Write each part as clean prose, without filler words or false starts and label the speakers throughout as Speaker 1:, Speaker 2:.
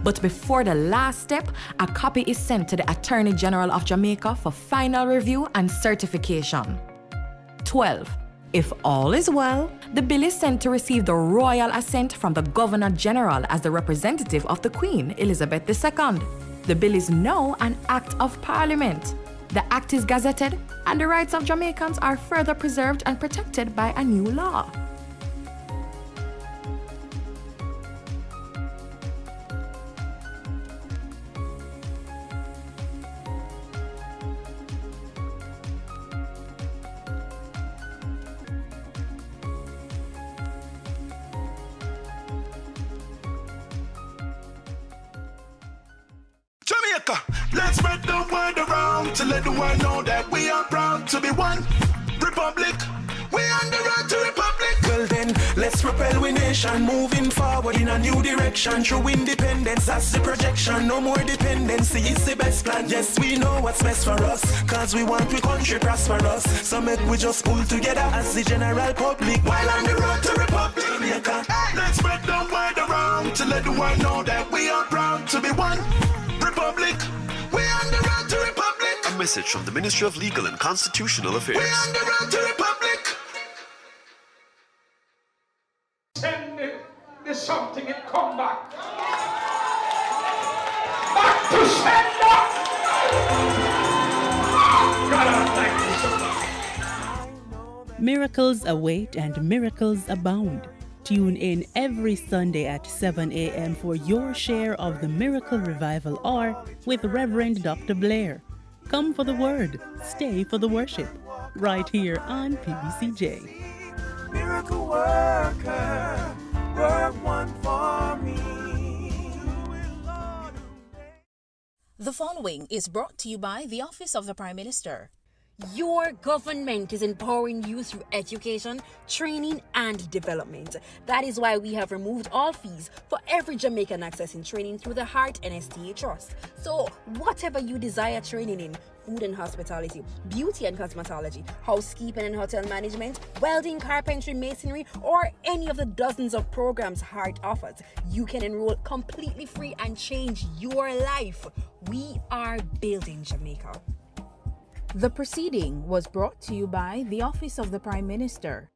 Speaker 1: But before the last step, a copy is sent to the Attorney General of Jamaica for final review and certification. 12. If all is well, the bill is sent to receive the royal assent from the Governor General as the representative of the Queen, Elizabeth II. The bill is now an Act of Parliament. The Act is gazetted, and the rights of Jamaicans are further preserved and protected by a new law.
Speaker 2: Jamaica, let's spread the word around to let the world know that we are proud to be one republic. We on the road to republic. Well then, let's propel we nation, moving forward in a new direction. True independence, that's the projection. No more dependency, it's the best plan. Yes, we know what's best for us, cause we want we country prosperous. So make we just pull together as the general public while on the road to republic. Jamaica, let's spread the word around to let the world know that we are proud to be one republic. We on the road to republic.
Speaker 3: A message from the Ministry of Legal and Constitutional Affairs.
Speaker 2: We on the road to republic.
Speaker 4: Send the something and come back. Back to sender. God, I thank you so much.
Speaker 5: Miracles await and miracles abound. Tune in every Sunday at 7 a.m. for your share of the Miracle Revival Hour with Reverend Dr. Blair. Come for the word, stay for the worship, right here on PBCJ.
Speaker 6: Miracle worker, work one for me.
Speaker 7: The following is brought to you by the Office of the Prime Minister.
Speaker 8: Your government is empowering you through education, training, and development. That is why we have removed all fees for every Jamaican accessing training through the Heart NSTA Trust. So, whatever you desire training in, food and hospitality, beauty and cosmetology, housekeeping and hotel management, welding, carpentry, masonry, or any of the dozens of programs Heart offers, you can enroll completely free and change your life. We are building Jamaica.
Speaker 9: The proceeding was brought to you by the Office of the Prime Minister.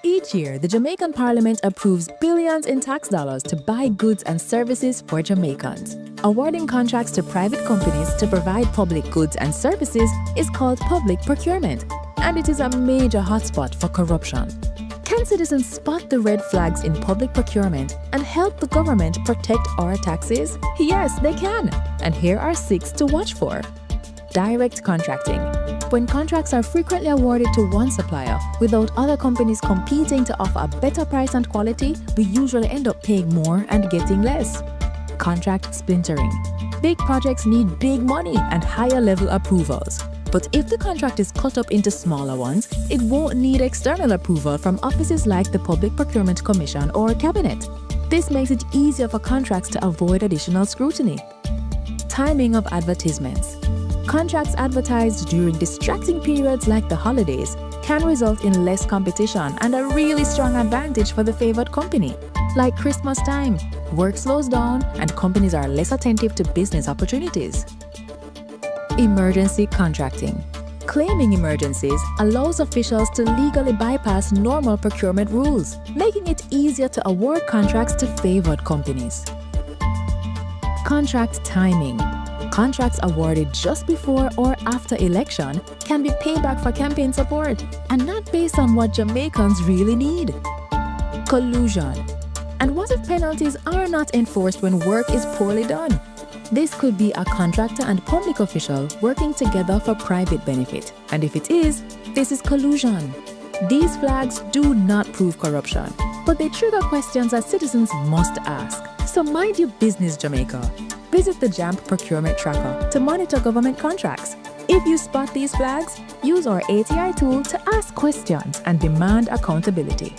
Speaker 10: Each year, the Jamaican Parliament approves billions in tax dollars to buy goods and services for Jamaicans. Awarding contracts to private companies to provide public goods and services is called public procurement, and it is a major hotspot for corruption. Can citizens spot the red flags in public procurement and help the government protect our taxes? Yes, they can, and here are 6 to watch for. Direct contracting. When contracts are frequently awarded to one supplier without other companies competing to offer a better price and quality, we usually end up paying more and getting less. Contract splintering. Big projects need big money and higher level approvals. But if the contract is cut up into smaller ones, it won't need external approval from offices like the Public Procurement Commission or Cabinet. This makes it easier for contracts to avoid additional scrutiny. Timing of advertisements. Contracts advertised during distracting periods like the holidays can result in less competition and a really strong advantage for the favored company. Like Christmas time, work slows down and companies are less attentive to business opportunities. Emergency contracting. Claiming emergencies allows officials to legally bypass normal procurement rules, making it easier to award contracts to favored companies. Contract timing. Contracts awarded just before or after election can be payback for campaign support and not based on what Jamaicans really need. Collusion. And what if penalties are not enforced when work is poorly done? This could be a contractor and public official working together for private benefit. And if it is, this is collusion. These flags do not prove corruption, but they trigger questions that citizens must ask. So mind your business, Jamaica. Visit the JAMP Procurement Tracker to monitor government contracts. If you spot these flags, use our ATI tool to ask questions and demand accountability.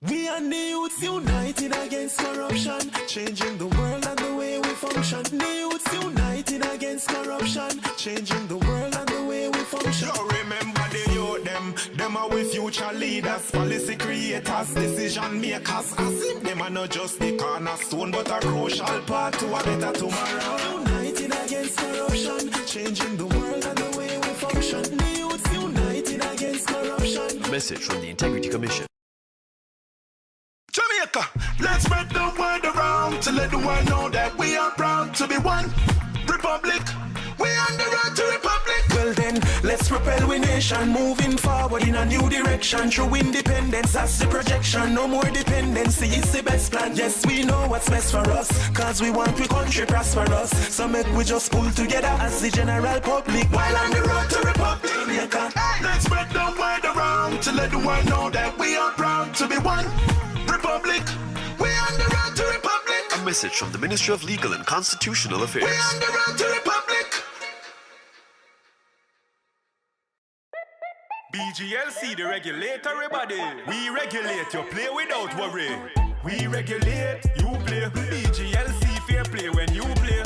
Speaker 6: We are the youths united against corruption, changing the world and the way we function. The youths united against corruption, changing the world and the way we function. You remember the youth them them are with future leaders, policy creators, decision makers. As if them are not just the cornerstone, but a crucial part to a better tomorrow. United against corruption, changing the world and the way we function. The youths united against corruption.
Speaker 3: A message from the Integrity Commission.
Speaker 2: Jamaica, let's spread the word around to let the world know that we are proud to be one republic. We on the road to republic. Well then, let's propel we nation moving forward in a new direction. True independence, that's the projection. No more dependency, it's the best plan. Yes, we know what's best for us, cause we want we country prosperous. So make we just pull together as the general public while on the road to republic. Jamaica, let's spread the word around to let the world know that we are proud to be one republic. We on the road to republic.
Speaker 3: A message from the Ministry of Legal and Constitutional Affairs.
Speaker 2: We on the road to republic.
Speaker 6: BGLC, the regulatory body. We regulate, you play without worry. We regulate, you play. BGLC, fair play when you play.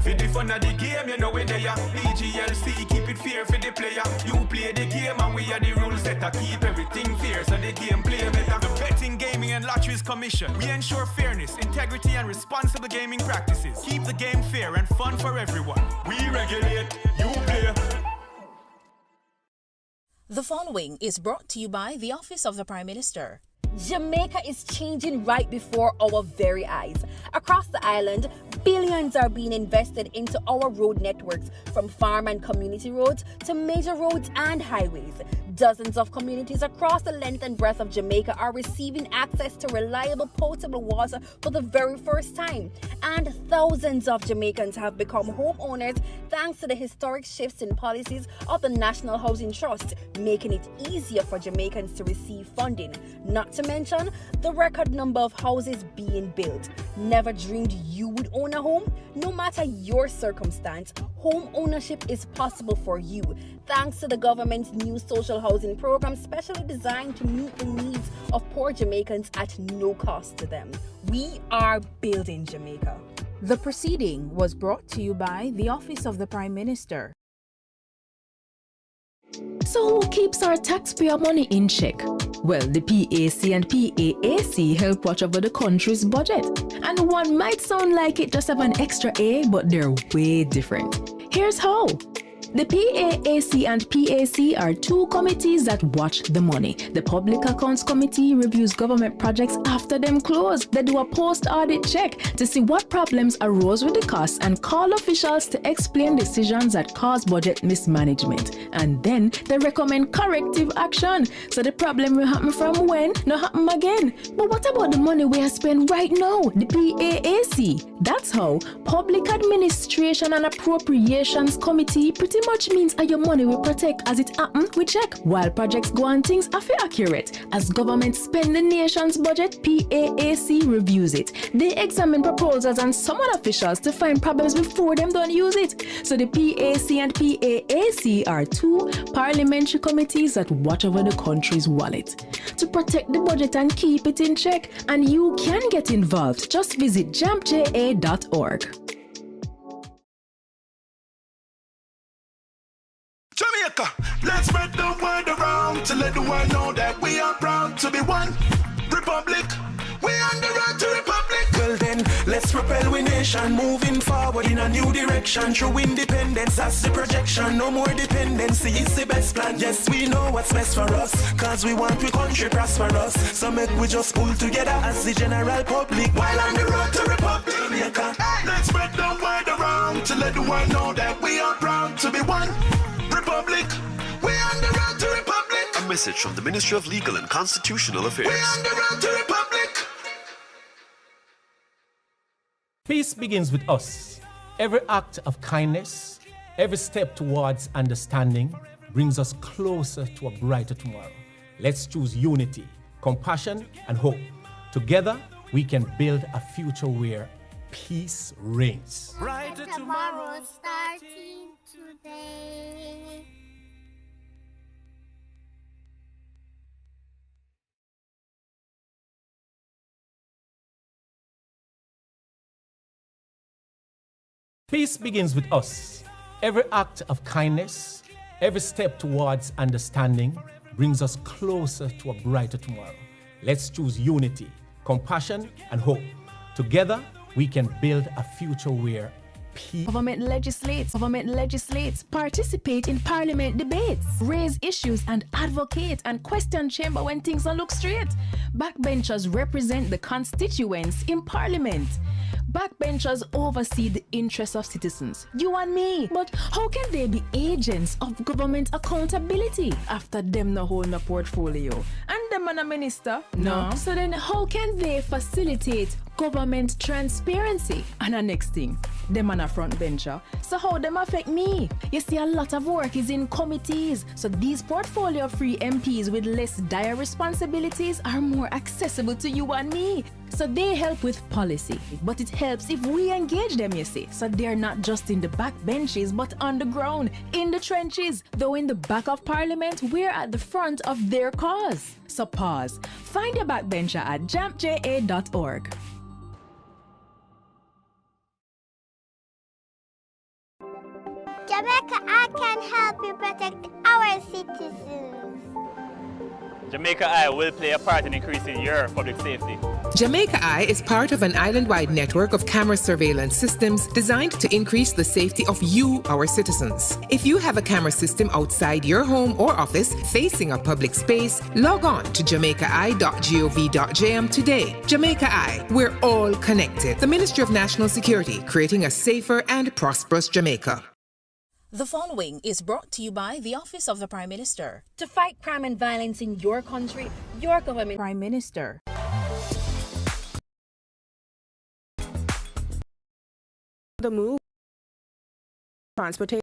Speaker 6: For the fun of the game, you know we're there. BGLC, keep it fair for the player. You play the game and we are the rules that keep everything fair, so the game play better. The Betting, Gaming and Lotteries Commission. We ensure fairness, integrity and responsible gaming practices. Keep the game fair and fun for everyone. We regulate, you play.
Speaker 7: The following is brought to you by the Office of the Prime Minister.
Speaker 8: Jamaica is changing right before our very eyes. Across the island, billions are being invested into our road networks, from farm and community roads to major roads and highways. Dozens of communities across the length and breadth of Jamaica are receiving access to reliable potable water for the very first time. And thousands of Jamaicans have become homeowners thanks to the historic shifts in policies of the National Housing Trust, making it easier for Jamaicans to receive funding. Not to mention the record number of houses being built. Never dreamed you would own a home? No matter your circumstance, home ownership is possible for you, thanks to the government's new social housing program specially designed to meet the needs of poor Jamaicans at no cost to them. We are building Jamaica.
Speaker 9: The proceeding was brought to you by the Office of the Prime Minister.
Speaker 10: So who keeps our taxpayer money in check? Well, the PAC and PAAC help watch over the country's budget. And one might sound like it just have an extra A, but they're way different. Here's how. The PAAC and PAC are two committees that watch the money. The Public Accounts Committee reviews government projects after them close. They do a post-audit check to see what problems arose with the costs and call officials to explain decisions that cause budget mismanagement. And then they recommend corrective action, so the problem will happen from when, not happen again. But what about the money we are spending right now, the PAAC? That's how Public Administration and Appropriations Committee pretty much means your money will protect as it happen, we check. While projects go on, things are accurate. As government spend the nation's budget, PAAC reviews it. They examine proposals and summon officials to find problems before them don't use it. So the PAC and PAAC are two parliamentary committees that watch over the country's wallet to protect the budget and keep it in check. And you can get involved. Just visit jamja.org.
Speaker 2: Jamaica, let's spread the word around to let the world know that we are proud to be one republic. We on the road to republic. Well then, let's propel we nation moving forward in a new direction. True independence, that's the projection. No more dependency, it's the best plan. Yes, we know what's best for us, cause we want we country prosperous. So make we just pull together as the general public while on the road to republic. Jamaica, let's spread the word around to let the world know that we are proud to be one republic. We on the road to republic.
Speaker 3: A message from the Ministry of Legal and Constitutional Affairs.
Speaker 2: We on the road to republic.
Speaker 11: Peace begins with us. Every act of kindness, every step towards understanding brings us closer to a brighter tomorrow. Let's choose unity, compassion, and hope. Together, we can build a future where peace reigns.
Speaker 6: Brighter tomorrow
Speaker 12: starting today.
Speaker 11: Peace begins with us. Every act of kindness, every step towards understanding brings us closer to a brighter tomorrow. Let's choose unity, compassion, and hope. Together, we can build a future where
Speaker 10: Government legislates, participate in parliament debates, raise issues and advocate and question chamber when things don't look straight. Backbenchers represent the constituents in parliament. Backbenchers oversee the interests of citizens, you and me. But how can they be agents of government accountability after them no hold a portfolio? And them and a minister? No. So then how can they facilitate government transparency? And the next thing, them and a front bencher. So how them affect me? You see, a lot of work is in committees. So these portfolio-free MPs with less dire responsibilities are more accessible to you and me. So they help with policy, but it helps if we engage them, you see. So they're not just in the back benches, but on the ground, in the trenches. Though in the back of parliament, we're at the front of their cause. So pause. Find your backbencher at jamja.org.
Speaker 12: Jamaica, I can help you protect our citizens.
Speaker 13: Jamaica Eye will play a part in increasing your public safety.
Speaker 14: Jamaica Eye is part of an island-wide network of camera surveillance systems designed to increase the safety of you, our citizens. If you have a camera system outside your home or office facing a public space, log on to JamaicaEye.gov.jm today. Jamaica Eye, we're all connected. The Ministry of National Security, creating a safer and prosperous Jamaica.
Speaker 7: The following is brought to you by the Office of the Prime Minister.
Speaker 8: To fight crime and violence in your country, your government.
Speaker 9: Prime Minister.
Speaker 15: The move transportation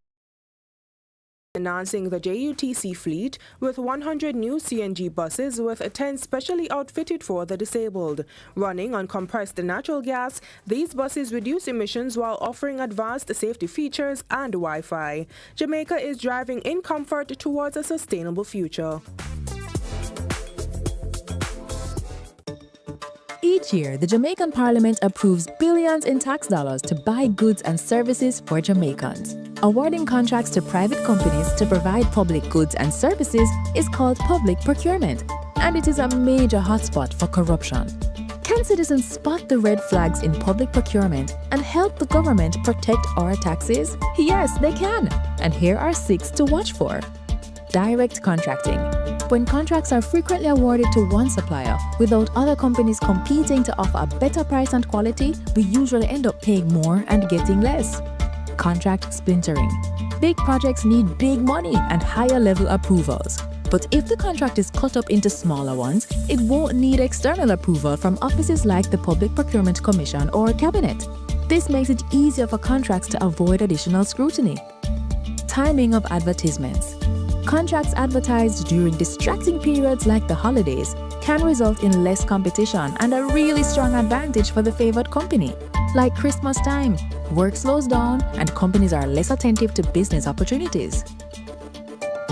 Speaker 15: enhancing the JUTC fleet with 100 new CNG buses with 10 specially outfitted for the disabled. Running on compressed natural gas, these buses reduce emissions while offering advanced safety features and Wi-Fi. Jamaica is driving in comfort towards a sustainable future.
Speaker 10: Each year, the Jamaican Parliament approves billions in tax dollars to buy goods and services for Jamaicans. Awarding contracts to private companies to provide public goods and services is called public procurement, and it is a major hotspot for corruption. Can citizens spot the red flags in public procurement and help the government protect our taxes? Yes, they can, and here are 6 to watch for. Direct contracting. When contracts are frequently awarded to one supplier without other companies competing to offer a better price and quality, we usually end up paying more and getting less. Contract splintering. Big projects need big money and higher level approvals. But if the contract is cut up into smaller ones, it won't need external approval from offices like the Public Procurement Commission or Cabinet. This makes it easier for contracts to avoid additional scrutiny. Timing of advertisements. Contracts advertised during distracting periods like the holidays can result in less competition and a really strong advantage for the favored company. Like Christmas time, work slows down and companies are less attentive to business opportunities.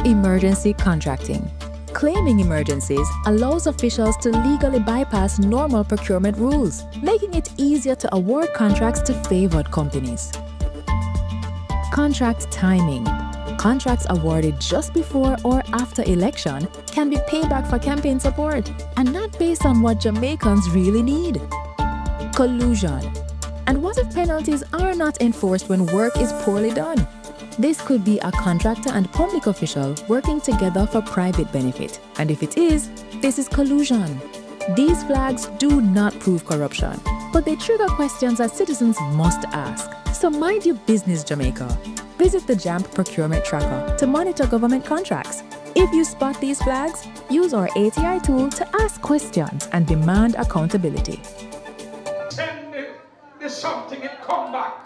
Speaker 10: Emergency contracting. Claiming emergencies allows officials to legally bypass normal procurement rules, making it easier to award contracts to favored companies. Contract timing. Contracts awarded just before or after election can be payback for campaign support and not based on what Jamaicans really need. Collusion. And what if penalties are not enforced when work is poorly done? This could be a contractor and public official working together for private benefit. And if it is, this is collusion. These flags do not prove corruption, but they trigger questions that citizens must ask. So mind your business, Jamaica. Visit the JAMP Procurement Tracker to monitor government contracts. If you spot these flags, use our ATI tool to ask questions and demand accountability.
Speaker 4: Send the something and come back.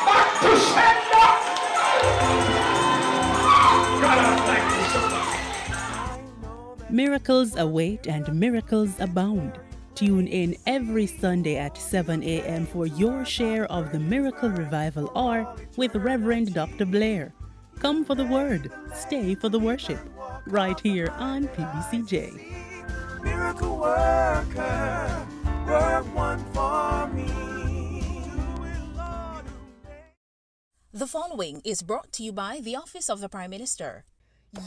Speaker 4: Back to sender! God, I thank you so much.
Speaker 5: Miracles await and miracles abound. Tune in every Sunday at 7 a.m. for your share of the Miracle Revival Hour with Reverend Dr. Blair. Come for the word, stay for the worship. Right here on PBCJ.
Speaker 2: Miracle worker, work one for me.
Speaker 7: The following is brought to you by the Office of the Prime Minister.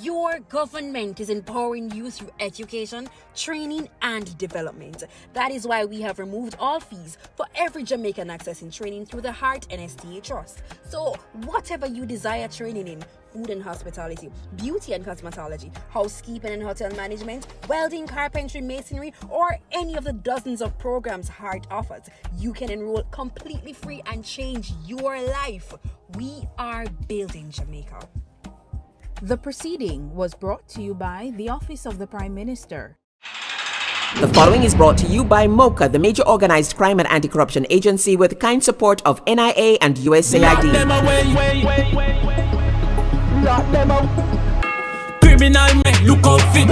Speaker 8: Your government is empowering you through education, training, and development. That is why we have removed all fees for every Jamaican accessing training through the Heart NSTA Trust. So, whatever you desire training in, food and hospitality, beauty and cosmetology, housekeeping and hotel management, welding, carpentry, masonry, or any of the dozens of programs Heart offers, you can enroll completely free and change your life. We are building Jamaica.
Speaker 9: The proceeding was brought to you by the Office of the Prime Minister.
Speaker 16: The following is brought to you by MOCA, the major organized crime and anti-corruption agency with kind support of NIA and USAID.
Speaker 2: Criminal men, look out fit,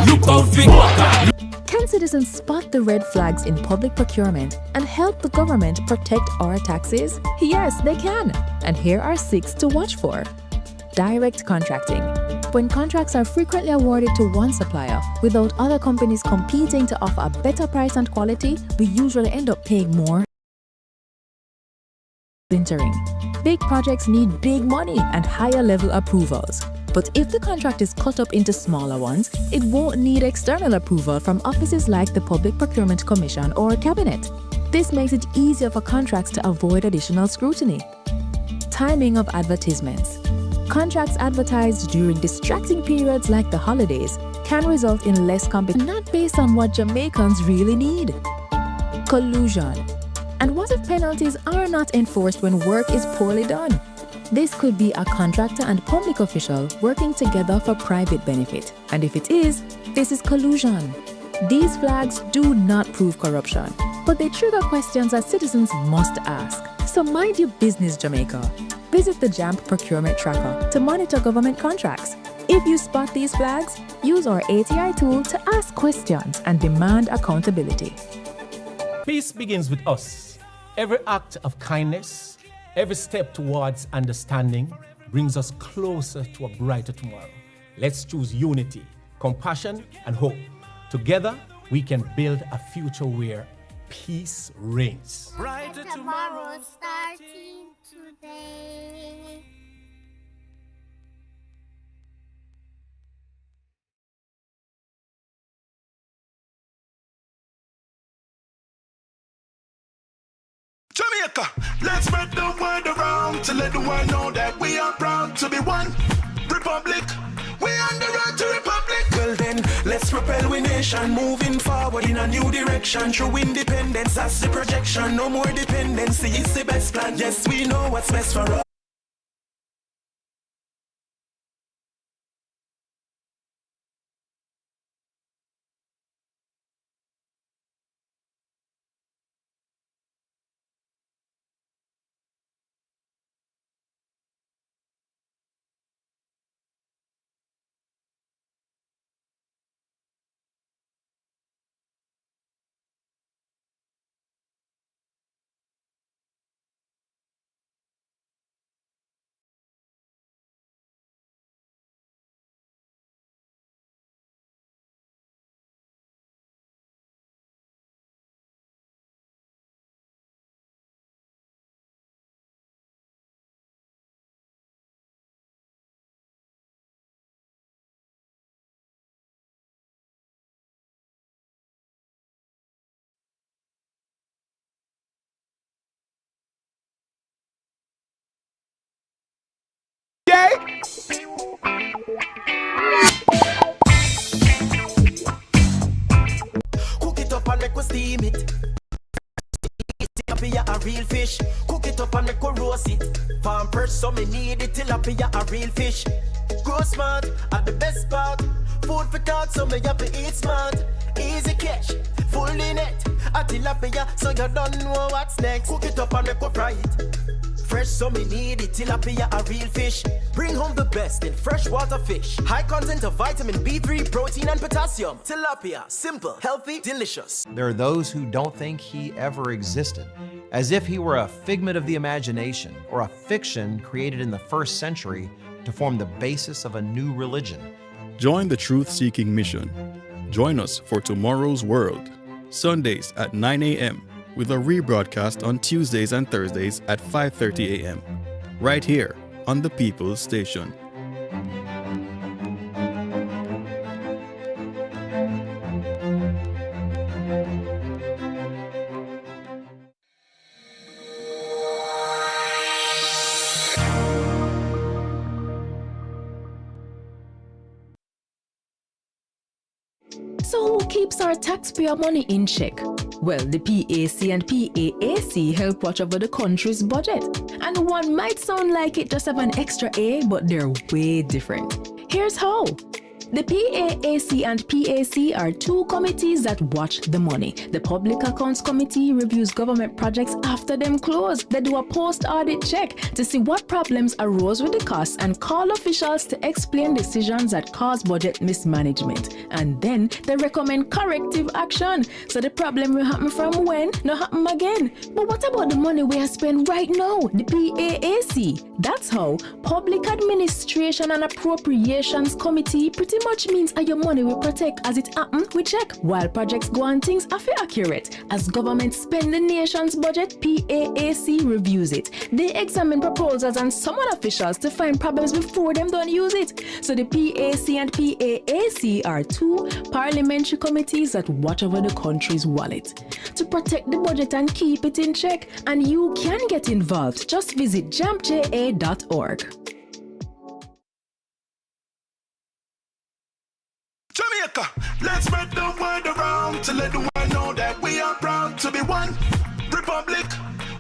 Speaker 2: look out fit.
Speaker 10: Can citizens spot the red flags in public procurement and help the government protect our taxes? Yes, they can. And here are 6 to watch for. Direct contracting. When contracts are frequently awarded to one supplier without other companies competing to offer a better price and quality, we usually end up paying more. Splintering. Big projects need big money and higher level approvals. But if the contract is cut up into smaller ones, it won't need external approval from offices like the Public Procurement Commission or Cabinet. This makes it easier for contracts to avoid additional scrutiny. Timing of advertisements. Contracts advertised during distracting periods like the holidays can result in less competition, not based on what Jamaicans really need. Collusion. And what if penalties are not enforced when work is poorly done? This could be a contractor and public official working together for private benefit. And if it is, this is collusion. These flags do not prove corruption, but they trigger questions that citizens must ask. So mind your business, Jamaica. Visit the JAMP Procurement Tracker to monitor government contracts. If you spot these flags, use our ATI tool to ask questions and demand accountability.
Speaker 11: Peace begins with us. Every act of kindness, every step towards understanding brings us closer to a brighter tomorrow. Let's choose unity, compassion, and hope. Together, we can build a future where peace reigns.
Speaker 12: Brighter tomorrow starting today.
Speaker 2: Jamaica, let's spread the word around to let the world know that we are proud to be one republic. We on the road to republic. Well then, let's propel we nation moving forward in a new direction. True independence, that's the projection. No more dependency, it's the best plan. Yes, we know what's best for us. Cook it up and make we steam it. Tilapia a real fish. Cook it up and make we roast it. Farm fresh, so me need it. Tilapia a real fish. Grow smart at the best part. Food for thought, so me have to eat smart. Easy catch, fully net. A tilapia, so you don't know what's next. Cook it up and make we fry it. Fresh, so me need it. Tilapia a real fish. Bring home the best in freshwater fish. High content of vitamin B3, protein, and potassium. Tilapia, simple, healthy, delicious.
Speaker 17: There are those who don't think he ever existed, as if he were a figment of the imagination or a fiction created in the 1st century to form the basis of a new religion.
Speaker 18: Join the truth-seeking mission. Join us for Tomorrow's World, Sundays at 9 a.m. with a rebroadcast on Tuesdays and Thursdays at 5:30 a.m. right here on the People's Station.
Speaker 10: keeps our taxpayer money in check? Well, the PAC and PAAC help watch over the country's budget. And one might sound like it just have an extra A, but they're way different. Here's how. The PAAC and PAC are two committees that watch the money. The Public Accounts Committee reviews government projects after them close. They do a post-audit check to see what problems arose with the costs and call officials to explain decisions that cause budget mismanagement. And then they recommend corrective action. So the problem will happen from when, not happen again. But what about the money we are spending right now? The PAAC. That's how Public Administration and Appropriations Committee pretty much means how your money will protect as it happen, we check. While projects go on, things are fair accurate. As government spend the nation's budget, PAAC reviews it. They examine proposals and summon officials to find problems before them don't use it. So the PAC and PAAC are two parliamentary committees that watch over the country's wallet to protect the budget and keep it in check. And you can get involved. Just visit jamja.org.
Speaker 2: Jamaica, let's spread the word around to let the world know that we are proud to be one republic.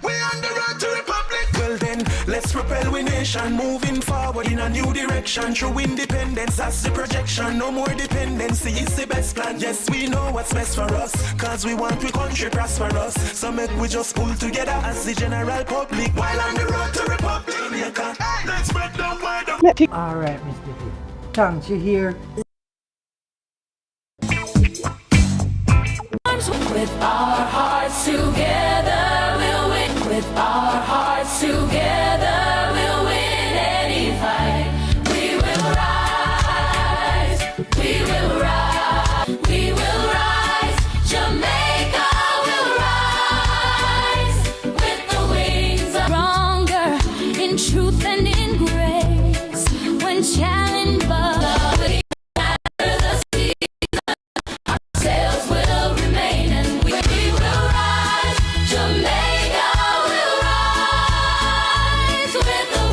Speaker 2: We on the road to republic. Well then, let's propel we nation moving forward in a new direction. True independence, that's the projection. No more dependency, it's the best plan. Yes, we know what's best for us, cause we want we country prosperous. So make we just pull together as the general public while on the road to republic. Jamaica, let's spread the word around.
Speaker 19: Alright, Mr. P. Thanks, you here.
Speaker 20: With our hearts together, we'll win. With our hearts together, we'll win any fight. We will rise. We will rise. We will rise. Jamaica will rise. With the wings of stronger in truth and in grace. When challenged by the sails will remain and we will rise. Jamaica will rise with the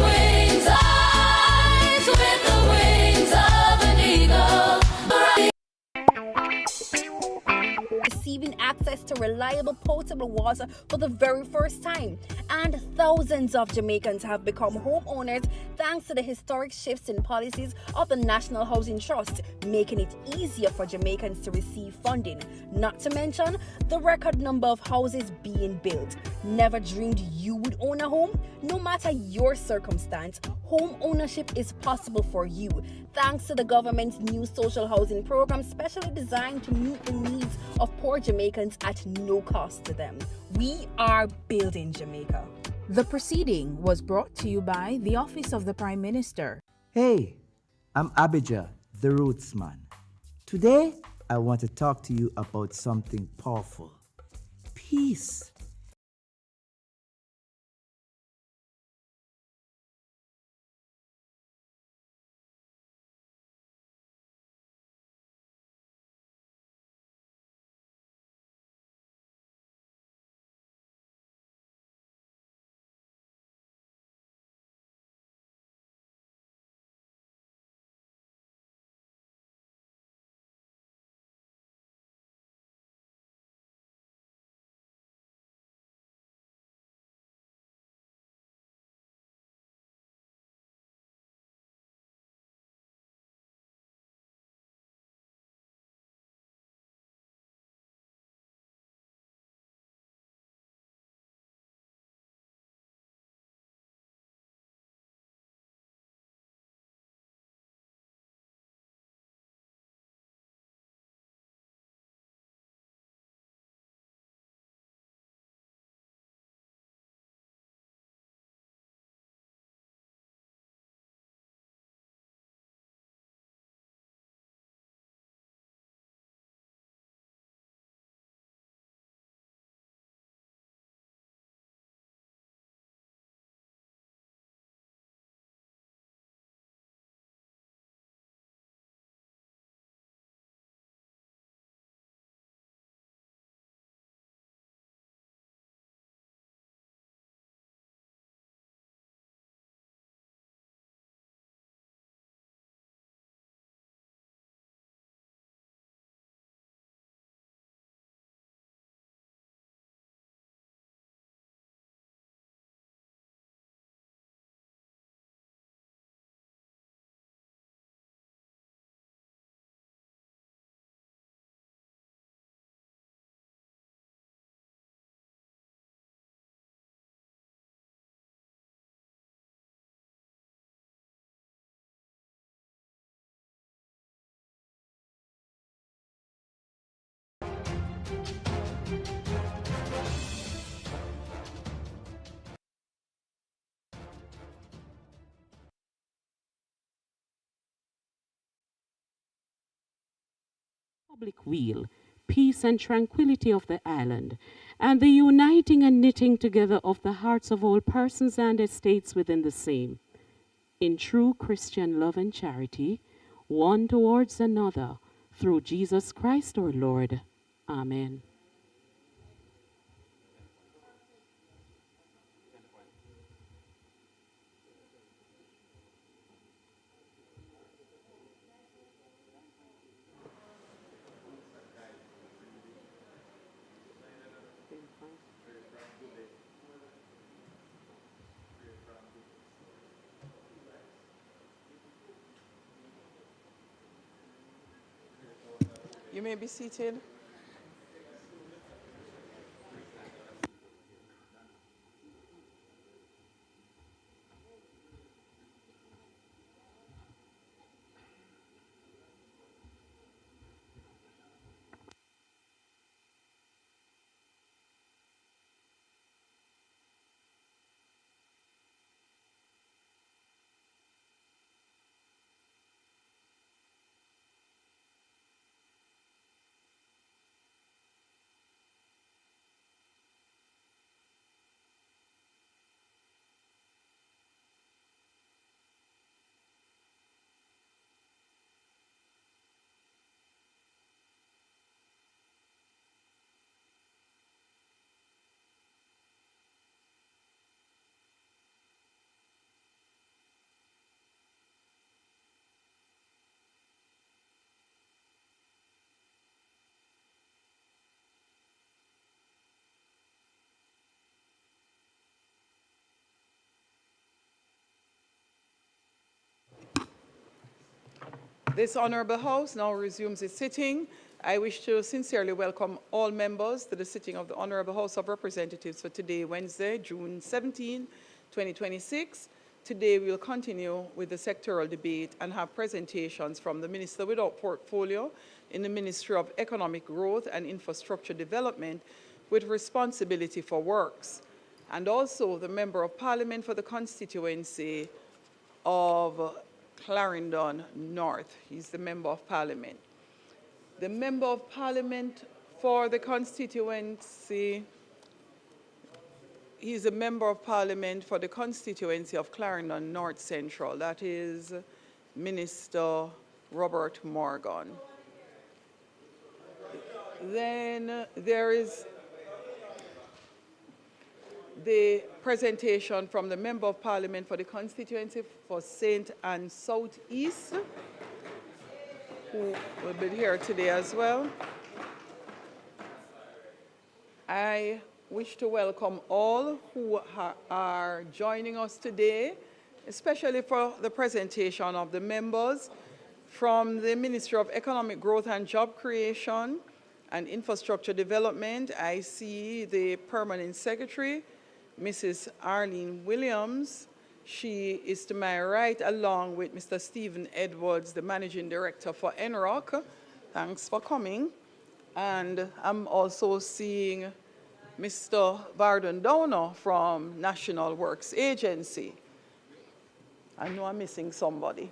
Speaker 20: wings of an eagle.
Speaker 8: Receiving access to reliable potable water for the very first time, and thousands of Jamaicans have become homeowners thanks to the historic shifts in policies of the National Housing Trust, making it easier for Jamaicans to receive funding, not to mention the record number of houses being built. Never dreamed you would own a home? No matter your circumstance, home ownership is possible for you thanks to the government's new social housing program, specially designed to meet the needs of poor Jamaicans at no cost to them. We are building Jamaica.
Speaker 9: The proceeding was brought to you by the Office of the Prime Minister.
Speaker 19: Hey, I'm Abijah, the Rootsman. Today, I want to talk to you about something powerful. Peace.
Speaker 21: public weal, peace and tranquility of the island, and the uniting and knitting together of the hearts of all persons and estates within the same, in true Christian love and charity, one towards another, through Jesus Christ our Lord. Amen.
Speaker 22: You may be seated. This Honourable House now resumes its sitting. I wish to sincerely welcome all members to the sitting of the Honourable House of Representatives for today, Wednesday, June 17, 2026. Today we will continue with the sectoral debate and have presentations from the Minister without portfolio in the Ministry of Economic Growth and Infrastructure Development with responsibility for works, and also the Member of Parliament for the constituency of Clarendon North. He's the Member of Parliament. The Member of Parliament for the constituency, he's a Member of Parliament for the constituency of Clarendon North Central. That is Minister Robert Morgan. Then there is the presentation from the Member of Parliament for the constituency for St. Anne South East, who will be here today as well. I wish to welcome all who are joining us today, especially for the presentation of the members from the Ministry of Economic Growth and Job Creation and Infrastructure Development. I see the Permanent Secretary, Mrs. Arlene Williams. She is to my right, along with Mr. Stephen Edwards, the Managing Director for NROC. Thanks for coming. And I'm also seeing Mr. Varden Downer from National Works Agency. I know I'm missing somebody.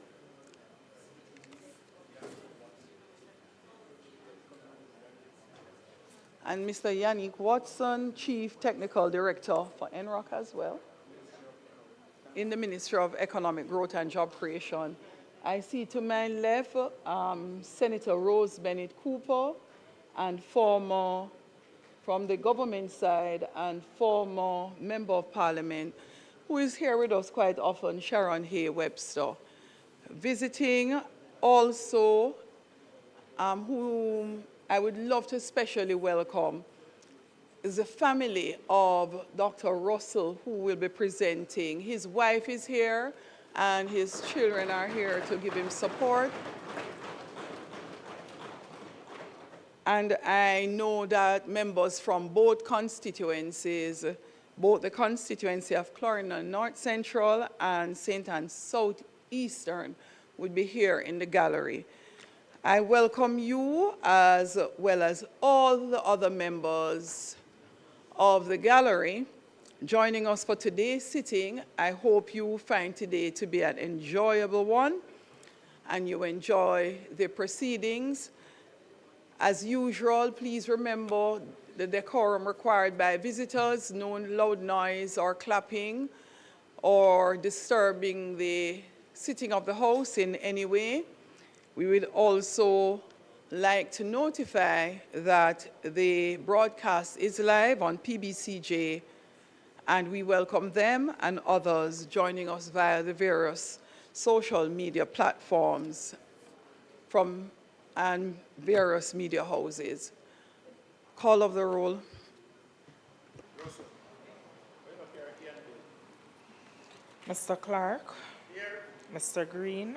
Speaker 22: And Mr. Yannick Watson, Chief Technical Director for NROC as well, in the Ministry of Economic Growth and Job Creation. I see to my left Senator Rose Bennett Cooper, and former, from the government side, and former Member of Parliament, who is here with us quite often, Sharon Hay Webster. Visiting also, whom I would love to especially welcome, is the family of Dr. Russell, who will be presenting. His wife is here, and his children are here to give him support. And I know that members from both constituencies, both the constituency of Clarendon North Central and St. Anne South Eastern, would be here in the gallery. I welcome you, as well as all the other members of the gallery joining us for today's sitting. I hope you find today to be an enjoyable one and you enjoy the proceedings. As usual, please remember the decorum required by visitors, no loud noise or clapping or disturbing the sitting of the House in any way. We would also like to notify that the broadcast is live on PBCJ, and we welcome them and others joining us via the various social media platforms and various media houses. Call of the roll.
Speaker 1: Mr. Clark, Mr. Green,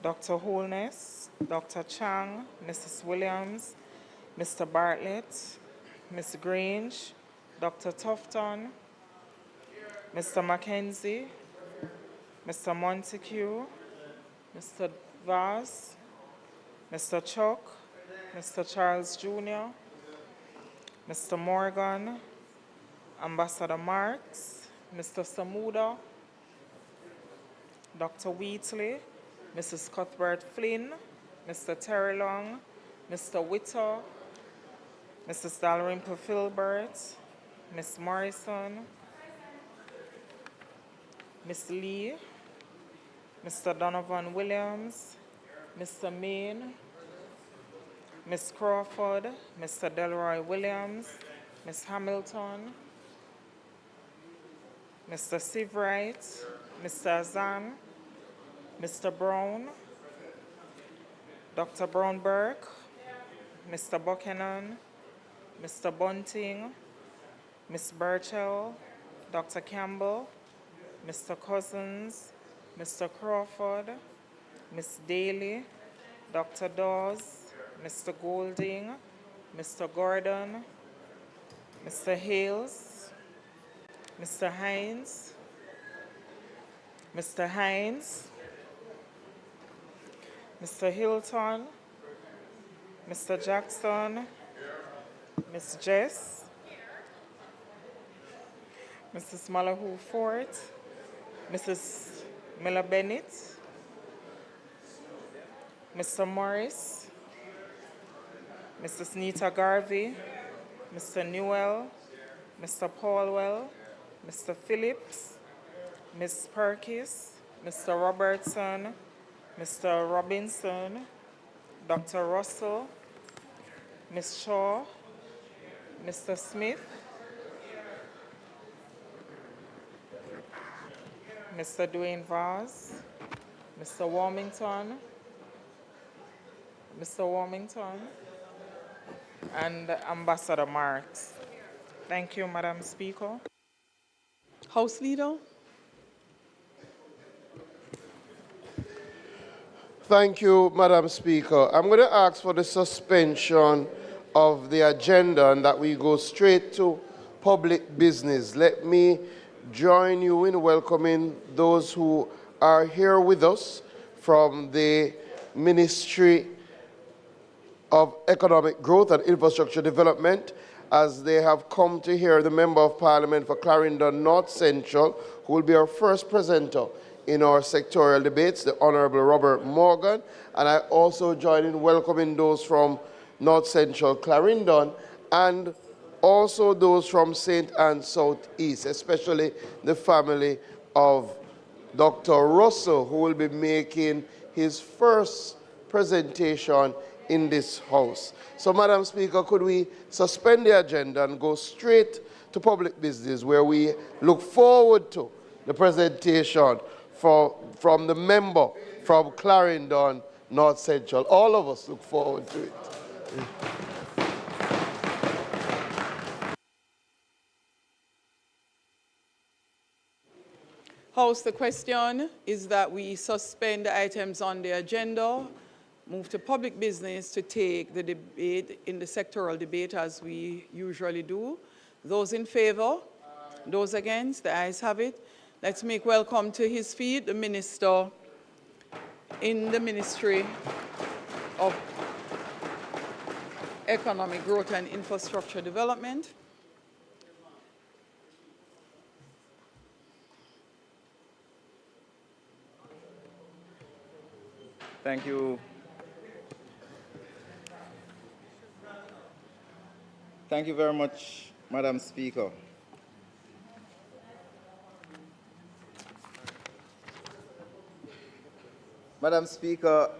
Speaker 1: Dr. Holness, Dr. Chang, Mrs. Williams, Mr. Bartlett, Ms. Grange, Dr. Tufton, Mr. Mackenzie, Mr. Montague, Mr. Vaz, Mr. Chuck, Mr. Charles Jr., Mr. Morgan, Ambassador Marks, Mr. Samuda, Dr. Wheatley, Mrs. Cuthbert Flynn, Mr. Terry Long, Mr. Witter, Mrs. Dalrymple Filbert, Ms. Morrison, Ms. Lee, Mr. Donovan Williams, Mr. Main, Ms. Crawford, Mr. Delroy Williams, Ms. Hamilton, Mr. Sivright, Mr. Azan, Mr. Brown, Dr. Brown-Burke, Mr. Buchanan, Mr. Bunting, Ms. Burchell, Dr. Campbell, Mr. Cousins, Mr. Crawford, Ms. Daly, Dr. Dawes, Mr. Golding, Mr. Gordon, Mr. Hales, Mr. Hines, Mr. Hines, Mr. Hilton, Mr. Jackson, Ms. Jess, Mrs. Malahoo Fort, Mrs. Miller Bennett, Mr. Morris, Mrs. Nita Garvey, Mr. Newell, Mr. Paulwell, Mr. Phillips, Ms. Perkis, Mr. Robertson, Mr. Robinson, Dr. Russell, Ms. Shaw, Mr. Smith, Mr. Dwayne Vaz, Mr. Warmington, and Ambassador Marks. Thank you, Madam Speaker.
Speaker 22: House Leader.
Speaker 3: Thank you, Madam Speaker. I'm going to ask for the suspension of the agenda and that we go straight to public business. Let me join you in welcoming those who are here with us from the Ministry of Economic Growth and Infrastructure Development, as they have come to hear the Member of Parliament for Clarendon North Central, who will be our first presenter in our sectorial debates, the Honourable Robert Morgan. And I also join in welcoming those from North Central Clarendon and also those from St. Anne South East, especially the family of Dr. Russell, who will be making his first presentation in this House. So, Madam Speaker, could we suspend the agenda and go straight to public business, where we look forward to the presentation from the member from Clarendon North Central. All of us look forward to it.
Speaker 22: House, the question is that we suspend the items on the agenda, move to public business to take the debate in the sectoral debate as we usually do. Those in favor? Those against? The ayes have it. Let's make welcome to his feet the Minister in the Ministry of Economic Growth and Infrastructure Development.
Speaker 23: Thank you.
Speaker 6: Thank you very much, Madam Speaker. Madam Speaker,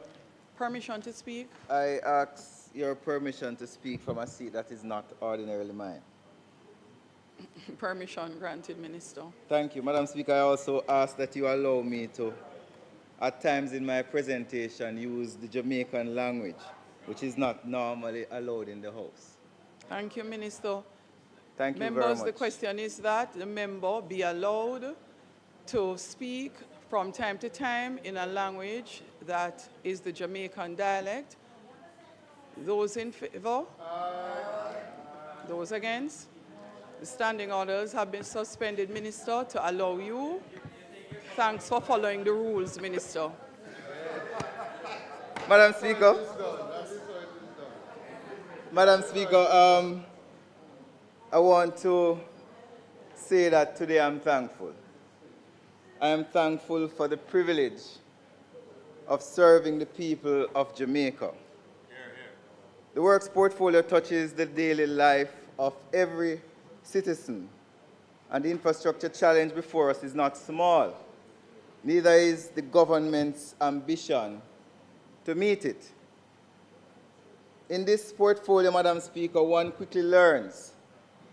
Speaker 22: Permission to speak?
Speaker 6: I ask your permission to speak from a seat that is not ordinarily mine.
Speaker 22: Permission granted, Minister.
Speaker 6: Thank you. Madam Speaker, I also ask that you allow me to, at times in my presentation, use the Jamaican language, which is not normally allowed in the House.
Speaker 22: Thank you, Minister.
Speaker 6: Thank you
Speaker 22: Members,
Speaker 6: very much.
Speaker 22: the question is that the member be allowed to speak from time to time in a language that is the Jamaican dialect. Those in favor? Those against? The standing orders have been suspended, Minister, to allow you. Thanks for following the rules, Minister.
Speaker 6: Madam Speaker. Madam Speaker, I want to say that today I'm thankful. I am thankful for the privilege of serving the people of Jamaica. The works portfolio touches the daily life of every citizen, and the infrastructure challenge before us is not small. Neither is the government's ambition to meet it. In this portfolio, Madam Speaker, one quickly learns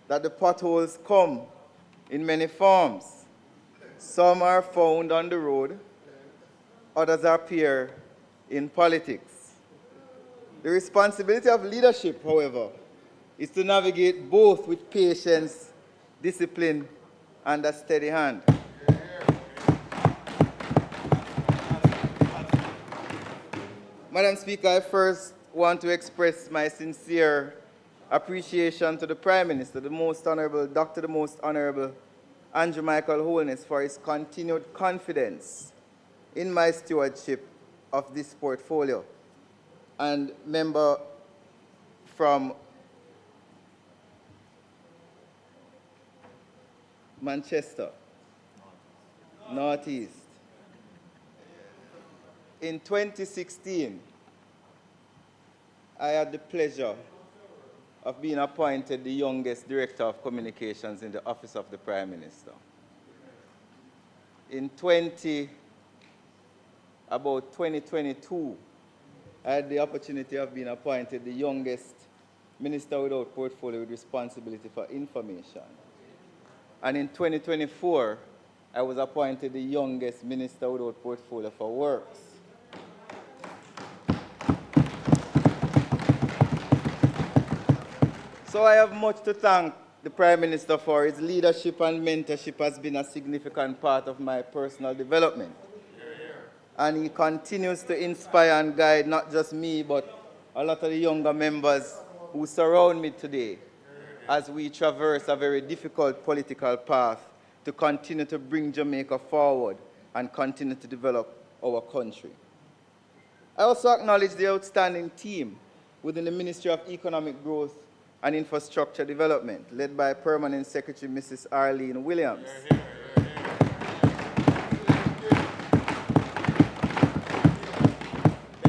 Speaker 6: that the potholes come in many forms. Some are found on the road, others appear in politics. The responsibility of leadership, however, is to navigate both with patience, discipline, and a steady hand. Madam Speaker, I first want to express my sincere appreciation to the Prime Minister, the Most Honorable, Dr. the Most Honorable Andrew Michael Holness, for his continued confidence in my stewardship of this portfolio. And member from Manchester, Northeast. In 2016, I had the pleasure of being appointed the youngest Director of Communications in the Office of the Prime Minister. In about 2022, I had the opportunity of being appointed the youngest Minister without portfolio with responsibility for information. And in 2024, I was appointed the youngest Minister without portfolio for works. So I have much to thank the Prime Minister for. His leadership and mentorship has been a significant part of my personal development. And he continues to inspire and guide not just me, but a lot of the younger members who surround me today as we traverse a very difficult political path to continue to bring Jamaica forward and continue to develop our country. I also acknowledge the outstanding team within the Ministry of Economic Growth and Infrastructure Development, led by Permanent Secretary Mrs. Arlene Williams.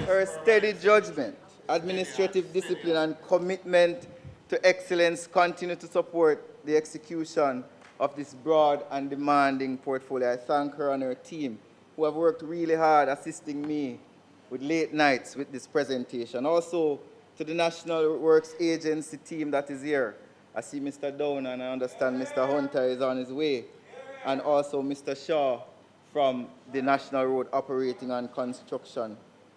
Speaker 6: Her steady judgment, administrative discipline, and commitment to excellence continue to support the execution of this broad and demanding portfolio. I thank her and her team who have worked really hard assisting me with late nights with this presentation. Also, to the National Works Agency team that is here. I see Mr. Down and I understand Mr. Hunter is on his way. And also Mr. Shaw from the National Road Operating and Construction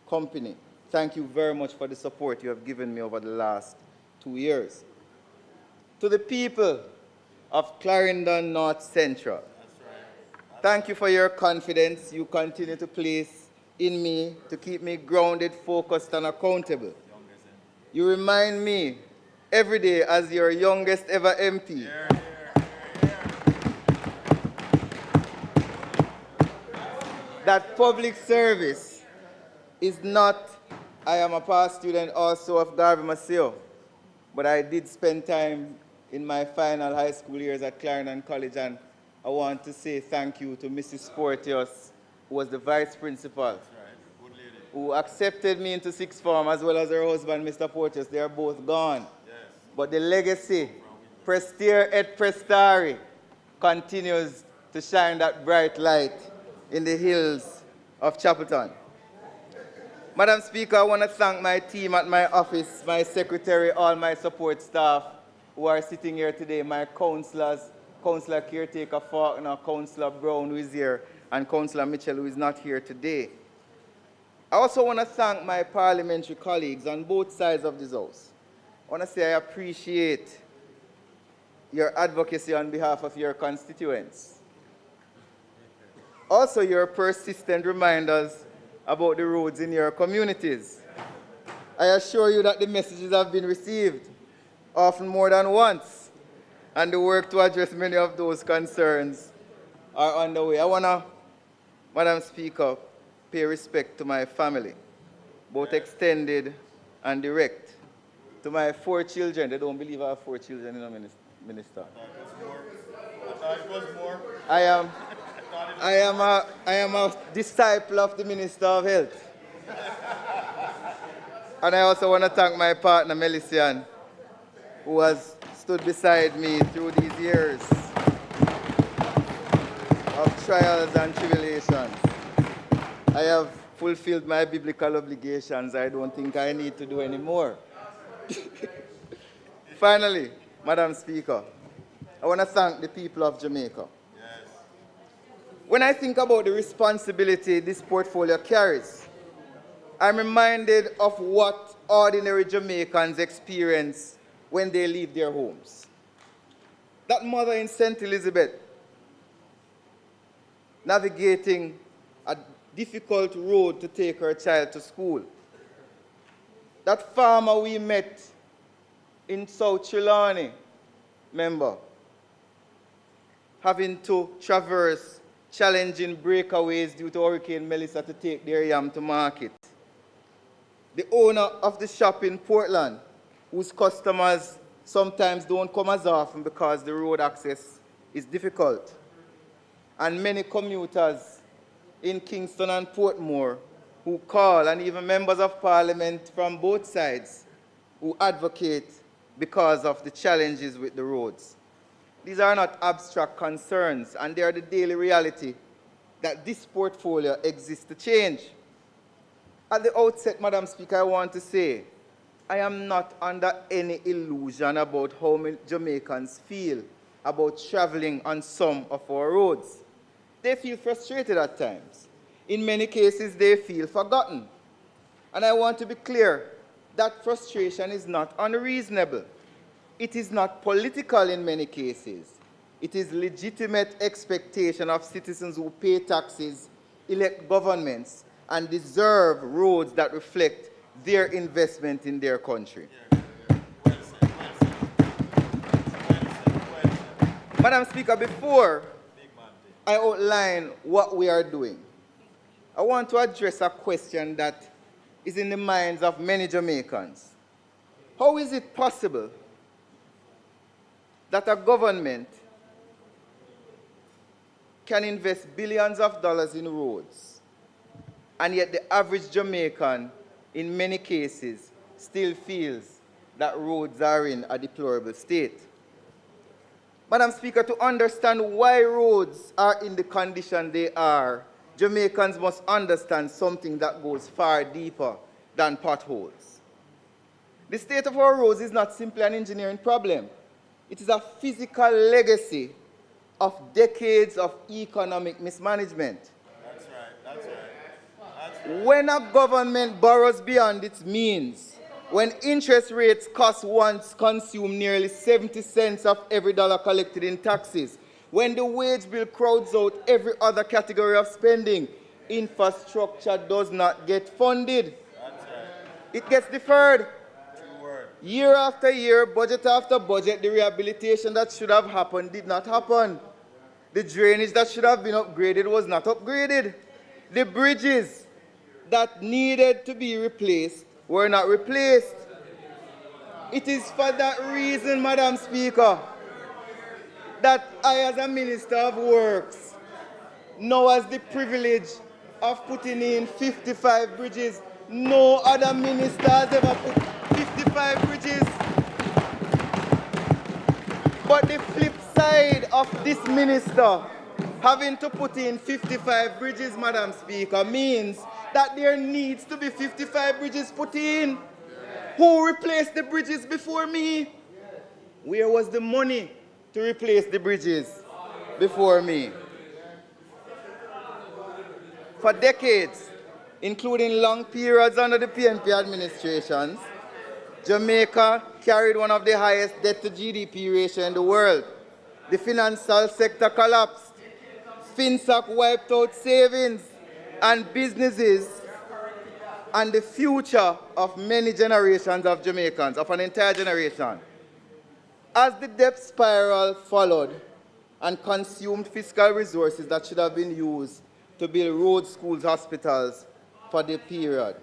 Speaker 6: Company. Thank you very much for the support you have given me over the last 2 years. To the people of Clarendon North Central, thank you for your confidence you continue to place in me to keep me grounded, focused, and accountable. You remind me every day as your youngest ever MP that public service is not, I am a past student also of Garvey Maceo, but I did spend time in my final high school years at Clarendon College, and I want to say thank you to Mrs. Porteous, who was the vice principal, who accepted me into sixth form, as well as her husband, Mr. Porteous. They are both gone. Yes. but the legacy, Prestere et Prestare, continues to shine that bright light in the hills of Chapelton. Madam Speaker, I want to thank my team at my office, my secretary, all my support staff who are sitting here today, my councillors, Councillor Caretaker Faulkner, Councillor Brown who is here, and Councillor Mitchell who is not here today. I also want to thank my parliamentary colleagues on both sides of this house. I want to say I appreciate your advocacy on behalf of your constituents. Also, your persistent reminders about the roads in your communities. I assure you that the messages have been received, often more than once, and the work to address many of those concerns are underway. I want to, Madam Speaker, pay respect to my family, both extended and direct. To my 4 children, they don't believe I have 4 children, Minister. I am a disciple of the Minister of Health. And I also want to thank my partner, Melisian, who has stood beside me through these years of trials and tribulations. I have fulfilled my biblical obligations. I don't think I need to do any more. Finally, Madam Speaker, I want to thank the people of Jamaica. Yes. When I think about the responsibility this portfolio carries, I'm reminded of what ordinary Jamaicans experience when they leave their homes. That mother in St. Elizabeth navigating a difficult road to take her child to school. That farmer we met in South Trelawney, member, having to traverse challenging breakaways due to Hurricane Melissa to take their yam to market. The owner of the shop in Portland, whose customers sometimes don't come as often because the road access is difficult. And many commuters in Kingston and Portmore who call, and even members of parliament from both sides who advocate because of the challenges with the roads. These are not abstract concerns, and they are the daily reality that this portfolio exists to change. At the outset, Madam Speaker, I want to say, I am not under any illusion about how Jamaicans feel about traveling on some of our roads. They feel frustrated at times. In many cases, they feel forgotten. And I want to be clear, that frustration is not unreasonable. It is not political in many cases. It is legitimate expectation of citizens who pay taxes, elect governments, and deserve roads that reflect their investment in their country. Madam Speaker, before I outline what we are doing, I want to address a question that is in the minds of many Jamaicans. How is it possible that a government can invest billions of dollars in roads, and yet the average Jamaican, in many cases, still feels that roads are in a deplorable state? Madam Speaker, to understand why roads are in the condition they are, Jamaicans must understand something that goes far deeper than potholes. The state of our roads is not simply an engineering problem. It is a physical legacy of decades of economic mismanagement.
Speaker 13: That's right, that's right.
Speaker 6: When a government borrows beyond its means, when interest rates cost once consume nearly 70 cents of every dollar collected in taxes, when the wage bill crowds out every other category of spending, infrastructure does not get funded.
Speaker 13: That's right.
Speaker 6: It gets deferred.
Speaker 13: True word.
Speaker 6: Year after year, budget after budget, the rehabilitation that should have happened did not happen. The drainage that should have been upgraded was not upgraded. The bridges that needed to be replaced were not replaced. It is for that reason, Madam Speaker, that I, as a Minister of Works, now has the privilege of putting in 55 bridges. No other minister has ever put 55 bridges. But the flip side of this minister having to put in 55 bridges, Madam Speaker, means that there needs to be 55 bridges put in. Who replaced the bridges before me? Where was the money to replace the bridges before me? For decades, including long periods under the PNP administrations, Jamaica carried one of the highest debt to GDP ratio in the world. The financial sector collapsed. FinSac wiped out savings and businesses and the future of many generations of Jamaicans, of an entire generation. As the debt spiral followed and consumed fiscal resources that should have been used to build roads, schools, hospitals for the period.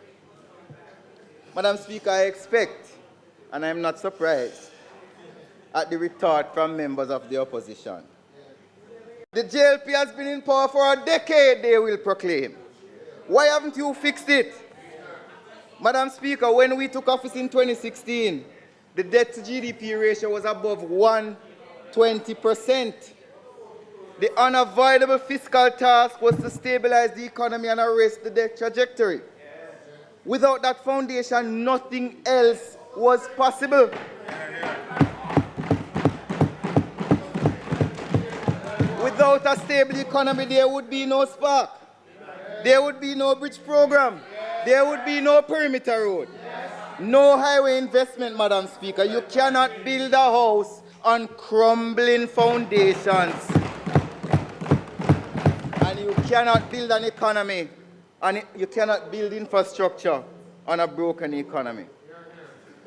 Speaker 6: Madam Speaker, I expect, and I'm not surprised, at the retort from members of the opposition. The JLP has been in power for a decade, they will proclaim. Why haven't you fixed it? Madam Speaker, when we took office in 2016, the debt to GDP ratio was above 120%. The unavoidable fiscal task was to stabilize the economy and arrest the debt trajectory. Without that foundation, nothing else was possible. Without a stable economy, there would be no spark. There would be no bridge program. There would be no perimeter road. No highway investment, Madam Speaker. You cannot build a house on crumbling foundations. And you cannot build an economy, and you cannot build infrastructure on a broken economy.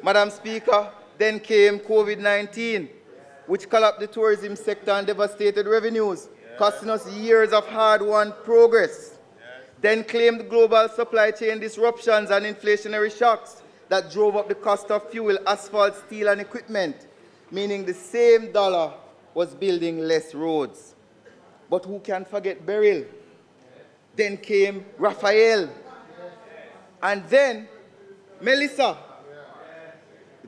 Speaker 6: Madam Speaker, then came COVID-19, which collapsed the tourism sector and devastated revenues, costing us years of hard-won progress. Then came the global supply chain disruptions and inflationary shocks that drove up the cost of fuel, asphalt, steel, and equipment, meaning the same dollar was building less roads. But who can forget Beryl? Then came Raphael. And then Melissa,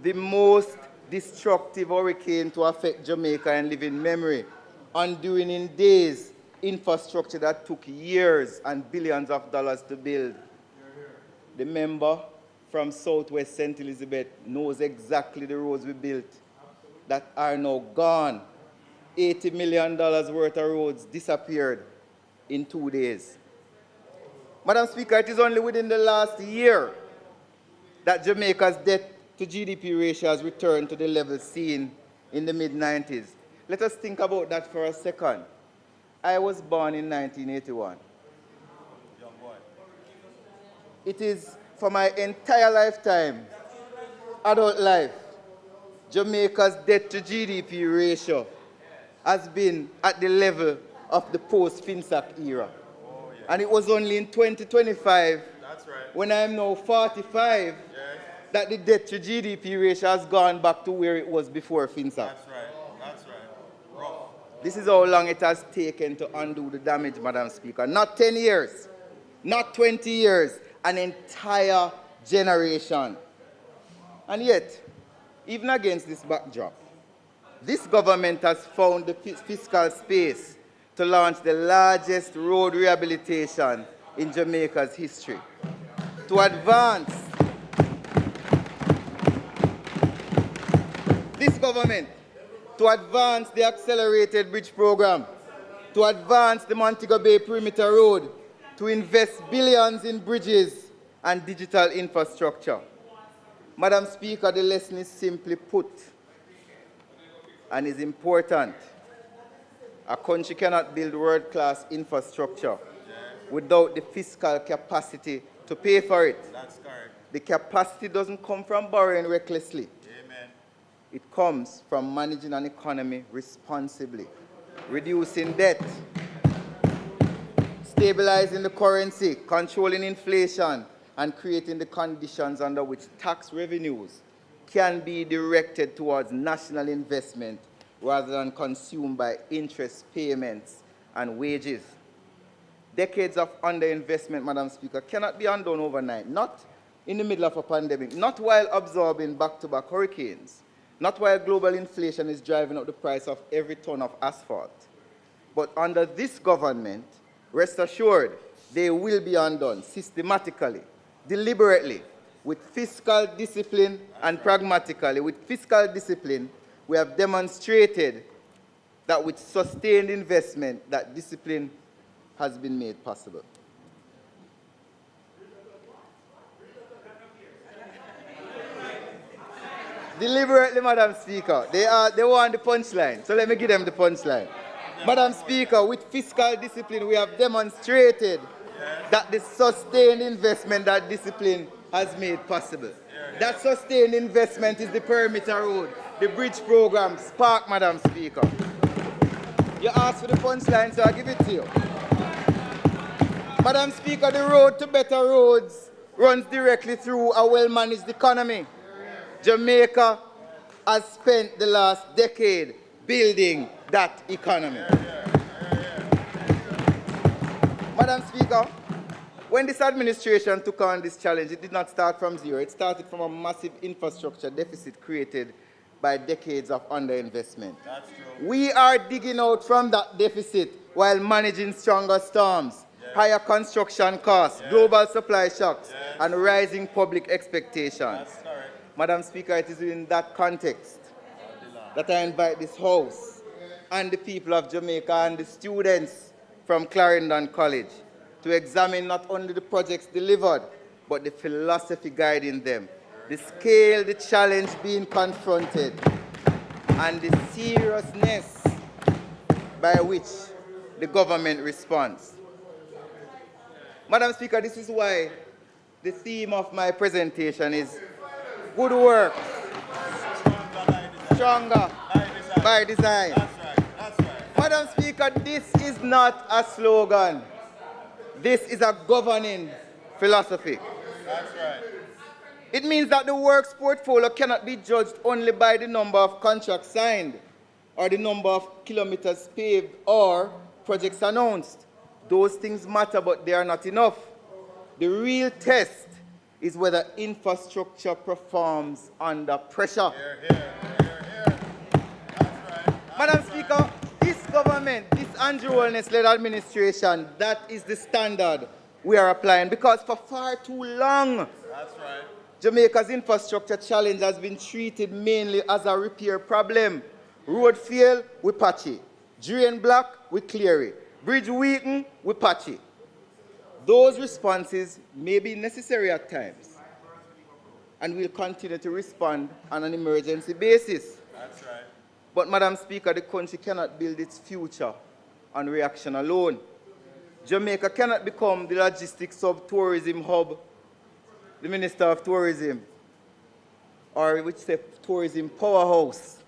Speaker 6: the most destructive hurricane to affect Jamaica in living memory, undoing in days infrastructure that took years and billions of dollars to build. The member from Southwest St. Elizabeth knows exactly the roads we built that are now gone. $80 million worth of roads disappeared in 2 days. Madam Speaker, it is only within the last year that Jamaica's debt to GDP ratio has returned to the level seen in the mid-90s. Let us think about that for a second. I was born in 1981.
Speaker 13: Young boy.
Speaker 6: It is for my entire lifetime, adult life, Jamaica's debt to GDP ratio has been at the level of the post-FinSac era.
Speaker 13: Oh, yeah.
Speaker 6: And it was only in 2025,
Speaker 13: That's right.
Speaker 6: when I am now 45, that the debt to GDP ratio has gone back to where it was before FinSac.
Speaker 13: That's right. That's right. Rough.
Speaker 6: This is how long it has taken to undo the damage, Madam Speaker. Not 10 years, not 20 years, an entire generation. And yet, even against this backdrop, this government has found the fiscal space to launch the largest road rehabilitation in Jamaica's history. To advance this government, to advance the accelerated bridge program, to advance the Montego Bay Perimeter Road, to invest billions in bridges and digital infrastructure. Madam Speaker, the lesson is simply put and is important. A country cannot build world-class infrastructure without the fiscal capacity to pay for it.
Speaker 13: That's correct.
Speaker 6: The capacity doesn't come from borrowing recklessly.
Speaker 13: Amen.
Speaker 6: It comes from managing an economy responsibly, reducing debt, stabilizing the currency, controlling inflation, and creating the conditions under which tax revenues can be directed towards national investment rather than consumed by interest payments and wages. Decades of underinvestment, Madam Speaker, cannot be undone overnight, not in the middle of a pandemic, not while absorbing back-to-back hurricanes, not while global inflation is driving up the price of every ton of asphalt. But under this government, rest assured, they will be undone systematically, deliberately, with fiscal discipline and pragmatically. With fiscal discipline, we have demonstrated that with sustained investment, that discipline has been made possible. Deliberately, Madam Speaker. They want the punchline, so let me give them the punchline. Madam Speaker, with fiscal discipline, we have demonstrated that the sustained investment that discipline has made possible. That sustained investment is the perimeter road, the bridge program, Spark, Madam Speaker. You asked for the punchline, so I give it to you. Madam Speaker, the road to better roads runs directly through a well-managed economy. Jamaica has spent the last decade building that economy. Madam Speaker, when this administration took on this challenge, it did not start from zero. It started from a massive infrastructure deficit created by decades of underinvestment.
Speaker 13: That's true.
Speaker 6: We are digging out from that deficit while managing stronger storms, higher construction costs, global supply shocks, and rising public expectations. Madam Speaker, it is in that context that I invite this House and the people of Jamaica and the students from Clarendon College to examine not only the projects delivered, but the philosophy guiding them, the scale, the challenge being confronted, and the seriousness by which the government responds. Madam Speaker, this is why the theme of my presentation is good work, stronger by design.
Speaker 13: That's right.
Speaker 6: Madam Speaker, this is not a slogan. This is a governing philosophy.
Speaker 13: That's right.
Speaker 6: It means that the works portfolio cannot be judged only by the number of contracts signed or the number of kilometers paved or projects announced. Those things matter, but they are not enough. The real test is whether infrastructure performs under pressure. Madam Speaker, this government, this Andrew Holness-led administration, that is the standard we are applying, because for far too long,
Speaker 13: That's right.
Speaker 6: Jamaica's infrastructure challenge has been treated mainly as a repair problem. Road fail, we patch it. Drain block, we clear it. Bridge weaken, we patch it. Those responses may be necessary at times, and we'll continue to respond on an emergency basis.
Speaker 13: That's right.
Speaker 6: But, Madam Speaker, the country cannot build its future on reaction alone. Jamaica cannot become the logistics sub-tourism hub, the Minister of Tourism, or which say tourism powerhouse,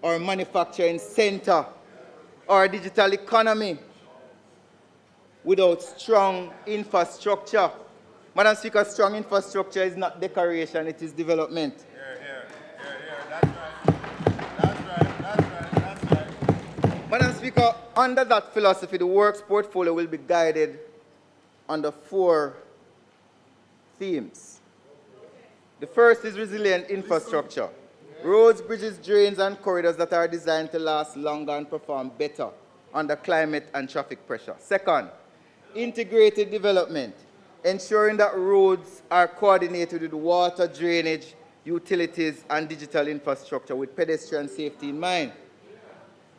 Speaker 6: or manufacturing center, or digital economy without strong infrastructure. Madam Speaker, strong infrastructure is not decoration, it is development.
Speaker 13: That's right.
Speaker 6: Madam Speaker, under that philosophy, the works portfolio will be guided under 4 themes. The first is resilient infrastructure. Roads, bridges, drains, and corridors that are designed to last longer and perform better under climate and traffic pressure. Second, integrated development, ensuring that roads are coordinated with water, drainage, utilities, and digital infrastructure with pedestrian safety in mind.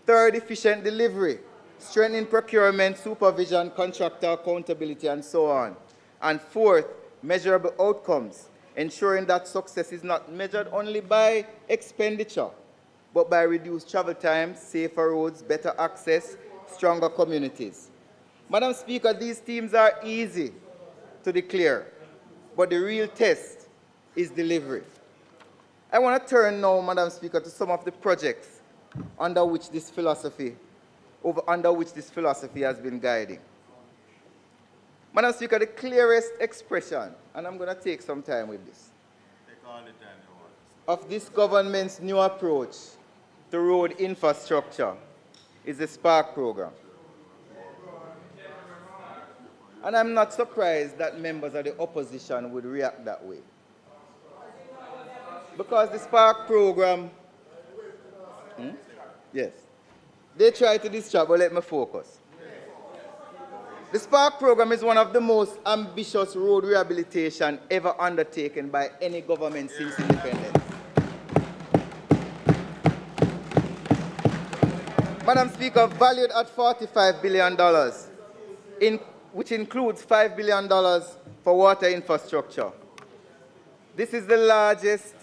Speaker 6: Third, efficient delivery, strengthening procurement, supervision, contractor accountability, and so on. And fourth, measurable outcomes, ensuring that success is not measured only by expenditure, but by reduced travel times, safer roads, better access, stronger communities. Madam Speaker, these themes are easy to declare, but the real test is delivery. I want to turn now, Madam Speaker, to some of the projects under which this philosophy has been guiding. Madam Speaker, the clearest expression, and I'm going to take some time with this, of this government's new approach to road infrastructure is the Spark program. And I'm not surprised that members of the opposition would react that way. Because the Spark program, yes, they try to distract, but let me focus. The Spark program is one of the most ambitious road rehabilitation ever undertaken by any government since independence. Madam Speaker, valued at $45 billion, which includes $5 billion for water infrastructure. This is the largest,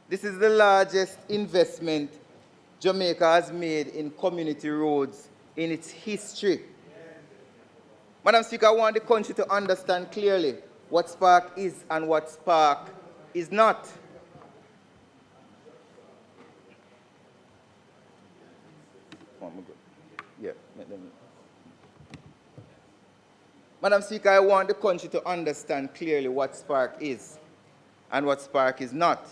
Speaker 6: this is the largest investment Jamaica has made in community roads in its history. Madam Speaker, I want the country to understand clearly what Spark is and what Spark is not. Madam Speaker, I want the country to understand clearly what Spark is and what Spark is not.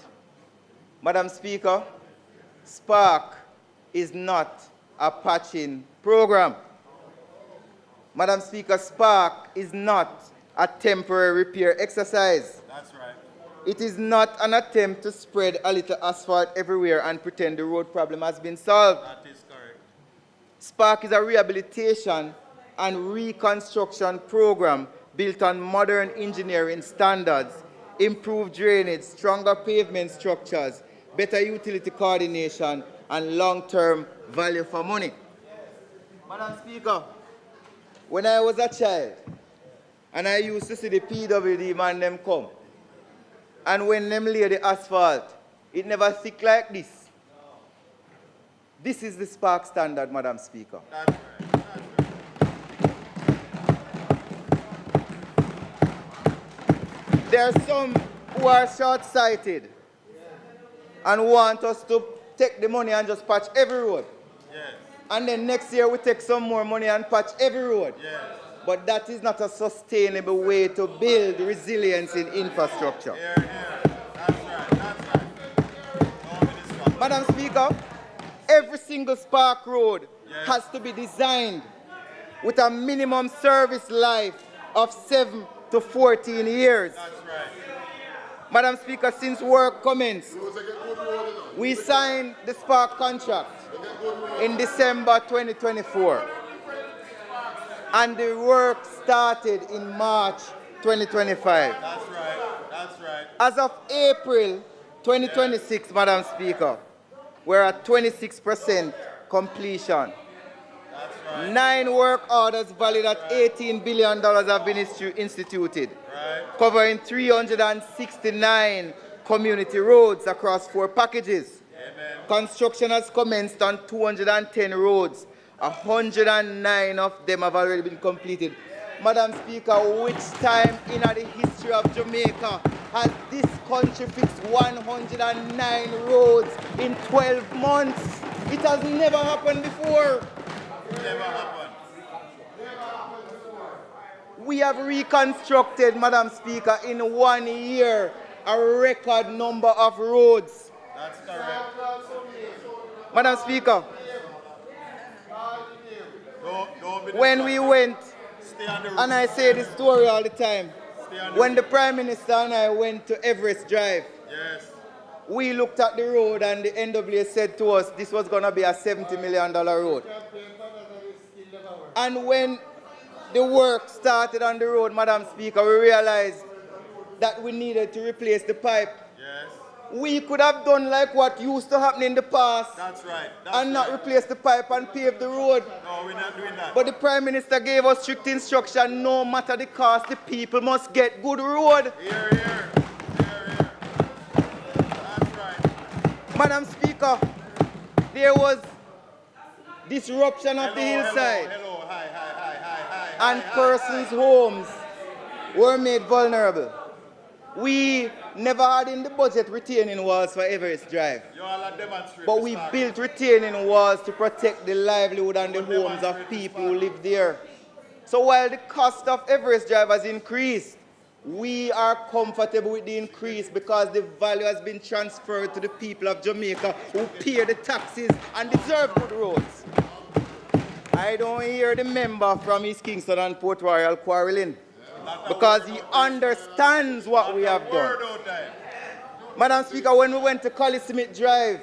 Speaker 6: Madam Speaker, Spark is not a patching program. Madam Speaker, Spark is not a temporary repair exercise.
Speaker 13: That's right.
Speaker 6: It is not an attempt to spread a little asphalt everywhere and pretend the road problem has been solved.
Speaker 13: That is correct.
Speaker 6: Spark is a rehabilitation and reconstruction program built on modern engineering standards, improved drainage, stronger pavement structures, better utility coordination, and long-term value for money. Madam Speaker, when I was a child, and I used to see the PWD man them come, and when them lay the asphalt, it never thick like this. This is the Spark standard, Madam Speaker.
Speaker 13: That's right.
Speaker 6: There are some who are short-sighted and want us to take the money and just patch every road.
Speaker 13: Yes.
Speaker 6: And then next year we take some more money and patch every road.
Speaker 13: Yes.
Speaker 6: But that is not a sustainable way to build resilience in infrastructure.
Speaker 13: That's right. That's right.
Speaker 6: Madam Speaker, every single Spark road has to be designed with a minimum service life of 7 to 14 years.
Speaker 13: That's right.
Speaker 6: Madam Speaker, since work commenced, we signed the Spark contract in December 2024. And the work started in March 2025.
Speaker 13: That's right. That's right.
Speaker 6: As of April 2026, Madam Speaker, we're at 26% completion.
Speaker 13: That's right.
Speaker 6: 9 work orders valued at $18 billion have been instituted,
Speaker 13: Right.
Speaker 6: covering 369 community roads across 4 packages.
Speaker 13: Amen.
Speaker 6: Construction has commenced on 210 roads. 109 of them have already been completed. Madam Speaker, which time in the history of Jamaica has this country fixed 109 roads in 12 months? It has never happened before.
Speaker 13: Never happened.
Speaker 6: We have reconstructed, Madam Speaker, in 1 year, a record number of roads.
Speaker 13: That's correct.
Speaker 6: Madam Speaker,
Speaker 13: Don't be
Speaker 6: when we went,
Speaker 13: Stay on the road.
Speaker 6: and I say this story all the time,
Speaker 13: Stay on the
Speaker 6: when
Speaker 13: road.
Speaker 6: the Prime Minister and I went to Everest Drive,
Speaker 13: Yes.
Speaker 6: we looked at the road and the NWA said to us this was going to be a $70 million road. And when the work started on the road, Madam Speaker, we realized that we needed to replace the pipe.
Speaker 13: Yes.
Speaker 6: We could have done like what used to happen in the past.
Speaker 13: That's right.
Speaker 6: And not replace the pipe and pave the road.
Speaker 13: No, we're not doing that.
Speaker 6: But the Prime Minister gave us strict instruction, no matter the cost, the people must get good road.
Speaker 13: Here, here. That's right.
Speaker 6: Madam Speaker, there was disruption of the hillside.
Speaker 13: Hello. Hi.
Speaker 6: And persons' homes were made vulnerable. We never had in the budget retaining walls for Everest Drive.
Speaker 13: You all are demonstrating.
Speaker 6: But we built retaining walls to protect the livelihood and the homes of people who live there. So while the cost of Everest Drive has increased, we are comfortable with the increase because the value has been transferred to the people of Jamaica who pay the taxes and deserve good roads. I don't hear the member from East Kingston and Port Royal quarreling because he understands what we have done. Madam Speaker, when we went to Collie Smith Drive,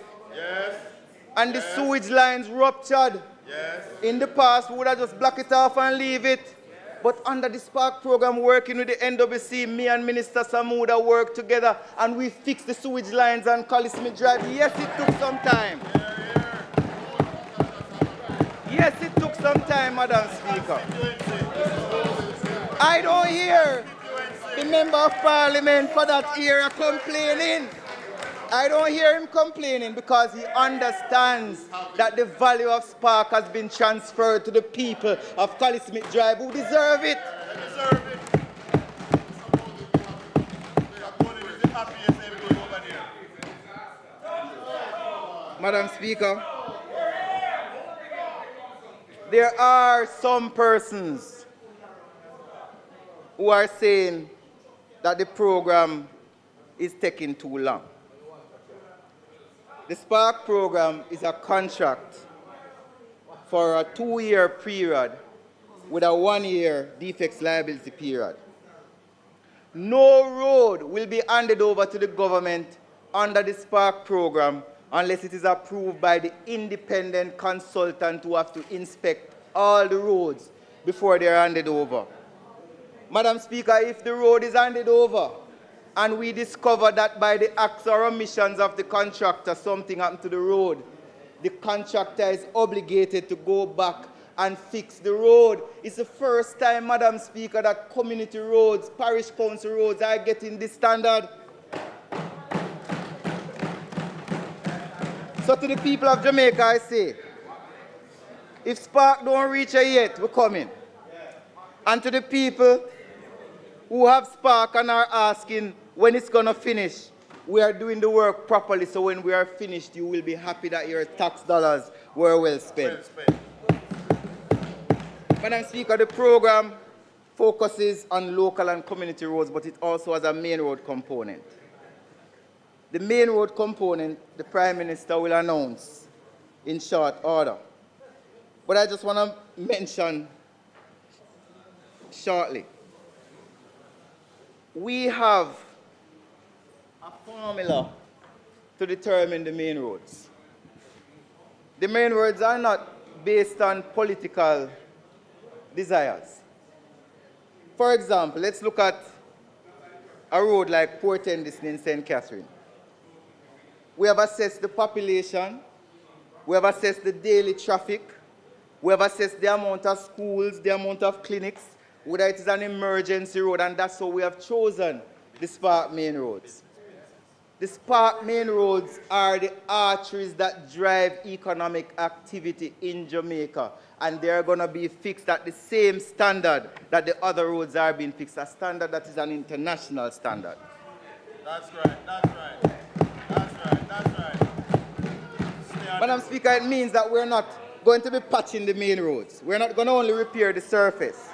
Speaker 6: and the sewage lines ruptured, in the past, we would have just block it off and leave it. But under the Spark program, working with the NWC, me and Minister Samuda worked together, and we fixed the sewage lines on Collie Smith Drive. Yes, it took some time. Yes, it took some time, Madam Speaker. I don't hear the Member of Parliament for that era complaining. I don't hear him complaining because he understands that the value of Spark has been transferred to the people of Collie Smith Drive who deserve it. Madam Speaker, there are some persons who are saying that the program is taking too long. The Spark program is a contract for a 2-year period with a 1-year defects liability period. No road will be handed over to the government under the Spark program unless it is approved by the independent consultant who have to inspect all the roads before they are handed over. Madam Speaker, if the road is handed over and we discover that by the acts or omissions of the contractor something happened to the road, the contractor is obligated to go back and fix the road. It's the first time, Madam Speaker, that community roads, parish council roads are getting this standard. So to the people of Jamaica, I say, if Spark don't reach here yet, we're coming. And to the people who have Spark and are asking when it's going to finish, we are doing the work properly, so when we are finished, you will be happy that your tax dollars were well spent. Madam Speaker, the program focuses on local and community roads, but it also has a main road component. The main road component, the Prime Minister will announce in short order. But I just want to mention shortly, we have a formula to determine the main roads. The main roads are not based on political desires. For example, let's look at a road like Port Henderson in St. Catherine. We have assessed the population, we have assessed the daily traffic, we have assessed the amount of schools, the amount of clinics, whether it is an emergency road, and that's how we have chosen the Spark main roads. The Spark main roads are the arteries that drive economic activity in Jamaica, and they're going to be fixed at the same standard that the other roads are being fixed, a standard that is an international standard.
Speaker 13: That's right, that's right. That's right, that's right.
Speaker 6: Madam Speaker, it means that we're not going to be patching the main roads. We're not going to only repair the surface.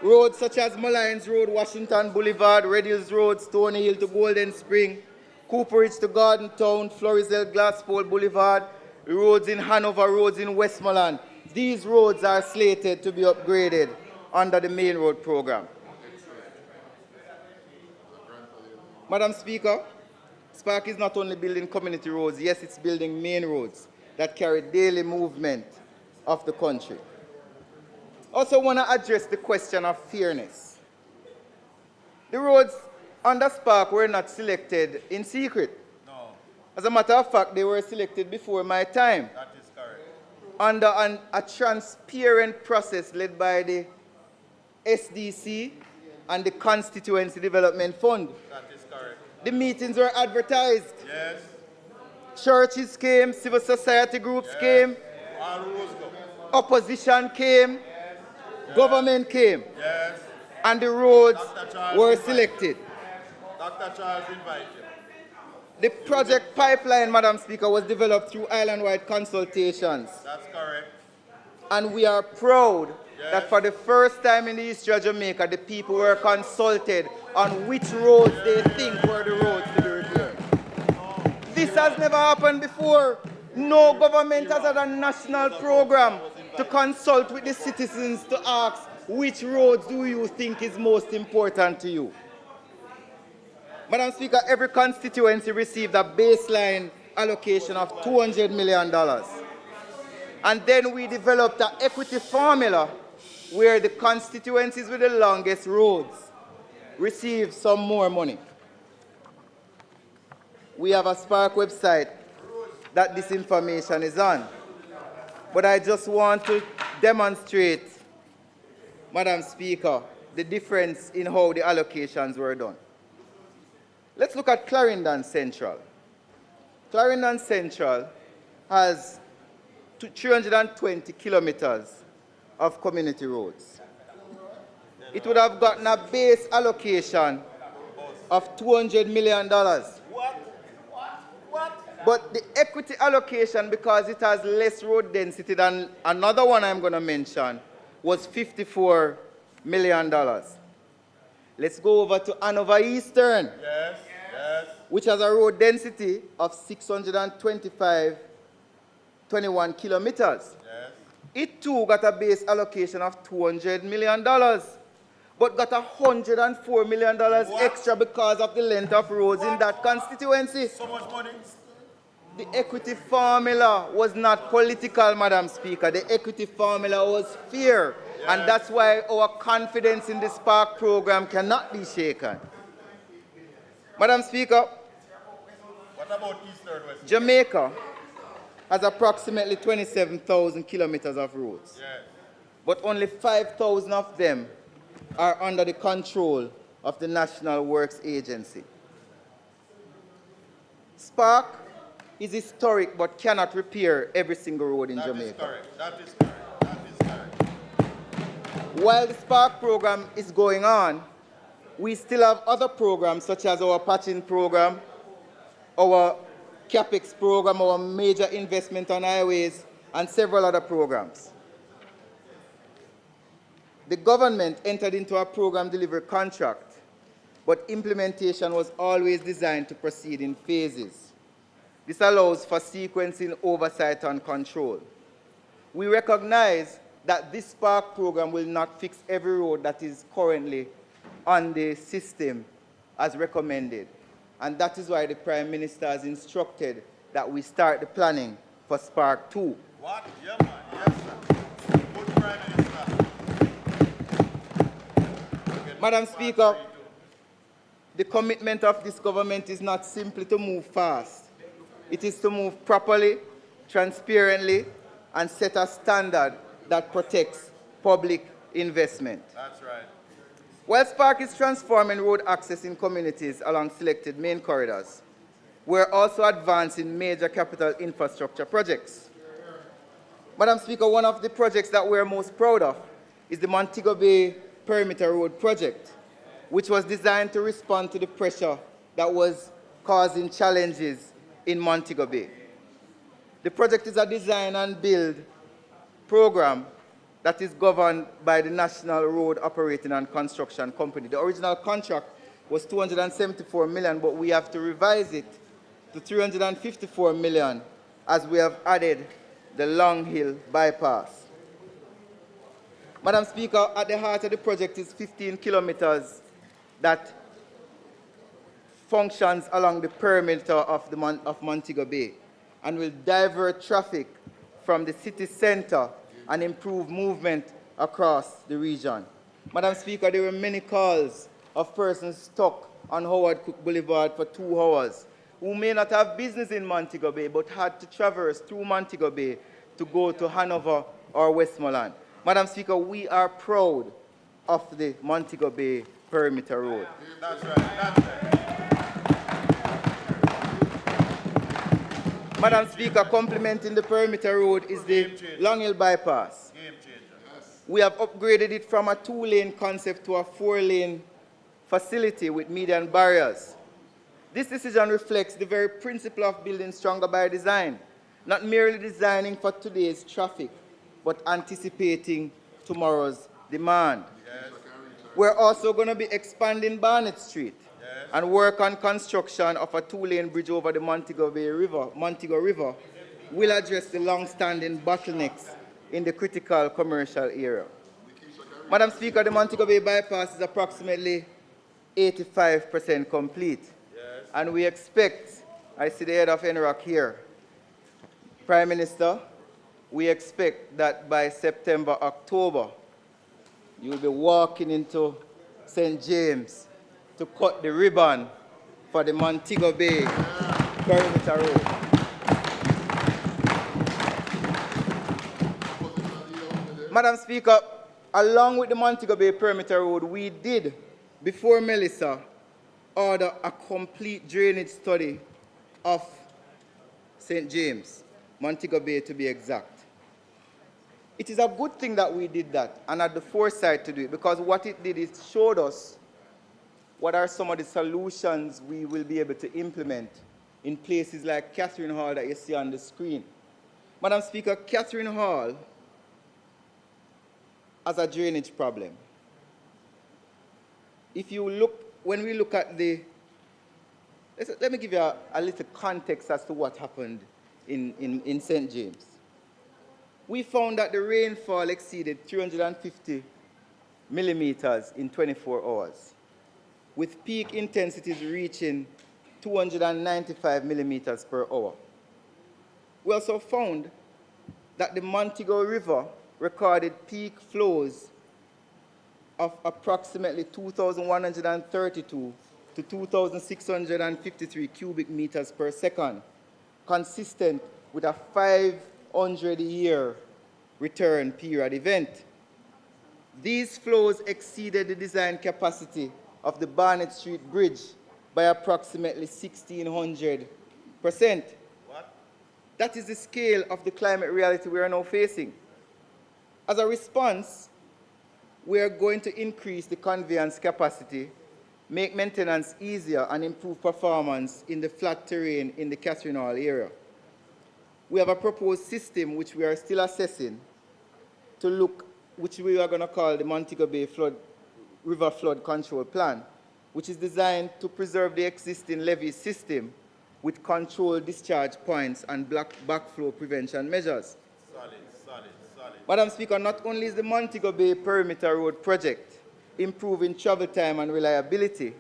Speaker 6: Roads such as Malines Road, Washington Boulevard, Red Hills Road, Stony Hill to Golden Spring, Cooperage to Garden Town, Florizel Glasspole Boulevard, roads in Hanover, roads in Westmoreland. These roads are slated to be upgraded under the main road program. Madam Speaker, Spark is not only building community roads, yes, it's building main roads that carry daily movement of the country. Also want to address the question of fairness. The roads under Spark were not selected in secret.
Speaker 13: No.
Speaker 6: As a matter of fact, they were selected before my time.
Speaker 13: That is correct.
Speaker 6: Under a transparent process led by the SDC and the Constituency Development Fund.
Speaker 13: That is correct.
Speaker 6: The meetings were advertised.
Speaker 13: Yes.
Speaker 6: Churches came, civil society groups came,
Speaker 13: All roads go.
Speaker 6: opposition came, government came,
Speaker 13: Yes.
Speaker 6: and the roads were
Speaker 13: invited.
Speaker 6: selected.
Speaker 13: Dr. Charles invited.
Speaker 6: The project pipeline, Madam Speaker, was developed through island-wide consultations.
Speaker 13: That's correct.
Speaker 6: And we are proud that for the first time in the history of Jamaica, the people were consulted on which roads they think were the roads to be repaired. This has never happened before. No government has had a national program to consult with the citizens to ask which roads do you think is most important to you. Madam Speaker, every constituency received a baseline allocation of $200 million. And then we developed an equity formula where the constituencies with the longest roads receive some more money. We have a Spark website that this information is on. But I just want to demonstrate, Madam Speaker, the difference in how the allocations were done. Let's look at Clarendon Central. Clarendon Central has 320 kilometers of community roads. It would have gotten a base allocation of $200 million. But the equity allocation, because it has less road density than another one I'm going to mention, was $54 million. Let's go over to Hanover Eastern, which has a road density of 621 kilometers. It too got a base allocation of $200 million, but got $104 million extra because of the length of roads in that constituency.
Speaker 13: So much money.
Speaker 6: The equity formula was not political, Madam Speaker. The equity formula was fair. And that's why our confidence in the Spark program cannot be shaken. Madam Speaker,
Speaker 13: What about Eastern West?
Speaker 6: Jamaica has approximately 27,000 kilometers of roads. But only 5,000 of them are under the control of the National Works Agency. Spark is historic but cannot repair every single road in Jamaica.
Speaker 13: That is correct. That is correct.
Speaker 6: While the Spark program is going on, we still have other programs such as our patching program, our CAPEX program, our major investment on highways, and several other programs. The government entered into a program delivery contract, but implementation was always designed to proceed in phases. This allows for sequencing, oversight, and control. We recognize that this Spark program will not fix every road that is currently on the system as recommended. And that is why the Prime Minister has instructed that we start the planning for Spark 2.
Speaker 13: What? Yeah, man. Yes, sir. Good Prime Minister.
Speaker 6: Madam Speaker, the commitment of this government is not simply to move fast. It is to move properly, transparently, and set a standard that protects public investment.
Speaker 13: That's right.
Speaker 6: While Spark is transforming road access in communities along selected main corridors, we're also advancing major capital infrastructure projects. Madam Speaker, one of the projects that we're most proud of is the Montego Bay Perimeter Road project, which was designed to respond to the pressure that was causing challenges in Montego Bay. The project is a design and build program that is governed by the National Road Operating and Construction Company. The original contract was $274 million, but we have to revise it to $354 million as we have added the Long Hill bypass. Madam Speaker, at the heart of the project is 15 kilometers that functions along the perimeter of Montego Bay and will divert traffic from the city center and improve movement across the region. Madam Speaker, there were many calls of persons stuck on Howard Cook Boulevard for 2 hours who may not have business in Montego Bay but had to traverse through Montego Bay to go to Hanover or Westmoreland. Madam Speaker, we are proud of the Montego Bay Perimeter Road.
Speaker 13: That's right. That's right.
Speaker 6: Madam Speaker, complementing the Perimeter Road is the Long Hill bypass.
Speaker 13: Game changer.
Speaker 6: We have upgraded it from a 2-lane concept to a 4-lane facility with median barriers. This decision reflects the very principle of building stronger by design, not merely designing for today's traffic, but anticipating tomorrow's demand.
Speaker 13: Yes.
Speaker 6: We're also going to be expanding Barnett Street and work on construction of a 2-lane bridge over the Montego River will address the long-standing bottlenecks in the critical commercial area. Madam Speaker, the Montego Bay bypass is approximately 85% complete. And we expect, I see the head of NROC here, Prime Minister, we expect that by September, October, you will be walking into St. James to cut the ribbon for the Montego Bay perimeter road. Madam Speaker, along with the Montego Bay perimeter road, we did, before Melissa, order a complete drainage study of St. James, Montego Bay to be exact. It is a good thing that we did that and had the foresight to do it, because what it did is showed us what are some of the solutions we will be able to implement in places like Catherine Hall that you see on the screen. Madam Speaker, Catherine Hall has a drainage problem. If you look, when we look at the, let me give you a little context as to what happened in St. James. We found that the rainfall exceeded 350 millimeters in 24 hours, with peak intensities reaching 295 millimeters per hour. We also found that the Montego River recorded peak flows of approximately 2,132 to 2,653 cubic meters per second, consistent with a 500-year return period event. These flows exceeded the design capacity of the Barnett Street Bridge by approximately 1,600%. What? That is the scale of the climate reality we are now facing. As a response, we are going to increase the conveyance capacity, make maintenance easier, and improve performance in the flat terrain in the Catherine Hall area. We have a proposed system which we are still assessing to look, which we are going to call the Montego Bay River Flood Control Plan, which is designed to preserve the existing levee system with controlled discharge points and backflow prevention measures. Solid. Madam Speaker, not only is the Montego Bay Perimeter Road project improving travel time and reliability,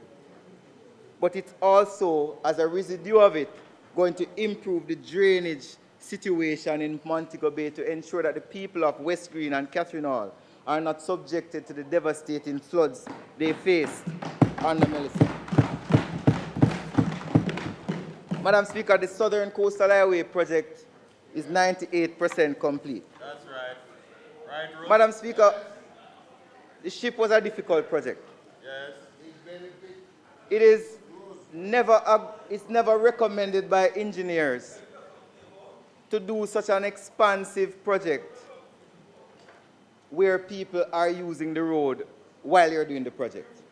Speaker 6: but it's also, as a residue of it, going to improve the drainage situation in Montego Bay to ensure that the people of West Green and Catherine Hall are not subjected to the devastating floods they faced under Melissa. Madam Speaker, the Southern Coastal Highway project is 98% complete.
Speaker 13: That's right. Right,
Speaker 6: Madam Speaker, the ship was a difficult project.
Speaker 13: Yes.
Speaker 6: It's never recommended by engineers to do such an expansive project where people are using the road while you're doing the project.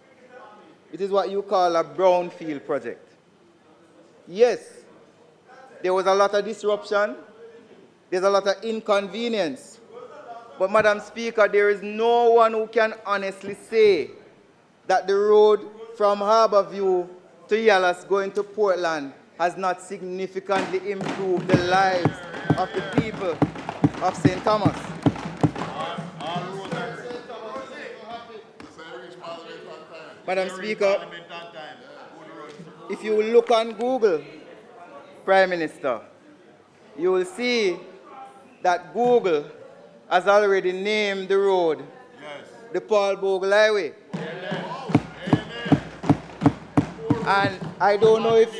Speaker 6: It is what you call a brownfield project. Yes, there was a lot of disruption, there's a lot of inconvenience, but Madam Speaker, there is no one who can honestly say that the road from Harborview to Yallas going to Portland has not significantly improved the lives of the people of St. Thomas. Madam Speaker, if you look on Google, Prime Minister, you will see that Google has already named the road the Paul Bogle Highway. And I don't know if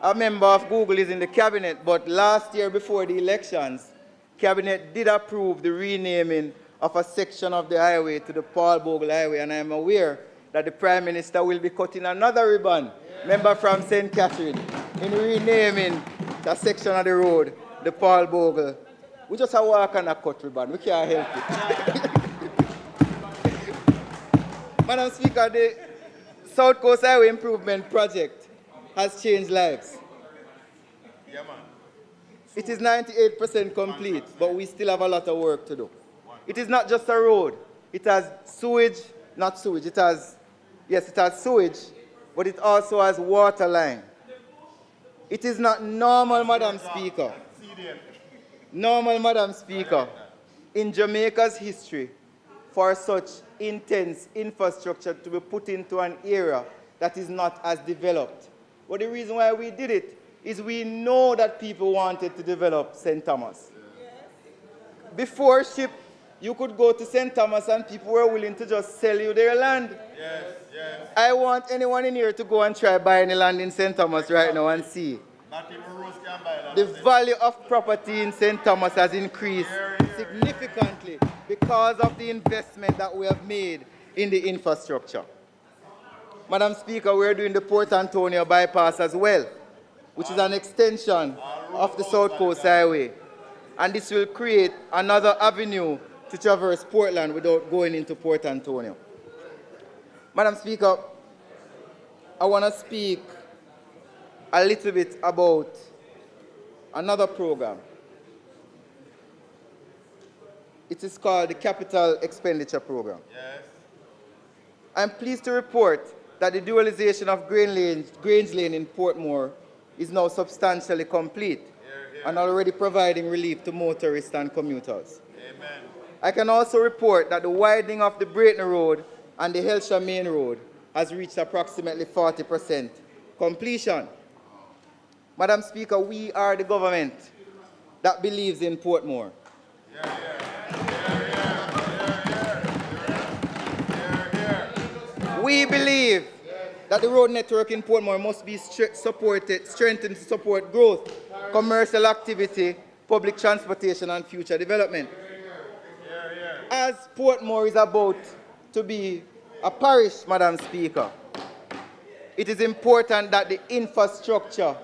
Speaker 6: a member of Google is in the cabinet, but last year before the elections, cabinet did approve the renaming of a section of the highway to the Paul Bogle Highway, and I am aware that the Prime Minister will be cutting another ribbon, member from St. Catherine, in renaming that section of the road the Paul Bogle. We just have to walk on a cut ribbon. We can't help it. Madam Speaker, the South Coast Highway Improvement Project has changed lives.
Speaker 13: Yeah, man.
Speaker 6: It is 98% complete, but we still have a lot of work to do. It is not just a road. It has sewage, not sewage. It has sewage, but it also has water line. It is not normal, Madam Speaker. Normal, Madam Speaker, in Jamaica's history, for such intense infrastructure to be put into an area that is not as developed. But the reason why we did it is we know that people wanted to develop St. Thomas. Before SHIP, you could go to St. Thomas and people were willing to just sell you their land.
Speaker 13: Yes, yes.
Speaker 6: I want anyone in here to go and try buy any land in St. Thomas right now and see.
Speaker 13: Not even Rose can buy that.
Speaker 6: The value of property in St. Thomas has increased significantly because of the investment that we have made in the infrastructure. Madam Speaker, we're doing the Port Antonio bypass as well, which is an extension of the South Coast Highway. And this will create another avenue to traverse Portland without going into Port Antonio. Madam Speaker, I want to speak a little bit about another program. It is called the Capital Expenditure Program.
Speaker 13: Yes.
Speaker 6: I'm pleased to report that the dualization of Grange Lane in Portmore is now substantially complete and already providing relief to motorists and commuters.
Speaker 13: Amen.
Speaker 6: I can also report that the widening of the Brayton Road and the Hellshire Main Road has reached approximately 40% completion. Madam Speaker, we are the government that believes in Portmore. We believe that the road network in Portmore must be strengthened to support growth, commercial activity, public transportation, and future development. As Portmore is about to be a parish, Madam Speaker, it is important that the infrastructure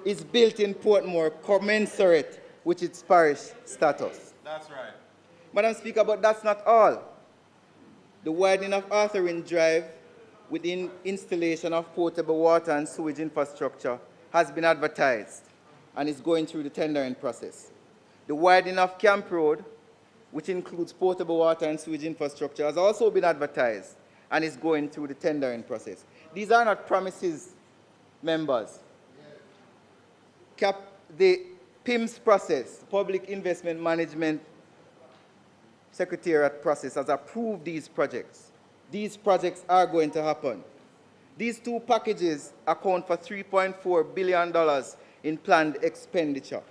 Speaker 6: is built in Portmore commensurate with its parish status.
Speaker 13: That's right.
Speaker 6: Madam Speaker, but that's not all. The widening of Arthurine Drive with the installation of potable water and sewage infrastructure has been advertised and is going through the tendering process. The widening of Camp Road, which includes potable water and sewage infrastructure, has also been advertised and is going through the tendering process. These are not promises, members. The PIMS process, Public Investment Management Secretariat process, has approved these projects. These projects are going to happen. These two packages account for $3.4 billion in planned expenditure.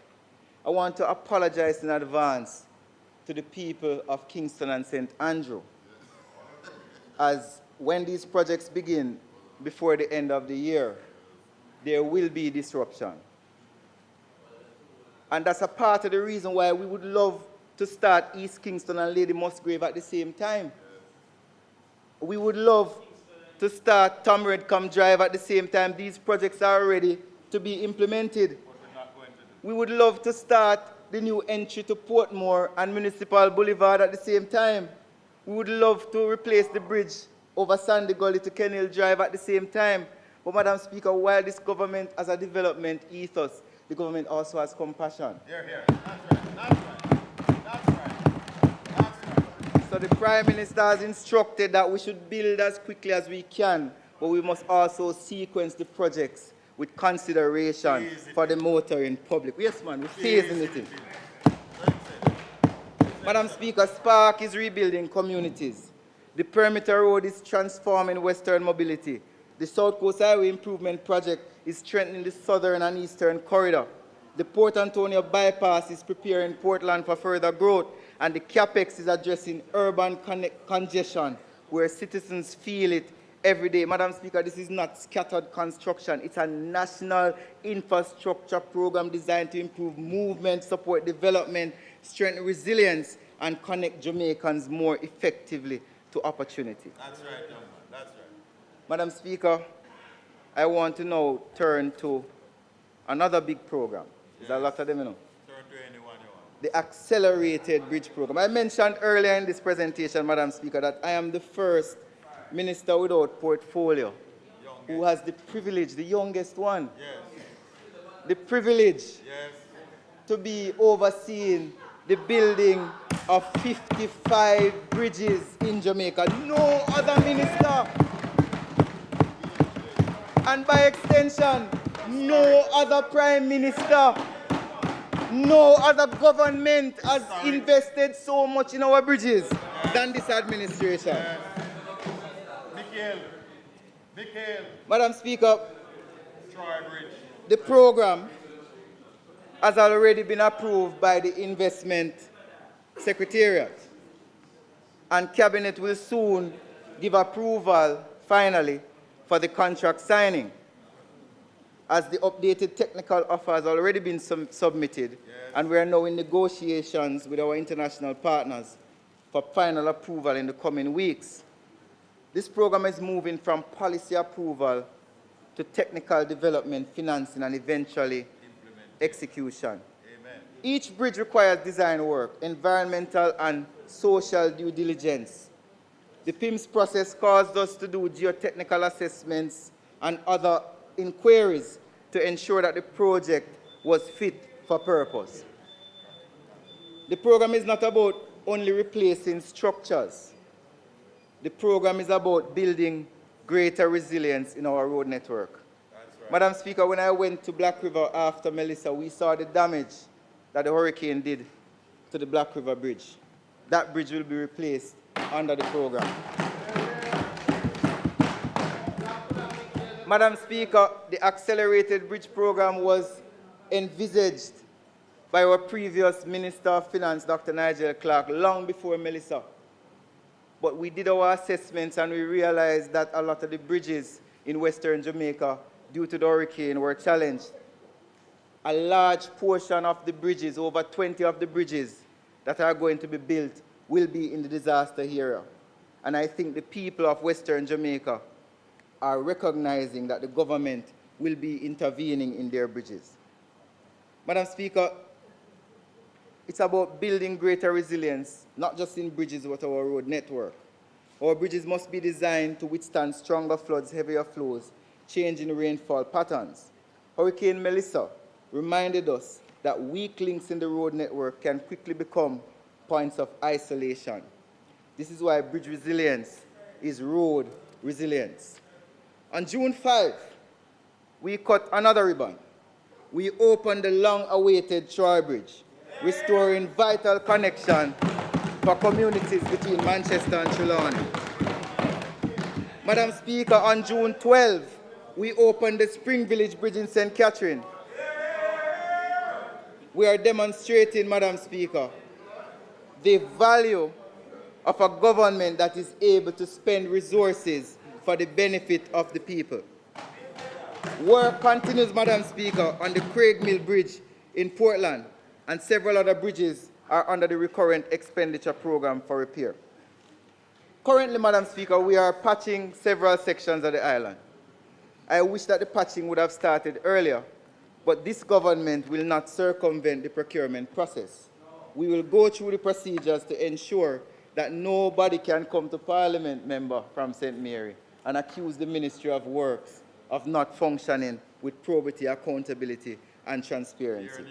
Speaker 6: I want to apologize in advance to the people of Kingston and St. Andrew, as when these projects begin before the end of the year, there will be disruption. And that's a part of the reason why we would love to start East Kingston and Lady Musgrave at the same time. We would love to start Tom Redcom Drive at the same time. These projects are ready to be implemented. We would love to start the new entry to Portmore and Municipal Boulevard at the same time. We would love to replace the bridge over Sandy Gully to Kenhill Drive at the same time. But Madam Speaker, while this government has a development ethos, the government also has compassion.
Speaker 13: Here, here. That's right. That's right. That's right. That's right.
Speaker 6: So the Prime Minister has instructed that we should build as quickly as we can, but we must also sequence the projects with consideration for the motoring public. Yes, man, we're phasing it in. Madam Speaker, Spark is rebuilding communities. The Perimeter Road is transforming Western mobility. The South Coast Highway Improvement Project is strengthening the southern and eastern corridor. The Port Antonio bypass is preparing Portland for further growth, and the CAPEX is addressing urban congestion where citizens feel it every day. Madam Speaker, this is not scattered construction. It's a national infrastructure program designed to improve movement, support development, strengthen resilience, and connect Jamaicans more effectively to opportunity.
Speaker 13: That's right, young man. That's right.
Speaker 6: Madam Speaker, I want to now turn to another big program. There's a lot of them, you know.
Speaker 13: Turn to anyone you want.
Speaker 6: The Accelerated Bridge Program. I mentioned earlier in this presentation, Madam Speaker, that I am the first minister without portfolio who has the privilege, the youngest one, the privilege to be overseeing the building of 55 bridges in Jamaica. No other minister, and by extension, no other prime minister, no other government has invested so much in our bridges than this administration. Madam Speaker, The program has already been approved by the Investment Secretariat, and Cabinet will soon give approval, finally, for the contract signing, as the updated technical offer has already been submitted, and we are now in negotiations with our international partners for final approval in the coming weeks. This program is moving from policy approval to technical development, financing, and eventually execution. Amen. Each bridge requires design work, environmental and social due diligence. The PIMS process caused us to do geotechnical assessments and other inquiries to ensure that the project was fit for purpose. The program is not about only replacing structures. The program is about building greater resilience in our road network. Right. Madam Speaker, when I went to Black River after Melissa, we saw the damage that the hurricane did to the Black River Bridge. That bridge will be replaced under the program. Madam Speaker, the accelerated bridge program was envisaged by our previous Minister of Finance, Dr. Nigel Clark, long before Melissa. But we did our assessments and we realized that a lot of the bridges in Western Jamaica, due to the hurricane, were challenged. A large portion of the bridges, over 20 of the bridges that are going to be built, will be in the disaster area. And I think the people of Western Jamaica are recognizing that the government will be intervening in their bridges. Madam Speaker, it's about building greater resilience, not just in bridges, but our road network. Our bridges must be designed to withstand stronger floods, heavier flows, changing rainfall patterns. Hurricane Melissa reminded us that weak links in the road network can quickly become points of isolation. This is why bridge resilience is road resilience. On June 5, we cut another ribbon. We opened the long-awaited Troy Bridge, restoring vital connection for communities between Manchester and Trelawney. Madam Speaker, on June 12, we opened the Spring Village Bridge in St. Catherine. We are demonstrating, Madam Speaker, the value of a government that is able to spend resources for the benefit of the people. Work continues, Madam Speaker, on the Craig Mill Bridge in Portland, and several other bridges are under the recurrent expenditure program for repair. Currently, Madam Speaker, we are patching several sections of the island. I wish that the patching would have started earlier, but this government will not circumvent the procurement process. We will go through the procedures to ensure that nobody can come to Parliament member from St. Mary and accuse the Ministry of Works of not functioning with probity, accountability, and transparency.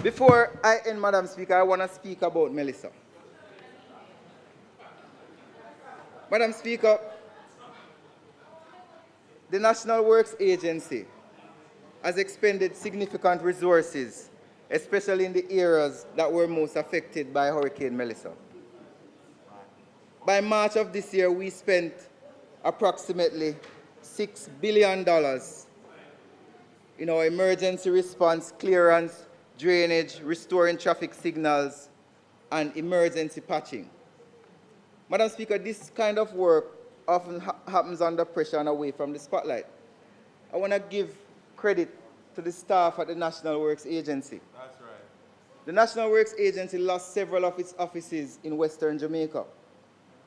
Speaker 6: Before I end, Madam Speaker, I want to speak about Melissa. Madam Speaker, the National Works Agency has expended significant resources, especially in the areas that were most affected by Hurricane Melissa. By March of this year, we spent approximately $6 billion in our emergency response, clearance, drainage, restoring traffic signals, and emergency patching. Madam Speaker, this kind of work often happens under pressure and away from the spotlight. I want to give credit to the staff at the National Works Agency. That's right. The National Works Agency lost several of its offices in Western Jamaica,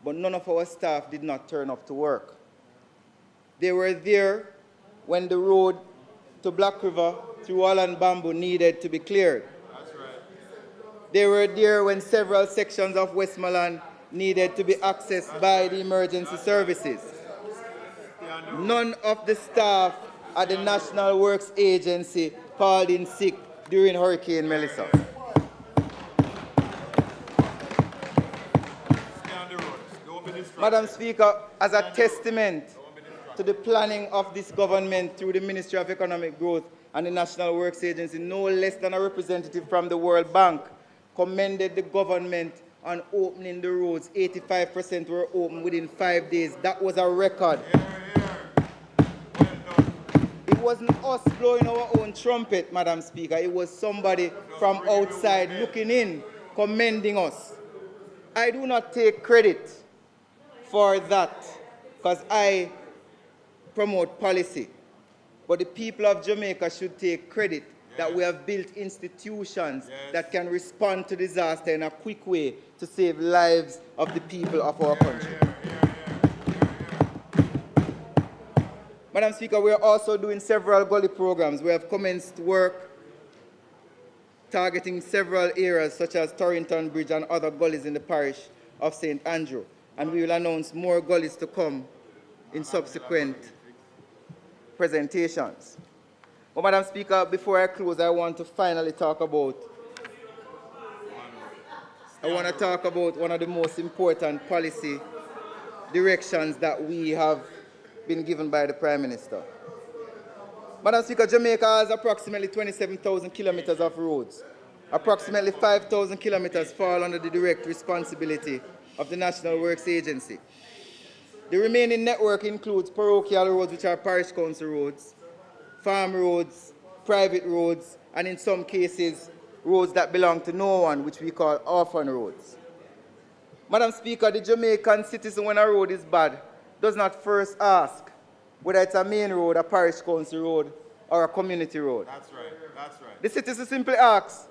Speaker 6: but none of our staff did not turn up to work. They were there when the road to Black River through Holland Bamboo needed to be cleared. That's right. They were there when several sections of Westmoreland needed to be accessed by the emergency services. None of the staff at the National Works Agency called in sick during Hurricane Melissa. Madam Speaker, as a testament to the planning of this government through the Ministry of Economic Growth and the National Works Agency, no less than a representative from the World Bank commended the government on opening the roads. 85% were open within 5 days. That was a record. wasn't us blowing our own trumpet, Madam Speaker. It was somebody from outside looking in, commending us. I do not take credit for that because I promote policy. But the people of Jamaica should take credit that we have built institutions that can respond to disaster in a quick way to save lives of the people of our country. Madam Speaker, we are also doing several gully programs. We have commenced work targeting several areas such as Torrington Bridge and other gullies in the parish of St. Andrew. And we will announce more gullies to come in subsequent presentations. But Madam Speaker, before I close, I want to finally talk about one of the most important policy directions that we have been given by the Prime Minister. Madam Speaker, Jamaica has approximately 27,000 kilometers of roads. Approximately 5,000 kilometers fall under the direct responsibility of the National Works Agency. The remaining network includes parochial roads, which are parish council roads, farm roads, private roads, and in some cases, roads that belong to no one, which we call orphan roads. Madam Speaker, the Jamaican citizen, when a road is bad, does not first ask whether it's a main road, a parish council road, or a community road.
Speaker 13: That's right, that's right.
Speaker 6: The citizen simply asks,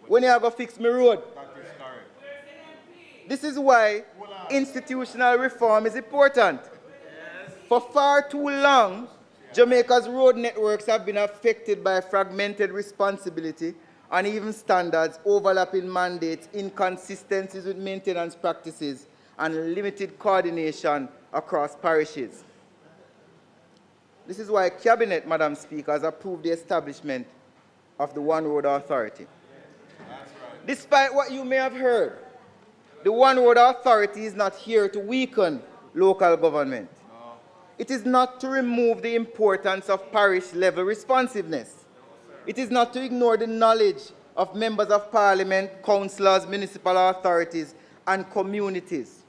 Speaker 6: when you are going to fix my road?
Speaker 13: That is correct.
Speaker 6: This is why institutional reform is important. For far too long, Jamaica's road networks have been affected by fragmented responsibility, uneven standards, overlapping mandates, inconsistencies with maintenance practices, and limited coordination across parishes. This is why Cabinet, Madam Speaker, has approved the establishment of the One Road Authority. Despite what you may have heard, the One Road Authority is not here to weaken local government. It is not to remove the importance of parish-level responsiveness. It is not to ignore the knowledge of members of parliament, councillors, municipal authorities, and communities.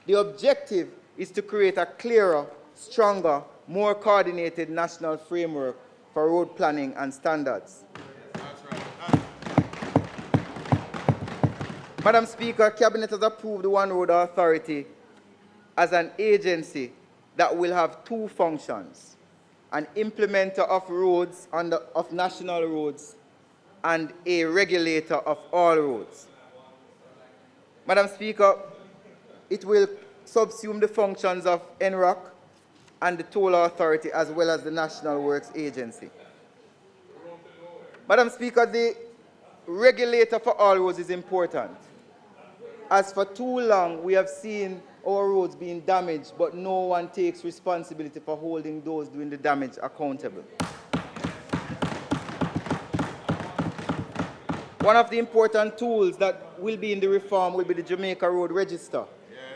Speaker 6: The objective is to create a clearer, stronger, more coordinated national framework for road planning and standards. Madam Speaker, Cabinet has approved the One Road Authority as an agency that will have two functions: an implementer of roads of national roads and a regulator of all roads. Madam Speaker, it will subsume the functions of NROC and the Toll Authority as well as the National Works Agency. Madam Speaker, the regulator for all roads is important. As for too long, we have seen our roads being damaged, but no one takes responsibility for holding those doing the damage accountable. One of the important tools that will be in the reform will be the Jamaica Road Register,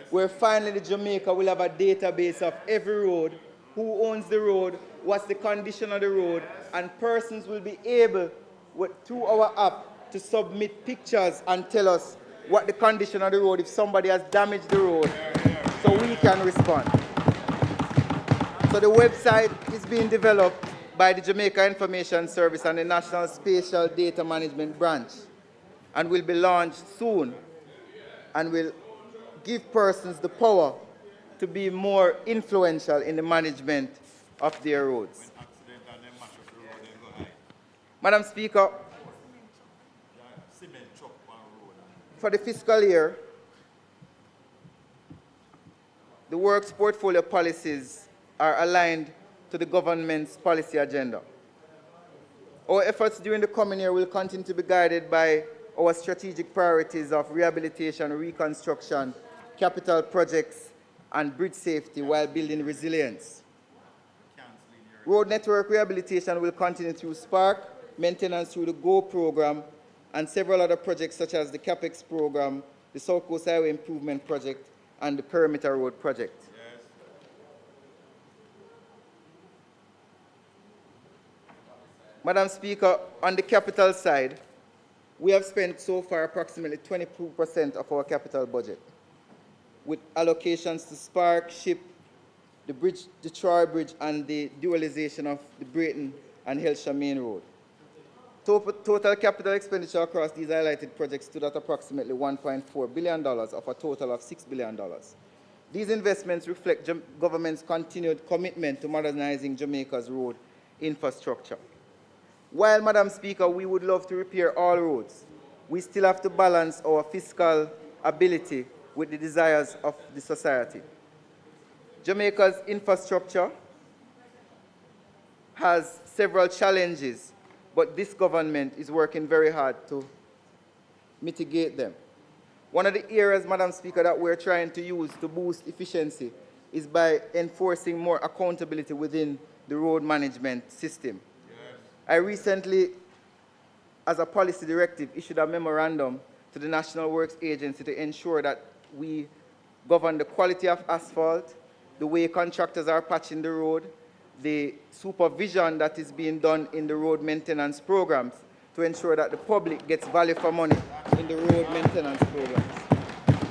Speaker 6: where finally the Jamaica will have a database of every road, who owns the road, what's the condition of the road, and persons will be able, through our app, to submit pictures and tell us what the condition of the road, if somebody has damaged the road, so we can respond. So the website is being developed by the Jamaica Information Service and the National Spatial Data Management Branch, and will be launched soon, and will give persons the power to be more influential in the management of their roads. Madam Speaker, for the fiscal year, the works portfolio policies are aligned to the government's policy agenda. Our efforts during the coming year will continue to be guided by our strategic priorities of rehabilitation, reconstruction, capital projects, and bridge safety while building resilience. Road network rehabilitation will continue through Spark, maintenance through the GO program, and several other projects such as the CAPEX program, the South Coast Highway Improvement Project, and the Perimeter Road Project. Madam Speaker, on the capital side, we have spent so far approximately 22% of our capital budget, with allocations to Spark, SHIP, the bridge, the Troy Bridge, and the dualization of the Brayton and Helsha Main Road. Total capital expenditure across these highlighted projects stood at approximately $1.4 billion of a total of $6 billion. These investments reflect government's continued commitment to modernizing Jamaica's road infrastructure. While, Madam Speaker, we would love to repair all roads, we still have to balance our fiscal ability with the desires of the society. Jamaica's infrastructure has several challenges, but this government is working very hard to mitigate them. One of the areas, Madam Speaker, that we're trying to use to boost efficiency is by enforcing more accountability within the road management system. Yes. I recently, as a policy directive, issued a memorandum to the National Works Agency to ensure that we govern the quality of asphalt, the way contractors are patching the road, the supervision that is being done in the road maintenance programs to ensure that the public gets value for money in the road maintenance programs.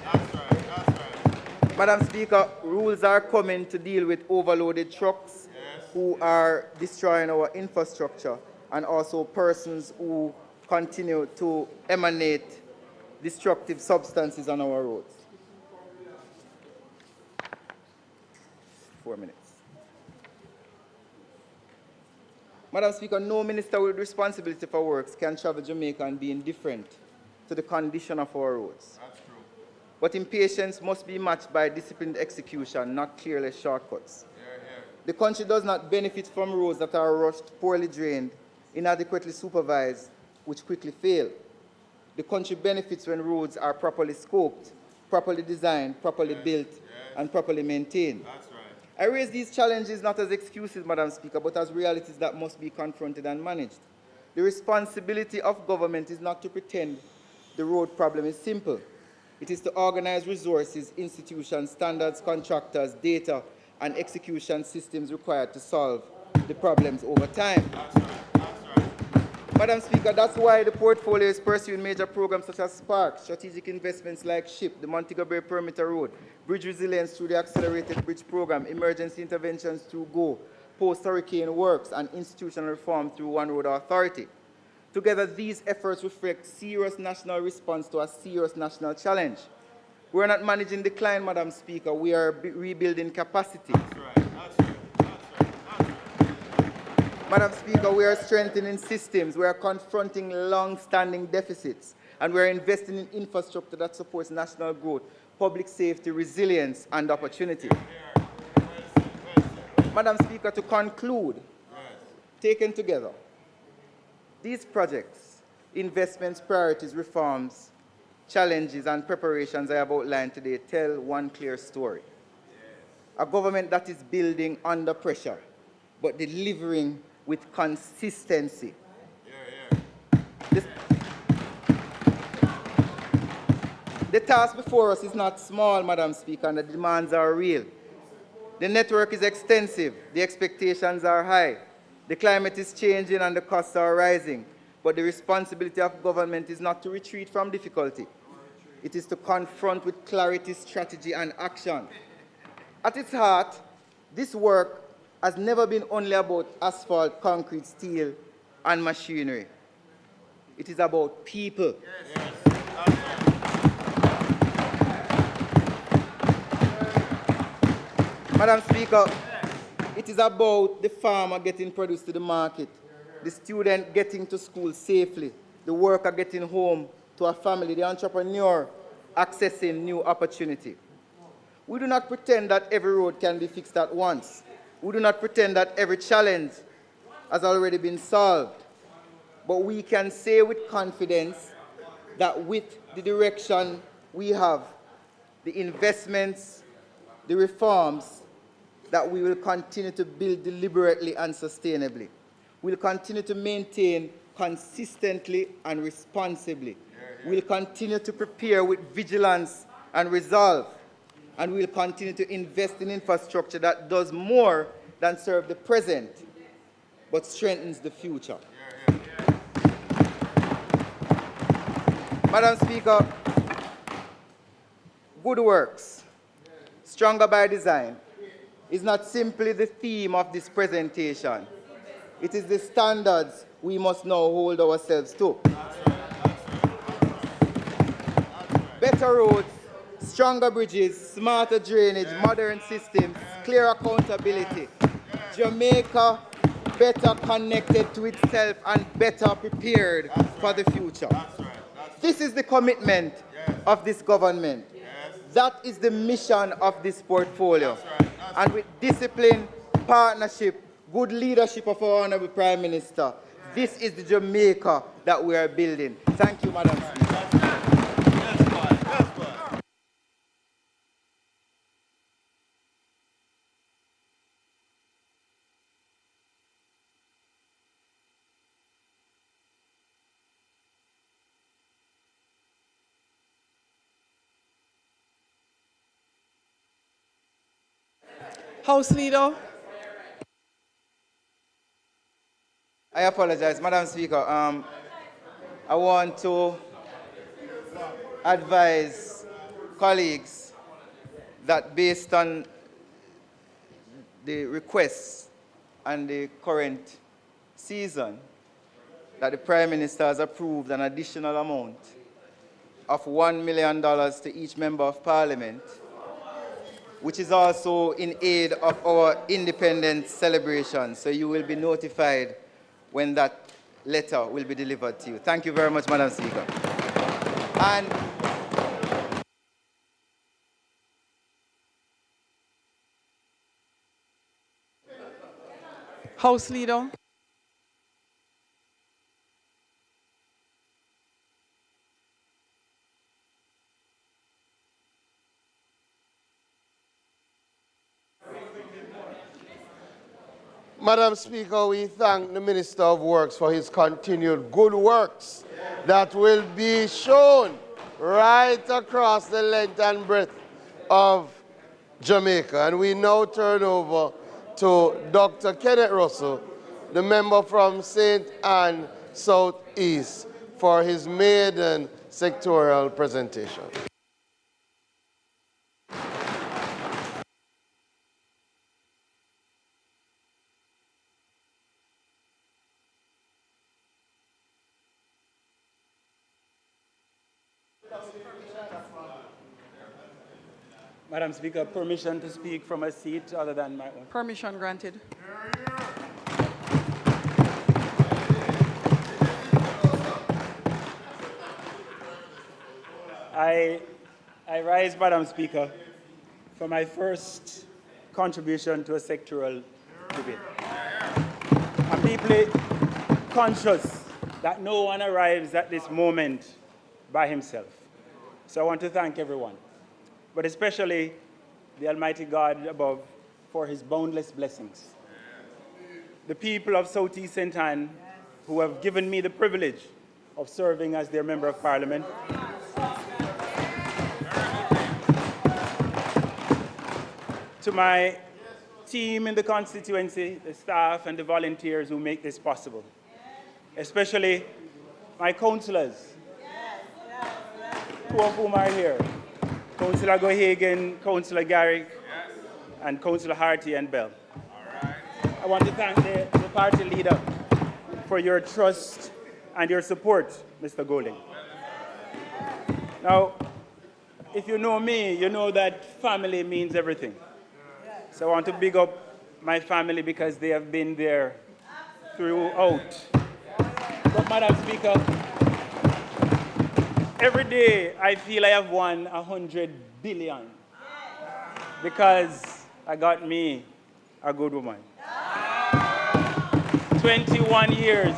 Speaker 13: That's right.
Speaker 6: Madam Speaker, rules are coming to deal with overloaded trucks who are destroying our infrastructure, and also persons who continue to emanate destructive substances on our roads. 4 minutes. Madam Speaker, no minister with responsibility for works can travel Jamaica and be indifferent to the condition of our roads.
Speaker 13: That's true.
Speaker 6: But impatience must be matched by disciplined execution, not careless shortcuts. The country does not benefit from roads that are rushed, poorly drained, inadequately supervised, which quickly fail. The country benefits when roads are properly scoped, properly designed, properly built, and properly maintained.
Speaker 13: That's right.
Speaker 6: I raise these challenges not as excuses, Madam Speaker, but as realities that must be confronted and managed. The responsibility of government is not to pretend the road problem is simple. It is to organize resources, institutions, standards, contractors, data, and execution systems required to solve the problems over time.
Speaker 13: That's right.
Speaker 6: Madam Speaker, that's why the portfolio is pursuing major programs such as Spark, strategic investments like SHIP, the Montego Bay Perimeter Road, bridge resilience through the Accelerated Bridge Program, emergency interventions through GO, post-hurricane works, and institutional reform through One Road Authority. Together, these efforts reflect serious national response to a serious national challenge. We're not managing decline, Madam Speaker. We are rebuilding capacity.
Speaker 13: That's right. That's right.
Speaker 6: Madam Speaker, we are strengthening systems. We are confronting long-standing deficits. And we are investing in infrastructure that supports national growth, public safety, resilience, and opportunity. Madam Speaker, to conclude, taken together, these projects, investments, priorities, reforms, challenges, and preparations I have outlined today tell one clear story. A government that is building under pressure, but delivering with consistency. The task before us is not small, Madam Speaker, and the demands are real. The network is extensive, the expectations are high, the climate is changing and the costs are rising, but the responsibility of government is not to retreat from difficulty. It is to confront with clarity, strategy, and action. At its heart, this work has never been only about asphalt, concrete, steel, and machinery. It is about people. Madam Speaker, it is about the farmer getting produce to the market, the student getting to school safely, the worker getting home to a family, the entrepreneur accessing new opportunity. We do not pretend that every road can be fixed at once. We do not pretend that every challenge has already been solved. But we can say with confidence that with the direction we have, the investments, the reforms, that we will continue to build deliberately and sustainably. We'll continue to maintain consistently and responsibly. We'll continue to prepare with vigilance and resolve. And we'll continue to invest in infrastructure that does more than serve the present, but strengthens the future. Madam Speaker, good works, stronger by design, is not simply the theme of this presentation. It is the standards we must now hold ourselves to. Better roads, stronger bridges, smarter drainage, modern systems, clear accountability. Jamaica better connected to itself and better prepared for the future. This is the commitment of this government. That is the mission of this portfolio. And with discipline, partnership, good leadership of our Honorable Prime Minister, this is the Jamaica that we are building. Thank you, Madam Speaker.
Speaker 22: House Leader.
Speaker 6: I apologize, Madam Speaker. I want to advise colleagues that based on the requests and the current season, that the Prime Minister has approved an additional amount of $1 million to each Member of Parliament, which is also in aid of our independence celebration. So you will be notified when that letter will be delivered to you. Thank you very much, Madam Speaker. And
Speaker 22: House Leader.
Speaker 3: Madam Speaker, we thank the Minister of Works for his continued good works that will be shown right across the length and breadth of Jamaica. And we now turn over to Dr. Kenneth Russell, the member from St. Anne South East, for his maiden sectoral presentation.
Speaker 14: Madam Speaker, permission to speak from a seat other than my own.
Speaker 22: Permission granted.
Speaker 14: I rise, Madam Speaker, for my first contribution to a sectoral debate. I'm deeply conscious that no one arrives at this moment by himself. So I want to thank everyone, but especially the Almighty God above for his boundless blessings. The people of Southeast St. Anne who have given me the privilege of serving as their Member of Parliament. To my team in the constituency, the staff and the volunteers who make this possible, especially my councillors, two of whom are here, Councillor Gohagan, Councillor Garrick, and Councillor Harty and Bell. I want to thank the party leader for your trust and your support, Mr. Golding. Now, if you know me, you know that family means everything. So I want to big up my family because they have been there throughout. But Madam Speaker, every day I feel I have won 100 billion because I got me a good woman. 21 years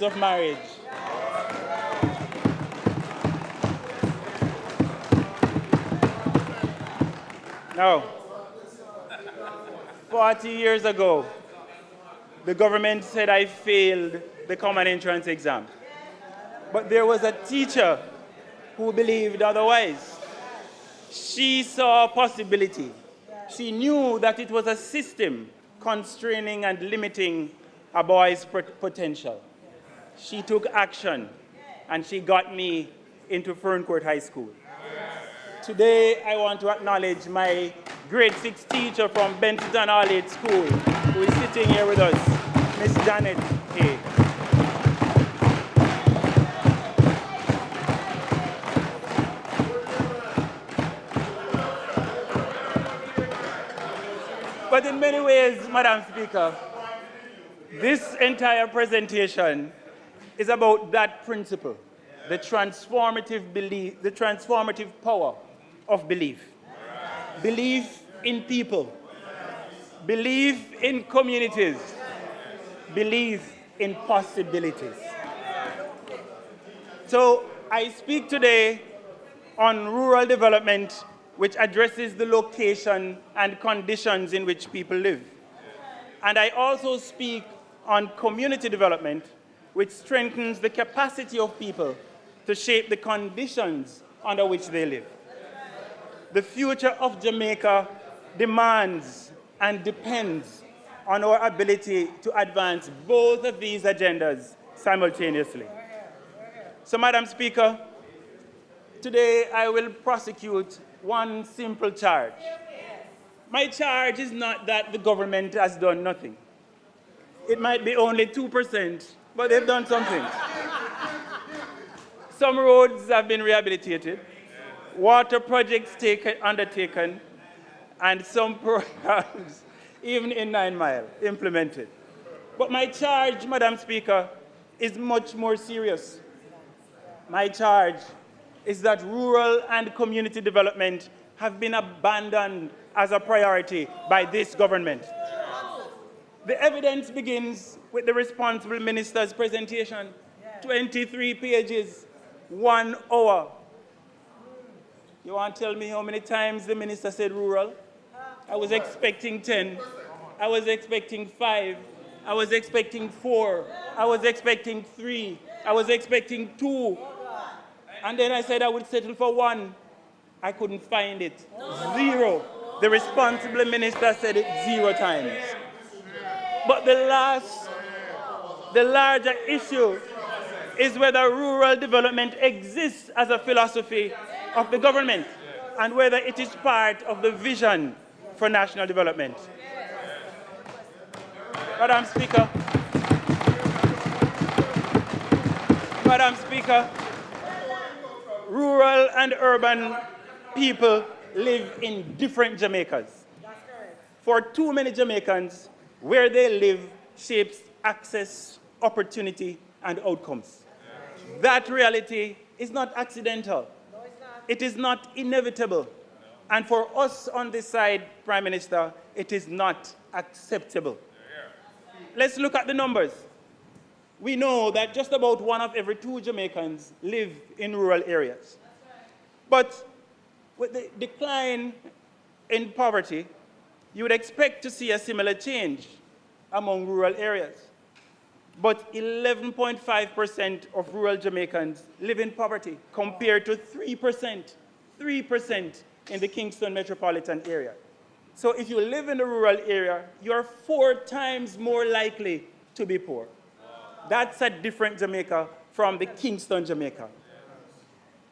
Speaker 14: of marriage. Now, 40 years ago, the government said I failed the common entrance exam. But there was a teacher who believed otherwise. She saw a possibility. She knew that it was a system constraining and limiting a boy's potential. She took action, and she got me into Ferncourt High School. Today, I want to acknowledge my grade 6 teacher from Benton All-Age School, who is sitting here with us, Miss Janet A. But in many ways, Madam Speaker, this entire presentation is about that principle, the transformative belief, the transformative power of belief. Belief in people, belief in communities, belief in possibilities. So I speak today on rural development, which addresses the location and conditions in which people live. And I also speak on community development, which strengthens the capacity of people to shape the conditions under which they live. The future of Jamaica demands and depends on our ability to advance both of these agendas simultaneously. So, Madam Speaker, today I will prosecute one simple charge. My charge is not that the government has done nothing. It might be only 2%, but they've done something. Some roads have been rehabilitated, water projects undertaken, and some programs, even in 9 Mile, implemented. But my charge, Madam Speaker, is much more serious. My charge is that rural and community development have been abandoned as a priority by this government. The evidence begins with the responsible minister's presentation, 23 pages, 1 hour. You want to tell me how many times the minister said rural? I was expecting 10. I was expecting 5. I was expecting 4. I was expecting 3. I was expecting 2. And then I said I would settle for 1. I couldn't find it. 0. The responsible minister said it 0 times. But the larger issue is whether rural development exists as a philosophy of the government and whether it is part of the vision for national development. Madam Speaker, rural and urban people live in different Jamaicas. For too many Jamaicans, where they live shapes access, opportunity, and outcomes. That reality is not accidental. It is not inevitable. And for us on this side, Prime Minister, it is not acceptable. Let's look at the numbers. We know that just about 1 of every 2 Jamaicans live in rural areas. But with the decline in poverty, you would expect to see a similar change among rural areas. But 11.5% of rural Jamaicans live in poverty, compared to 3% in the Kingston metropolitan area. So if you live in a rural area, you're 4 times more likely to be poor. That's a different Jamaica from the Kingston Jamaica.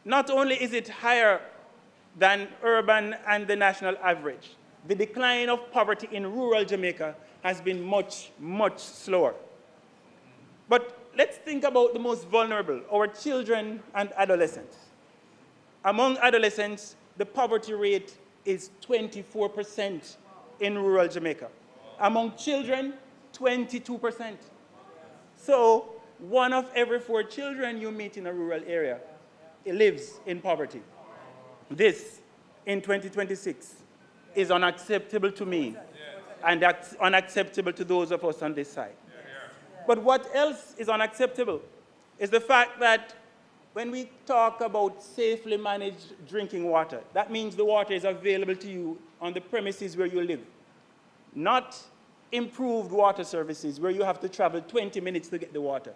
Speaker 14: Not only is it higher than urban and the national average, the decline of poverty in rural Jamaica has been much, much slower. But let's think about the most vulnerable, our children and adolescents. Among adolescents, the poverty rate is 24% in rural Jamaica. Among children, 22%. So 1 of every 4 children you meet in a rural area lives in poverty. This, in 2026, is unacceptable to me and unacceptable to those of us on this side. But what else is unacceptable is the fact that when we talk about safely managed drinking water, that means the water is available to you on the premises where you live, not improved water services where you have to travel 20 minutes to get the water.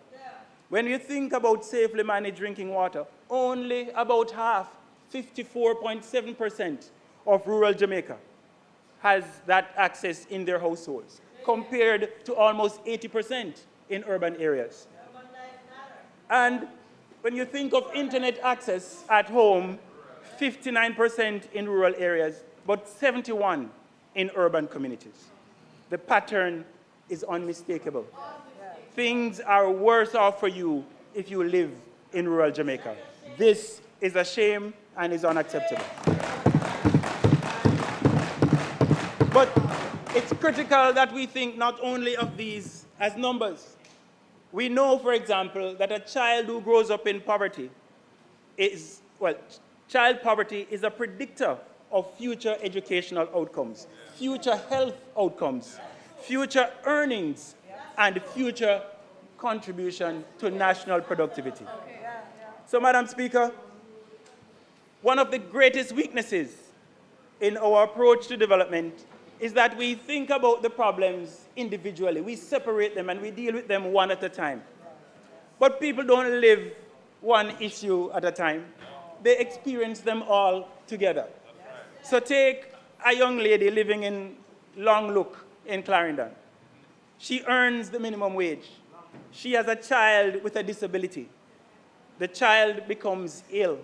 Speaker 14: When you think about safely managed drinking water, only about half, 54.7% of rural Jamaica has that access in their households, compared to almost 80% in urban areas. And when you think of internet access at home, 59% in rural areas, but 71 in urban communities. The pattern is unmistakable. Things are worse off for you if you live in rural Jamaica. This is a shame and is unacceptable. But it's critical that we think not only of these as numbers. We know, for example, that a child who grows up in poverty child poverty is a predictor of future educational outcomes, future health outcomes, future earnings, and future contribution to national productivity. So, Madam Speaker, one of the greatest weaknesses in our approach to development is that we think about the problems individually. We separate them and we deal with them one at a time. But people don't live one issue at a time. They experience them all together. So take a young lady living in Long Look in Clarendon. She earns the minimum wage. She has a child with a disability. The child becomes ill.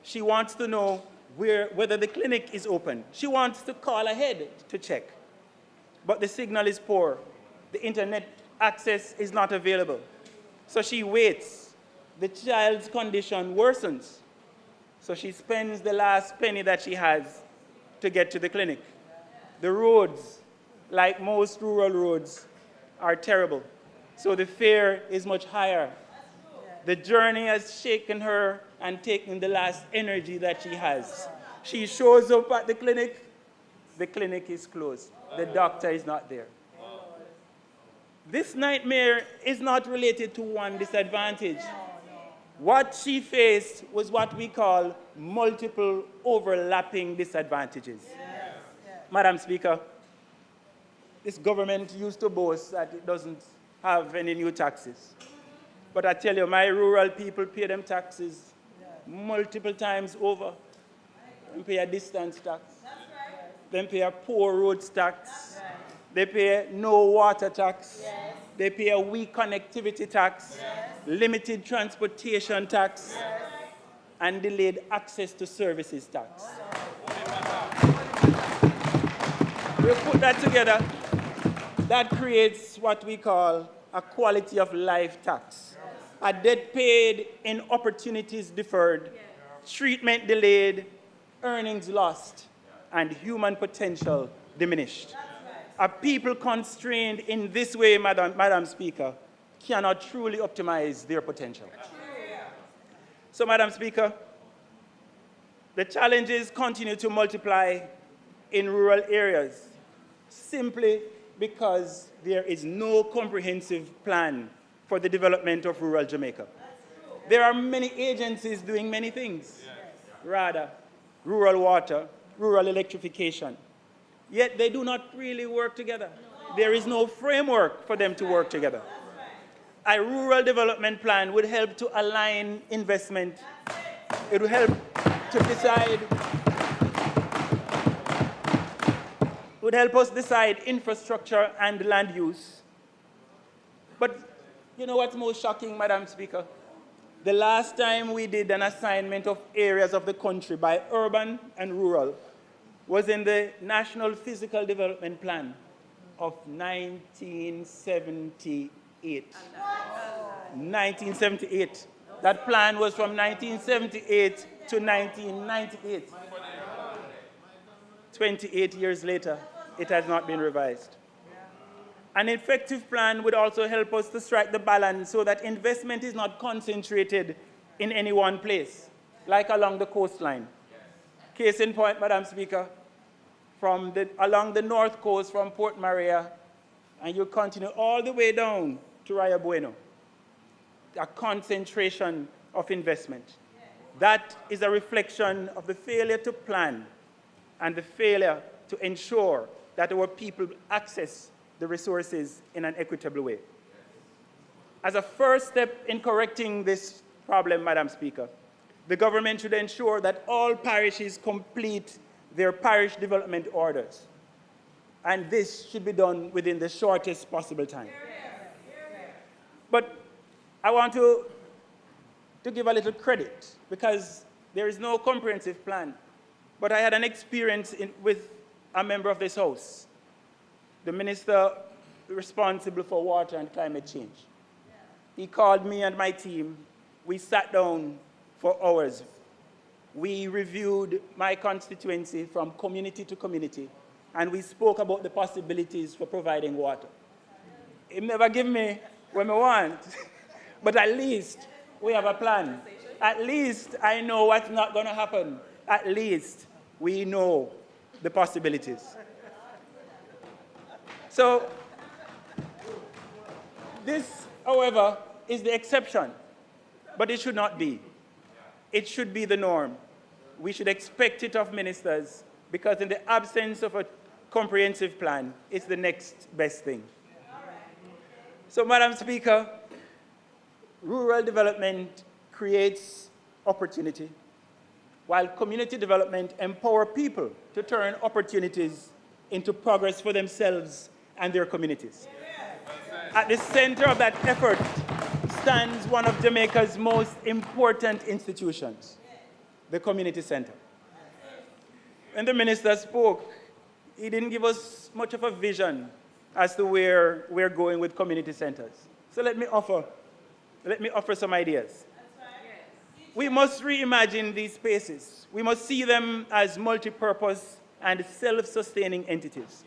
Speaker 14: She wants to know whether the clinic is open. She wants to call ahead to check. But the signal is poor. The internet access is not available. So she waits. The child's condition worsens. So she spends the last penny that she has to get to the clinic. The roads, like most rural roads, are terrible. So the fare is much higher. The journey has shaken her and taken the last energy that she has. She shows up at the clinic is closed. The doctor is not there. This nightmare is not related to one disadvantage. What she faced was what we call multiple overlapping disadvantages. Madam Speaker, this government used to boast that it doesn't have any new taxes. But I tell you, my rural people pay them taxes multiple times over. They pay a distance tax. They pay a poor roads tax. They pay no water tax. They pay a weak connectivity tax, limited transportation tax, and delayed access to services tax. We put that together, that creates what we call a quality of life tax. A debt paid in opportunities deferred, treatment delayed, earnings lost, and human potential diminished. A people constrained in this way, Madam Speaker, cannot truly optimize their potential. So, Madam Speaker, the challenges continue to multiply in rural areas simply because there is no comprehensive plan for the development of rural Jamaica. There are many agencies doing many things. RADA, rural water, rural electrification. Yet they do not really work together. There is no framework for them to work together. A rural development plan would help to align investment. It would help to decide, would help us decide infrastructure and land use. But you know what's most shocking, Madam Speaker? The last time we did an assignment of areas of the country by urban and rural was in the National Physical Development Plan of 1978. 1978. That plan was from 1978 to 1998. 28 years later, it has not been revised. An effective plan would also help us to strike the balance so that investment is not concentrated in any one place, like along the coastline. Case in point, Madam Speaker, along the north coast from Port Maria, and you continue all the way down to Rio Bueno, a concentration of investment. That is a reflection of the failure to plan and the failure to ensure that our people access the resources in an equitable way. As a first step in correcting this problem, Madam Speaker, the government should ensure that all parishes complete their parish development orders. And this should be done within the shortest possible time. But I want to give a little credit because there is no comprehensive plan. But I had an experience with a member of this House, the minister responsible for water and climate change. He called me and my team. We sat down for hours. We reviewed my constituency from community to community, and we spoke about the possibilities for providing water. He never give me what I want, but at least we have a plan. At least I know what's not going to happen. At least we know the possibilities. So this, however, is the exception, but it should not be. It should be the norm. We should expect it of ministers, because in the absence of a comprehensive plan, it's the next best thing. So, Madam Speaker, rural development creates opportunity, while community development empowers people to turn opportunities into progress for themselves and their communities. At the center of that effort stands one of Jamaica's most important institutions, the community center. When the minister spoke, he didn't give us much of a vision as to where we're going with community centers. So let me offer some ideas. We must reimagine these spaces. We must see them as multi-purpose and self-sustaining entities.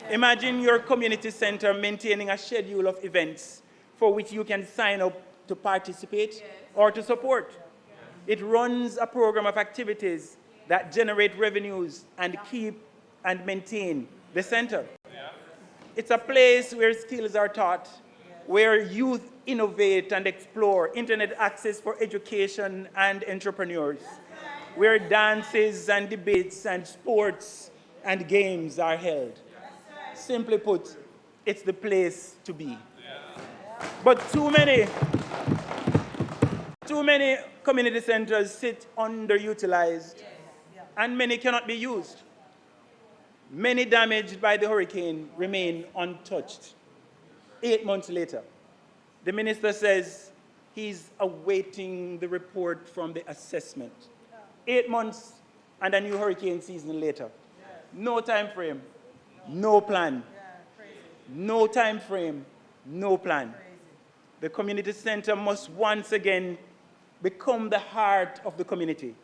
Speaker 14: Imagine your community center maintaining a schedule of events for which you can sign up to participate or to support. It runs a program of activities that generate revenues and keep and maintain the center. It's a place where skills are taught, where youth innovate and explore internet access for education and entrepreneurs, where dances and debates and sports and games are held. Simply put, it's the place to be. But too many community centers sit underutilized, and many cannot be used. Many damaged by the hurricane remain untouched. 8 months later, the minister says he's awaiting the report from the assessment. 8 months and a new hurricane season later. No time frame, no plan. No time frame, no plan. The community center must once again become the heart of the community.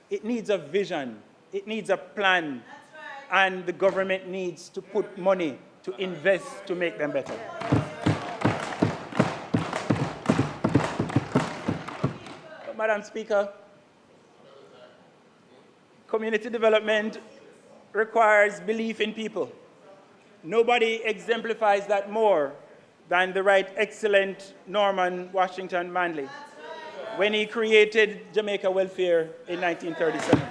Speaker 14: It needs a vision, it needs a plan, and the government needs to put money to invest to make them better. Madam Speaker, community development requires belief in people. Nobody exemplifies that more than the Right Excellent Norman Washington Manley when he created Jamaica Welfare in 1937.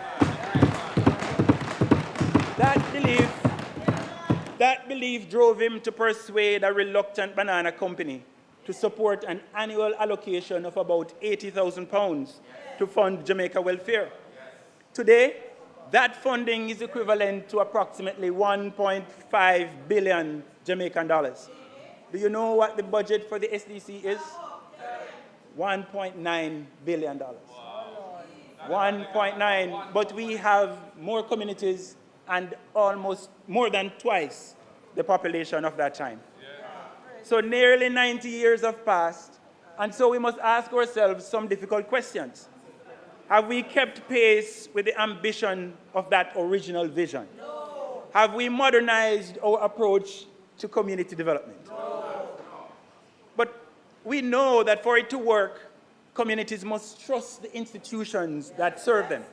Speaker 14: That belief drove him to persuade a reluctant banana company to support an annual allocation of about £80,000 to fund Jamaica Welfare. Today, that funding is equivalent to approximately 1.5 billion Jamaican dollars. Do you know what the budget for the SDC is? $1.9 billion. 1.9, but we have more communities and almost more than twice the population of that time. So nearly 90 years have passed, and so we must ask ourselves some difficult questions. Have we kept pace with the ambition of that original vision? No. Have we modernized our approach to community development? No. But we know that for it to work, communities must trust the institutions that serve them.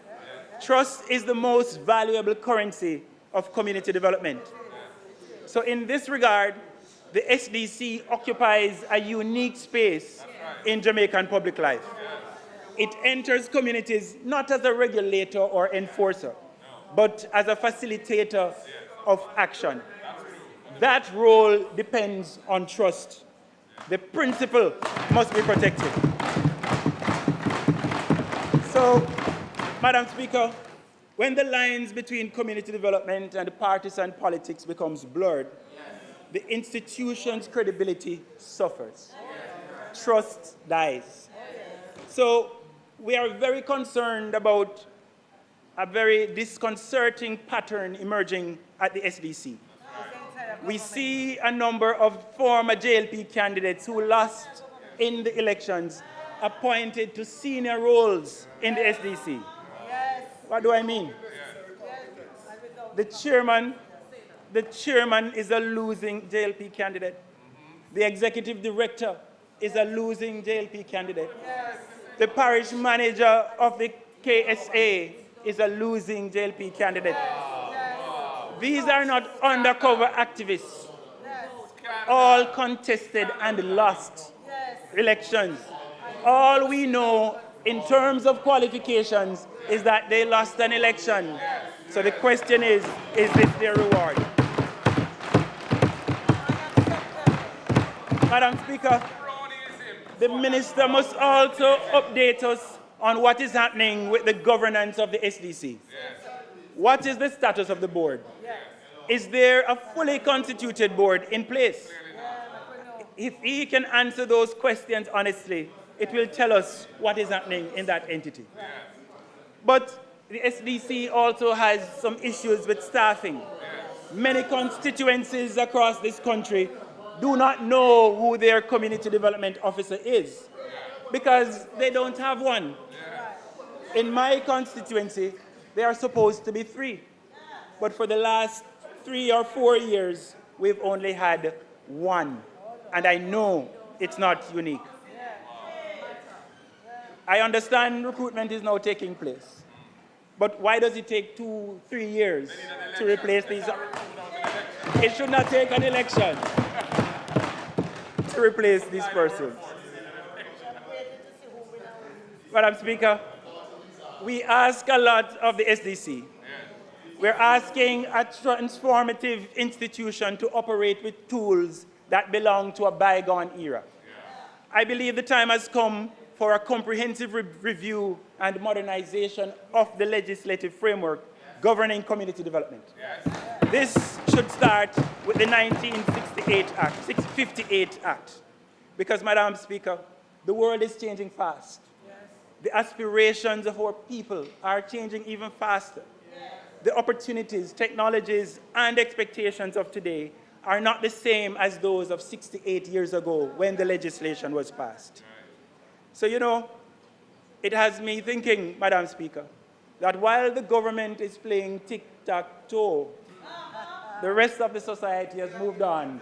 Speaker 14: Trust is the most valuable currency of community development. So in this regard, the SDC occupies a unique space in Jamaican public life. It enters communities not as a regulator or enforcer, but as a facilitator of action. That role depends on trust. The principle must be protected. So, Madam Speaker, when the lines between community development and partisan politics becomes blurred, the institution's credibility suffers. Trust dies. So we are very concerned about a very disconcerting pattern emerging at the SDC. We see a number of former JLP candidates who lost in the elections appointed to senior roles in the SDC. What do I mean? The chairman is a losing JLP candidate. The executive director is a losing JLP candidate. The parish manager of the KSA is a losing JLP candidate. These are not undercover activists. All contested and lost elections. All we know in terms of qualifications is that they lost an election. So the question is this their reward? Madam Speaker, the minister must also update us on what is happening with the governance of the SDC. What is the status of the board? Is there a fully constituted board in place? If he can answer those questions honestly, it will tell us what is happening in that entity. But the SDC also has some issues with staffing. Many constituencies across this country do not know who their community development officer is because they don't have one. In my constituency, there are supposed to be 3. But for the last 3 or 4 years, we've only had 1. And I know it's not unique. I understand recruitment is now taking place. But why does it take 2-3 years to replace these? It should not take an election to replace these persons. Madam Speaker, we ask a lot of the SDC. We're asking a transformative institution to operate with tools that belong to a bygone era. I believe the time has come for a comprehensive review and modernization of the legislative framework governing community development. This should start with the 658 Act. Because, Madam Speaker, the world is changing fast. The aspirations of our people are changing even faster. The opportunities, technologies, and expectations of today are not the same as those of 68 years ago when the legislation was passed. So, you know, it has me thinking, Madam Speaker, that while the government is playing tic-tac-toe, the rest of the society has moved on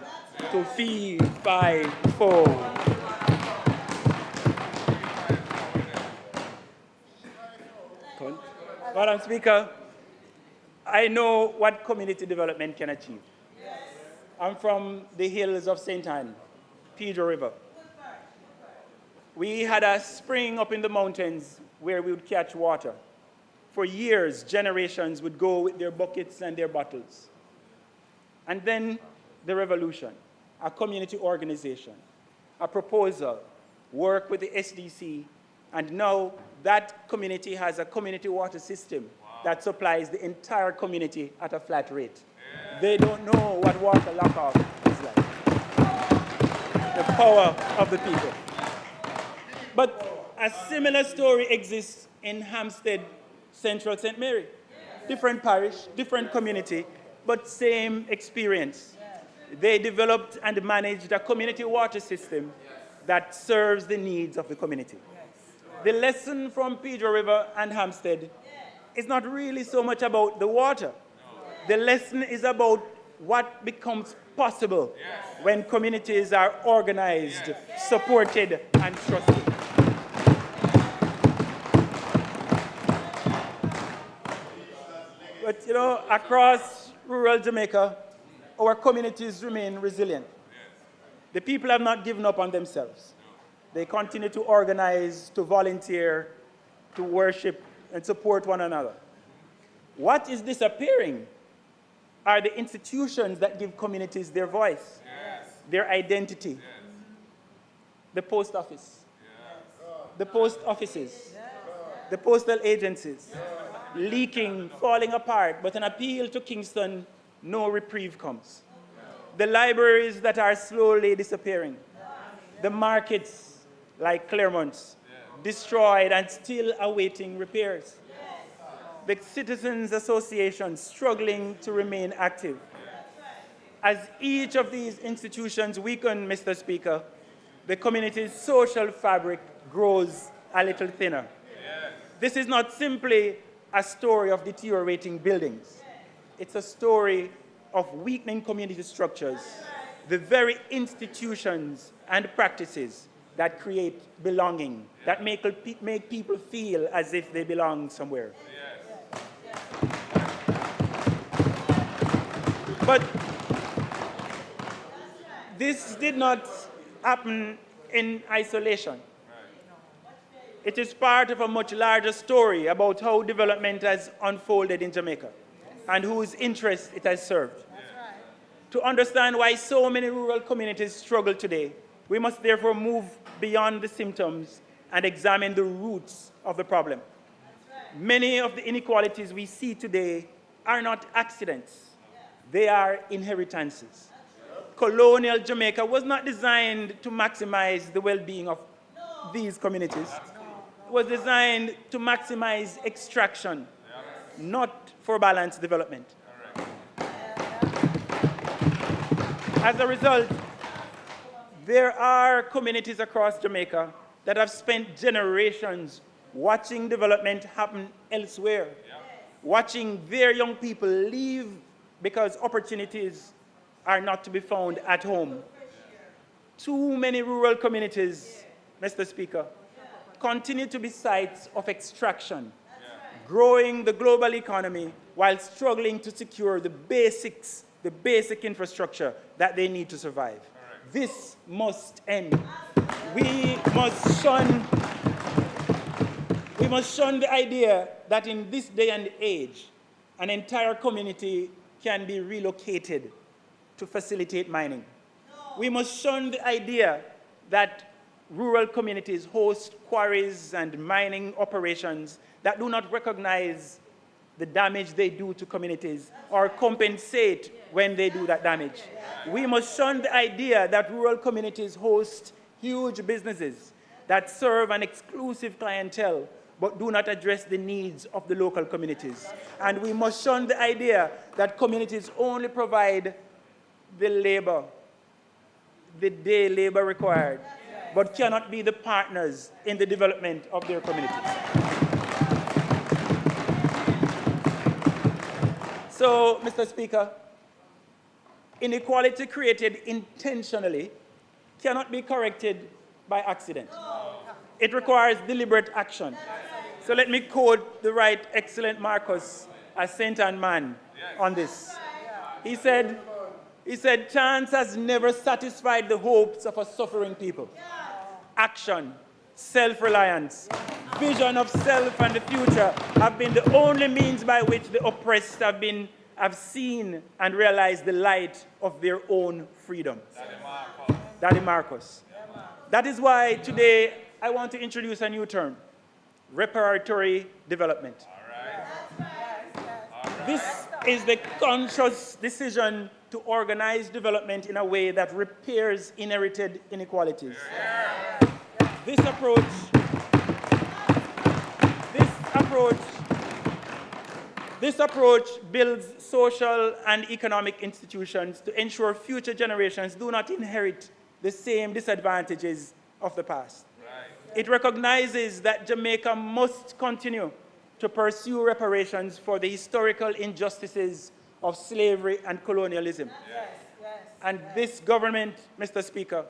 Speaker 14: to fee, fi, fo. Madam Speaker, I know what community development can achieve. I'm from the hills of St. Anne, Pedro River. We had a spring up in the mountains where we would catch water. For years, generations would go with their buckets and their bottles. And then the revolution, a community organization, a proposal, work with the SDC, and now that community has a community water system that supplies the entire community at a flat rate. They don't know what water lockout is like. The power of the people. But a similar story exists in Hampstead, Central St. Mary. Different parish, different community, but same experience. They developed and managed a community water system that serves the needs of the community. The lesson from Pedro River and Hampstead is not really so much about the water. The lesson is about what becomes possible when communities are organized, supported, and trusted. But, you know, across rural Jamaica, our communities remain resilient. The people have not given up on themselves. They continue to organize, to volunteer, to worship, and support one another. What is disappearing are the institutions that give communities their voice, their identity. The post office, the post offices, the postal agencies, leaking, falling apart, but an appeal to Kingston, no reprieve comes. The libraries that are slowly disappearing, the markets like Claremont's, destroyed and still awaiting repairs. the Citizens Association struggling to remain active. As each of these institutions weaken, Mr. Speaker, the community's social fabric grows a little thinner. This is not simply a story of deteriorating buildings. It's a story of weakening community structures, the very institutions and practices that create belonging, that make people feel as if they belong somewhere. But this did not happen in isolation. It is part of a much larger story about how development has unfolded in Jamaica and whose interests it has served. To understand why so many rural communities struggle today, we must therefore move beyond the symptoms and examine the roots of the problem. Many of the inequalities we see today are not accidents. They are inheritances. Colonial Jamaica was not designed to maximize the well-being of these communities. It was designed to maximize extraction, not for balanced development. As a result, there are communities across Jamaica that have spent generations watching development happen elsewhere, watching their young people leave because opportunities are not to be found at home. Too many rural communities, Mr. Speaker, continue to be sites of extraction, growing the global economy while struggling to secure the basic infrastructure that they need to survive. This must end. We must shun the idea that in this day and age, an entire community can be relocated to facilitate mining. We must shun the idea that rural communities host quarries and mining operations that do not recognize the damage they do to communities or compensate when they do that damage. We must shun the idea that rural communities host huge businesses that serve an exclusive clientele but do not address the needs of the local communities. And we must shun the idea that communities only provide the labor, the day labor required, but cannot be the partners in the development of their communities. So, Mr. Speaker, inequality created intentionally cannot be corrected by accident. It requires deliberate action. So let me quote the right excellent Marcus, a saint and man, on this. He said, chance has never satisfied the hopes of a suffering people. Action, self-reliance, vision of self and the future have been the only means by which the oppressed have seen and realized the light of their own freedom. Daddy Marcos. That is why today I want to introduce a new term, reparatory development. This is the conscious decision to organize development in a way that repairs inherited inequalities. This approach builds social and economic institutions to ensure future generations do not inherit the same disadvantages of the past. It recognizes that Jamaica must continue to pursue reparations for the historical injustices of slavery and colonialism. And this government, Mr. Speaker,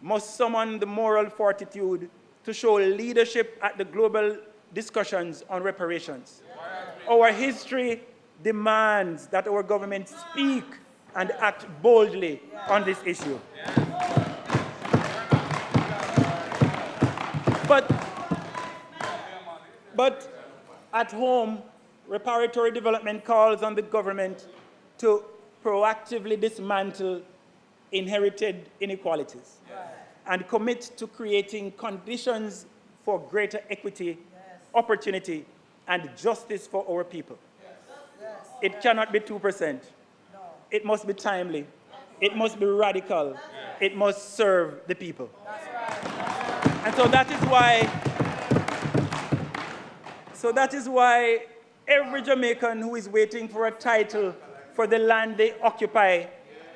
Speaker 14: must summon the moral fortitude to show leadership at the global discussions on reparations. Our history demands that our government speak and act boldly on this issue. But at home, reparatory development calls on the government to proactively dismantle inherited inequalities and commit to creating conditions for greater equity, opportunity, and justice for our people. It cannot be 2%. It must be timely. It must be radical. It must serve the people. And so that is why Every Jamaican who is waiting for a title for the land they occupy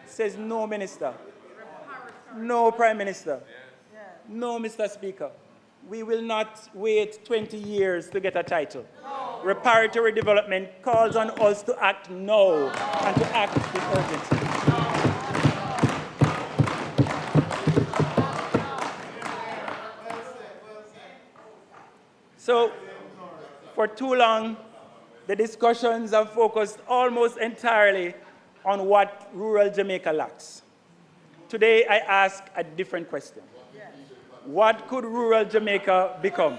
Speaker 14: says no, Minister, no, Prime Minister, no, Mr. Speaker. We will not wait 20 years to get a title. Reparatory development calls on us to act now and to act with urgency. So, for too long, the discussions have focused almost entirely on what rural Jamaica lacks. Today, I ask a different question. What could rural Jamaica become?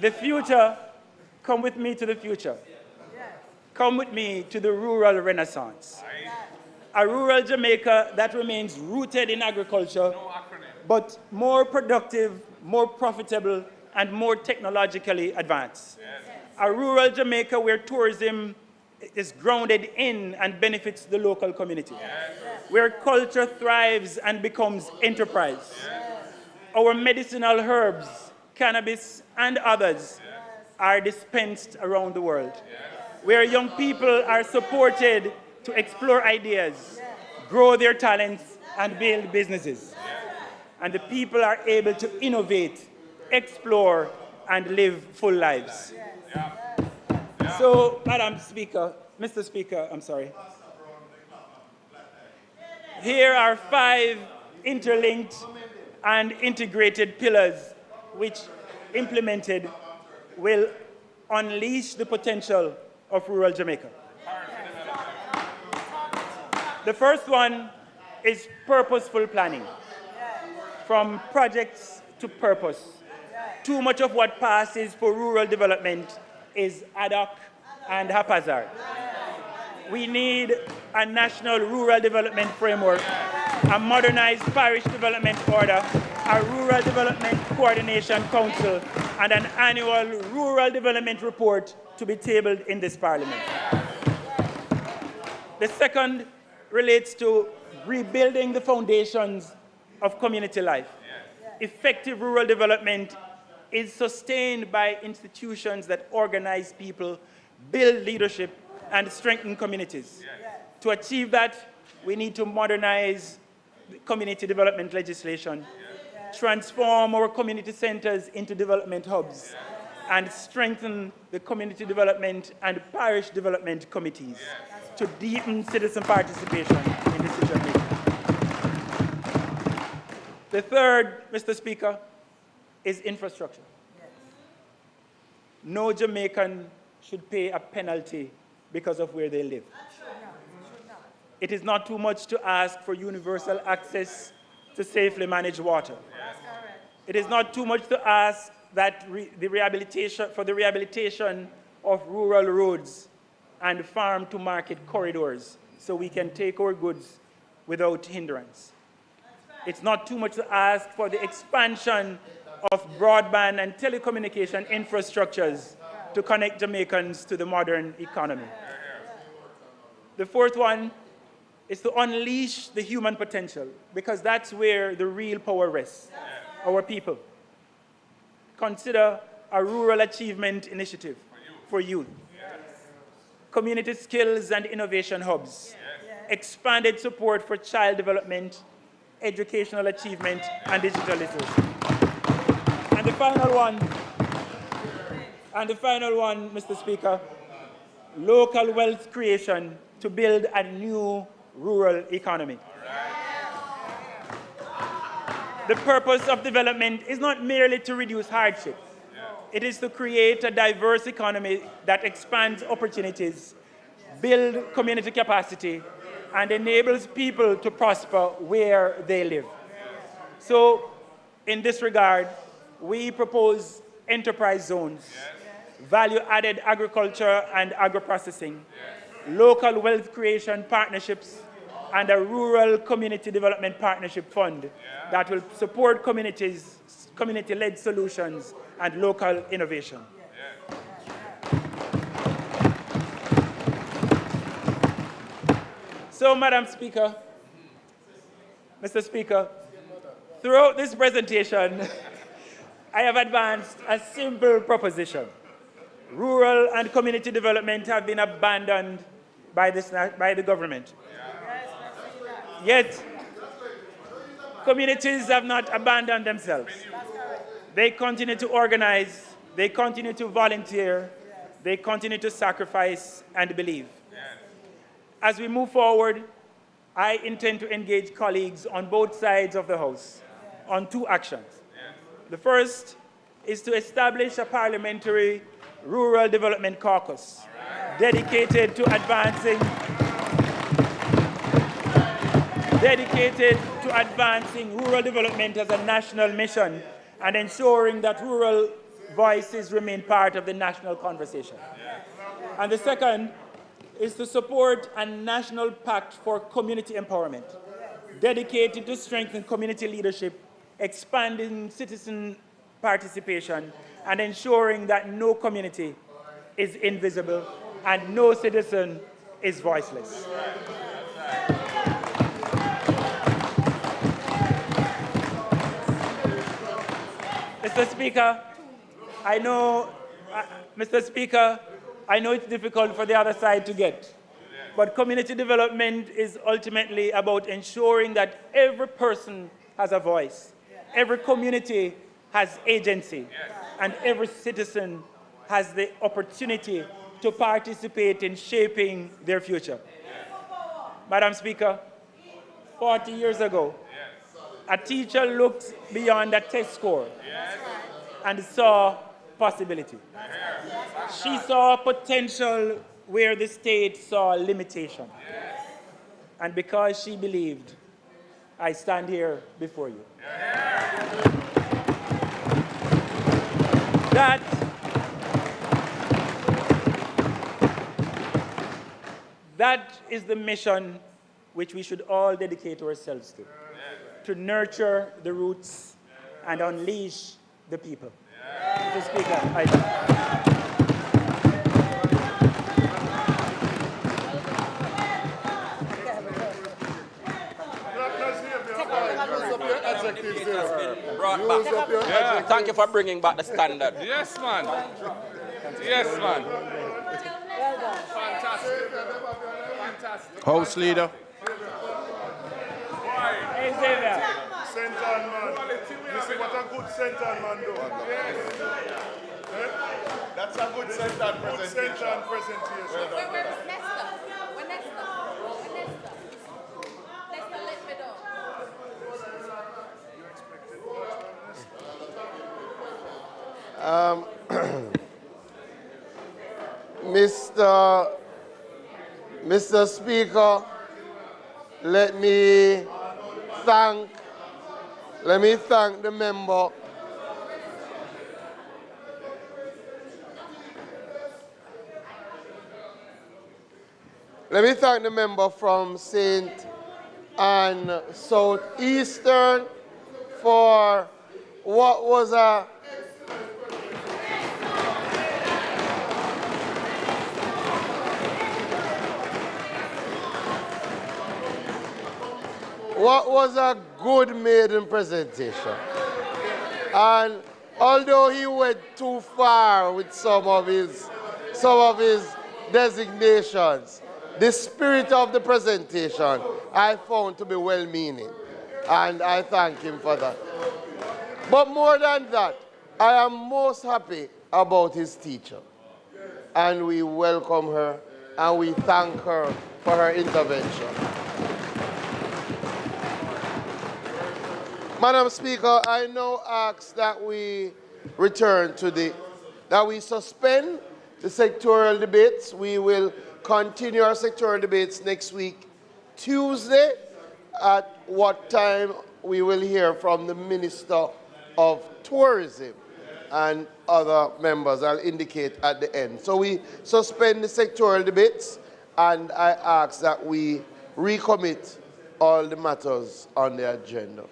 Speaker 14: The future, come with me to the future. Come with me to the rural renaissance. A rural Jamaica that remains rooted in agriculture, but more productive, more profitable, and more technologically advanced. A rural Jamaica where tourism is grounded in and benefits the local community. Where culture thrives and becomes enterprise. Our medicinal herbs, cannabis, and others are dispensed around the world. Where young people are supported to explore ideas, grow their talents, and build businesses. And the people are able to innovate, explore, and live full lives. So, Madam Speaker, Mr. Speaker, I'm sorry. Here are 5 interlinked and integrated pillars which, implemented, will unleash the potential of rural Jamaica. The first one is purposeful planning. From projects to purpose. Too much of what passes for rural development is ad hoc and haphazard. We need a national rural development framework, a modernized parish development order, a rural development coordination council, and an annual rural development report to be tabled in this parliament. The second relates to rebuilding the foundations of community life. Effective rural development is sustained by institutions that organize people, build leadership, and strengthen communities. To achieve that, we need to modernize community development legislation, transform our community centers into development hubs, and strengthen the community development and parish development committees to deepen citizen participation in decision-making. The third, Mr. Speaker, is infrastructure. No Jamaican should pay a penalty because of where they live. It is not too much to ask for universal access to safely managed water. It is not too much to ask that the rehabilitation of rural roads and farm-to-market corridors so we can take our goods without hindrance. It's not too much to ask for the expansion of broadband and telecommunication infrastructures to connect Jamaicans to the modern economy. The fourth one is to unleash the human potential, because that's where the real power rests, our people. Consider a rural achievement initiative for youth. Community skills and innovation hubs. Expanded support for child development, educational achievement, and digital literacy. And the final one, Mr. Speaker, local wealth creation to build a new rural economy. The purpose of development is not merely to reduce hardship. It is to create a diverse economy that expands opportunities, builds community capacity, and enables people to prosper where they live. So, in this regard, we propose enterprise zones, value-added agriculture and agro-processing, local wealth creation partnerships, and a rural community development partnership fund that will support communities, community-led solutions, and local innovation. So, Madam Speaker, Mr. Speaker, throughout this presentation, I have advanced a simple proposition. rural and community development have been abandoned by the government. Yet, communities have not abandoned themselves. They continue to organize, they continue to volunteer, they continue to sacrifice and believe. As we move forward, I intend to engage colleagues on both sides of the House on two actions. The first is to establish a parliamentary rural development caucus dedicated to advancing rural development as a national mission and ensuring that rural voices remain part of the national conversation. And the second is to support a national pact for community empowerment, dedicated to strengthen community leadership, expanding citizen participation, and ensuring that no community is invisible and no citizen is voiceless. Mr. Speaker, I know it's difficult for the other side to get, but community development is ultimately about ensuring that every person has a voice, every community has agency, and every citizen has the opportunity to participate in shaping their future. Madam Speaker, 40 years ago, a teacher looked beyond a test score and saw possibility. She saw potential where the state saw limitation. And because she believed, I stand here before you. That is the mission which we should all dedicate ourselves to nurture the roots and unleash the people. Mr. Speaker, I
Speaker 4: Brought back. Yeah. Thank you for bringing back the standard.
Speaker 13: Yes, man. Yes, man. Fantastic. Fantastic. House leader.
Speaker 14: Hey, Xavier.
Speaker 13: Central man. You see what a good central man do? Yes. That's a good central presentation. Good central presentation.
Speaker 15: Where is Nesta? Where Nesta? Nesta, let me know.
Speaker 3: Mr. Speaker, let me thank the member. Let me thank the member from St. Anne Southeastern for what was a good maiden presentation. And although he went too far with some of his designations, the spirit of the presentation I found to be well-meaning, and I thank him for that. But more than that, I am most happy about his teacher, and we welcome her and we thank her for her intervention. Madam Speaker, I now ask that we suspend the sectoral debates. We will continue our sectoral debates next week, Tuesday, at what time we will hear from the Minister of Tourism and other members. I'll indicate at the end. So we suspend the sectoral debates, and I ask that we recommit all the matters on the agenda.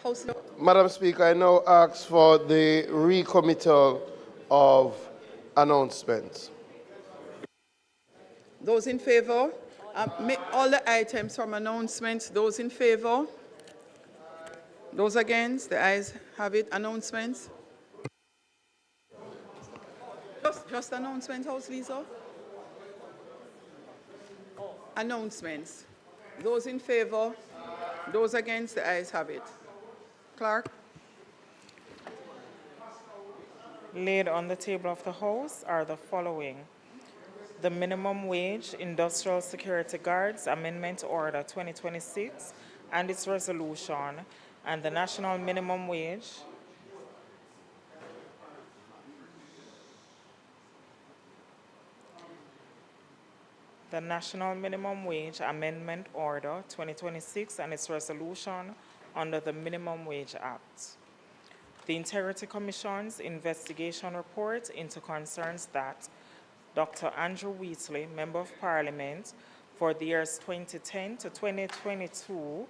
Speaker 22: House Leader.
Speaker 3: Madam Speaker, I now ask for the recommittal of announcements.
Speaker 22: Those in favor? All the items from announcements. Those in favor? Those against? The ayes have it. Announcements? Just announcements, House Leader? Announcements. Those in favor? Those against? The ayes have it. Clerk?
Speaker 1: Laid on the table of the House are the following: the Minimum Wage Industrial Security Guards Amendment Order 2026 and its resolution, and the National Minimum Wage Amendment Order 2026 and its resolution under the Minimum Wage Act. The Integrity Commission's investigation report into concerns that Dr. Andrew Wheatley, Member of Parliament, for the years 2010 to 2022,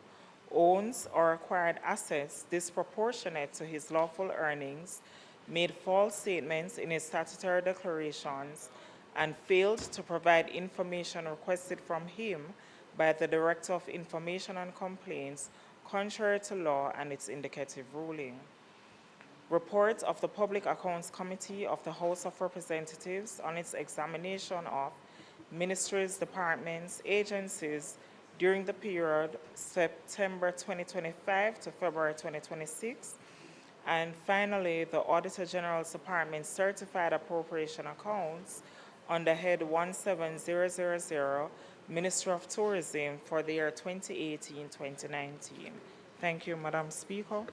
Speaker 1: owns or acquired assets disproportionate to his lawful earnings, made false statements in his statutory declarations, and failed to provide information requested from him by the Director of Information and Complaints, contrary to law and its indicative ruling. Report of the Public Accounts Committee of the House of Representatives on its examination of ministries, departments, agencies during the period September 2025 to February 2026. And finally, the Auditor General's Department's certified appropriation accounts under head 17000, Ministry of Tourism, for the year 2018-2019. Thank you, Madam Speaker.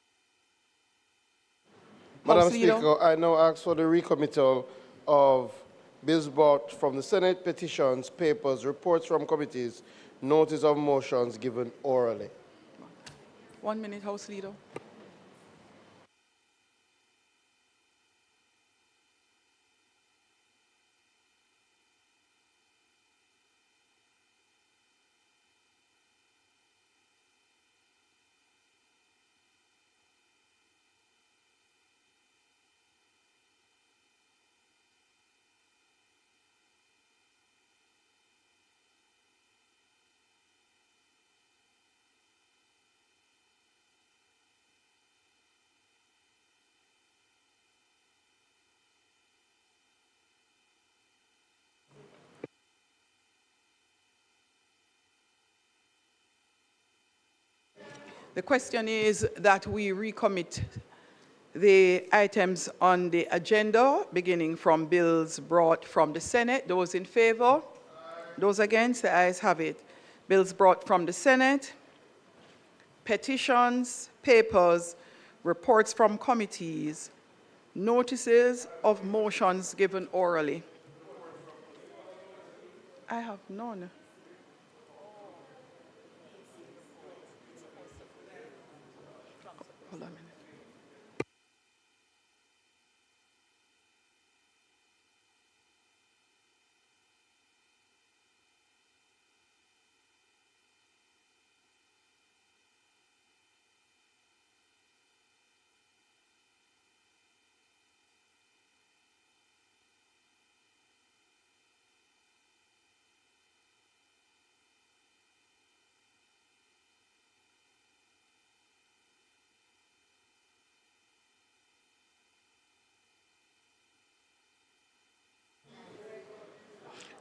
Speaker 3: Madam Speaker, I now ask for the recommittal of bills brought from the Senate, petitions, papers, reports from committees, notice of motions given orally.
Speaker 22: 1 minute, House Leader. The question is that we recommit the items on the agenda, beginning from bills brought from the Senate. Those in favor? Those against? The ayes have it. Bills brought from the Senate, petitions, papers, reports from committees, notices of motions given orally. I have none. Hold on a minute.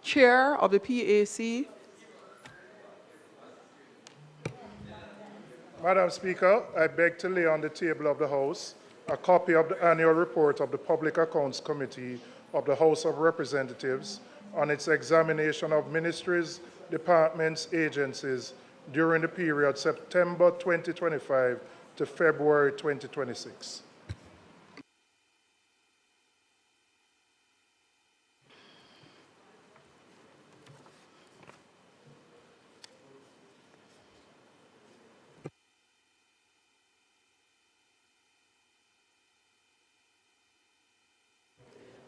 Speaker 22: Chair of the PAC.
Speaker 5: Madam Speaker, I beg to lay on the table of the House a copy of the annual report of the Public Accounts Committee of the House of Representatives on its examination of ministries, departments, agencies during the period September 2025 to February 2026.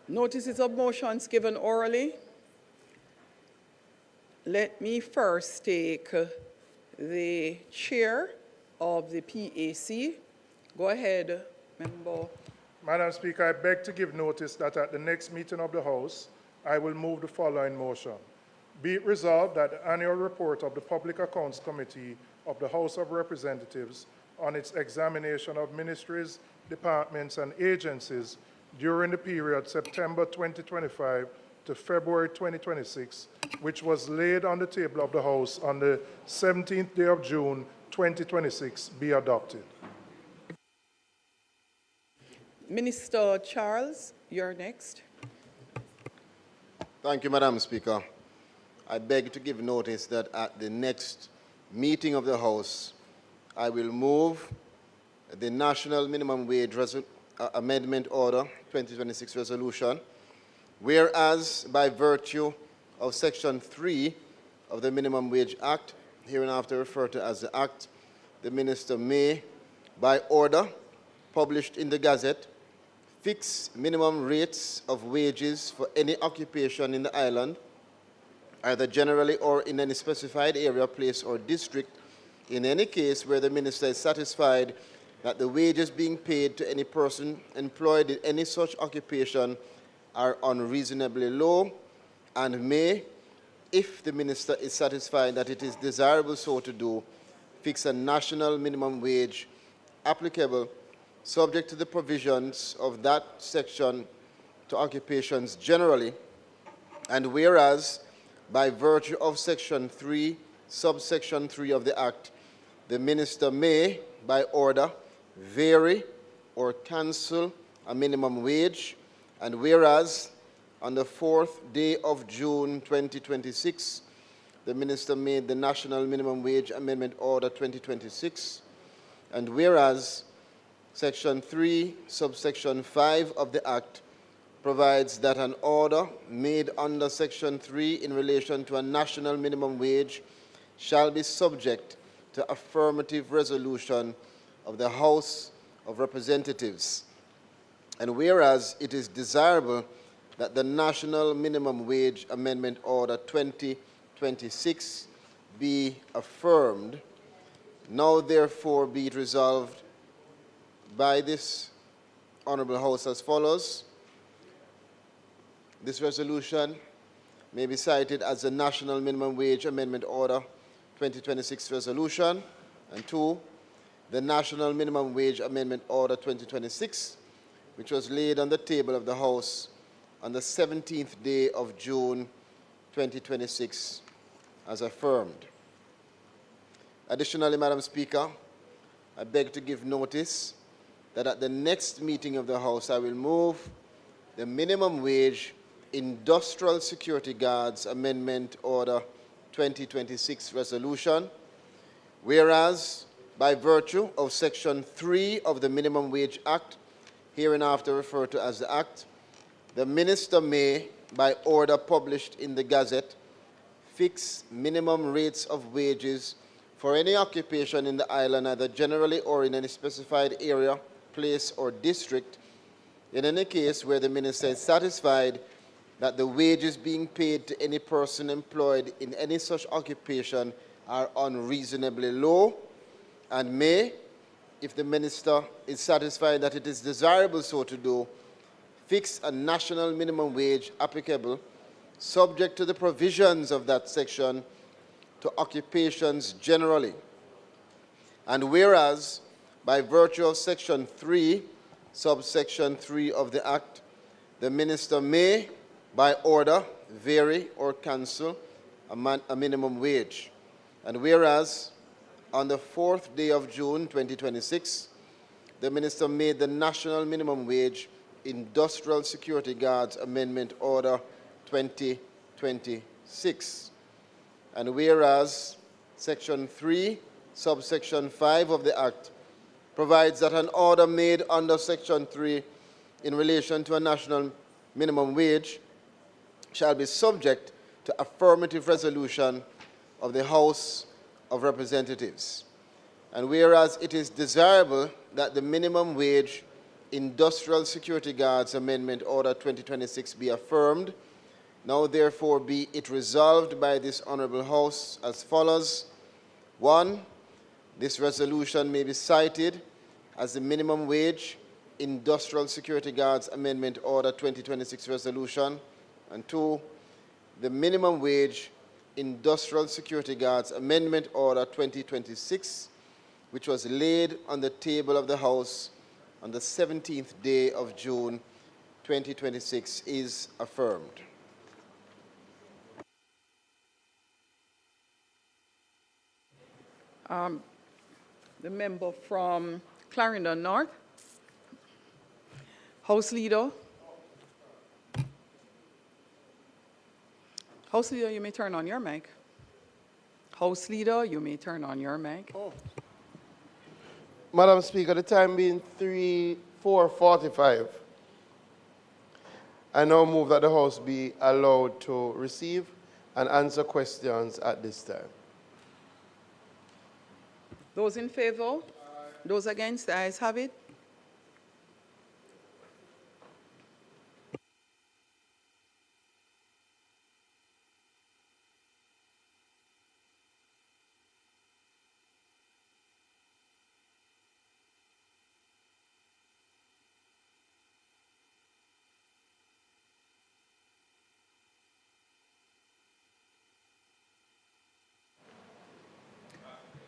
Speaker 22: Notices of motions given orally. Let me first take the chair of the PAC. Go ahead, Member.
Speaker 5: Madam Speaker, I beg to give notice that at the next meeting of the House, I will move the following motion. Be it resolved that the annual report of the Public Accounts Committee of the House of Representatives on its examination of ministries, departments, and agencies during the period September 2025 to February 2026, which was laid on the table of the House on the 17th day of June 2026, be adopted.
Speaker 22: Minister Charles, you're next.
Speaker 7: Thank you, Madam Speaker. I beg to give notice that at the next meeting of the House, I will move the National Minimum Wage Amendment Order 2026 resolution, whereas by virtue of Section 3 of the Minimum Wage Act, hereinafter referred to as the Act, the Minister may, by order published in the Gazette, fix minimum rates of wages for any occupation in the island, either generally or in any specified area, place, or district, in any case where the Minister is satisfied that the wages being paid to any person employed in any such occupation are unreasonably low, and may, if the Minister is satisfied that it is desirable so to do, fix a national minimum wage applicable subject to the provisions of that section to occupations generally, and whereas by virtue of Section 3, subsection 3 of the Act, the Minister may, by order, vary or cancel a minimum wage, and whereas on the 4th day of June 2026, the Minister made the National Minimum Wage Amendment Order 2026, and whereas Section 3, subsection 5 of the Act provides that an order made under Section 3 in relation to a national minimum wage shall be subject to affirmative resolution of the House of Representatives. And whereas it is desirable that the National Minimum Wage Amendment Order 2026 be affirmed, now therefore be it resolved by this Honorable House as follows. This resolution may be cited as the National Minimum Wage Amendment Order 2026 resolution, and 2, the National Minimum Wage Amendment Order 2026, which was laid on the table of the House on the 17th day of June 2026 as affirmed. Additionally, Madam Speaker, I beg to give notice that at the next meeting of the House, I will move the Minimum Wage Industrial Security Guards Amendment Order 2026 resolution, whereas by virtue of Section 3 of the Minimum Wage Act, hereinafter referred to as the Act, the Minister may, by order published in the Gazette, fix minimum rates of wages for any occupation in the island, either generally or in any specified area, place, or district, in any case where the Minister is satisfied that the wages being paid to any person employed in any such occupation are unreasonably low, and may, if the Minister is satisfied that it is desirable so to do, fix a national minimum wage applicable subject to the provisions of that section to occupations generally. And whereas, by virtue of Section 3, subsection 3 of the Act, the Minister may, by order, vary or cancel a minimum wage. And whereas, on the 4th day of June 2026, the Minister made the National Minimum Wage Industrial Security Guards Amendment Order 2026. And whereas Section 3, subsection 5 of the Act provides that an order made under Section 3 in relation to a national minimum wage shall be subject to affirmative resolution of the House of Representatives. And whereas it is desirable that the Minimum Wage Industrial Security Guards Amendment Order 2026 be affirmed, now therefore be it resolved by this Honourable House as follows. 1, this resolution may be cited as the minimum wage industrial security guards amendment order 2026 resolution, and 2, the minimum wage industrial security guards amendment order 2026, which was laid on the table of the House on the 17th day of June 2026, is affirmed.
Speaker 22: The member from Clarendon North. House Leader. House Leader, you may turn on your mic. House Leader, you may turn on your mic.
Speaker 3: Madam Speaker, the time being 4:45. I now move that the House be allowed to receive and answer questions at this time.
Speaker 22: Those in favor? Those against? The ayes have it.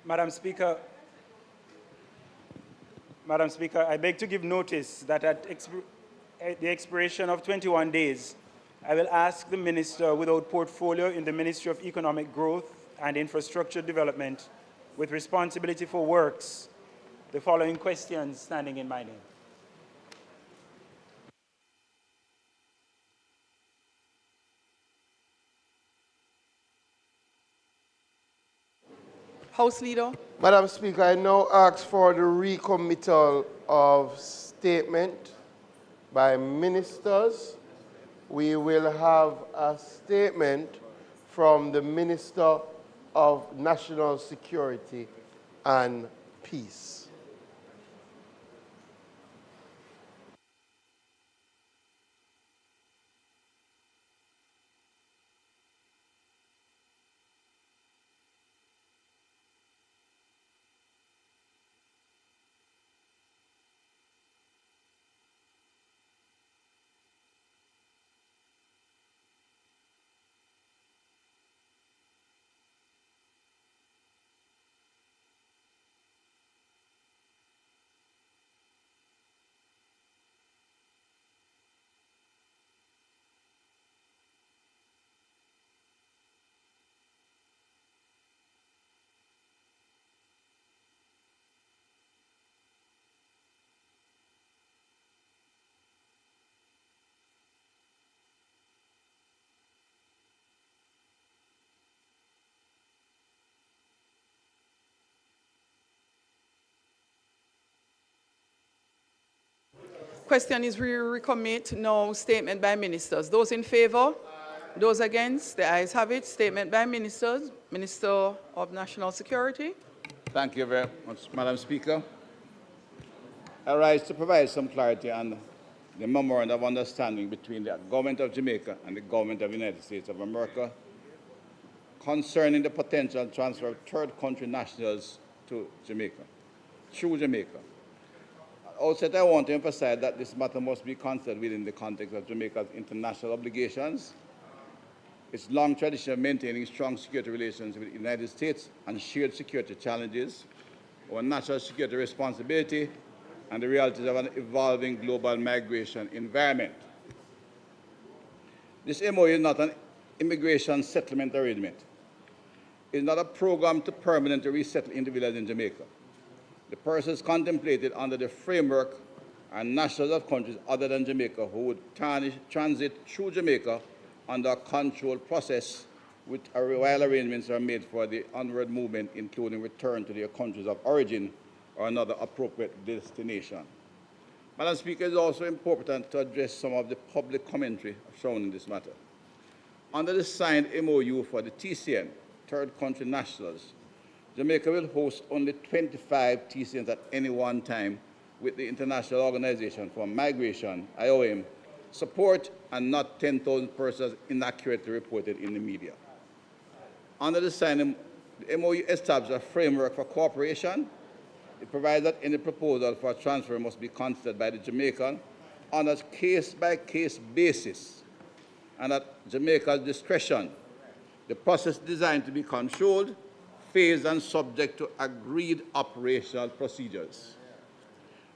Speaker 14: Madam Speaker, I beg to give notice that at the expiration of 21 days, I will ask the Minister without portfolio in the Ministry of Economic Growth and Infrastructure Development with responsibility for works the following questions standing in my name.
Speaker 22: House Leader.
Speaker 3: Madam Speaker, I now ask for the recommittal of statement by ministers. We will have a statement from the Minister of National Security and Peace.
Speaker 22: Question is recommit. No statement by ministers. Those in favor? Those against? The ayes have it. Statement by ministers. Minister of National Security.
Speaker 13: Thank you very much, Madam Speaker. I rise to provide some clarity on the memorandum of understanding between the Government of Jamaica and the Government of the United States of America concerning the potential transfer of third country nationals to Jamaica, through Jamaica. Also, I want to emphasize that this matter must be considered within the context of Jamaica's international obligations, its long tradition of maintaining strong security relations with the United States and shared security challenges, our national security responsibility, and the realities of an evolving global migration environment. This MOU is not an immigration settlement arrangement. It is not a program to permanently resettle individuals in Jamaica. The persons contemplated under the framework are nationals of countries other than Jamaica who would transit through Jamaica under a controlled process while arrangements are made for the onward movement, including return to their countries of origin or another appropriate destination. Madam Speaker, it is also important to address some of the public commentary surrounding this matter. Under the signed MOU for the TCN, third country nationals, Jamaica will host only 25 TCNs at any one time with the International Organization for Migration, IOM, support and not 10,000 persons inaccurately reported in the media. Under the signing, the MOU establishes a framework for cooperation It provides that any proposal for a transfer must be considered by the Jamaican on a case-by-case basis, and at Jamaica's discretion. The process designed to be controlled, phased, and subject to agreed operational procedures.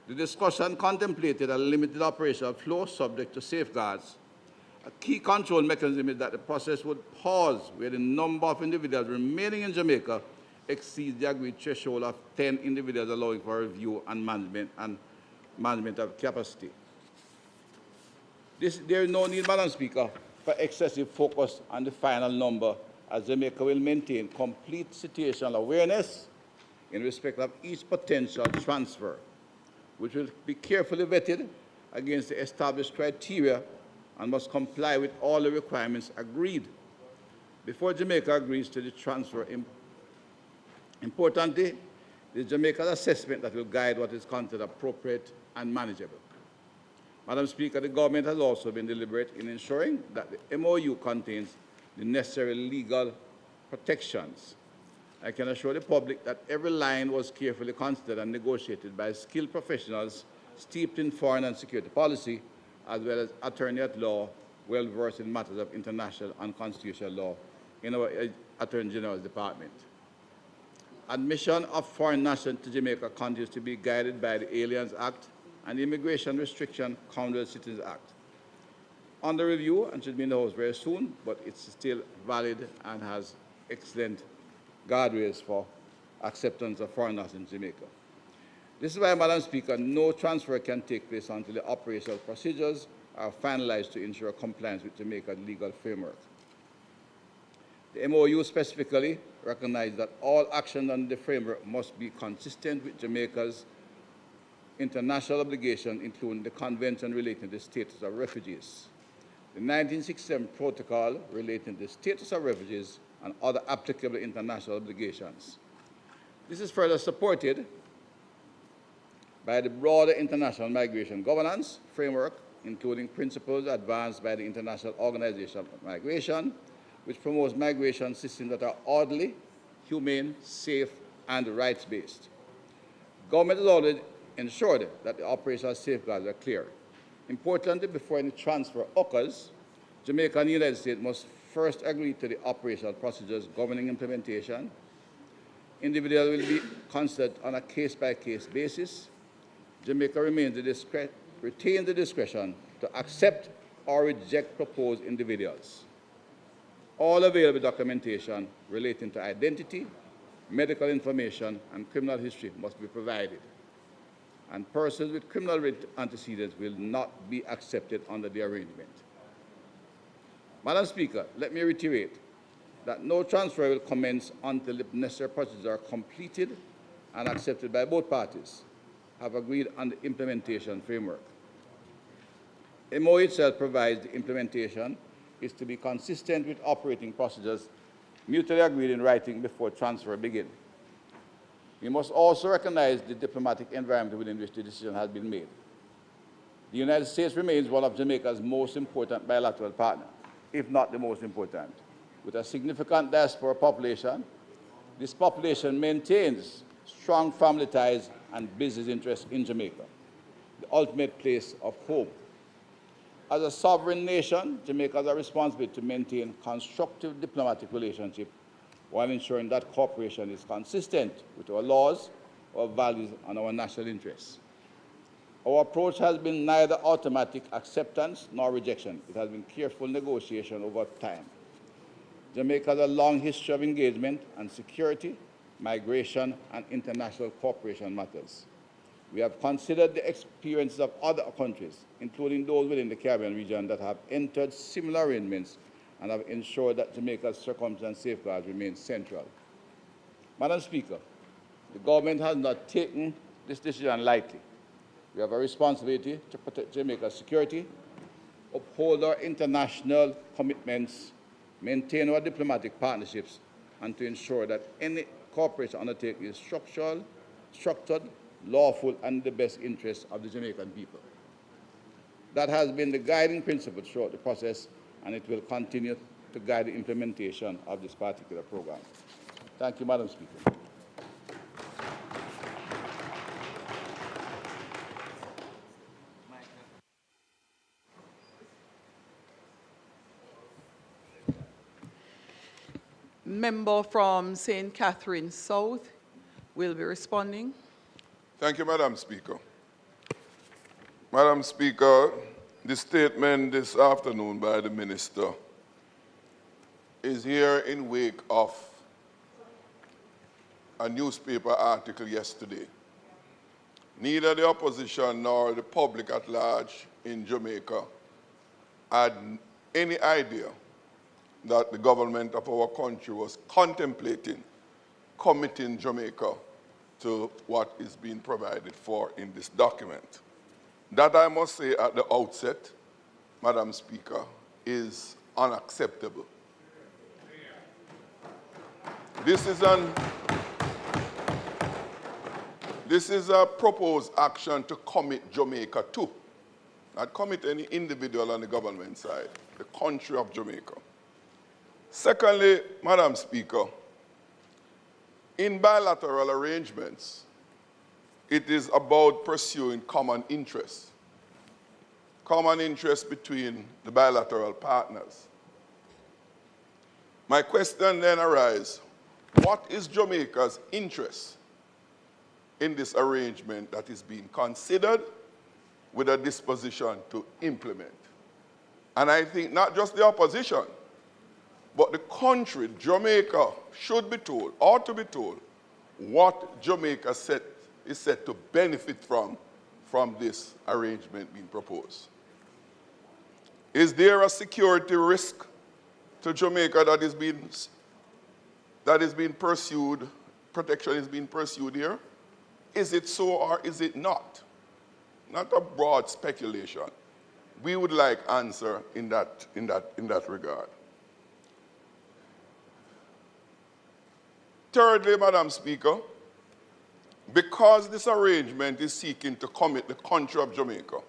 Speaker 13: The discussion contemplated a limited operational flow subject to safeguards. A key control mechanism is that the process would pause where the number of individuals remaining in Jamaica exceeds the agreed threshold of 10 individuals, allowing for review and management of capacity. There is no need, Madam Speaker, for excessive focus on the final number, as Jamaica will maintain complete situational awareness in respect of each potential transfer, which will be carefully vetted against the established criteria and must comply with all the requirements agreed before Jamaica agrees to the transfer. Importantly, it is Jamaica's assessment that will guide what is considered appropriate and manageable. Madam Speaker, the government has also been deliberate in ensuring that the MOU contains the necessary legal protections. I can assure the public that every line was carefully considered and negotiated by skilled professionals steeped in foreign and security policy, as well as attorney at law well versed in matters of international and constitutional law in our Attorney General's Department. Admission of foreign nationals to Jamaica continues to be guided by the Aliens Act and the Immigration Restriction Commonwealth Citizens Act. Under review and should be in the House very soon, but it's still valid and has excellent guardrails for acceptance of foreign nationals in Jamaica. This is why, Madam Speaker, no transfer can take place until the operational procedures are finalized to ensure compliance with Jamaica's legal framework. The MOU specifically recognizes that all actions under the framework must be consistent with Jamaica's international obligations, including the Convention relating to the status of refugees, the 1967 Protocol relating to the status of refugees, and other applicable international obligations. This is further supported by the broader international migration governance framework, including principles advanced by the International Organization of Migration, which promotes migration systems that are orderly, humane, safe, and rights-based. Government has already ensured that the operational safeguards are clear. Importantly, before any transfer occurs, Jamaica and the United States must first agree to the operational procedures governing implementation. Individuals will be considered on a case-by-case basis. Jamaica retains the discretion to accept or reject proposed individuals. All available documentation relating to identity, medical information, and criminal history must be provided, and persons with criminal antecedents will not be accepted under the arrangement. Madam Speaker, let me reiterate that no transfer will commence until the necessary procedures are completed and accepted by both parties, have agreed on the implementation framework. The MOU itself provides the implementation is to be consistent with operating procedures mutually agreed in writing before transfer begins. We must also recognize the diplomatic environment within which the decision has been made. The United States remains one of Jamaica's most important bilateral partners, if not the most important. With a significant diaspora population, this population maintains strong family ties and business interests in Jamaica, the ultimate place of home. As a sovereign nation, Jamaica has a responsibility to maintain constructive diplomatic relationships while ensuring that cooperation is consistent with our laws, our values, and our national interests. Our approach has been neither automatic acceptance nor rejection. It has been careful negotiation over time. Jamaica has a long history of engagement on security, migration, and international cooperation matters. We have considered the experiences of other countries, including those within the Caribbean region, that have entered similar arrangements and have ensured that Jamaica's circumstance safeguards remain central. Madam Speaker, the government has not taken this decision lightly. We have a responsibility to protect Jamaica's security, uphold our international commitments, maintain our diplomatic partnerships, and to ensure that any cooperation undertaken is structured, lawful, and in the best interests of the Jamaican people. That has been the guiding principle throughout the process, and it will continue to guide the implementation of this particular program. Thank you, Madam Speaker.
Speaker 22: Member from St. Catherine South will be responding.
Speaker 11: Thank you, Madam Speaker. Madam Speaker, the statement this afternoon by the Minister is here in wake of a newspaper article yesterday. Neither the opposition nor the public at large in Jamaica had any idea that the government of our country was contemplating committing Jamaica to what is being provided for in this document. That, I must say at the outset, Madam Speaker, is unacceptable. This is a proposed action to commit Jamaica to, not commit any individual on the government side, the country of Jamaica. Secondly, Madam Speaker, in bilateral arrangements, it is about pursuing common interests between the bilateral partners. My question then arises, what is Jamaica's interest in this arrangement that is being considered with a disposition to implement? And I think not just the opposition, but the country, Jamaica, should be told, ought to be told, what Jamaica is set to benefit from this arrangement being proposed. Is there a security risk to Jamaica that is being pursued, protection is being pursued here? Is it so or is it not? Not a broad speculation. We would like answer in that regard. Thirdly, Madam Speaker, because this arrangement is seeking to commit the country of Jamaica,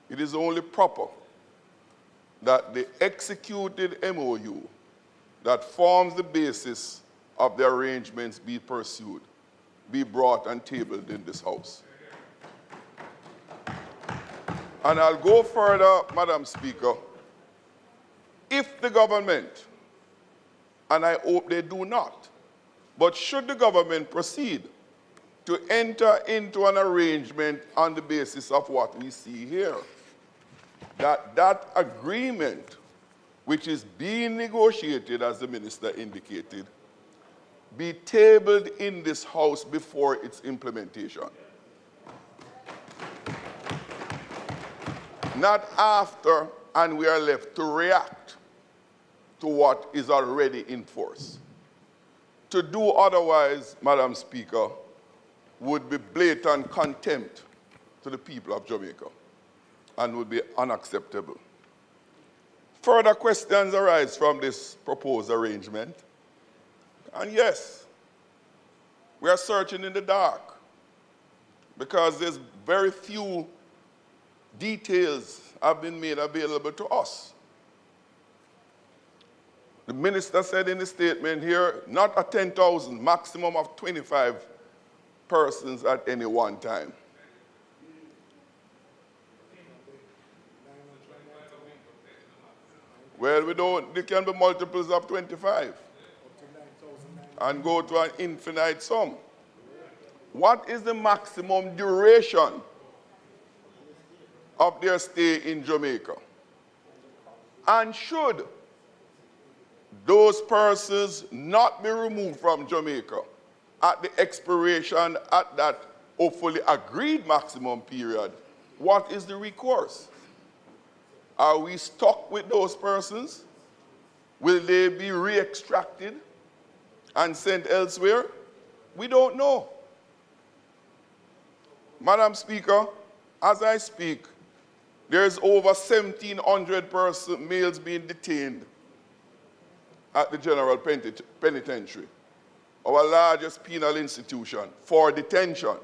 Speaker 11: it is only proper that the executed MOU that forms the basis of the arrangements be pursued, be brought and tabled in this House. And I'll go further, Madam Speaker. If the government, and I hope they do not, but should the government proceed to enter into an arrangement on the basis of what we see here, that agreement, which is being negotiated, as the Minister indicated, be tabled in this House before its implementation. Not after, and we are left to react to what is already in force. To do otherwise, Madam Speaker, would be blatant contempt to the people of Jamaica and would be unacceptable. Further questions arise from this proposed arrangement. And yes, we are searching in the dark because there's very few details have been made available to us. The Minister said in the statement here, not a 10,000, maximum of 25 persons at any one time. Well, there can be multiples of 25 and go to an infinite sum. What is the maximum duration of their stay in Jamaica? And should those persons not be removed from Jamaica at the expiration at that hopefully agreed maximum period, what is the recourse? Are we stuck with those persons? Will they be re-extracted and sent elsewhere? We don't know. Madam Speaker, as I speak, there's over 1,700 males being detained at the General Penitentiary, our largest penal institution, for detention.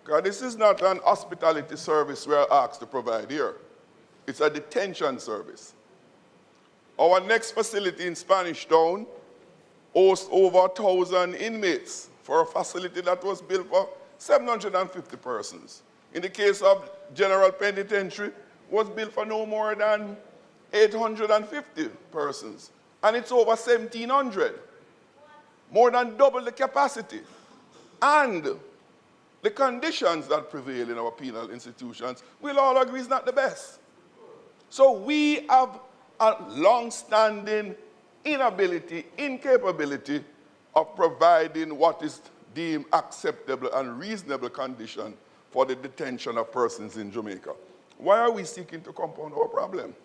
Speaker 11: Because this is not an hospitality service we are asked to provide here. It's a detention service. Our next facility in Spanish Town hosts over 1,000 inmates for a facility that was built for 750 persons. In the case of General Penitentiary, was built for no more than 850 persons. And it's over 1,700. more than double the capacity. And the conditions that prevail in our penal institutions, we'll all agree is not the best. So we have a long-standing inability, incapability of providing what is deemed acceptable and reasonable condition for the detention of persons in Jamaica. Why are we seeking to compound our problem?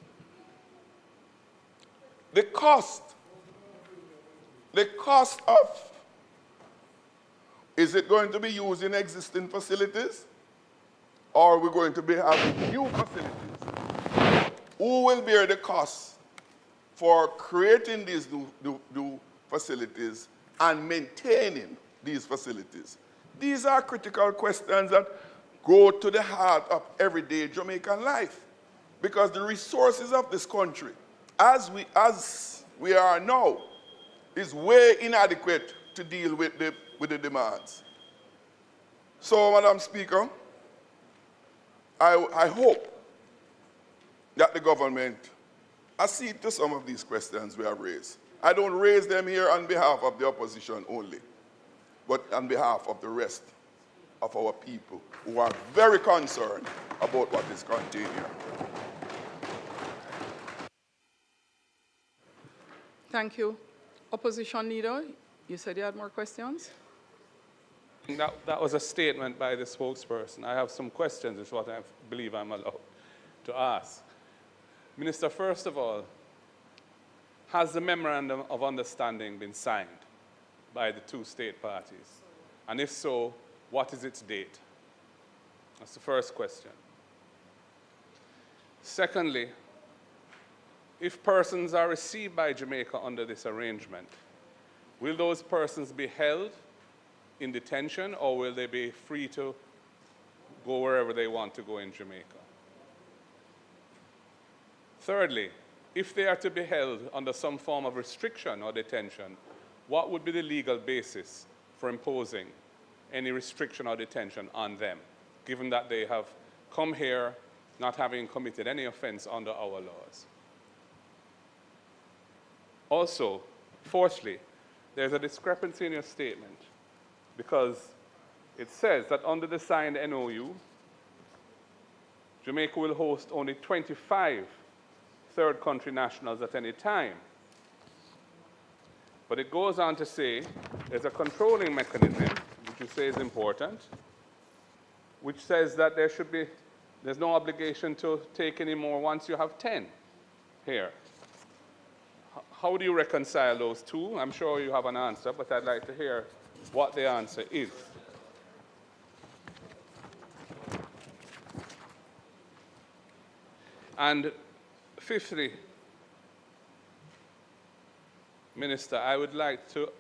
Speaker 11: The cost of, is it going to be used in existing facilities, or are we going to be having new facilities? Who will bear the cost for creating these new facilities and maintaining these facilities? These are critical questions that go to the heart of everyday Jamaican life, because the resources of this country, as we are now, is way inadequate to deal with the demands. So, Madam Speaker, I hope that the government accede to some of these questions we have raised. I don't raise them here on behalf of the opposition only, but on behalf of the rest of our people who are very concerned about what is contained here.
Speaker 22: Thank you. Opposition Leader, you said you had more questions?
Speaker 12: That was a statement by the spokesperson. I have some questions, is what I believe I'm allowed to ask. Minister, first of all, has the Memorandum of Understanding been signed by the two state parties? And if so, what is its date? That's the first question. Secondly, if persons are received by Jamaica under this arrangement, will those persons be held in detention, or will they be free to go wherever they want to go in Jamaica? Thirdly, if they are to be held under some form of restriction or detention, what would be the legal basis for imposing any restriction or detention on them, given that they have come here not having committed any offense under our laws? Also, fourthly, there's a discrepancy in your statement, because it says that under the signed MOU, Jamaica will host only 25 third country nationals at any time. But it goes on to say there's a controlling mechanism, which you say is important, which says that there's no obligation to take any more once you have 10 here. How do you reconcile those two? I'm sure you have an answer, but I'd like to hear what the answer is. And fifthly, Minister, I would like to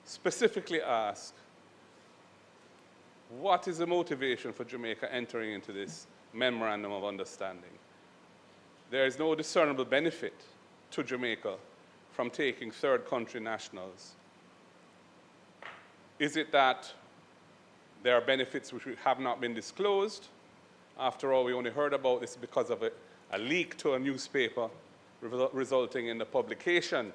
Speaker 12: specifically ask, what is the motivation for Jamaica entering into this Memorandum of Understanding? There is no discernible benefit to Jamaica from taking third country nationals. Is it that there are benefits which have not been disclosed? After all, we only heard about this because of a leak to a newspaper resulting in the publication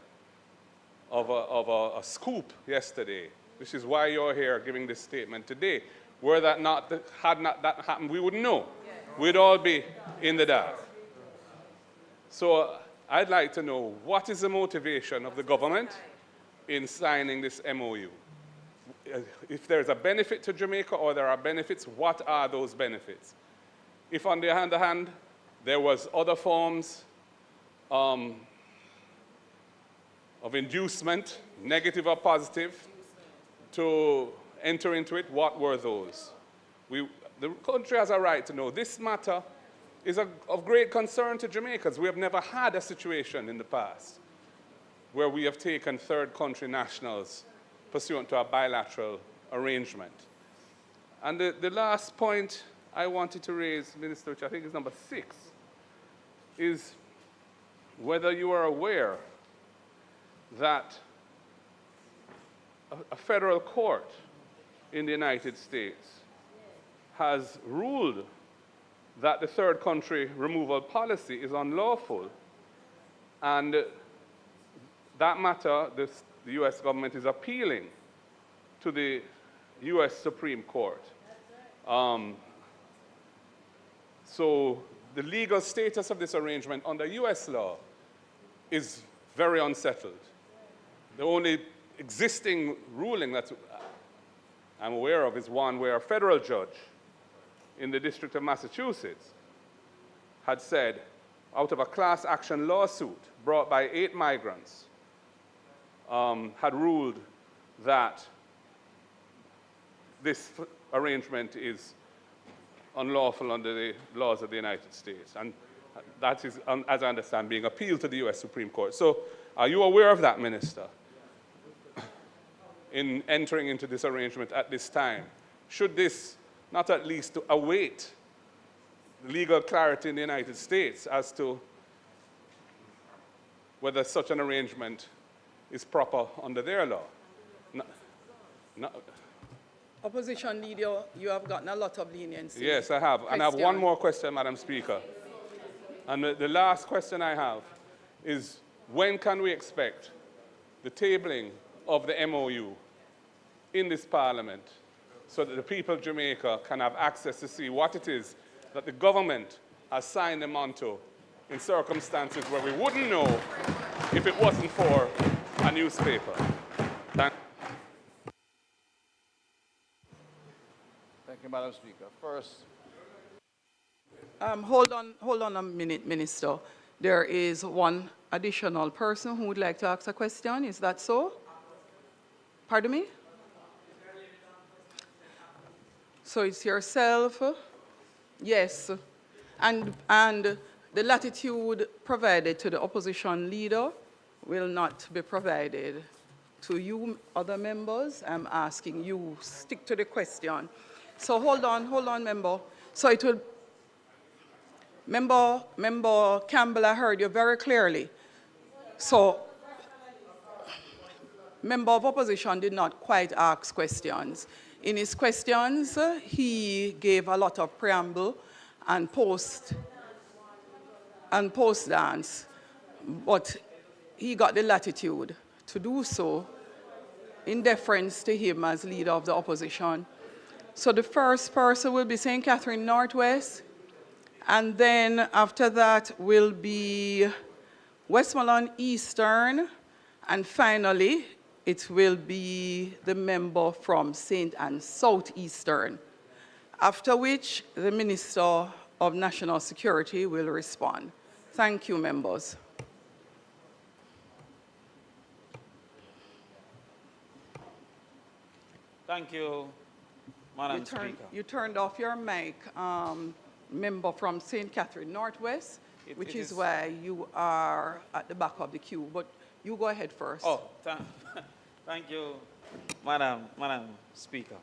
Speaker 12: of a scoop yesterday, which is why you're here giving this statement today. Were that not, had not that happened, we wouldn't know. We'd all be in the dark. So I'd like to know, what is the motivation of the government in signing this MOU? If there's a benefit to Jamaica or there are benefits, what are those benefits? If on the other hand, there was other forms of inducement, negative or positive, to enter into it, what were those? The country has a right to know. This matter is of great concern to Jamaicans. We have never had a situation in the past where we have taken third country nationals pursuant to a bilateral arrangement. And the last point I wanted to raise, Minister, which I think is number 6, is whether you are aware that a federal court in the United States has ruled that the third country removal policy is unlawful. And that matter, the the U.S. government is appealing to the U.S. Supreme Court. So the legal status of this arrangement under U.S. law is very unsettled. The only existing ruling that I'm aware of is one where a federal judge in the District of Massachusetts had said, out of a class action lawsuit brought by 8 migrants, had ruled that this arrangement is unlawful under the laws of the United States. And that is, as I understand, being appealed to the U.S. Supreme Court. So are you aware of that, Minister, in entering into this arrangement at this time? Should this not at least await legal clarity in the United States as to whether such an arrangement is proper under their law?
Speaker 22: Opposition leader, you have gotten a lot of leniency.
Speaker 12: Yes, I have. And I have one more question, Madam Speaker. And the last question I have is, when can we expect the tabling of the MOU in this Parliament so that the people of Jamaica can have access to see what it is that the government has signed them onto in circumstances where we wouldn't know if it wasn't for a newspaper? Thank
Speaker 13: you, Madam Speaker. First,
Speaker 22: hold on a minute, Minister. There is one additional person who would like to ask a question. Is that so? Pardon me? So it's yourself? Yes. And the latitude provided to the opposition leader will not be provided to you, other members. I'm asking you, stick to the question. So hold on, member. So it will, Member Campbell, I heard you very clearly. So, member of opposition did not quite ask questions. In his questions, he gave a lot of preamble and post-dance, but he got the latitude to do so in deference to him as leader of the opposition. So the first person will be St. Catherine Northwest, and then after that will be Westmoreland Eastern, and finally it will be the member from St. Anne Southeastern, after which the Minister of National Security will respond. Thank you, members.
Speaker 16: Thank you, Madam Speaker.
Speaker 22: You turned off your mic, member from St. Catherine Northwest, which is why you are at the back of the queue. But you go ahead first.
Speaker 16: Oh, thank you, Madam Speaker.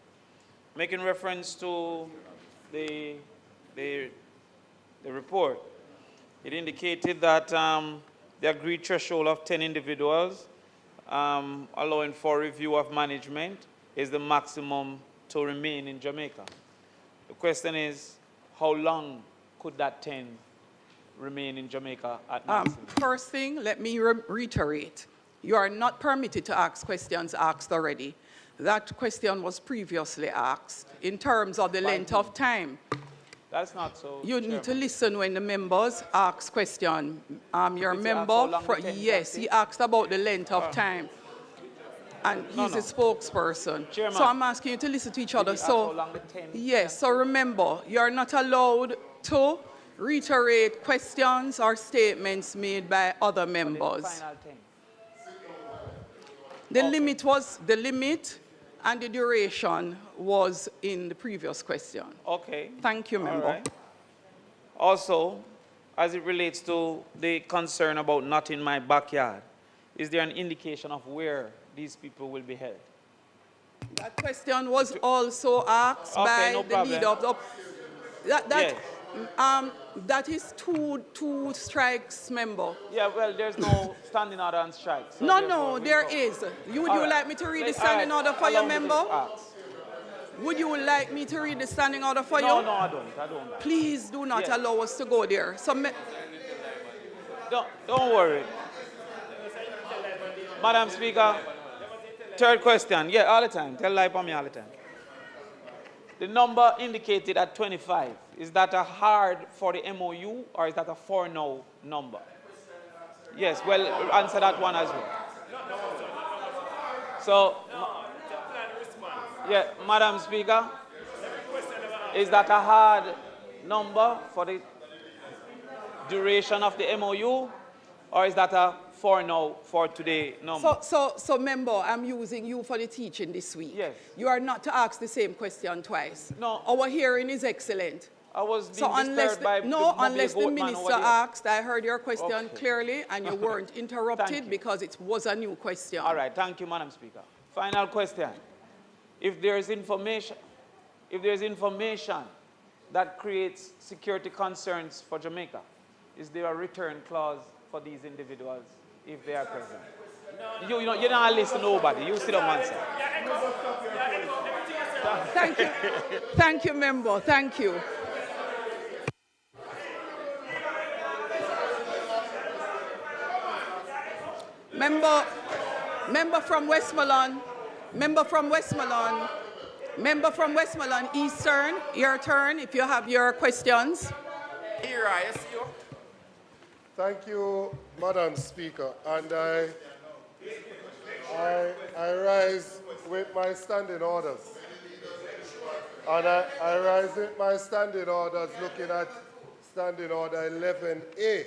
Speaker 16: Making reference to the report, it indicated that the agreed threshold of 10 individuals allowing for review of management is the maximum to remain in Jamaica. The question is, how long could that 10 remain in Jamaica at maximum?
Speaker 22: First thing, let me reiterate. You are not permitted to ask questions asked already. That question was previously asked in terms of the length of time.
Speaker 16: That's not so.
Speaker 22: You need to listen when the members ask questions. Your member, yes, he asked about the length of time. And he's a spokesperson.
Speaker 16: Chairman,
Speaker 22: so I'm asking you to listen to each other. So, yes, so remember, you're not allowed to reiterate questions or statements made by other members. The limit and the duration was in the previous question.
Speaker 16: Okay.
Speaker 22: Thank you, member.
Speaker 16: Right. Also, as it relates to the concern about not in my backyard, is there an indication of where these people will be held?
Speaker 22: That question was also asked by the leader of the... that is two strikes, member.
Speaker 16: Yeah, well, there's no standing order on strikes. So
Speaker 22: no, there is. Would you like me to read the standing order for your member? Would you like me to read the standing order for you?
Speaker 16: No, I don't.
Speaker 22: Please do not allow us to go there. So
Speaker 16: don't worry. Madam Speaker, Third question. Yeah, all the time. Tell lie for me all the time. The number indicated at 25, is that a hard for the MOU or is that a for now number? Yes, well, answer that one as well. So, yeah, Madam Speaker, is that a hard number for the duration of the MOU or is that a for now, for today number?
Speaker 22: So member, I'm using you for the teaching this week.
Speaker 16: Yes.
Speaker 22: You are not to ask the same question twice.
Speaker 16: No.
Speaker 22: Our hearing is excellent.
Speaker 16: I was being disturbed by
Speaker 22: unless the minister asked, I heard your question
Speaker 16: Okay.
Speaker 22: clearly and you weren't interrupted because it was a new question.
Speaker 16: All right, thank you, Madam Speaker. Final question. If there is information that creates security concerns for Jamaica, is there a return clause for these individuals if they are present? You don't listen to nobody. You sit on one side.
Speaker 22: Thank you. Thank you, member. Thank you. Member from Westmoreland. Member from Westmoreland. Member from Westmoreland Eastern. Your turn if you have your questions.
Speaker 4: Here, I see you.
Speaker 5: Thank you, Madam Speaker. And I rise with my standing orders. And I rise with my standing orders looking at Standing Order 11A,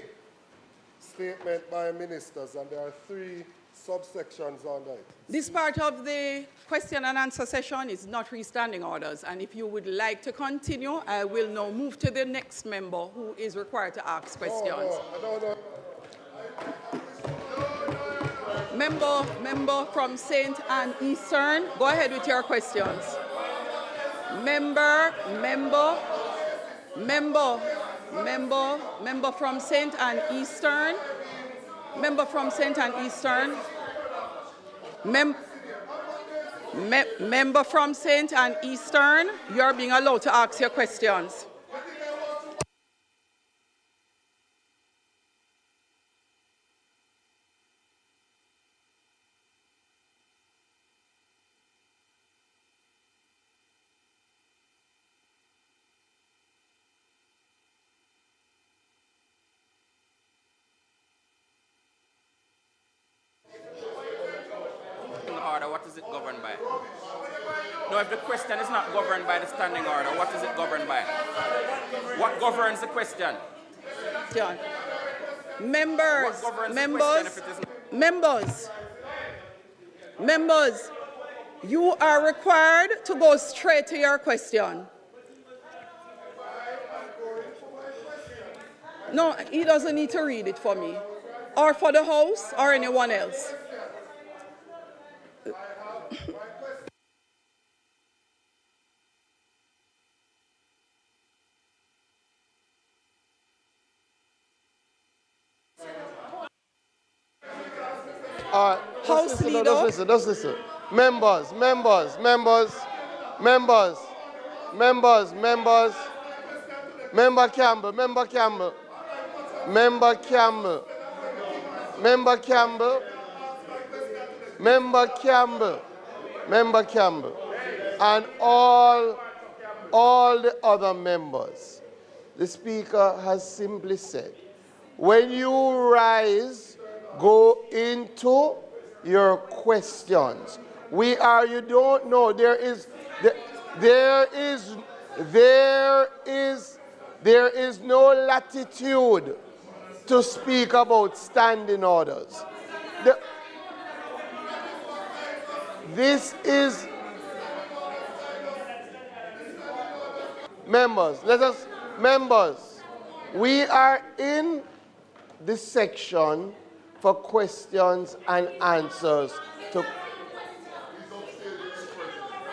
Speaker 5: statement by ministers, and there are 3 subsections under it.
Speaker 22: This part of the question and answer session is not restanding orders, and if you would like to continue, I will now move to the next member who is required to ask questions.
Speaker 5: No.
Speaker 22: Member from St. Anne Eastern, go ahead with your questions. Member from St. Anne Eastern. Member from St. Anne Eastern. Member from St. Anne Eastern, you're being allowed to ask your questions.
Speaker 4: Order, what is it governed by? No, if the question is not governed by the standing order, what is it governed by? What governs the question?
Speaker 22: John. Members, you are required to go straight to your question. No, he doesn't need to read it for me, or for the House, or anyone else.
Speaker 3: House leader. Just listen. Members. Member Campbell. And all the other members. The Speaker has simply said, when you rise, go into your questions. You don't know, there is no latitude to speak about standing orders. Members, we are in the section for questions and answers.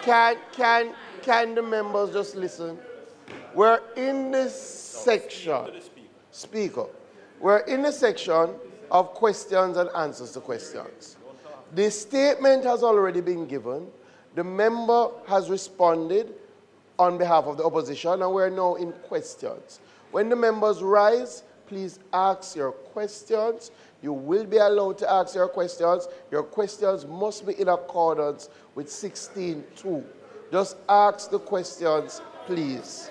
Speaker 3: Can the members just listen? We're in this section. Speaker. We're in the section of questions and answers to questions. The statement has already been given. The member has responded on behalf of the opposition, and we're now in questions. When the members rise, please ask your questions. You will be allowed to ask your questions. Your questions must be in accordance with 16.2. Just ask the questions, please.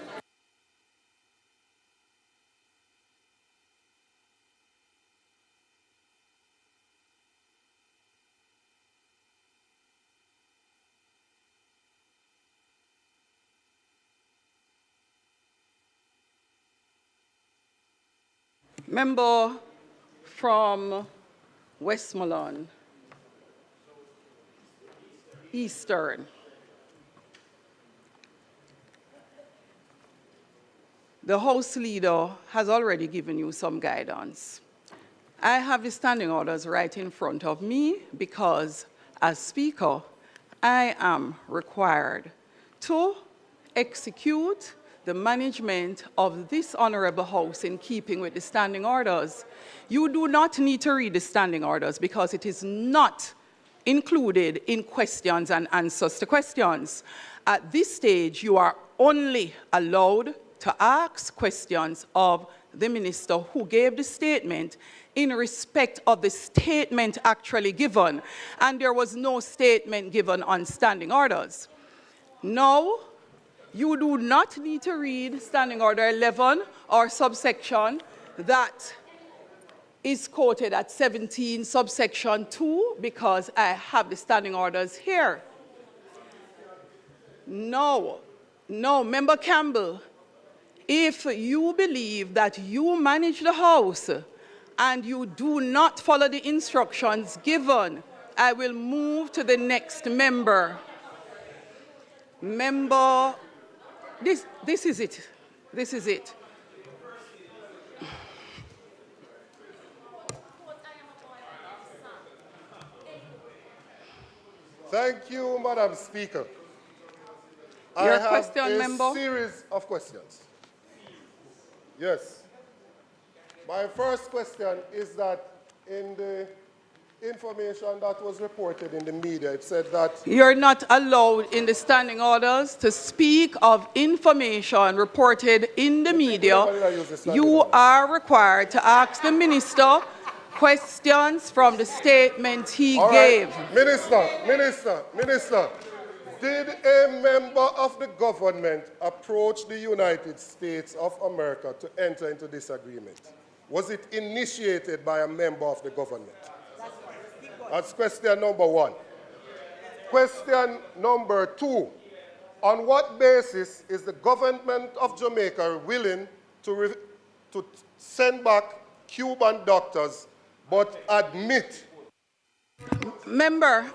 Speaker 22: Member from Westmoreland, Eastern. The House Leader has already given you some guidance. I have the standing orders right in front of me because, as Speaker, I am required to execute the management of this Honorable House in keeping with the standing orders. You do not need to read the standing orders because it is not included in questions and answers to questions. At this stage, you are only allowed to ask questions of the minister who gave the statement in respect of the statement actually given, and there was no statement given on standing orders. Now, you do not need to read Standing Order 11 or subsection that is quoted at 17 subsection 2 because I have the standing orders here. No, Member Campbell, if you believe that you manage the House and you do not follow the instructions given, I will move to the next member. This is it. This is it.
Speaker 17: Thank you, Madam Speaker.
Speaker 22: Your
Speaker 17: I have
Speaker 22: question, member?
Speaker 17: a series of questions. Yes. My first question is that in the information that was reported in the media, it said that...
Speaker 22: You're not allowed in the standing orders to speak of information reported in the media. You are required to ask the minister questions from the statement he gave.
Speaker 17: Minister, did a member of the government approach the United States of America to enter into this agreement? Was it initiated by a member of the government? That's question number one. Question number two. On what basis is the government of Jamaica willing to send back Cuban doctors but admit...
Speaker 22: Member,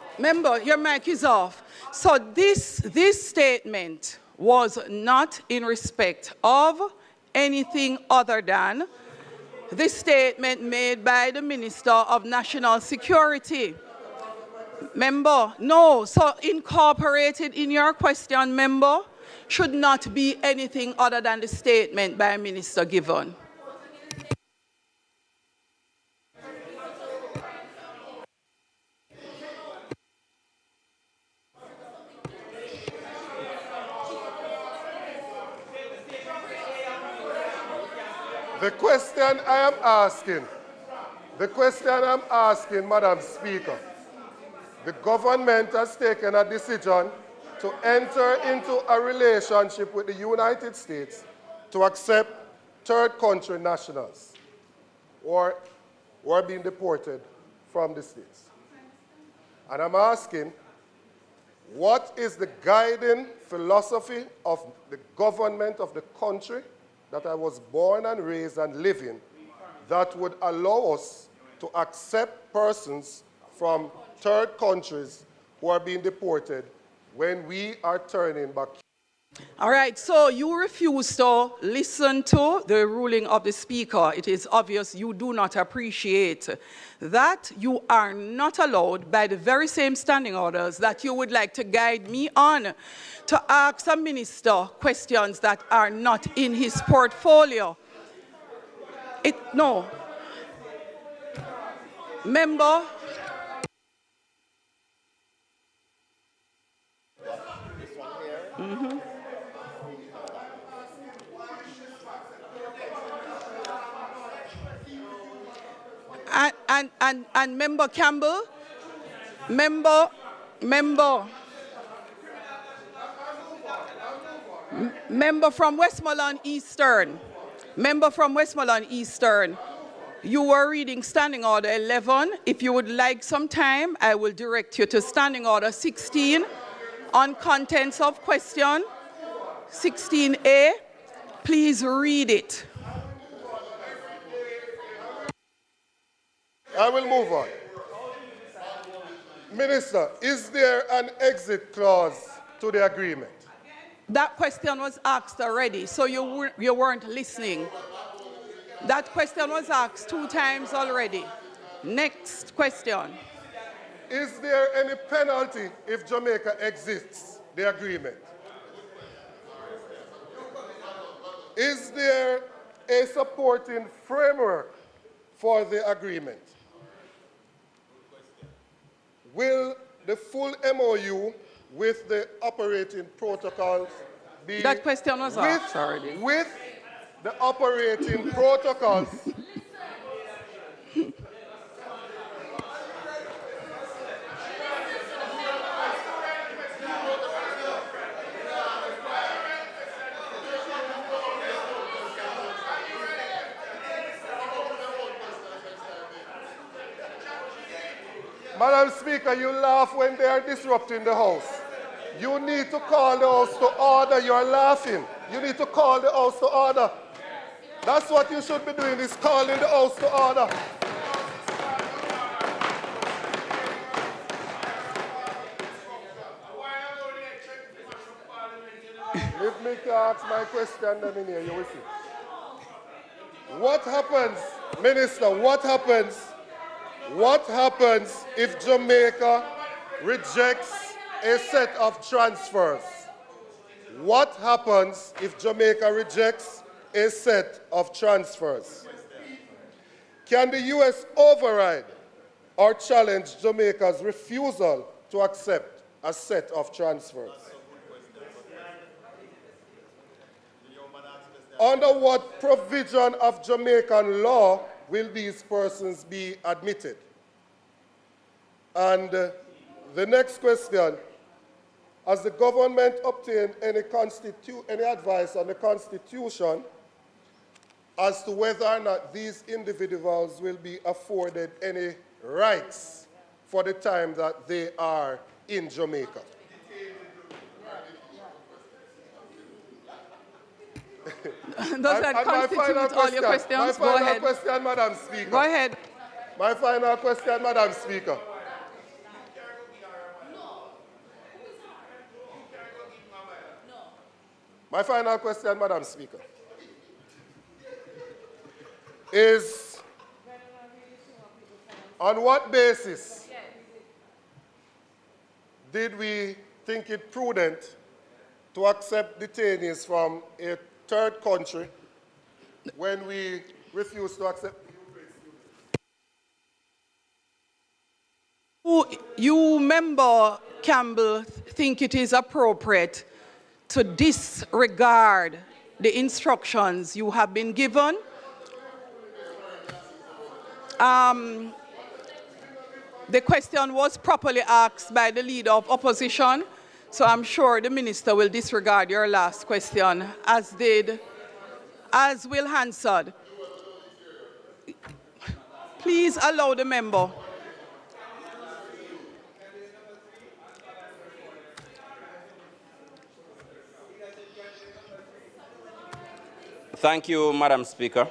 Speaker 22: your mic is off. So this statement was not in respect of anything other than the statement made by the Minister of National Security. Member, no. So incorporated in your question, member, should not be anything other than the statement by Minister given.
Speaker 17: The question I'm asking, Madam Speaker, the government has taken a decision to enter into a relationship with the United States to accept third country nationals who are being deported from the States. And I'm asking, what is the guiding philosophy of the government of the country that I was born and raised and live in that would allow us to accept persons from third countries who are being deported when we are turning back?
Speaker 22: All right, so you refuse to listen to the ruling of the Speaker. It is obvious you do not appreciate that you are not allowed by the very same standing orders that you would like to guide me on to ask a minister questions that are not in his portfolio. No. Member. Mm-hmm. and Member Campbell, member from Westmoreland Eastern, you were reading Standing Order 11. If you would like some time, I will direct you to Standing Order 16 on contents of question 16A. Please read it.
Speaker 17: I will move on. Minister, is there an exit clause to the agreement?
Speaker 22: That question was asked already, so you weren't listening. That question was asked 2 times already. Next question.
Speaker 17: Is there any penalty if Jamaica exits the agreement? Is there a supporting framework for the agreement? Will the full MOU with the operating protocols be...
Speaker 22: That question was asked already.
Speaker 17: With the operating protocols... Madam Speaker, you laugh when they are disrupting the House. You need to call the House to order. You're laughing. You need to call the House to order. That's what you should be doing, is calling the House to order. Let me ask my question then in here, you will see. What happens, Minister, what happens if Jamaica rejects a set of transfers? What happens if Jamaica rejects a set of transfers? Can the U.S. override or challenge Jamaica's refusal to accept a set of transfers? Under what provision of Jamaican law will these persons be admitted? And the next question, has the government obtained any advice on the Constitution as to whether or not these individuals will be afforded any rights for the time that they are in Jamaica?
Speaker 22: Does that constitute all your questions? Go ahead.
Speaker 17: My final question, Madam Speaker.
Speaker 22: Go ahead.
Speaker 17: My final question, Madam Speaker. My final question, Madam Speaker, is on what basis did we think it prudent to accept detainees from a third country when we refused to accept?
Speaker 22: You, Member Campbell, think it is appropriate to disregard the instructions you have been given? The question was properly asked by the Leader of Opposition, so I'm sure the Minister will disregard your last question, as Will Hansard. Please allow the member.
Speaker 4: Thank you, Madam Speaker.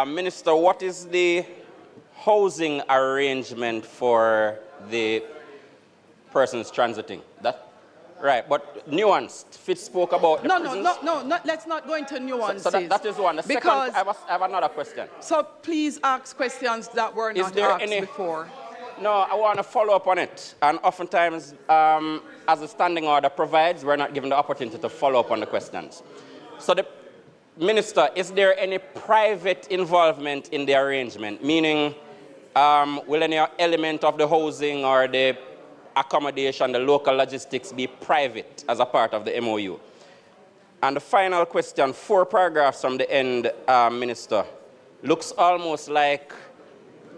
Speaker 4: Minister, what is the housing arrangement for the persons transiting? Right, but nuanced. Fitz spoke about the prisons.
Speaker 22: No, let's not go into nuances.
Speaker 4: So that is one. The second, I have another question.
Speaker 22: So please ask questions that were not asked before.
Speaker 4: No, I want to follow up on it. And oftentimes, as the standing order provides, we're not given the opportunity to follow up on the questions. So the Minister, is there any private involvement in the arrangement? Meaning, will any element of the housing or the accommodation, the local logistics be private as a part of the MOU? And the final question, 4 paragraphs from the end, Minister, looks almost like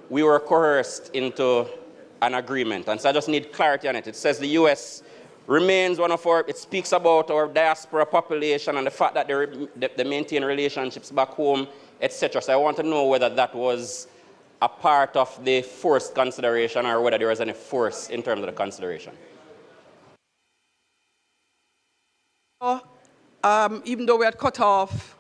Speaker 4: we were coerced into an agreement. And so I just need clarity on it. It says the U.S. remains one of our, it speaks about our diaspora population and the fact that they maintain relationships back home, etc. So I want to know whether that was a part of the forced consideration or whether there was any force in terms of the consideration.
Speaker 22: Even though we had cut off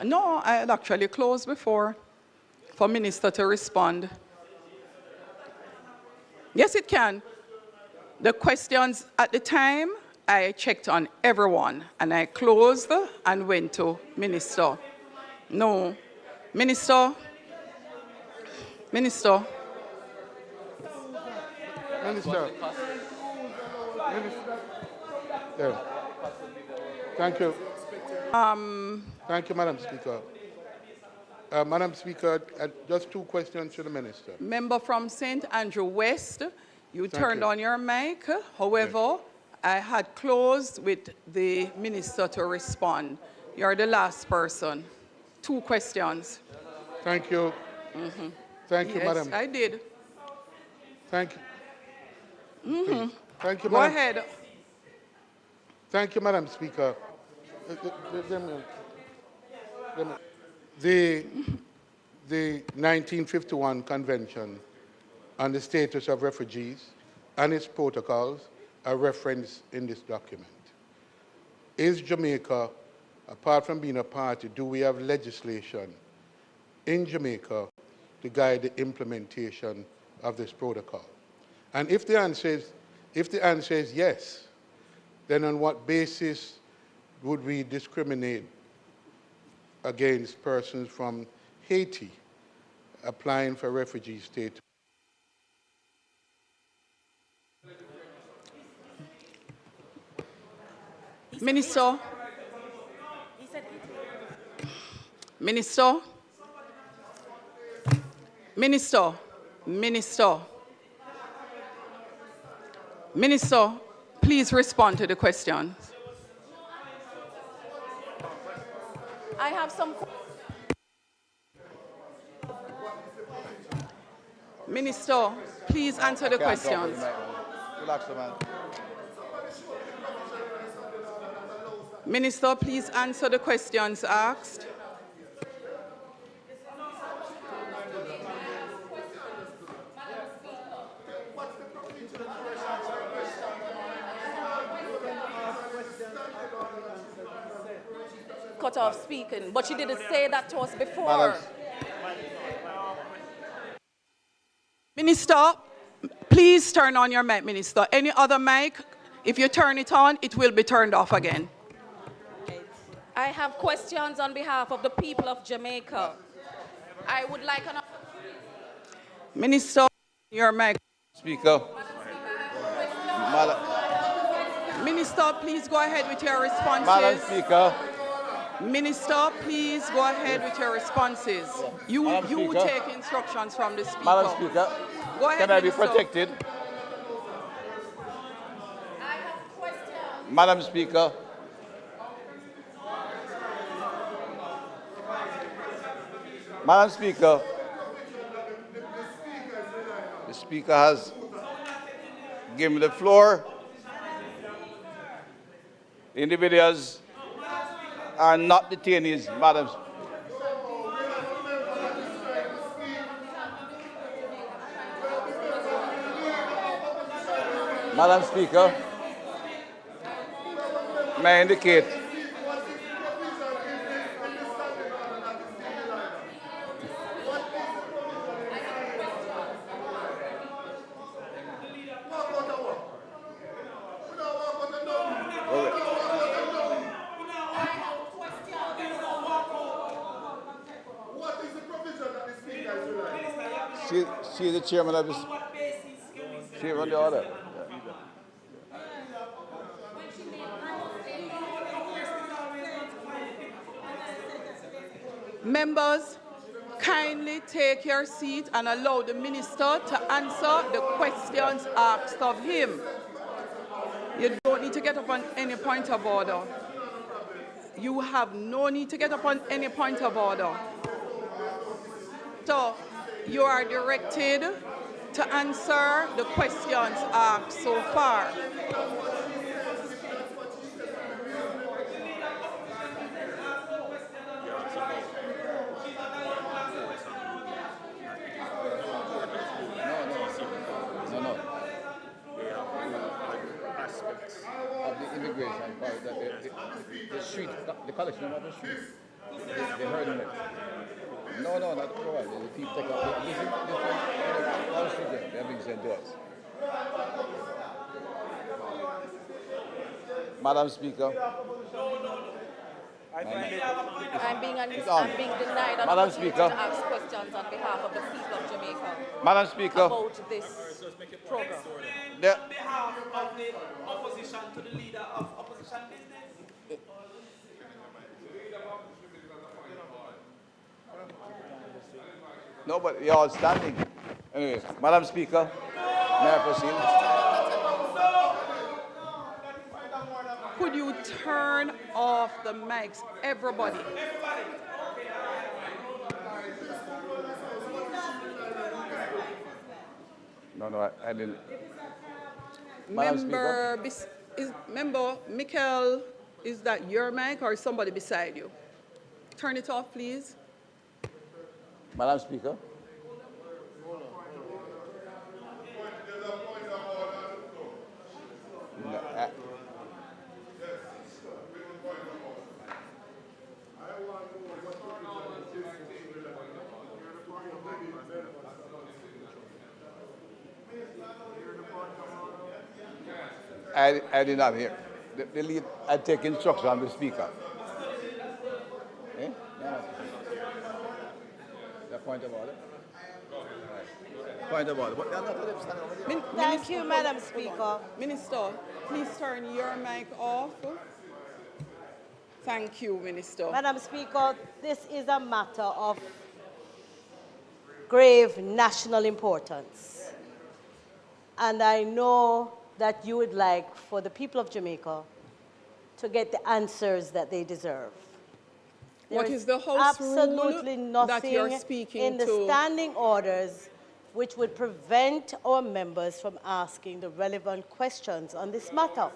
Speaker 22: No, I had actually closed before for Minister to respond. Yes, it can. The questions at the time, I checked on everyone, and I closed and went to Minister. No. Minister.
Speaker 10: Minister. Yeah. Thank you. Thank you, Madam Speaker. Madam Speaker, just two questions to the Minister.
Speaker 22: Member from St. Andrew West, you turned on your mic. However, I had closed with the Minister to respond. You're the last person. Two questions.
Speaker 10: Thank you. Thank you, Madam.
Speaker 22: Yes, I did.
Speaker 10: Thank you. Thank you,
Speaker 22: Go
Speaker 10: Madam.
Speaker 22: ahead.
Speaker 10: Thank you, Madam Speaker. The 1951 Convention on the Status of Refugees and its protocols are referenced in this document. Is Jamaica, apart from being a party, do we have legislation in Jamaica to guide the implementation of this protocol? And if the answer is yes, then on what basis would we discriminate against persons from Haiti applying for refugee status?
Speaker 22: Minister. Minister. Minister. Minister. Minister, please respond to the questions.
Speaker 15: I have some.
Speaker 22: Minister, please answer the questions.
Speaker 13: Relax, man.
Speaker 22: Minister, please answer the questions asked.
Speaker 15: Cut off speaking, but she didn't say that to us before.
Speaker 13: Madam.
Speaker 22: Minister, please turn on your mic, Minister. Any other mic, if you turn it on, it will be turned off again.
Speaker 15: I have questions on behalf of the people of Jamaica. I would like an...
Speaker 22: Minister, your mic.
Speaker 13: Speaker.
Speaker 22: Minister, please go ahead with your responses.
Speaker 13: Madam Speaker.
Speaker 22: Minister, please go ahead with your responses. You take instructions from the Speaker.
Speaker 13: Madam Speaker,
Speaker 22: go ahead,
Speaker 13: can I be
Speaker 22: Minister.
Speaker 13: protected? Madam Speaker. Madam Speaker, the Speaker has given the floor. The individuals are not detainees, Madam. Madam Speaker, may I indicate she is the chairman of this. She run the order.
Speaker 22: Members, kindly take your seat and allow the Minister to answer the questions asked of him. You need to get up on any point of order. You have no need to get up on any point of order. So you are directed to answer the questions asked so far.
Speaker 13: No. Aspects of the immigration part, the street, the collection of the street, they heard in it. No, not the provider. The people take out. This is all students. They have been sent to us. Madam Speaker.
Speaker 15: I'm being denied an
Speaker 13: Madam
Speaker 15: opportunity
Speaker 13: Speaker.
Speaker 15: to ask questions on behalf of the people of Jamaica.
Speaker 13: Madam Speaker.
Speaker 15: About this program.
Speaker 16: On behalf of the opposition to the leader of opposition business.
Speaker 13: No, but you're all standing. Anyway, Madam Speaker, may I proceed?
Speaker 22: Could you turn off the mics, everybody?
Speaker 13: No, I didn't. Madam Speaker.
Speaker 22: Member Michael, is that your mic or somebody beside you? Turn it off, please.
Speaker 13: Madam Speaker. No, I did not hear. The lead, I take instruction from the speaker. Eh? No. The point of order. Point of order.
Speaker 2: Thank you, Madam Speaker.
Speaker 22: Minister, please turn your mic off. Thank you, Minister.
Speaker 2: Madam Speaker, this is a matter of grave national importance. And I know that you would like for the people of Jamaica to get the answers that they deserve.
Speaker 22: What is the House
Speaker 2: absolutely
Speaker 22: rule
Speaker 2: nothing
Speaker 22: that you're speaking
Speaker 2: in the
Speaker 22: to?
Speaker 2: standing orders which would prevent our members from asking the relevant questions on this matter.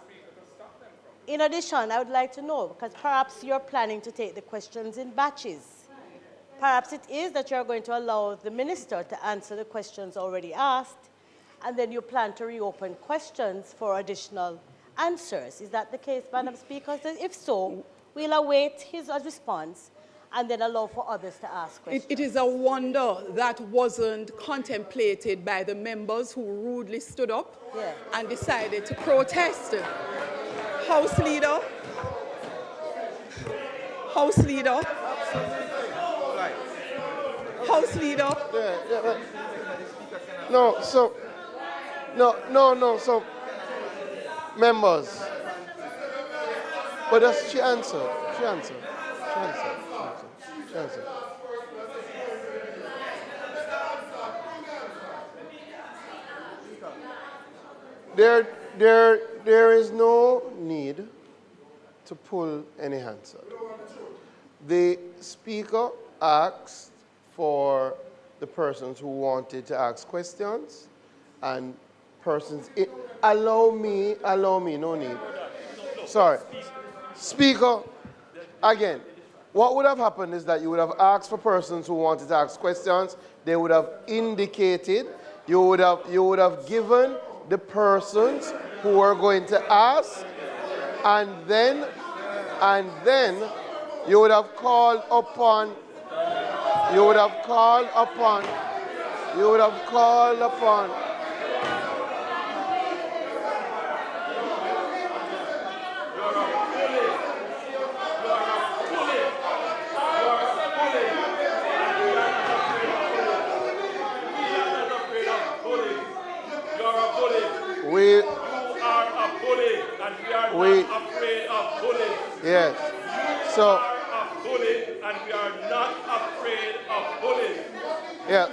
Speaker 2: In addition, I would like to know, because perhaps you're planning to take the questions in batches. Perhaps it is that you're going to allow the minister to answer the questions already asked, and then you plan to reopen questions for additional answers. Is that the case, Madam Speaker? If so, we'll await his response and then allow for others to ask questions.
Speaker 22: It is a wonder that wasn't contemplated by the members who rudely stood up and decided to protest. House Leader. House Leader. House Leader.
Speaker 3: No, so members. But that's, she answered. There is no need to pull any answer. The speaker asked for the persons who wanted to ask questions, and persons, allow me, no need. Sorry. Speaker, again, what would have happened is that you would have asked for persons who wanted to ask questions, they would have indicated, you would have given the persons who are going to ask, and then you would have called upon
Speaker 18: You are a bully, and we are not afraid of bullies.
Speaker 3: Yes.
Speaker 18: You are a bully, and we are not afraid of bullies.
Speaker 3: Yeah.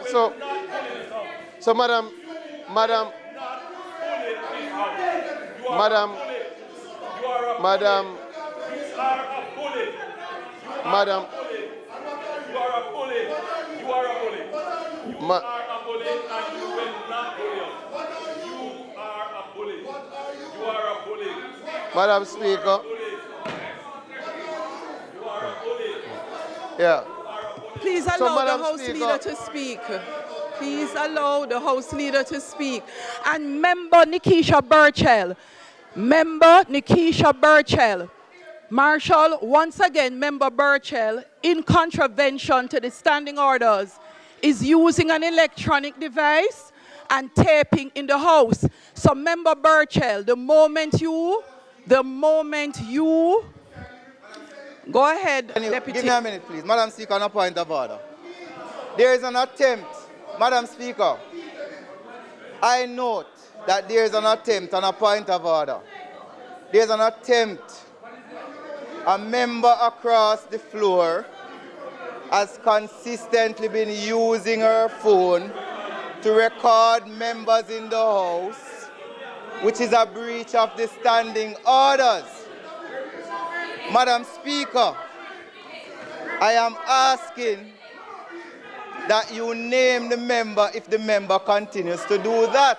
Speaker 3: Madam,
Speaker 18: You are a bully.
Speaker 3: Madam,
Speaker 18: You are a bully. You are a bully. You
Speaker 3: Ma
Speaker 18: are a bully and you will not bully us. You are a bully. You are a bully.
Speaker 3: Madam Speaker.
Speaker 18: You are a bully.
Speaker 3: Yeah.
Speaker 22: Please
Speaker 3: So,
Speaker 22: allow the
Speaker 3: Madam
Speaker 22: House
Speaker 3: Speaker,
Speaker 22: Leader to speak. Please allow the House Leader to speak. And Member Nikisha Burchell. Member Nikisha Burchell. Marshall, once again, Member Burchell, in contravention to the standing orders, is using an electronic device and taping in the House. So, Member Burchell, the moment you, go ahead, Deputy.
Speaker 6: Give me a minute, please. Madam Speaker, on a point of order. There is an attempt, Madam Speaker, I note that there is an attempt on a point of order. There is an attempt. A member across the floor has consistently been using her phone to record members in the House, which is a breach of the standing orders. Madam Speaker, I am asking that you name the member if the member continues to do that.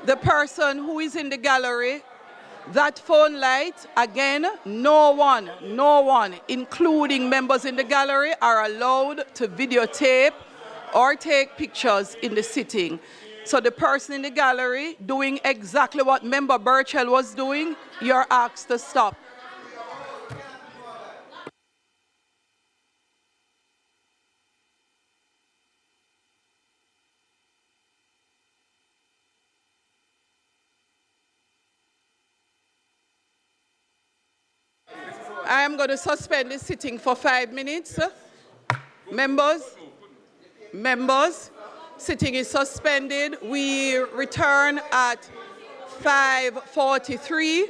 Speaker 22: The person who is in the gallery, that phone light, again, no one, including members in the gallery, are allowed to videotape or take pictures in the sitting. So the person in the gallery doing exactly what Member Burchell was doing, you're asked to stop. I am going to suspend the sitting for 5 minutes. Members, sitting is suspended. We return at 5:43.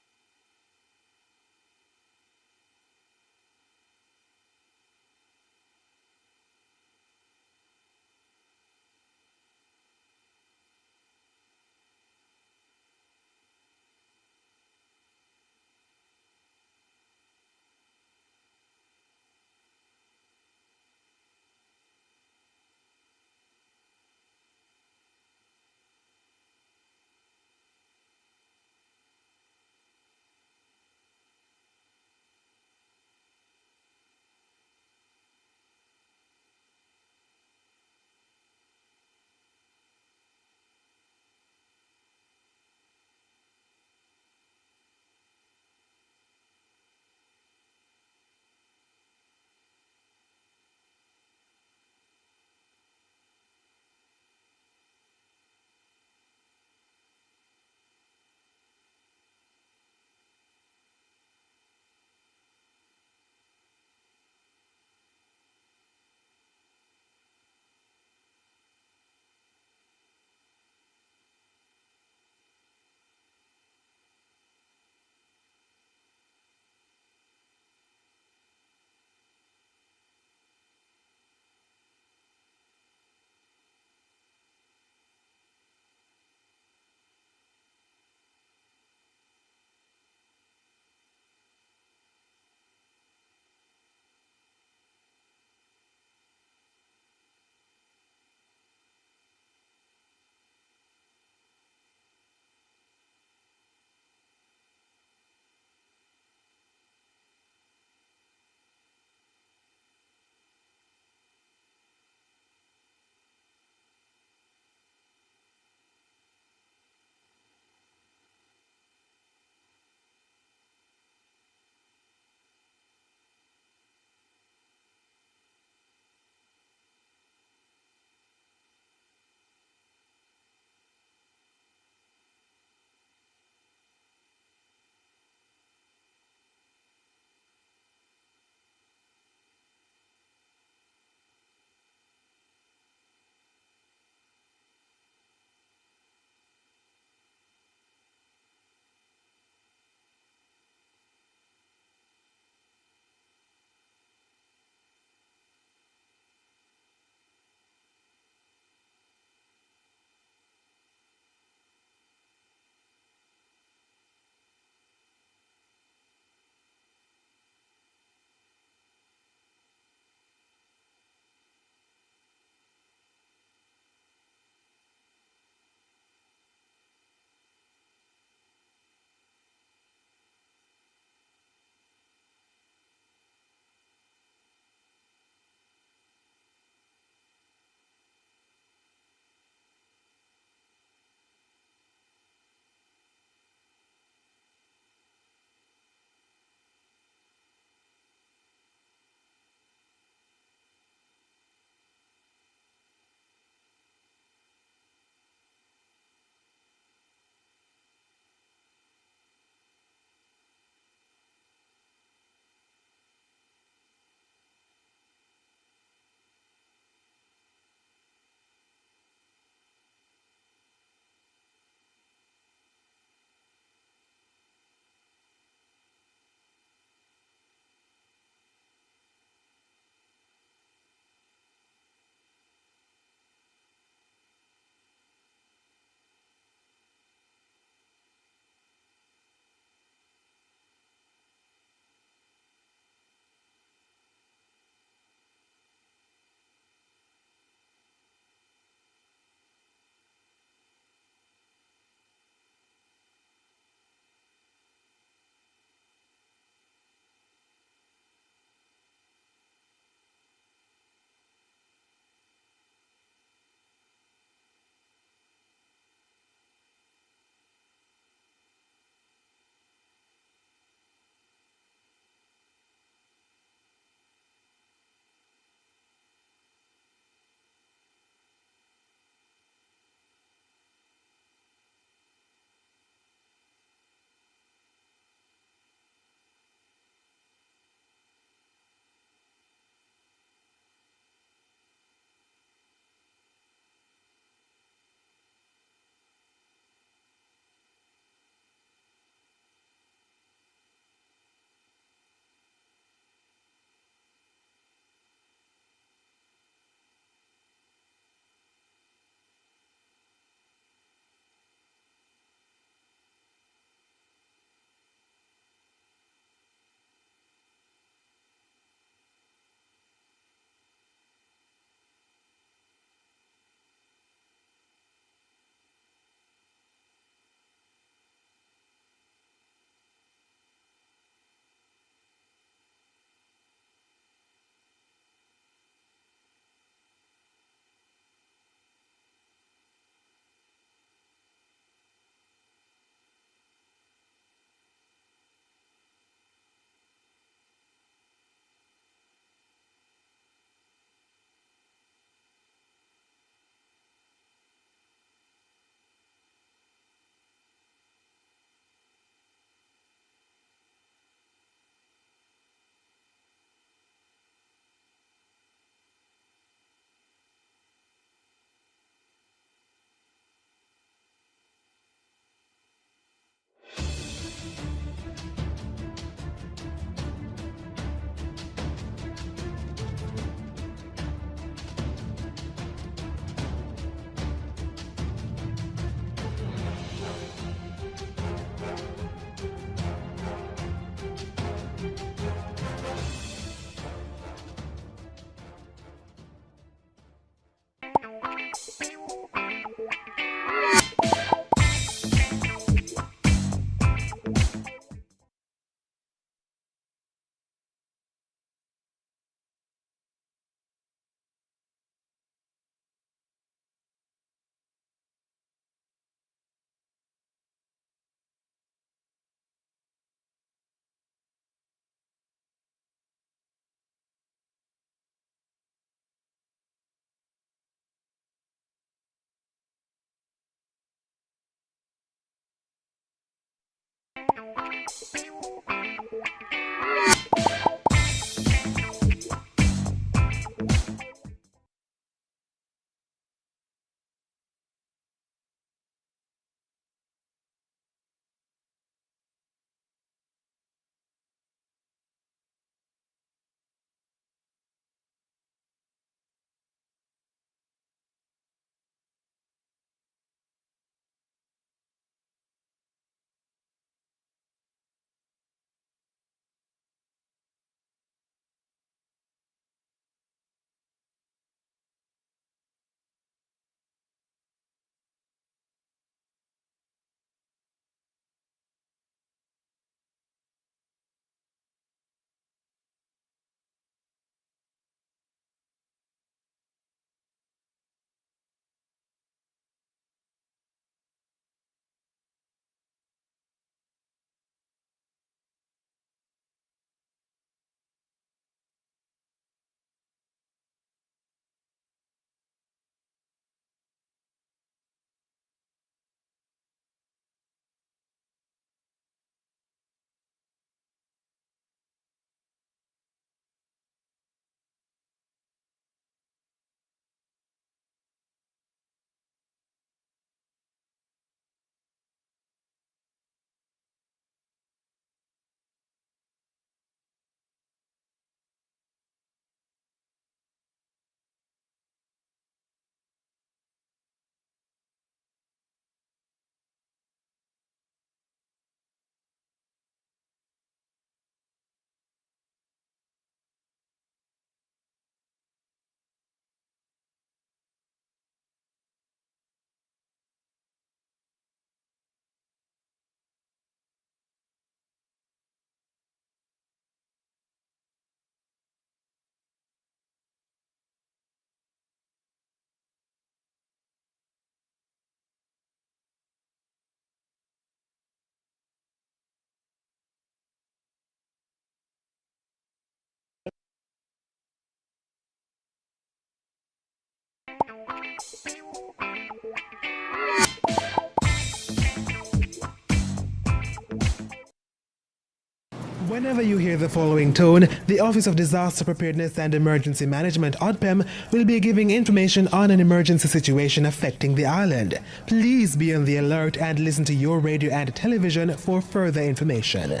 Speaker 8: Whenever you hear the following tone, the Office of Disaster Preparedness and Emergency Management, ODPEM, will be giving information on an emergency situation affecting the island. Please be on the alert and listen to your radio and television for further information.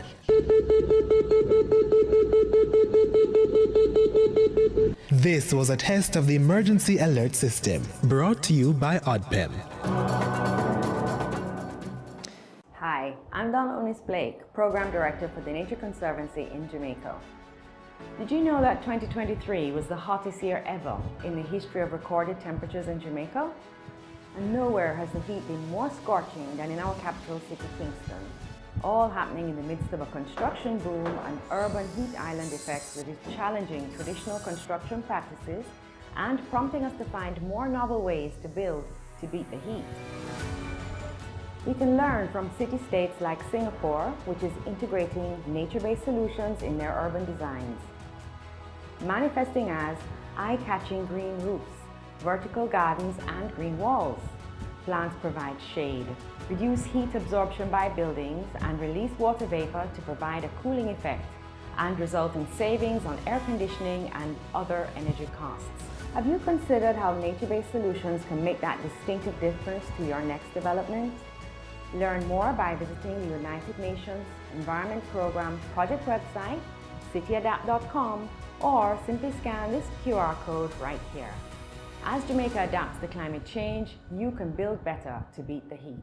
Speaker 8: This was a test of the emergency alert system, brought to you by ODPEM.
Speaker 20: Hi, I'm Donna Onis Blake, Program Director for the Nature Conservancy in Jamaica. Did you know that 2023 was the hottest year ever in the history of recorded temperatures in Jamaica? And nowhere has the heat been more scorching than in our capital city, Kingston. All happening in the midst of a construction boom and urban heat island effects that is challenging traditional construction practices and prompting us to find more novel ways to build to beat the heat. We can learn from city-states like Singapore, which is integrating nature-based solutions in their urban designs, manifesting as eye-catching green roofs, vertical gardens and green walls. Plants provide shade, reduce heat absorption by buildings, and release water vapor to provide a cooling effect and result in savings on air conditioning and other energy costs. Have you considered how nature-based solutions can make that distinctive difference to your next development? Learn more by visiting the United Nations Environment Programme project website, cityadapt.com, or simply scan this QR code right here. As Jamaica adapts to climate change, you can build better to beat the heat.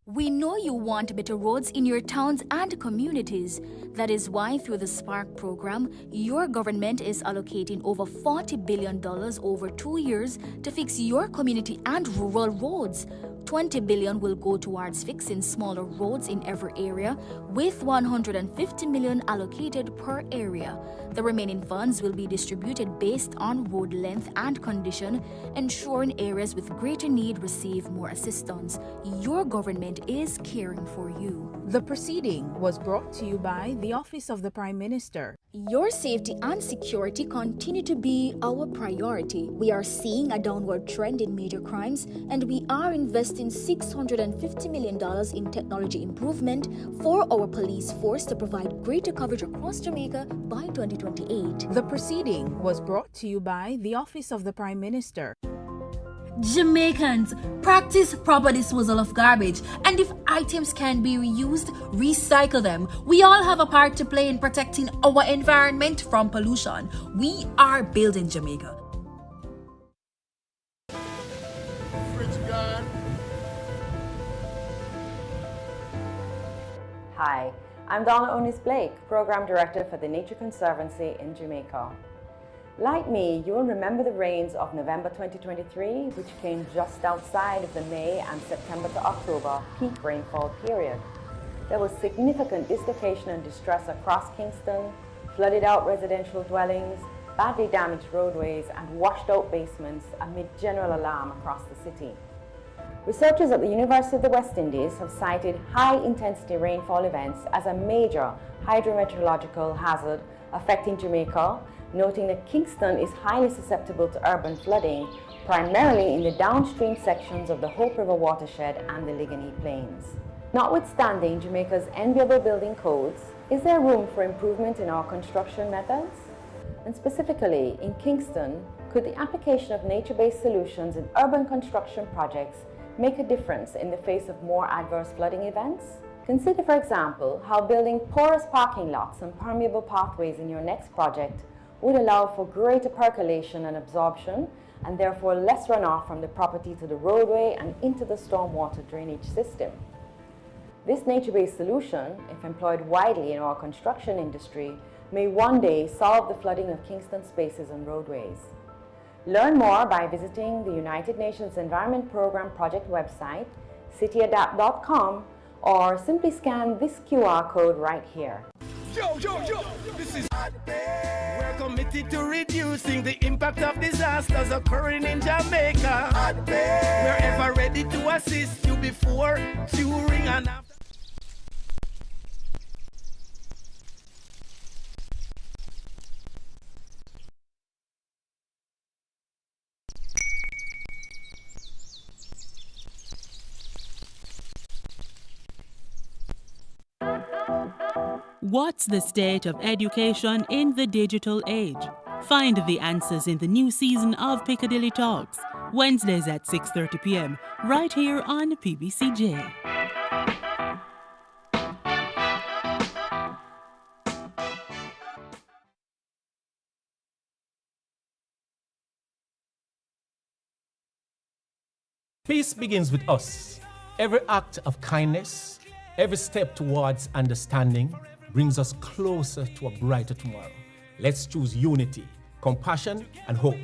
Speaker 23: We know you want better roads in your towns and communities. That is why through the SPARK program, your government is allocating over $40 billion over 2 years to fix your community and rural roads. $20 billion will go towards fixing smaller roads in every area, with $150 million allocated per area. The remaining funds will be distributed based on road length and condition, ensuring areas with greater need receive more assistance. Your government government is caring for you.
Speaker 9: The proceeding was brought to you by the Office of the Prime Minister.
Speaker 23: Your safety and security continue to be our priority. We are seeing a downward trend in major crimes, and we are investing $650 million in technology improvement for our police force to provide greater coverage across Jamaica by 2028.
Speaker 9: The proceeding was brought to you by the Office of the Prime Minister.
Speaker 19: Jamaicans, practice proper disposal of garbage, and if items can be reused, recycle them. We all have a part to play in protecting our environment from pollution. We are building Jamaica.
Speaker 20: Hi, I'm Donna Onis-Blake, Program Director for the Nature Conservancy in Jamaica. Like me, you will remember the rains of November 2023, which came just outside of the May and September to October peak rainfall period. There was significant dislocation and distress across Kingston, flooded out residential dwellings, badly damaged roadways, and washed out basements amid general alarm across the city. Researchers at the University of the West Indies have cited high-intensity rainfall events as a major hydrometeorological hazard affecting Jamaica, noting that Kingston is highly susceptible to urban flooding, primarily in the downstream sections of the Hope River watershed and the Ligonier Plains. Notwithstanding Jamaica's enviable building codes, is there room for improvement in our construction methods? And specifically, in Kingston, could the application of nature-based solutions in urban construction projects make a difference in the face of more adverse flooding events? Consider, for example, how building porous parking lots and permeable pathways in your next project would allow for greater percolation and absorption, and therefore less runoff from the property to the roadway and into the stormwater drainage system. This nature-based solution, if employed widely in our construction industry, may one day solve the flooding of Kingston spaces and roadways. Learn more by visiting the United Nations Environment Programme project website, cityadapt.com, or simply scan this QR code right here.
Speaker 21: Yo, this is we're committed to reducing the impact of disasters occurring in Jamaica. We're ever ready to assist you before, during, and after.
Speaker 24: What's the state of education in the digital age? Find the answers in the new season of Piccadilly Talks, Wednesdays at 6:30 p.m. right here on PBCJ.
Speaker 25: Peace begins with us. Every act of kindness, every step towards understanding brings us closer to a brighter tomorrow. Let's choose unity, compassion, and hope.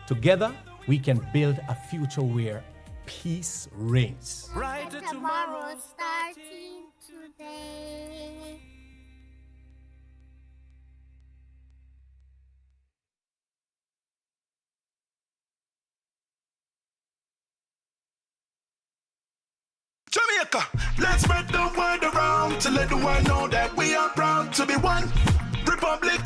Speaker 25: Together, we can build a future where peace reigns.
Speaker 21: Brighter
Speaker 26: tomorrow starting today.
Speaker 21: Jamaica, let's spread the word around to let the world know that we are proud to be one republic.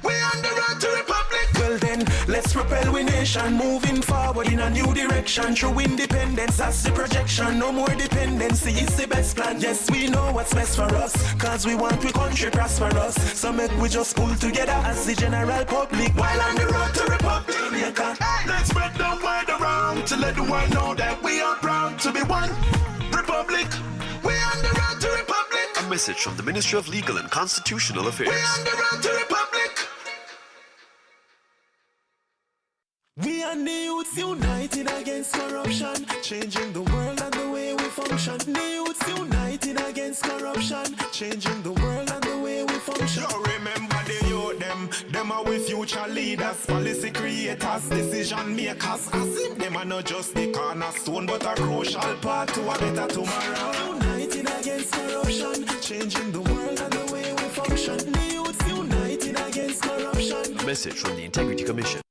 Speaker 21: We on the road to republic. Well then, let's propel we nation moving forward in a new direction. True independence, that's the projection. No more dependency, it's the best plan. Yes, we know what's best for us, cause we want we country prosperous. So make we just pull together as the general public while on the road to republic. Jamaica, let's spread the word around to let the world know that we are proud to be one republic. We on the road to republic.
Speaker 27: A message from the Ministry of Legal and Constitutional Affairs.
Speaker 21: We on the road to republic. We are the youths united against corruption, changing the world and the way we function. The youths united against corruption, changing the world and the way we function. You remember the youth, them are we future leaders, policy creators, decision makers. As if them are not just the cornerstone, but a crucial part to a better tomorrow. United against corruption, changing the world and the way we function. The youths united against corruption.
Speaker 27: A message from the Integrity Commission.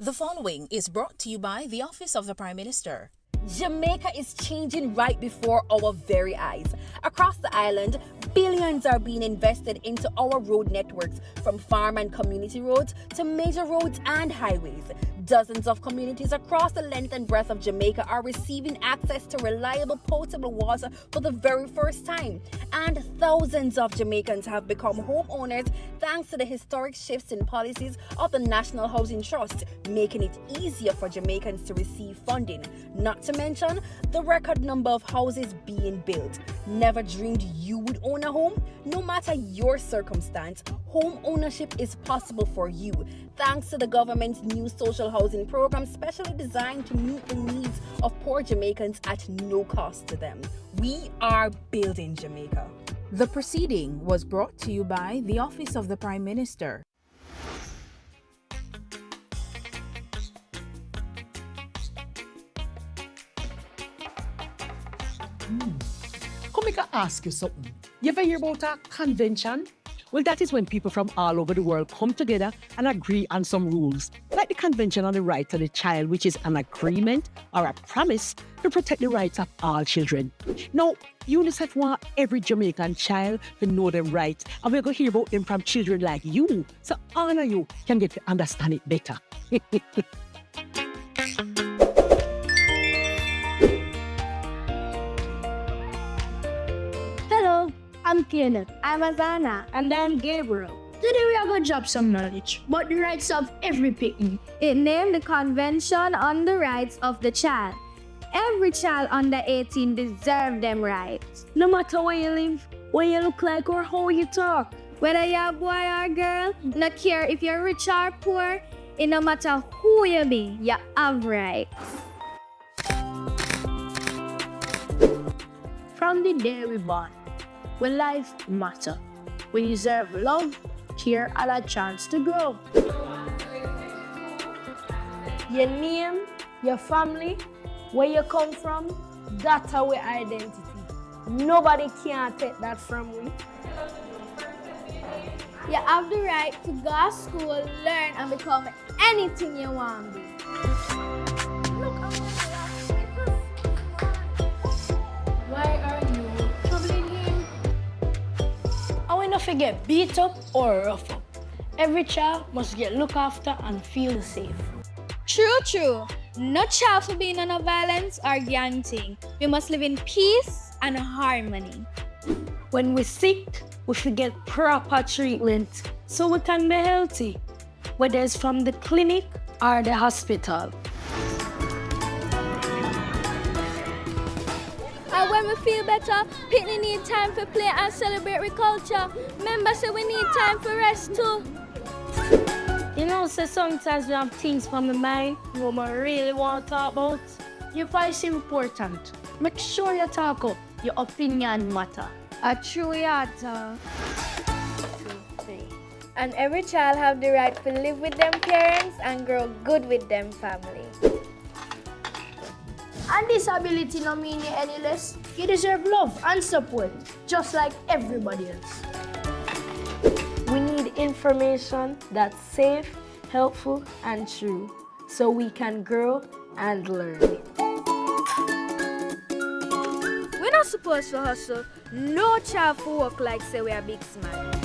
Speaker 9: The following is brought to you by the Office of the Prime Minister.
Speaker 1: Jamaica is changing right before our very eyes. Across the island, billions are being invested into our road networks, from farm and community roads to major roads and highways. Dozens of communities across the length and breadth of Jamaica are receiving access to reliable potable water for the very first time. And thousands of Jamaicans have become homeowners thanks to the historic shifts in policies of the National Housing Trust, making it easier for Jamaicans to receive funding. Not to mention the record number of houses being built. Never dreamed you would own a home? No matter your circumstance, home ownership is possible for you, thanks to the government's new social housing program specially designed to meet the needs of poor Jamaicans at no cost to them. We are building Jamaica.
Speaker 9: The proceeding was brought to you by the Office of the Prime Minister.
Speaker 5: Come, I can ask you something. You ever hear about a convention? Well, that is when people from all over the world come together and agree on some rules, like the Convention on the Rights of the Child, which is an agreement or a promise to protect the rights of all children. Now, UNICEF wants every Jamaican child to know their rights, and we're going to hear about them from children like you, so all of you can get to understand it better.
Speaker 7: Hello, I'm Kenneth. I'm Azana. And I'm Gabriel. Today we are going to drop some knowledge about the rights of every picnic. It named the Convention on the Rights of the Child. Every child under 18 deserves them rights. No matter where you live, what you look like, or how you talk. Whether you're a boy or girl, no care if you're rich or poor, it no matter who you be, you have rights. From the day we born, when life matters, we deserve love, care, and a chance to grow. Your name, your family, where you come from, that's our identity. Nobody can take that from we. You have the right to go to school, learn, and become anything you want to be. Why are you troubling him? I will not forget beat up or rough up. Every child must get looked after and feel safe. True. No child for being on a violence or gang thing. We must live in peace and harmony. When we're sick, we should get proper treatment so we can be healthy, whether it's from the clinic or the hospital. And when we feel better, people need time for play and celebrate with culture. Members say we need time for rest too. You know, so sometimes we have things from the mind we really want to talk about. Your voice is important. Make sure you talk up. Your opinion matter. A true yatta. And every child have the right to live with them parents and grow good with them family. And disability no mean you any less. You deserve love and support, just like everybody else. We need information that's safe, helpful, and true, so we can grow and learn. We're not supposed to hustle. No child for work like say we are big smart.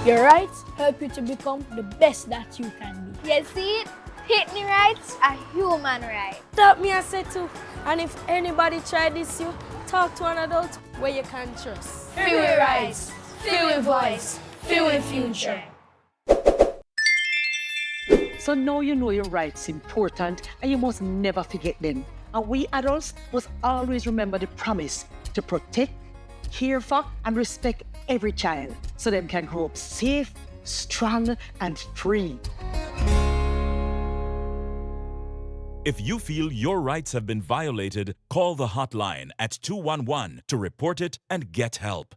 Speaker 7: Your rights help you to become the best that you can be. You see it? Hitting rights are human right. That me I say too. And if anybody try this you, talk to an adult where you can trust. Feel with rights, feel with voice, feel with future.
Speaker 5: So now you know your rights important and you must never forget them. And we adults must always remember the promise to protect, care for, and respect every child so they can grow up safe, strong, and free.
Speaker 11: If you feel your rights have been violated, call the hotline at 211 to report it and get help.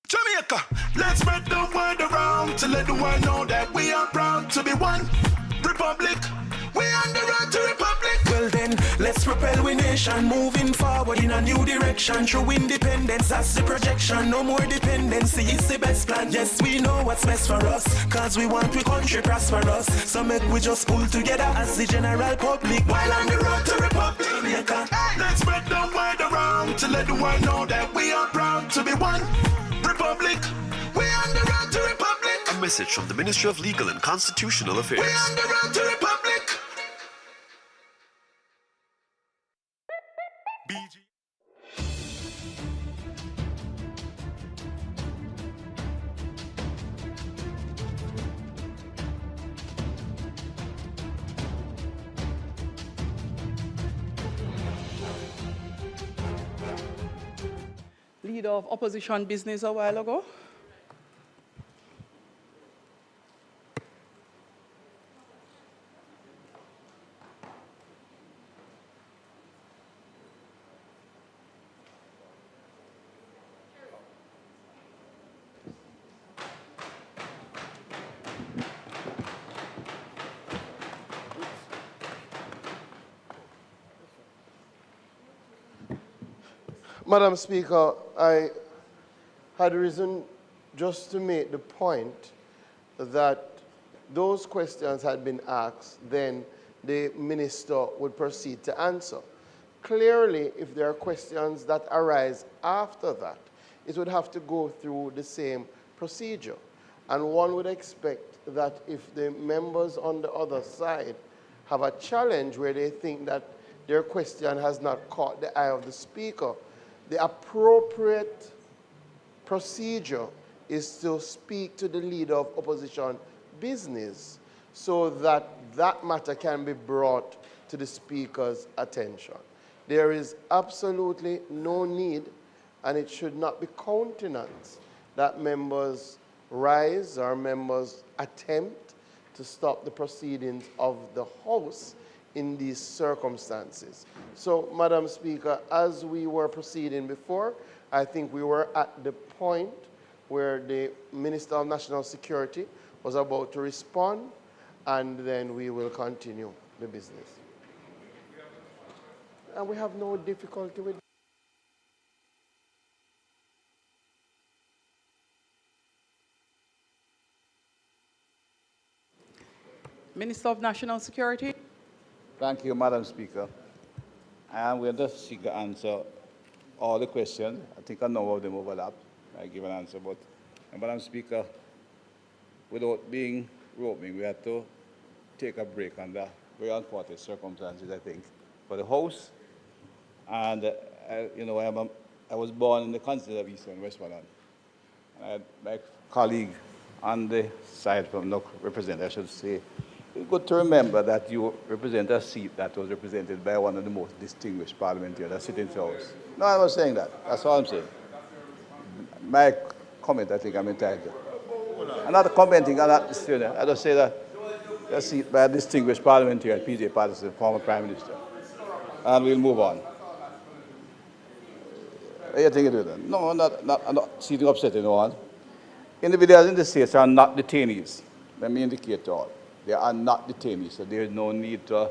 Speaker 21: Jamaica, let's spread the word around to let the world know that we are proud to be one republic. We are on the road to republic. Well then, then let's propel we nation, moving forward in a new direction. True independence, that's the projection. No more dependency, it's the best plan. Yes, we know what's best for us, cause we want we country prosperous. So make we just pull together as the general public while on the road to Republic. Jamaica. Let's spread the word around to let the world know that we are proud to be one republic. We on the road to Republic.
Speaker 27: A message from the Ministry of Legal and Constitutional Affairs.
Speaker 21: We on the road to Republic.
Speaker 22: Leader of opposition business a while ago.
Speaker 3: Madam Speaker, I had risen just to make the point that those questions had been asked, then the minister would proceed to answer. Clearly, if there are questions that arise after that, it would have to go through the same procedure. And one would expect that if the members on the other side have a challenge where they think that their question has not caught the eye of the speaker, the appropriate procedure is to speak to the leader of opposition business so that that matter can be brought to the speaker's attention. There is absolutely no need, and it should not be countenanced, that members rise or members attempt to stop the proceedings of the House in these circumstances. So, Madam Speaker, as we were proceeding before, I think we were at the point where the Minister of National Security was about to respond, and then we will continue the business. And we have no difficulty with
Speaker 22: Minister of National Security.
Speaker 13: Thank you, Madam Speaker. I am going to seek to answer all the questions. I think a number of them overlap. I give an answer, but Madam Speaker, without being roping, we had to take a break under very unfortunate circumstances, I think, for the House. And, you know, I was born in the constituency of Eastern Westmoreland. And I had my colleague on the side from NUC representative, I should say. It's good to remember that you represent a seat that was represented by one of the most distinguished parliamentarians that sit in the House. No, I'm not saying that. That's all I'm saying. My comment, I think I'm entitled. I'm not commenting on that. I just say that a seat by a distinguished parliamentarian, PJ Patterson, former Prime Minister. And we'll move on. What do you think you do then? No, I'm not seeking upset anyone. Individuals in the states are not detainees. Let me indicate to all. They are not detainees, so there is no need to,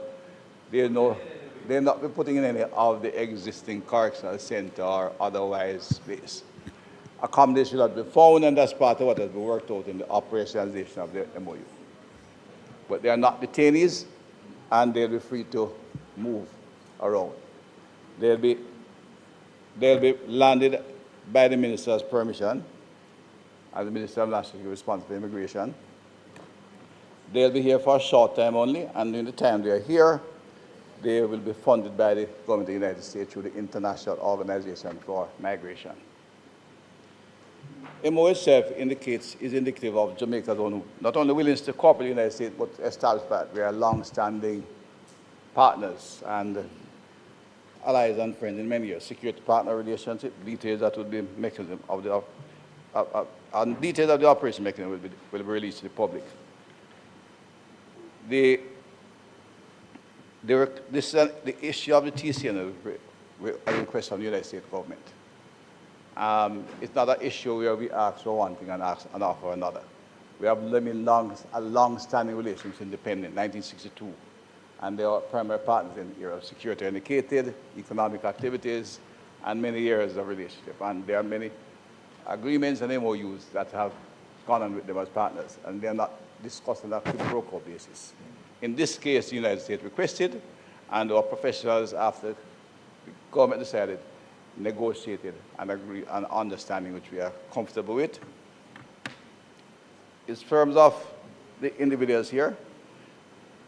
Speaker 13: they're not be putting in any of the existing correctional center or otherwise space. Accommodation will be found, and that's part of what has been worked out in the operationalization of the MOU. But they are not detainees, and they'll be free to move around. They'll be landed by the minister's permission, as the Minister of National Security responsible for immigration. They'll be here for a short time only, and in the time they are here, they will be funded by the government of the United States through the International Organization for Migration. MO itself is indicative of Jamaica's own, not only willingness to cooperate with the United States, but establish that we are long-standing partners and allies and friends in many years. Security partner relationship, details that would be mechanism of the, details of the operation mechanism will be released to the public. The issue of the TCN will request from the United States government. It's not an issue where we ask for one thing and offer another. We have a long-standing relationship independent, 1962. and they are primary partners in the area of security indicated, economic activities, and many years of relationship. And there are many agreements and MOUs that have gone on with them as partners, and they're not discussed on a quid pro quo basis. In this case, the United States requested, and our professionals, after the government decided, negotiated and agreed on understanding which we are comfortable with. In terms of the individuals here,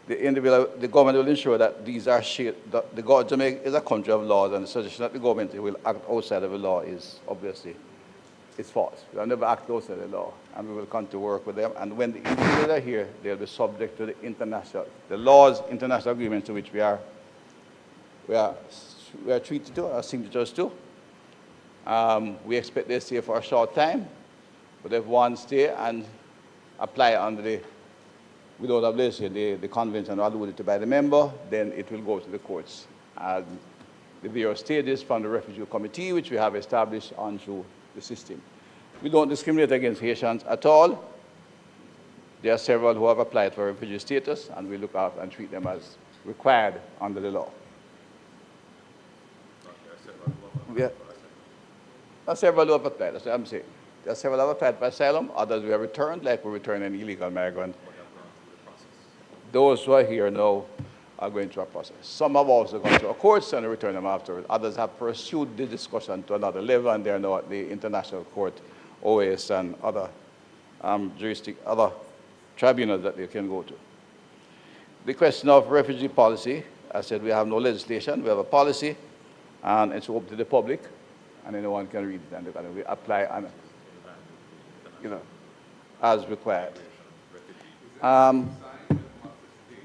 Speaker 13: the government will ensure that these are shared. Jamaica is a country of laws, and the suggestion that the government will act outside of the law is obviously false. We have never acted outside the law, and we will continue to work with them. And when the individuals are here, they'll be subject to the laws, international agreements to which we are treated to, our signatures to. We expect they stay for a short time, but if one stay and apply under without obligation, the convention alluded to by the member, then it will go to the courts. And the various stages from the refugee committee, which we have established on through the system. We don't discriminate against Haitians at all. There are several who have applied for refugee status, and we look out and treat them as required under the law. There are several who have applied, that's what I'm saying. There are several who have applied for asylum, others we have returned, like we return an illegal migrant. Those who are here now are going through a process. Some have also gone through a courts and returned them afterwards. Others have pursued the discussion to another level, and they are now at the International Court, OAS, and other other tribunals that they can go to. The question of refugee policy, I said we have no legislation, we have a policy, and it's open to the public, and anyone can read it, and we apply and, as required.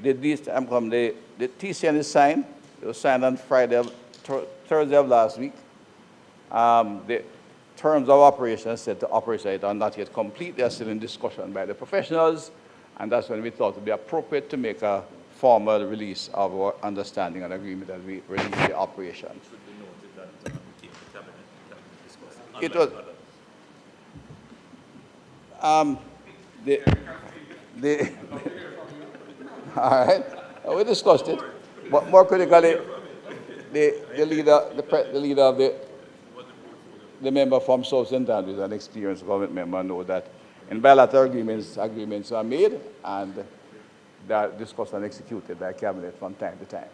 Speaker 13: The TCN is signed. It was signed on Thursday of last week. The terms of operation said to operate are not yet complete. They are still in discussion by the professionals, and that's when we thought it would be appropriate to make a formal release of our understanding and agreement as we release the operation. It was all right, we discussed it, but more critically, the leader of the member from South St. Andrews, an experienced government member, know that in bilateral agreements are made, and they are discussed and executed by cabinet from time to time,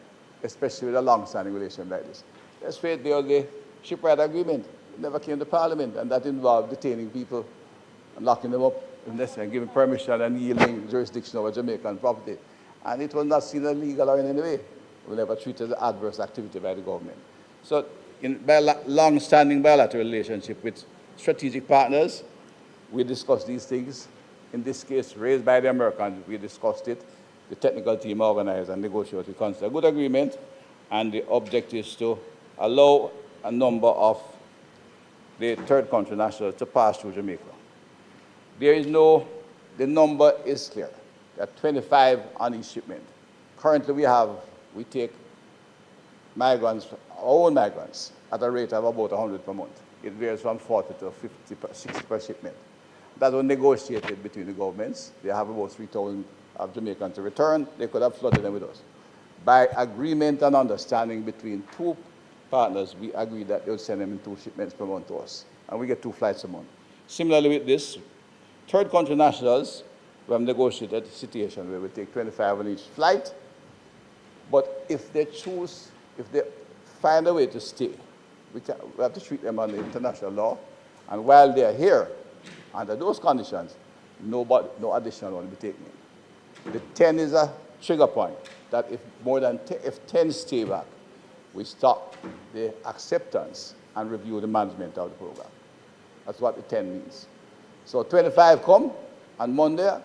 Speaker 13: especially with a long-standing relation like this. Let's wait, there was the shipwright agreement. It never came to Parliament, and that involved detaining people and locking them up, and giving permission and yielding jurisdiction over Jamaican property. And it was not seen as illegal or in any way. We never treated as adverse activity by the government. So in long-standing bilateral relationship with strategic partners, we discussed these things. In this case, raised by the Americans, we discussed it. The technical team organized and negotiated. We considered a good agreement, and the objective is to allow a number of the third country nationals to pass through Jamaica. The number is clear. There are 25 on each shipment. Currently, we take migrants, our own migrants, at a rate of about 100 per month. It varies from 40 to 50, 60 per shipment. That was negotiated between the governments. They have about 3,000 of Jamaicans to return. They could have flooded them with us. By agreement and understanding between two partners, we agreed that they would send them in 2 shipments per month to us, and we get 2 flights a month. Similarly with this, third country nationals, we have negotiated a situation where we take 25 on each flight, but if they find a way to stay, we have to treat them under international law, and while they are here, under those conditions, no additional will be taken in. The 10 is a trigger point, that if 10 stay back, we stop the acceptance and review the management of the program. That's what the 10 means. So 25 come on Monday,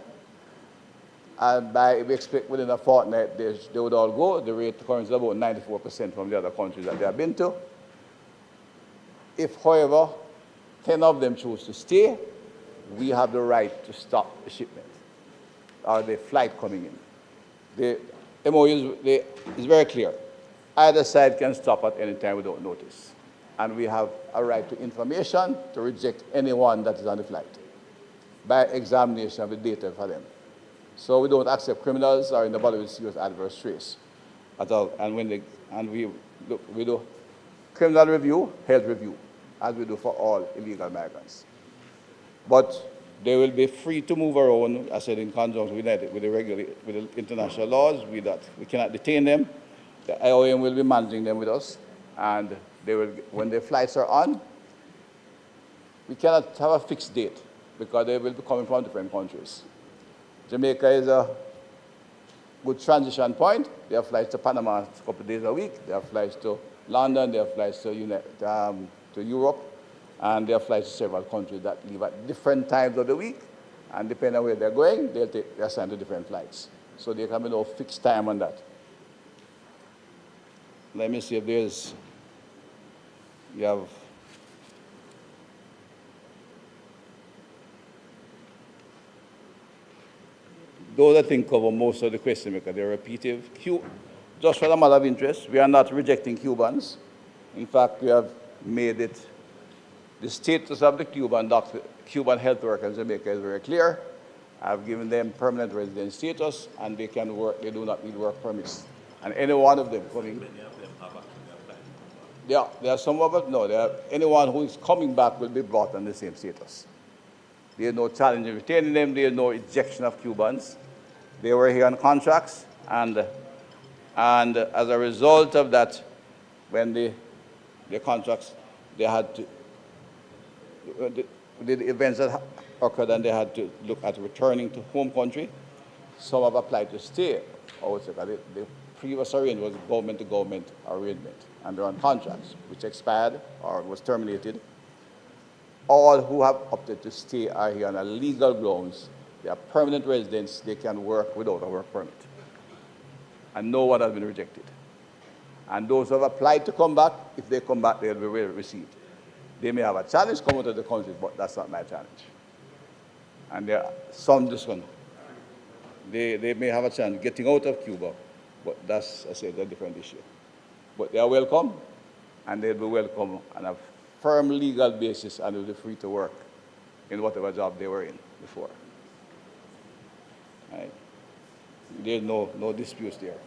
Speaker 13: and we expect within a fortnight they would all go. The rate currently is about 94% from the other countries that they have been to. If, however, 10 of them choose to stay, we have the right to stop the shipment or the flight coming in. The MOU is very clear. Either side can stop at any time without notice. And we have a right to information to reject anyone that is on the flight by examination of the data for them. So we don't accept criminals or anybody with serious adverse trace. at all. And we do criminal review, health review, as we do for all illegal migrants. But they will be free to move around, I said, in conjunction with the international laws. We cannot detain them. The IOM will be managing them with us, and they will, when their flights are on, we cannot have a fixed date because they will be coming from different countries. Jamaica is a good transition point. They have flights to Panama a couple of days a week. They have flights to London. They have flights to Europe. And they have flights to several countries that leave at different times of the week. And depending on where they're going, they're assigned to different flights. So there can be no fixed time on that. Let me see if those I think cover most of the questions because they're repetitive. Just for the matter of interest, we are not rejecting Cubans. In fact, we have made it, the status of the Cuban health workers in Jamaica is very clear. I've given them permanent resident status, and they can work, they do not need work permits. And any one of them coming. Yeah, there are some of us, no, anyone who is coming back will be brought on the same status. There is no challenge in retaining them, there is no ejection of Cubans. They were here on contracts, and as a result of that, when the contracts, they had to, the events that occurred and they had to look at returning to home country, some have applied to stay. The previous arrangement was a government-to-government arrangement, and they're on contracts, which expired or was terminated. All who have opted to stay are here on a legal grounds. They are permanent residents. They can work without a work permit. And no one has been rejected. And those who have applied to come back, if they come back, they'll be well received. They may have a challenge coming to the country, but that's not my challenge. And there are some just going, they may have a chance getting out of Cuba, but that's, I said, a different issue. But they are welcome, and they'll be welcome on a firm legal basis, and they'll be free to work in whatever job they were in before. Right? There's no disputes there.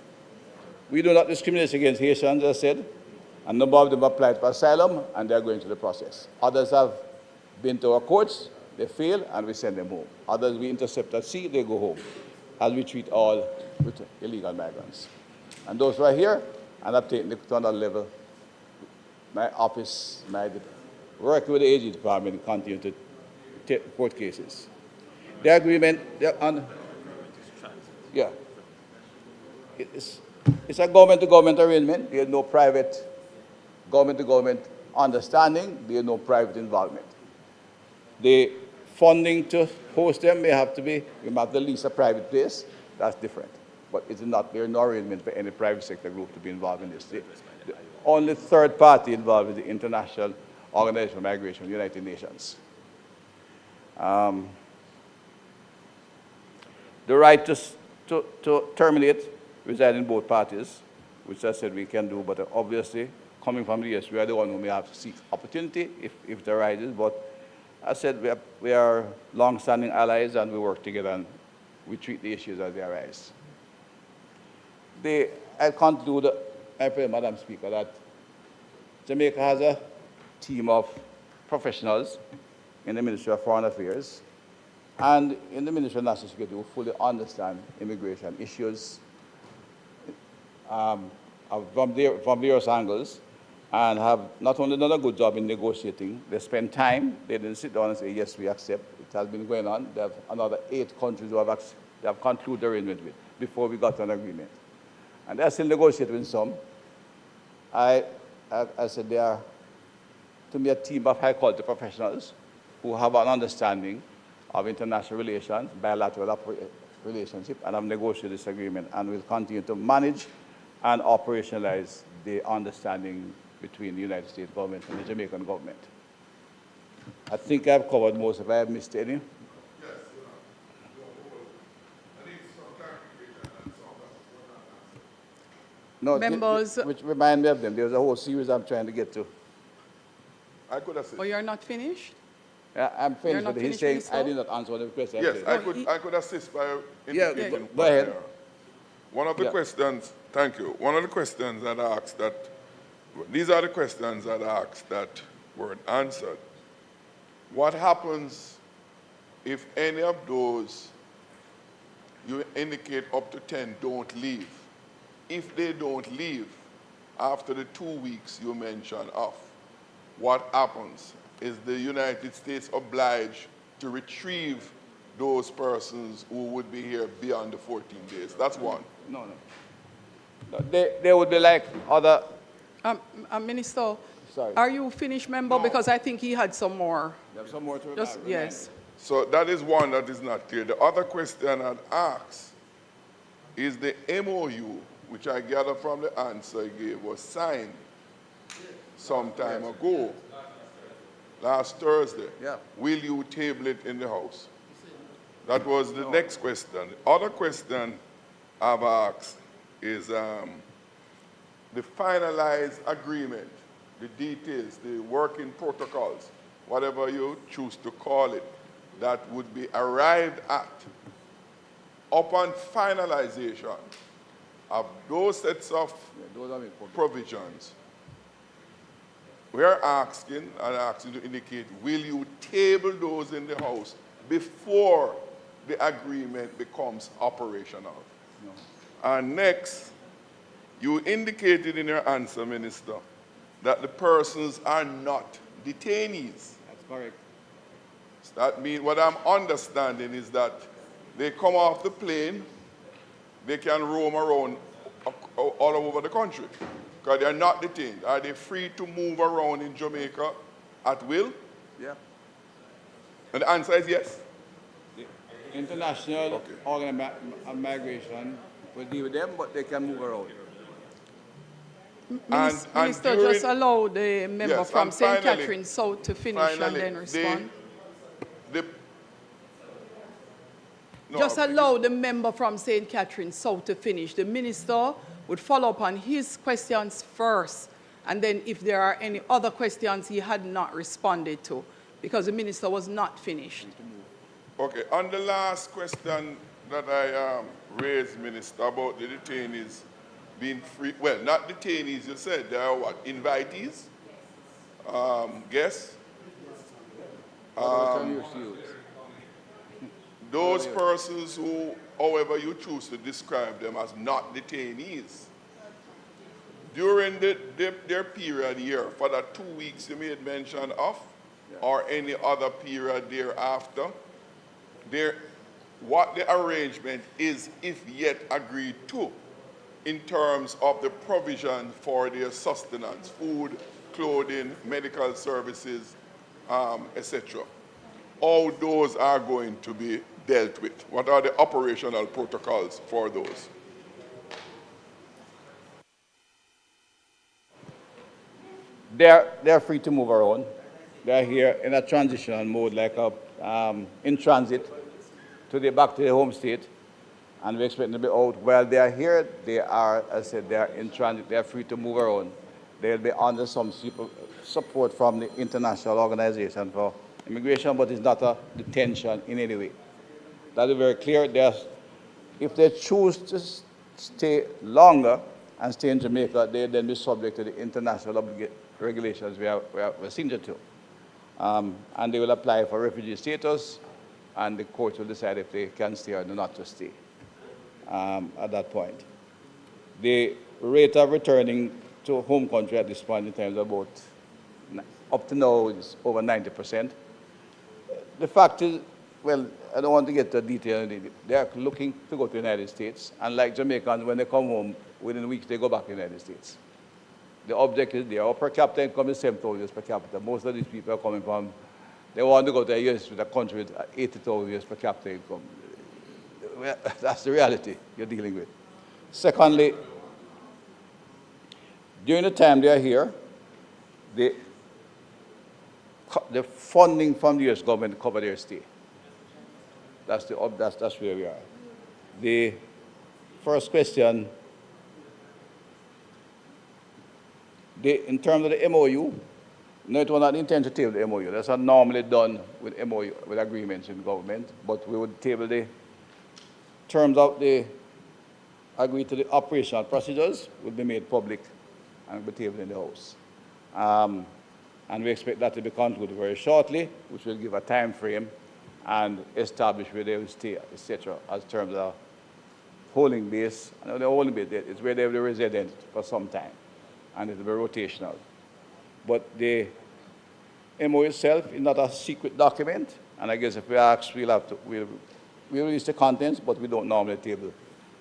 Speaker 13: We do not discriminate against Haitians, as I said, and a number of them applied for asylum, and they're going through the process. Others have been to our courts, they fail, and we send them home. Others we intercept at sea, they go home, as we treat all illegal migrants. And those who are here and have taken it to another level, my office, working with the AG department, continue to take court cases. The agreement, yeah, it's a government-to-government arrangement. There is no private government-to-government understanding. There is no private involvement. The funding to host them may have to be, we might have to lease a private place. That's different. But it's not, there is no arrangement for any private sector group to be involved in this. The only third party involved is the International Organization for Migration, the United Nations. The right to terminate reside in both parties, which I said we can do, but obviously, coming from the US, we are the one who may have to seek opportunity if it arises. But I said we are long-standing allies, and we work together, and we treat the issues as they arise. I conclude, Madam Speaker, that Jamaica has a team of professionals in the Ministry of Foreign Affairs and in the Ministry of National Security who fully understand immigration issues from various angles, and have not only done a good job in negotiating, they spent time, they didn't sit down and say, yes, we accept. It has been going on. They have another 8 countries who they have concluded arrangement with before we got an agreement. And they're still negotiating with some. I said they are, to me, a team of high-quality professionals who have an understanding of international relations, bilateral relationship, and have negotiated this agreement, and will continue to manage and operationalize the understanding between the United States government and the Jamaican government. I think I've covered most. If I have missed any. No,
Speaker 22: members,
Speaker 13: which remind me of them. There's a whole series I'm trying to get to.
Speaker 22: I could assist. Oh, you're not finished?
Speaker 13: Yeah, I'm finished, but he's saying I did not answer one of the questions.
Speaker 18: Yes, I could assist by
Speaker 13: indicating. Yeah, go ahead.
Speaker 18: One of the questions Thank you. One of the questions that I asked these are the questions that I asked that weren't answered. What happens if any of those you indicate up to 10 don't leave? If they don't leave after the 2 weeks you mentioned off, what happens? Is the United States obliged to retrieve those persons who would be here beyond the 14 days? That's one.
Speaker 13: No. They would be like other...
Speaker 22: Minister,
Speaker 13: Sorry.
Speaker 22: are you finished, member?
Speaker 18: No.
Speaker 22: Because I think he had some more.
Speaker 13: You have some more to
Speaker 22: Just, yes.
Speaker 18: So that is one that is not clear. The other question I'd ask is the MOU, which I gather from the answer you gave, was signed some time ago, last Thursday.
Speaker 13: Yeah.
Speaker 18: Will you table it in the House? That was the next question. The other question I've asked is the finalized agreement, the details, the working protocols, whatever you choose to call it, that would be arrived at upon finalization of those sets of provisions. We are asking, and asking to indicate, will you table those in the House before the agreement becomes operational? No. And next, you indicated in your answer, Minister, that the persons are not detainees.
Speaker 13: That's correct.
Speaker 18: That means what I'm understanding is that they come off the plane, they can roam around all over the country because they are not detained. Are they free to move around in Jamaica at will?
Speaker 13: Yeah.
Speaker 18: And the answer is yes.
Speaker 13: The international organ of migration will deal with them, but they can move around.
Speaker 22: Minister, just allow the member from St. Catherine South to finish and then respond. Just allow the member from St. Catherine South to finish. The minister would follow up on his questions first, and then if there are any other questions he had not responded to, because the minister was not finished.
Speaker 18: Okay, on the last question that I raised, Minister, about the detainees being free, well, not detainees, you said, they are what, invitees, guests? Those persons who, however you choose to describe them as not detainees, during their period here, for that 2 weeks you made mention of, or any other period thereafter, what the arrangement is, if yet agreed to, in terms of the provision for their sustenance, food, clothing, medical services, etc. All those are going to be dealt with. What are the operational protocols for those?
Speaker 13: They're free to move around. They're here in a transitional mode, like in transit back to the home state, and we expect them to be out. While they are here, they are, as I said, they are in transit. They are free to move around. They'll be under some support from the International Organization for Immigration, but it's not a detention in any way. That is very clear. If they choose to stay longer and stay in Jamaica, they then be subject to the international regulations we're signature to. And they will apply for refugee status, and the court will decide if they can stay or not to stay at that point. The rate of returning to home country at this point in time is about, up to now, is over 90%. The fact is, well, I don't want to get to detail. They are looking to go to the United States, and like Jamaicans, when they come home, within weeks they go back to the United States. The object is there. Our per capita income is $7,000 per capita. Most of these people are coming from, they want to go to a US with a country with $80,000 per capita income. That's the reality you're dealing with. Secondly, during the time they are here, the funding from the US government to cover their stay. That's where we are. The first question, in terms of the MOU, no, it was not intended to table the MOU. That's not normally done with MOU, with agreements in government, but we would table the terms of the agree to the operational procedures will be made public and will be tabled in the House. And we expect that to be concluded very shortly, which will give a time frame and establish where they will stay, etc., as terms of polling base. The polling base is where they will be resident for some time, and it will be rotational. But the MO itself is not a secret document, and I guess if we ask, we'll release the contents, but we don't normally table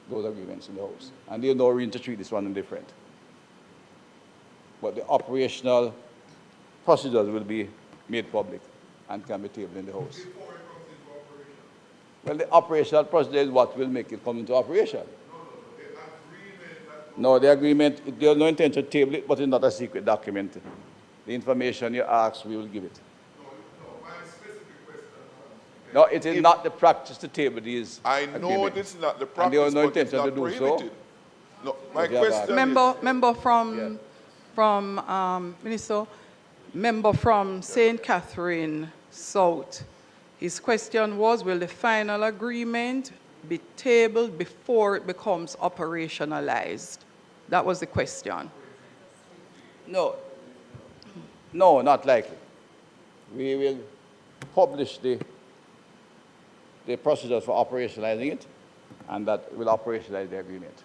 Speaker 13: those agreements in the House. And there's no reason to treat this one indifferent. But the operational procedures will be made public and can be tabled in the House. Well, the operational procedure is what will make it come into operation. No, the agreement, there's no intention to table it, but it's not a secret document. The information you ask, we will give it. No, it is not the practice to table these agreements.
Speaker 18: This is not the practice,
Speaker 13: and there was no
Speaker 18: but it's
Speaker 13: intention
Speaker 18: not
Speaker 13: to do so.
Speaker 18: No, my question
Speaker 22: Member from Minister, member from St. Catherine South. His question was, will the final agreement be tabled before it becomes operationalized? That was the question.
Speaker 13: No, not likely. We will publish the procedures for operationalizing it, and that will operationalize the agreement.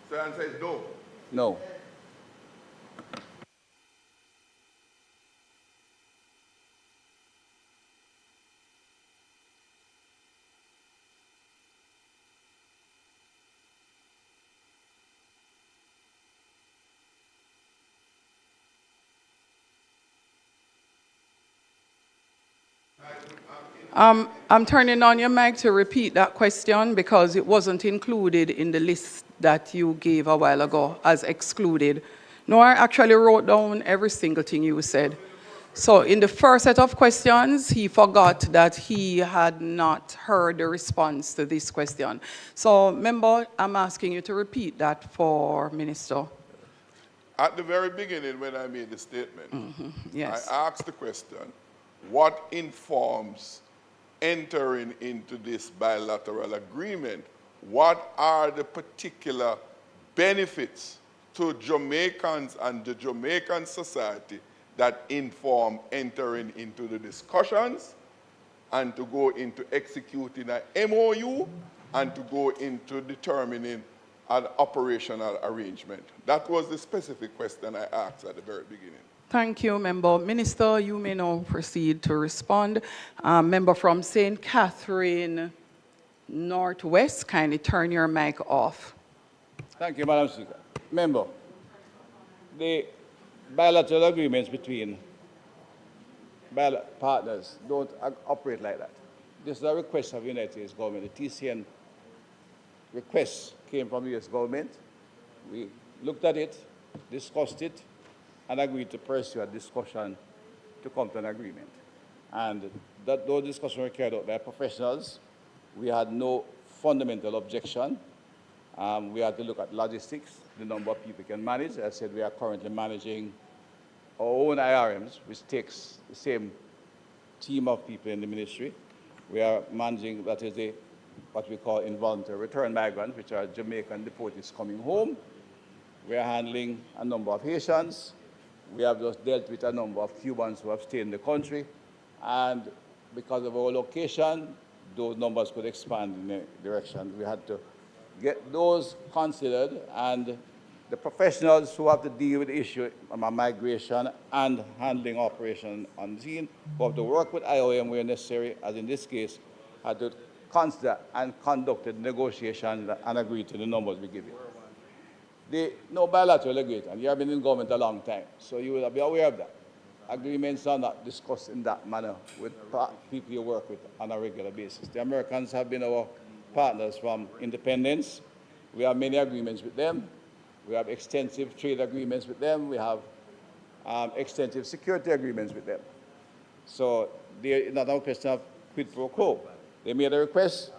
Speaker 18: So the answer is no.
Speaker 13: No.
Speaker 22: I'm turning on your mic to repeat that question because it wasn't included in the list that you gave a while ago as excluded. No, I actually wrote down every single thing you said. So in the first set of questions, he forgot that he had not heard the response to this question. So, member, I'm asking you to repeat that for Minister.
Speaker 18: At the very beginning, when I made the statement,
Speaker 22: yes.
Speaker 18: I asked the question, what informs entering into this bilateral agreement? What are the particular benefits to Jamaicans and the Jamaican society that inform entering into the discussions and to go into executing an MOU and to go into determining an operational arrangement? That was the specific question I asked at the very beginning.
Speaker 22: Thank you, Member. Minister, you may now proceed to respond. Member from St. Catherine Northwest, kindly turn your mic off.
Speaker 13: Thank you, Madam Speaker. Member, the bilateral agreements between partners don't operate like that. This is a request of the United States government. The TCN request came from the US government. We looked at it, discussed it, and agreed to pursue a discussion to come to an agreement. And those discussions were carried out by professionals. We had no fundamental objection. We had to look at logistics, the number of people can manage. As I said, we are currently managing our own IRMs, which takes the same team of people in the ministry. We are managing, that is what we call involuntary return migrants, which are Jamaican deportees coming home. We are handling a number of Haitians. We have just dealt with a number of Cubans who have stayed in the country. And because of our location, those numbers could expand in a direction. We had to get those considered, and the professionals who have to deal with the issue of migration and handling operation on the scene, who have to work with IOM where necessary, as in this case, had to consider and conducted negotiations and agreed to the numbers we give you. No bilateral agreement. You have been in government a long time, so you will be aware of that. Agreements are not discussed in that manner with people you work with on a regular basis. The Americans have been our partners from independence. We have many agreements with them. We have extensive trade agreements with them. We have extensive security agreements with them. So it's not a question of quid pro quo. They made a request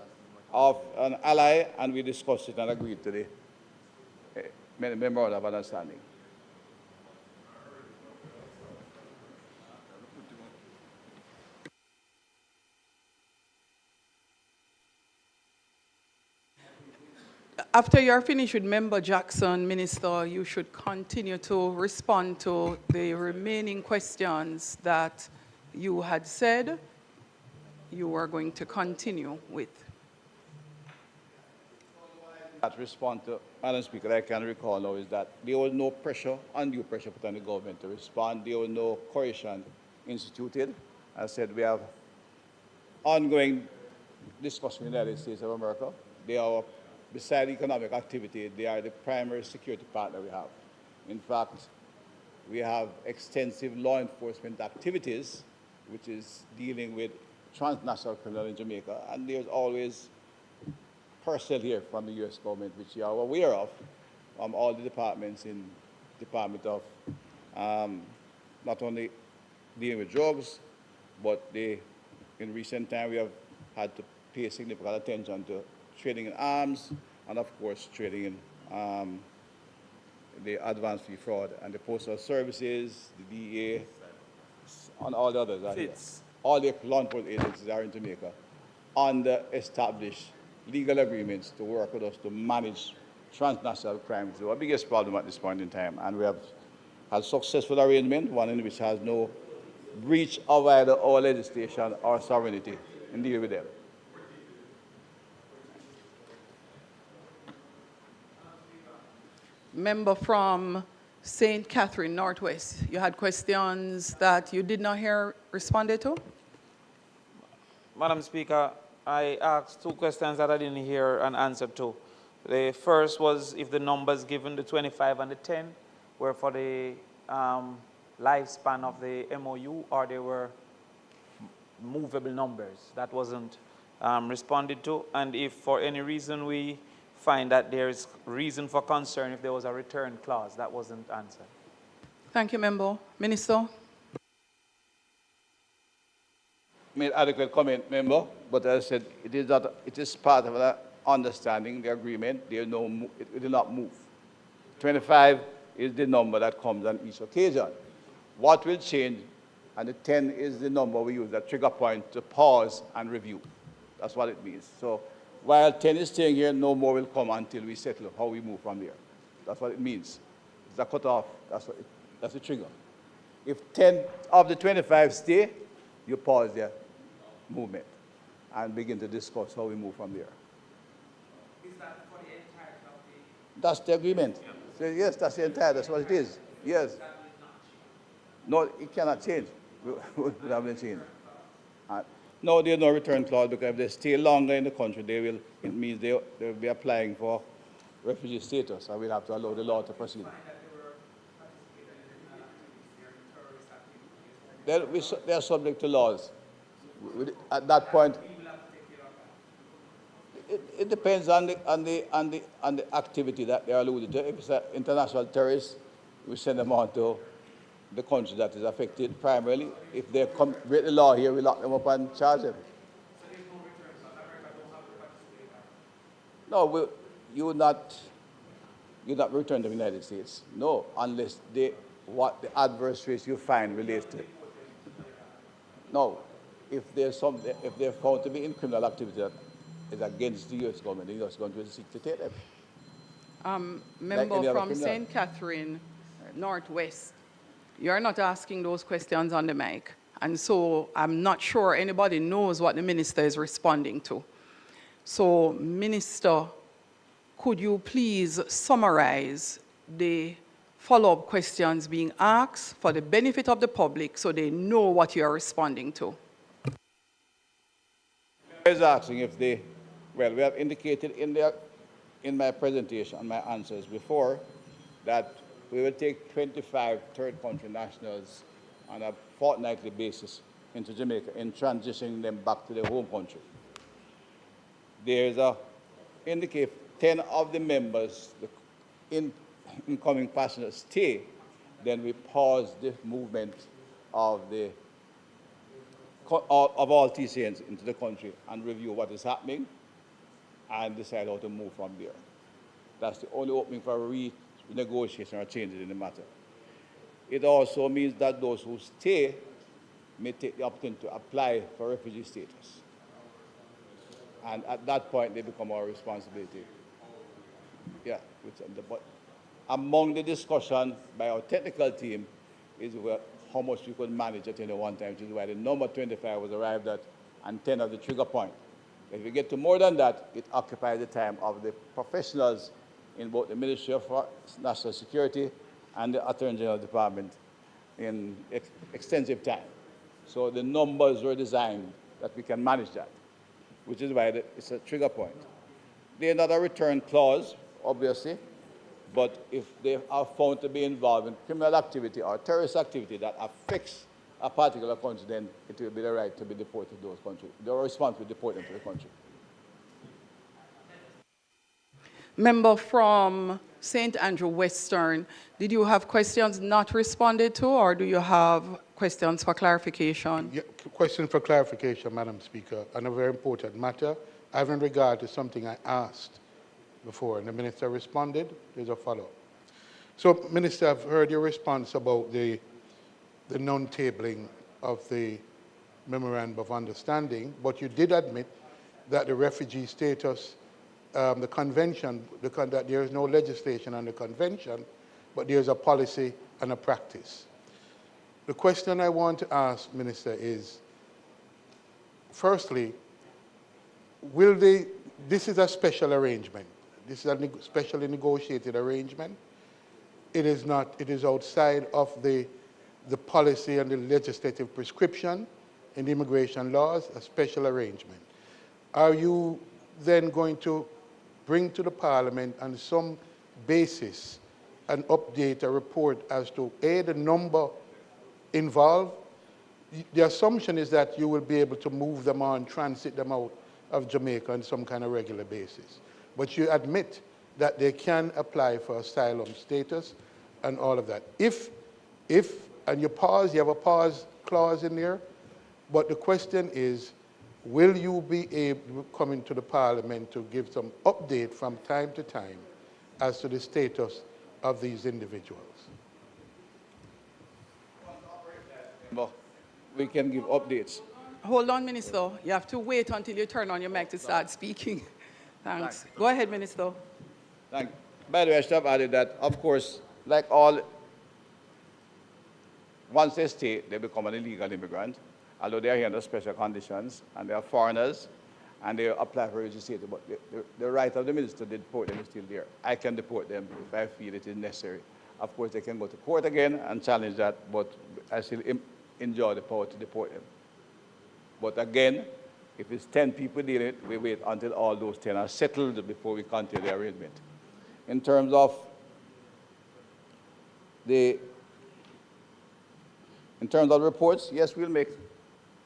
Speaker 13: of an ally, and we discussed it and agreed to the memorandum of understanding.
Speaker 22: After you're finished with Member Jackson, Minister, you should continue to respond to the remaining questions that you had said you were going to continue with.
Speaker 13: That response to Madam Speaker, that I can recall now is that there was no pressure, undue pressure put on the government to respond. There was no coercion instituted. As I said, we have ongoing discussion in the United States of America. They are, beside economic activity, they are the primary security partner we have. In fact, we have extensive law enforcement activities, which is dealing with transnational criminals in Jamaica, and there's always personnel here from the U.S. government, which you are aware of, from all the departments in Department of not only dealing with drugs, but in recent time we have had to pay significant attention to trading in arms, and of course trading in the advance fee fraud, and the postal services, the DEA, and all the others are here. All the law enforcement agencies are in Jamaica under established legal agreements to work with us to manage transnational crimes. It's our biggest problem at this point in time, and we have had successful arrangement, one in which has no breach of either our legislation or sovereignty in dealing with them.
Speaker 22: Member from St. Catherine, Northwest, you had questions that you did not hear responded to?
Speaker 4: Madam Speaker, I asked two questions that I didn't hear an answer to. The first was if the numbers given, the 25 and the 10, were for the lifespan of the MOU, or they were movable numbers. That wasn't responded to. And if for any reason we find that there is reason for concern, if there was a return clause, that wasn't answered.
Speaker 22: Thank you, Member. Minister?
Speaker 13: Made adequate comment, Member, but as I said, it is part of the understanding, the agreement. It will not move. 25 is the number that comes on each occasion. What will change, and the 10 is the number we use, that trigger point to pause and review. That's what it means. So while 10 is staying here, no more will come until we settle how we move from there. That's what it means. It's a cutoff. That's the trigger. If 10 of the 25 stay, you pause their movement and begin to discuss how we move from there.
Speaker 4: Is that for the entirety of the...
Speaker 13: That's the agreement. Yeah. So yes, that's the entire, that's what it is. Yes. No, it cannot change. We haven't changed. No, there's no return clause, because if they stay longer in the country, it means they will be applying for refugee status, and we'll have to allow the law to proceed. They are subject to laws. At that point, it depends on the activity that they are alluded to. If it's an international terrorist, we send them on to the country that is affected primarily. If they break the law here, we lock them up and charge them. No, you would not return to the United States. No, unless what the adverse rates you find relates to. No, if they're found to be in criminal activity that is against the U.S. government, the U.S. government will seek to take them.
Speaker 22: Member from St. Catherine, Northwest, you're not asking those questions on the mic, and so I'm not sure anybody knows what the minister is responding to. So, Minister, could you please summarize the follow-up questions being asked for the benefit of the public so they know what you're responding to?
Speaker 13: I was asking if we have indicated in my presentation, my answers before, that we will take 25 third country nationals on a fortnightly basis into Jamaica and transitioning them back to their home country. There's indicate 10 of the members, the incoming passengers stay, then we pause the movement of all TCNs into the country and review what is happening and decide how to move from there. That's the only opening for renegotiation or changes in the matter. It also means that those who stay may take the opportunity to apply for refugee status. And at that point, they become our responsibility. Yeah, but among the discussion by our technical team is how much we could manage at any one time, which is why the number 25 was arrived at and 10 of the trigger point. If we get to more than that, it occupies the time of the professionals in both the Ministry of National Security and the Attorney General Department in extensive time. So the numbers were designed that we can manage that, which is why it's a trigger point. There's not a return clause, obviously, but if they are found to be involved in criminal activity or terrorist activity that affects a particular country, then it will be the right to be deported to those countries. They are responsible to deport them to the country.
Speaker 22: Member from St. Andrew Western, did you have questions not responded to, or do you have questions for clarification?
Speaker 2: Yeah, question for clarification, Madam Speaker, on a very important matter. Having regard to something I asked before, and the Minister responded, there's a follow-up. So, Minister, I've heard your response about the non-tabling of the Memorandum of Understanding, but you did admit that the refugee status, the convention, that there is no legislation on the convention, but there's a policy and a practice. The question I want to ask, Minister, is, firstly, this is a special arrangement. This is a specially negotiated arrangement. It is not, it is outside of the policy and the legislative prescription in the immigration laws, a special arrangement. Are you then going to bring to the Parliament on some basis an update, a report as to A, the number involved? The assumption is that you will be able to move them on, transit them out of Jamaica on some kind of regular basis. But you admit that they can apply for asylum status and all of that. And you have a pause clause in there, but the question is, will you be able, coming to the Parliament, to give some update from time to time as to the status of these individuals?
Speaker 13: Well, we can give updates.
Speaker 22: Hold on, Minister. You have to wait until you turn on your mic to start speaking. Thanks. Go ahead, Minister.
Speaker 13: Thank you. By the way, I should have added that, of course, like all, once they stay, they become an illegal immigrant, although they are here under special conditions, and they are foreigners, and they apply for registration. But the right of the minister to deport them is still there. I can deport them if I feel it is necessary. Of course, they can go to court again and challenge that, but I still enjoy the power to deport them. But again, if it's 10 people dealing it, we wait until all those 10 are settled before we continue the arrangement. In terms of reports, yes, we'll make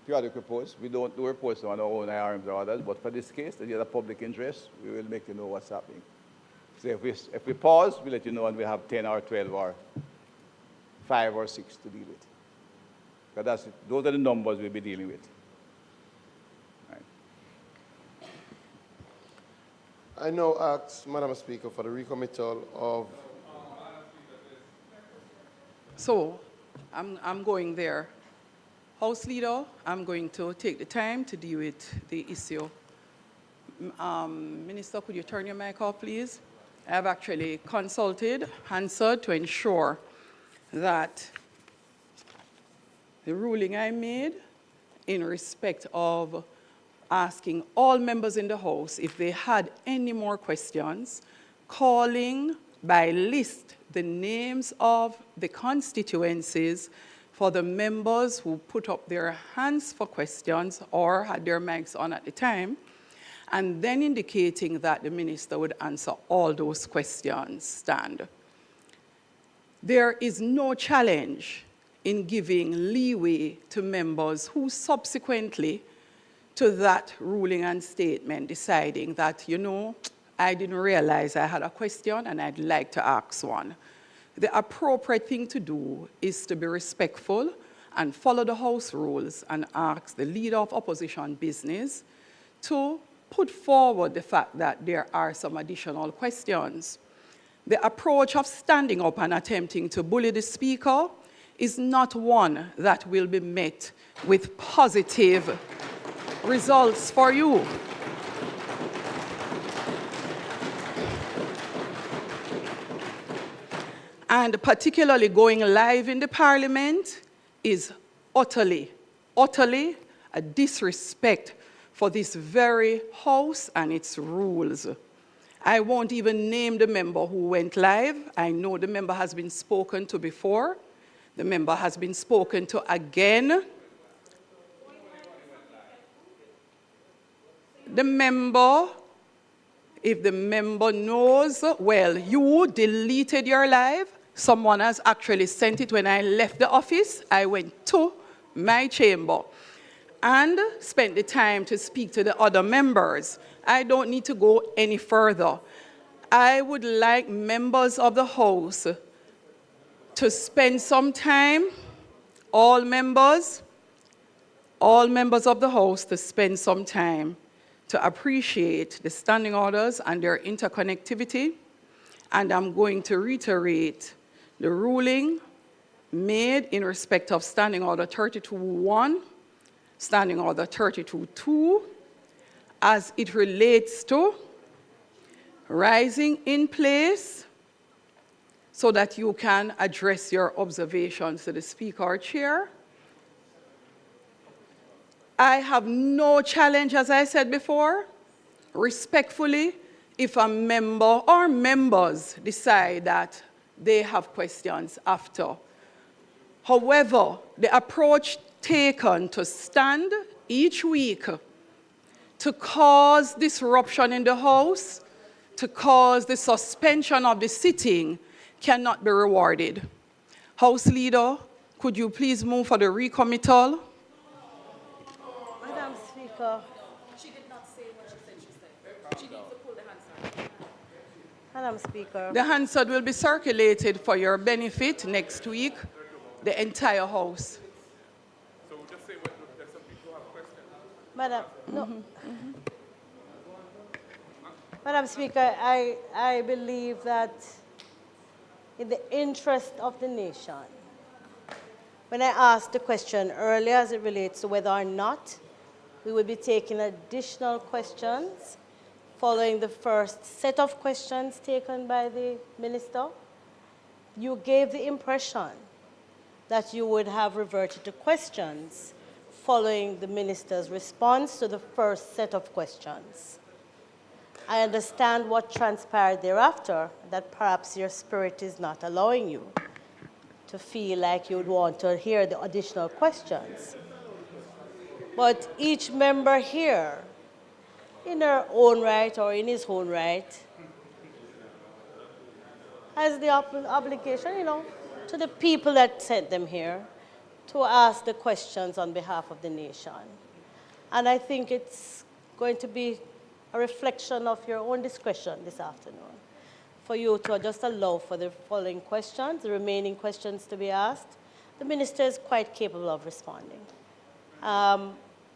Speaker 13: periodic reports. We don't do reports on our own IRMs or others, but for this case, there's a public interest, we will make you know what's happening. So if we pause, we'll let you know, and we have 10 or 12 or 5 or 6 to deal with. Because those are the numbers we'll be dealing with.
Speaker 3: I now ask, Madam Speaker, for the recommittal of...
Speaker 22: So, I'm going there. House Leader, I'm going to take the time to deal with the issue. Minister, could you turn your mic off, please? I have actually consulted Hansard to ensure that the ruling I made in respect of asking all members in the House if they had any more questions, calling by list the names of the constituencies for the members who put up their hands for questions or had their mics on at the time, and then indicating that the minister would answer all those questions stand. There is no challenge in giving leeway to members who subsequently to that ruling and statement deciding that, you know, I didn't realize I had a question and I'd like to ask one. The appropriate thing to do is to be respectful and follow the House rules and ask the Leader of Opposition Business to put forward the fact that there are some additional questions. The approach of standing up and attempting to bully the Speaker is not one that will be met with positive results for you. and particularly going live in the Parliament is utterly a disrespect for this very House and its rules. I won't even name the member who went live. I know the member has been spoken to before. The member has been spoken to again. The member, if the member knows, well, you deleted your live. Someone has actually sent it when I left the office. I went to my chamber and spent the time to speak to the other members. I don't need to go any further. I would like members of the House to spend some time, all members of the House to spend some time to appreciate the standing orders and their interconnectivity. And I'm going to reiterate the ruling made in respect of Standing Order 32.1, Standing Order 32.2, as it relates to rising in place so that you can address your observations to the Speaker or Chair. I have no challenge, as I said before, respectfully, if a member or members decide that they have questions after. However, the approach taken to stand each week to cause disruption in the House, to cause the suspension of the sitting, cannot be rewarded. House Leader, could you please move for the recommittal?
Speaker 6: Madam Speaker.
Speaker 1: She did not say what she said she said. She needs to pull the Hansard.
Speaker 6: Madam Speaker.
Speaker 22: The Hansard will be circulated for your benefit next week, the entire House.
Speaker 18: So we'll just say there's some people who have questions.
Speaker 6: Madam, no. Madam Speaker, I believe that in the interest of the nation, when I asked the question earlier as it relates to whether or not we will be taking additional questions following the first set of questions taken by the minister, you gave the impression that you would have reverted to questions following the minister's response to the first set of questions. I understand what transpired thereafter, that perhaps your spirit is not allowing you to feel like you would want to hear the additional questions. But each member here, in her own right or in his own right, has the obligation, to the people that sent them here to ask the questions on behalf of the nation. And I think it's going to be a reflection of your own discretion this afternoon for you to just allow for the following questions, the remaining questions to be asked. The minister is quite capable of responding.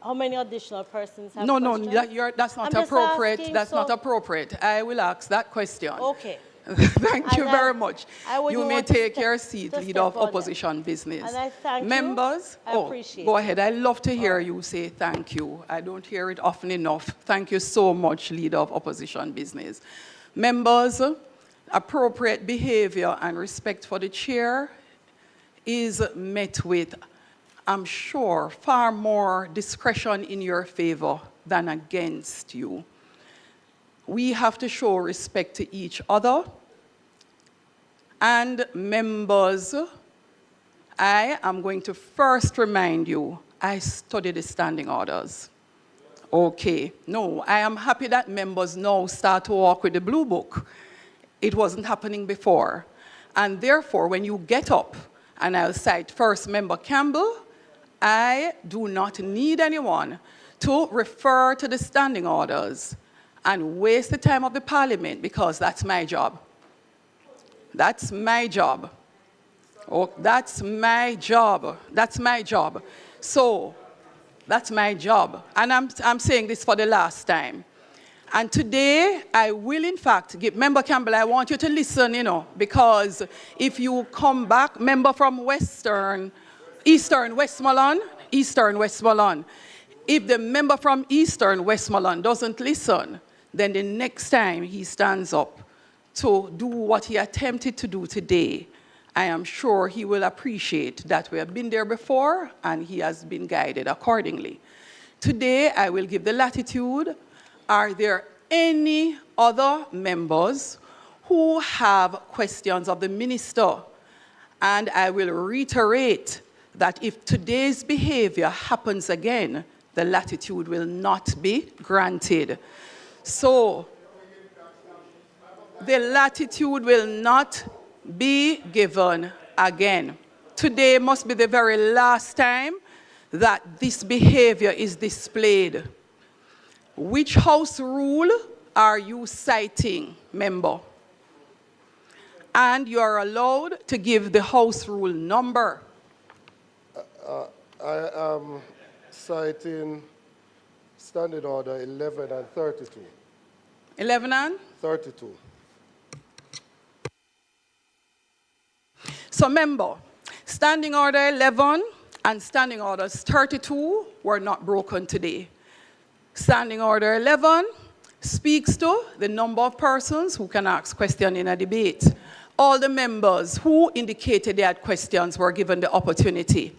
Speaker 6: How many additional persons have questions?
Speaker 22: No, that's not appropriate.
Speaker 6: Asking,
Speaker 22: that's not appropriate. I will ask that question.
Speaker 6: Okay.
Speaker 22: Thank you very much. You may take your seat, Leader of Opposition Business.
Speaker 6: And I thank
Speaker 22: Members,
Speaker 6: you. I appreciate
Speaker 22: go
Speaker 6: it.
Speaker 22: ahead. I love to hear you say thank you. I don't hear it often enough. Thank you so much, Leader of Opposition Business. Members, appropriate behavior and respect for the chair is met with, I'm sure, far more discretion in your favor than against you. We have to show respect to each other. And members, I am going to first remind you, I studied the standing orders. Okay, no, I am happy that members now start to walk with the blue book. It wasn't happening before. And therefore, when you get up, and I'll cite first Member Campbell, I do not need anyone to refer to the standing orders and waste the time of the Parliament, because that's my job. That's my job. Oh, that's my job. That's my job. So, that's my job. And I'm saying this for the last time. And today, I will in fact give, Member Campbell, I want you to listen, because if you come back, member from Eastern Westmoreland, if the member from Eastern Westmoreland doesn't listen, then the next time he stands up to do what he attempted to do today, I am sure he will appreciate that we have been there before and he has been guided accordingly. Today, I will give the latitude. Are there any other members who have questions of the minister? And I will reiterate that if today's behavior happens again, the latitude will not be granted. So, the latitude will not be given again. Today must be the very last time that this behavior is displayed. Which house rule are you citing, member? And you are allowed to give the house rule number.
Speaker 3: I am citing Standing Order 11 and 32.
Speaker 22: 11 and?
Speaker 3: 32.
Speaker 22: So member, Standing Order 11 and Standing Orders 32 were not broken today. Standing Order 11 speaks to the number of persons who can ask questions in a debate. All the members who indicated they had questions were given the opportunity.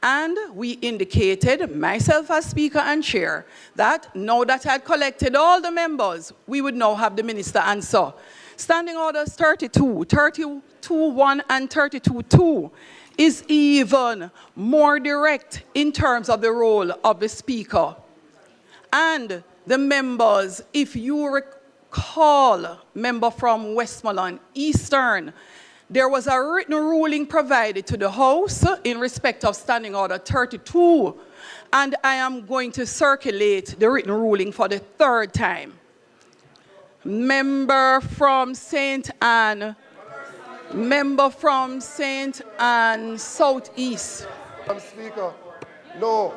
Speaker 22: And we indicated, myself as Speaker and Chair, that now that I had collected all the members, we would now have the Minister answer. Standing Orders 32, 32.1 and 32.2 is even more direct in terms of the role of the Speaker. And the members, if you recall, member from Westmoreland Eastern, there was a written ruling provided to the House in respect of Standing Order 32, and I am going to circulate the written ruling for the third time. Member from St. Anne, member from St. Anne Southeast.
Speaker 3: Madam Speaker, no,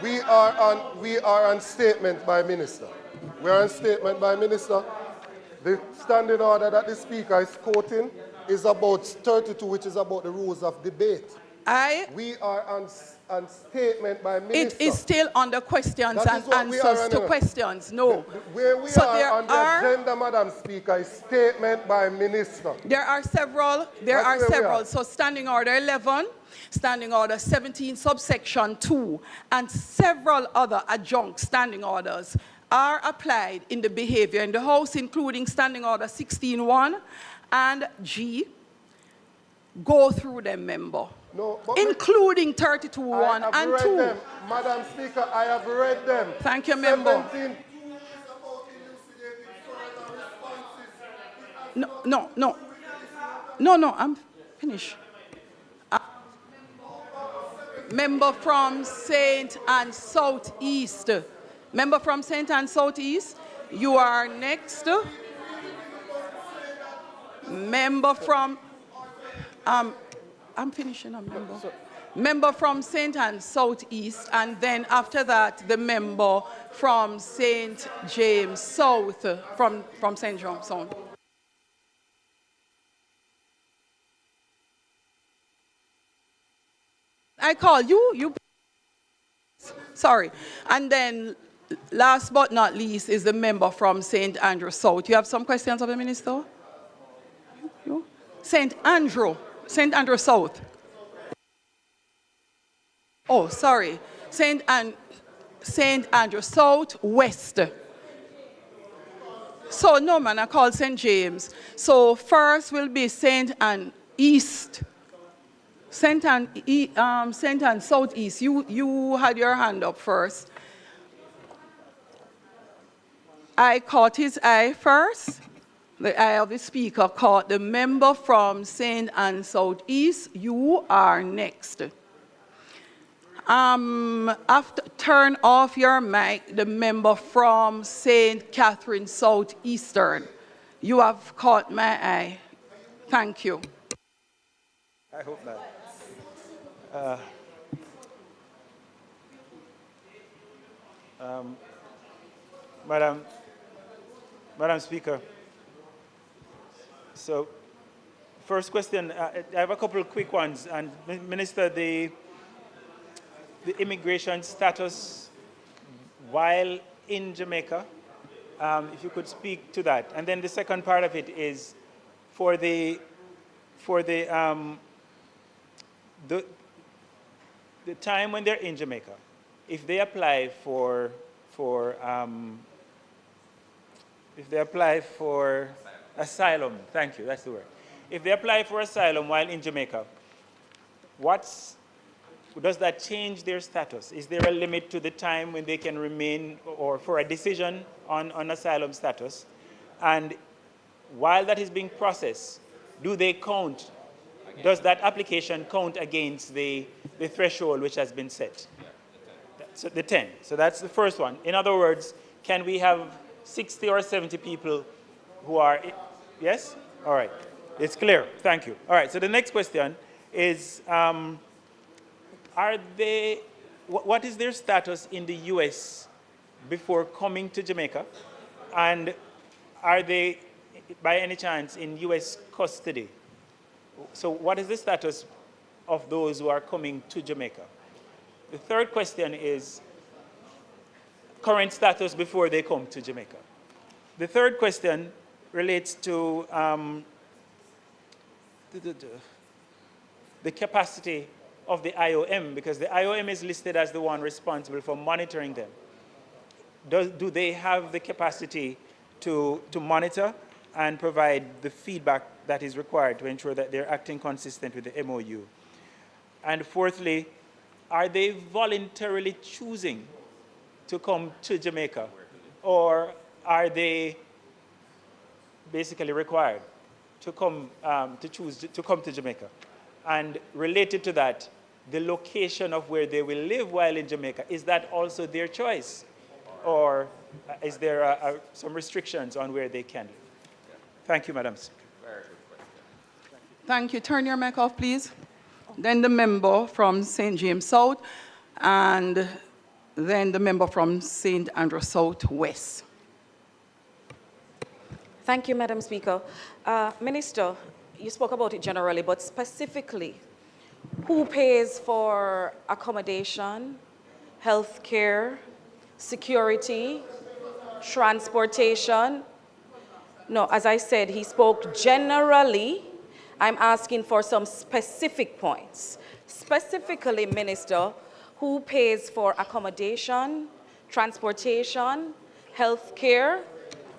Speaker 3: we are on statement by Minister. We are on statement by Minister. The standing order that the Speaker is quoting is about 32, which is about the rules of debate. We are on statement by Minister.
Speaker 22: It is still under questions and answers to questions. No.
Speaker 3: Where we
Speaker 22: So
Speaker 3: are on the agenda, Madam Speaker, is statement by Minister.
Speaker 22: There are several. So Standing Order 11, Standing Order 17, subsection 2, and several other adjunct standing orders are applied in the behavior in the House, including Standing Order 16.1 and G. Go through them, member.
Speaker 3: No,
Speaker 22: including 32.1 and 2.
Speaker 3: Them. Madam Speaker, I have read them.
Speaker 22: Thank you, member.
Speaker 3: 17.
Speaker 22: No, I'm finished. Member from St. Anne Southeast. Member from St. Anne Southeast, you are next. Member from, I'm finishing up, member. Member from St. Anne Southeast, and then after that, the member from St. James South, from St. James South. I call you. Sorry. And then, last but not least, is the member from St. Andrew South. You have some questions of the minister? You? St. Andrew South. Oh, sorry. St. Andrew South West. So, no, man, I call St. James. So, first will be St. Anne East. St. Anne Southeast. You had your hand up first. I caught his eye first. The eye of the speaker caught the member from St. Anne Southeast. You are next. After turn off your mic, the member from St. Catherine Southeastern. You have caught my eye. Thank you.
Speaker 4: I hope not. Madam Speaker, so first question, I have a couple of quick ones. And Minister, the immigration status while in Jamaica, if you could speak to that. And then the second part of it is for the the time when they're in Jamaica, if they apply for asylum, thank you, that's the word. If they apply for asylum while in Jamaica, does that change their status? Is there a limit to the time when they can remain, or for a decision on asylum status? And while that is being processed, do they count? Does that application count against the threshold which has been set? So the 10. So that's the first one. In other words, can we have 60 or 70 people who are, yes? All right. It's clear. Thank you. All right. So the next question is, what is their status in the U.S. before coming to Jamaica? And are they, by any chance, in U.S. custody? So what is the status of those who are coming to Jamaica? The third question is current status before they come to Jamaica. The third question relates to the capacity of the IOM, because the IOM is listed as the one responsible for monitoring them. Do they have the capacity to monitor and provide the feedback that is required to ensure that they're acting consistent with the MOU? And fourthly, are they voluntarily choosing to come to Jamaica, or are they basically required to come to come to Jamaica? And related to that, the location of where they will live while in Jamaica, is that also their choice? Or is there some restrictions on where they can live? Thank you, Madam Speaker.
Speaker 22: Thank you. Turn your mic off, please. Then the member from St. James South, and then the member from St. Andrew South West.
Speaker 8: Thank you, Madam Speaker. Minister, you spoke about it generally, but specifically, who pays for accommodation, health care, security, transportation? No, as I said, he spoke generally. I'm asking for some specific points. Specifically, Minister, who pays for accommodation, transportation, health care,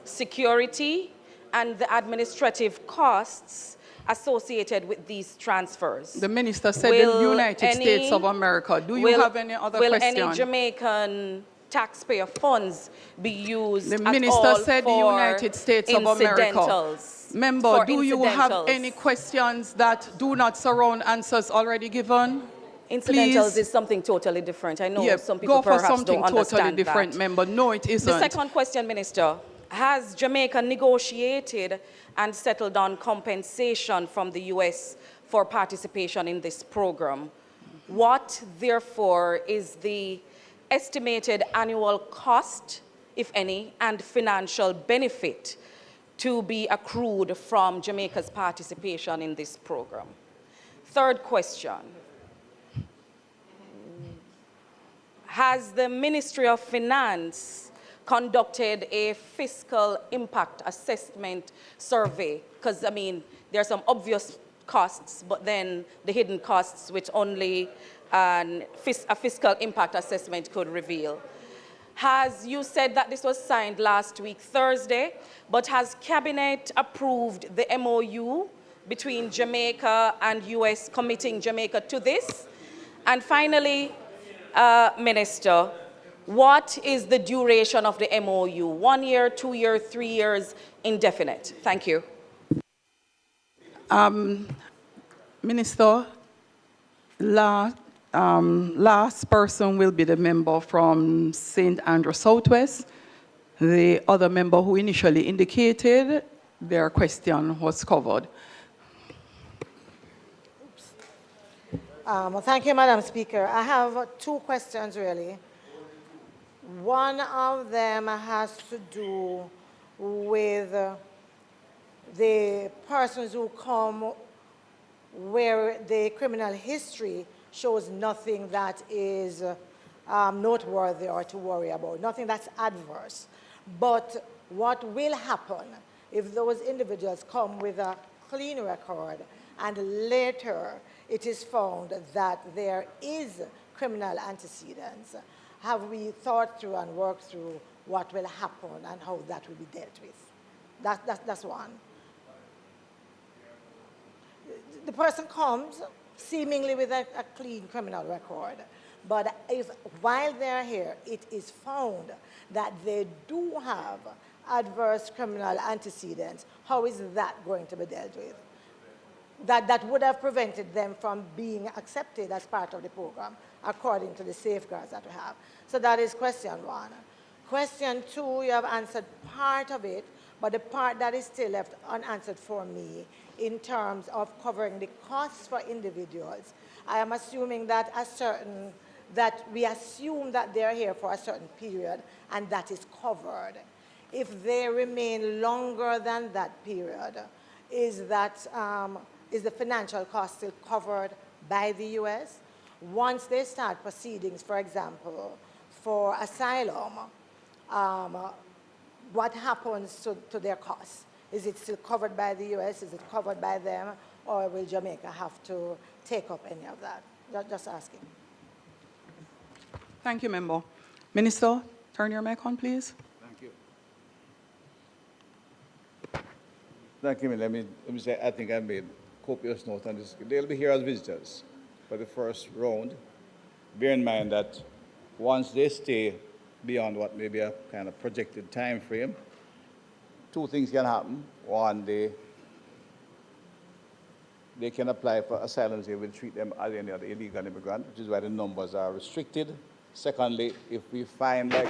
Speaker 8: security, and the administrative costs associated with these transfers?
Speaker 22: The minister said the United States of America. Do you have any other question?
Speaker 8: Will any Jamaican taxpayer funds be used
Speaker 22: The minister said the United States of America. Member, do you have any questions that do not surround answers already given?
Speaker 8: Incidentals is something totally different. I know some people perhaps don't understand that.
Speaker 22: Go for something totally different, member. No, it isn't.
Speaker 8: The second question, Minister. Has Jamaica negotiated and settled on compensation from the U.S. for participation in this program? What, therefore, is the estimated annual cost, if any, and financial benefit to be accrued from Jamaica's participation in this program? Third question. Has the Ministry of Finance conducted a fiscal impact assessment survey? Because, I mean, there are some obvious costs, but then the hidden costs which only a fiscal impact assessment could reveal. You said that this was signed last week, Thursday, but has Cabinet approved the MOU between Jamaica and US committing Jamaica to this? And finally, Minister, what is the duration of the MOU? 1 year, 2 years, 3 years, indefinite? Thank you.
Speaker 22: Minister, last person will be the member from St. Andrew Southwest. The other member who initially indicated their question was covered.
Speaker 10: Thank you, Madam Speaker. I have two questions, really. One of them has to do with the persons who come where the criminal history shows nothing that is noteworthy or to worry about, nothing that's adverse. But what will happen if those individuals come with a clean record and later it is found that there is criminal antecedents, have we thought through and worked through what will happen and how that will be dealt with? That's one. The person comes seemingly with a clean criminal record, but if while they're here, it is found that they do have adverse criminal antecedents, how is that going to be dealt with? That would have prevented them from being accepted as part of the program, according to the safeguards that we have. So that is question one. Question two, you have answered part of it, but the part that is still left unanswered for me in terms of covering the costs for individuals. I am assuming that we assume that they're here for a certain period and that is covered. If they remain longer than that period, is the financial cost still covered by the U.S.? Once they start proceedings, for example, for asylum, what happens to their costs? Is it still covered by the U.S.? Is it covered by them? Or will Jamaica have to take up any of that? Just asking.
Speaker 22: Thank you, Member. Minister, turn your mic on, please.
Speaker 13: Thank you. Thank you. Let me say, I think I made copious notes on this. They'll be here as visitors for the first round. Bear in mind that once they stay beyond what may be a kind of projected time frame, two things can happen. One, they can apply for asylum. They will treat them as any other illegal immigrant, which is why the numbers are restricted. Secondly, if we find that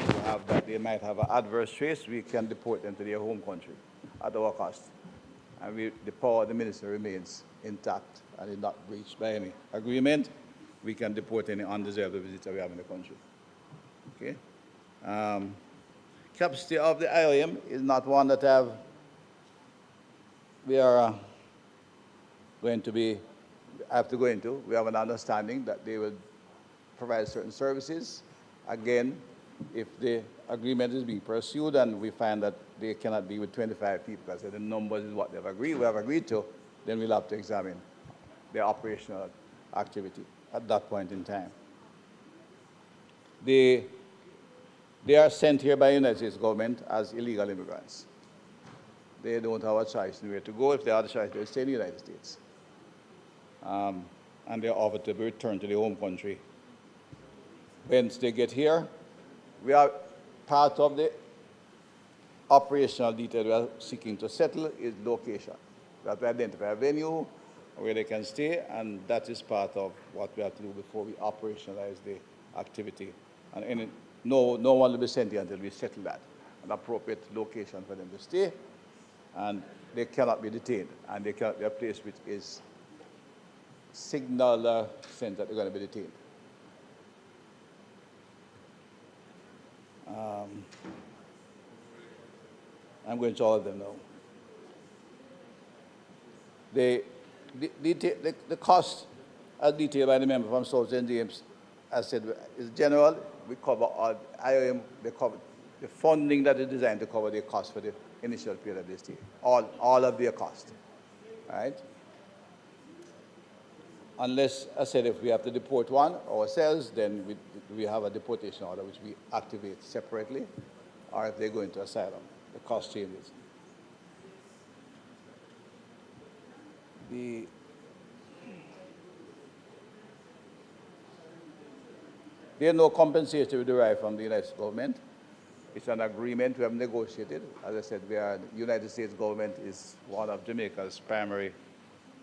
Speaker 13: they might have an adverse trace, we can deport them to their home country at our cost. And the power of the minister remains intact and is not breached by any agreement. We can deport any undeserved visitor we have in the country. Okay? Capacity of the IOM is not one that we are going to have to go into. We have an understanding that they will provide certain services. Again, if the agreement is being pursued and we find that they cannot be with 25 people, because the numbers is what we have agreed to, then we'll have to examine their operational activity at that point in time. They are sent here by the United States government as illegal immigrants. They don't have a choice in where to go. If they have a choice, they'll stay in the United States. And they're offered to be returned to their home country. Once they get here, we are part of the operational detail we are seeking to settle is location. We have to identify a venue where they can stay, and that is part of what we have to do before we operationalize the activity. And no one will be sent here until we settle that, an appropriate location for them to stay, and they cannot be detained, and they cannot be a place which is signal sense that they're going to be detained. I'm going to all of them now. The cost, as detailed by the member from South St. James, as said, is general. We cover all IOM, they cover the funding that is designed to cover the cost for the initial period of this stay. All of their cost, right? Unless, I said, if we have to deport one ourselves, then we have a deportation order which we activate separately, or if they go into asylum, the cost changes. There's no compensation to be derived from the United States government. It's an agreement we have negotiated. As I said, the United States government is one of Jamaica's primary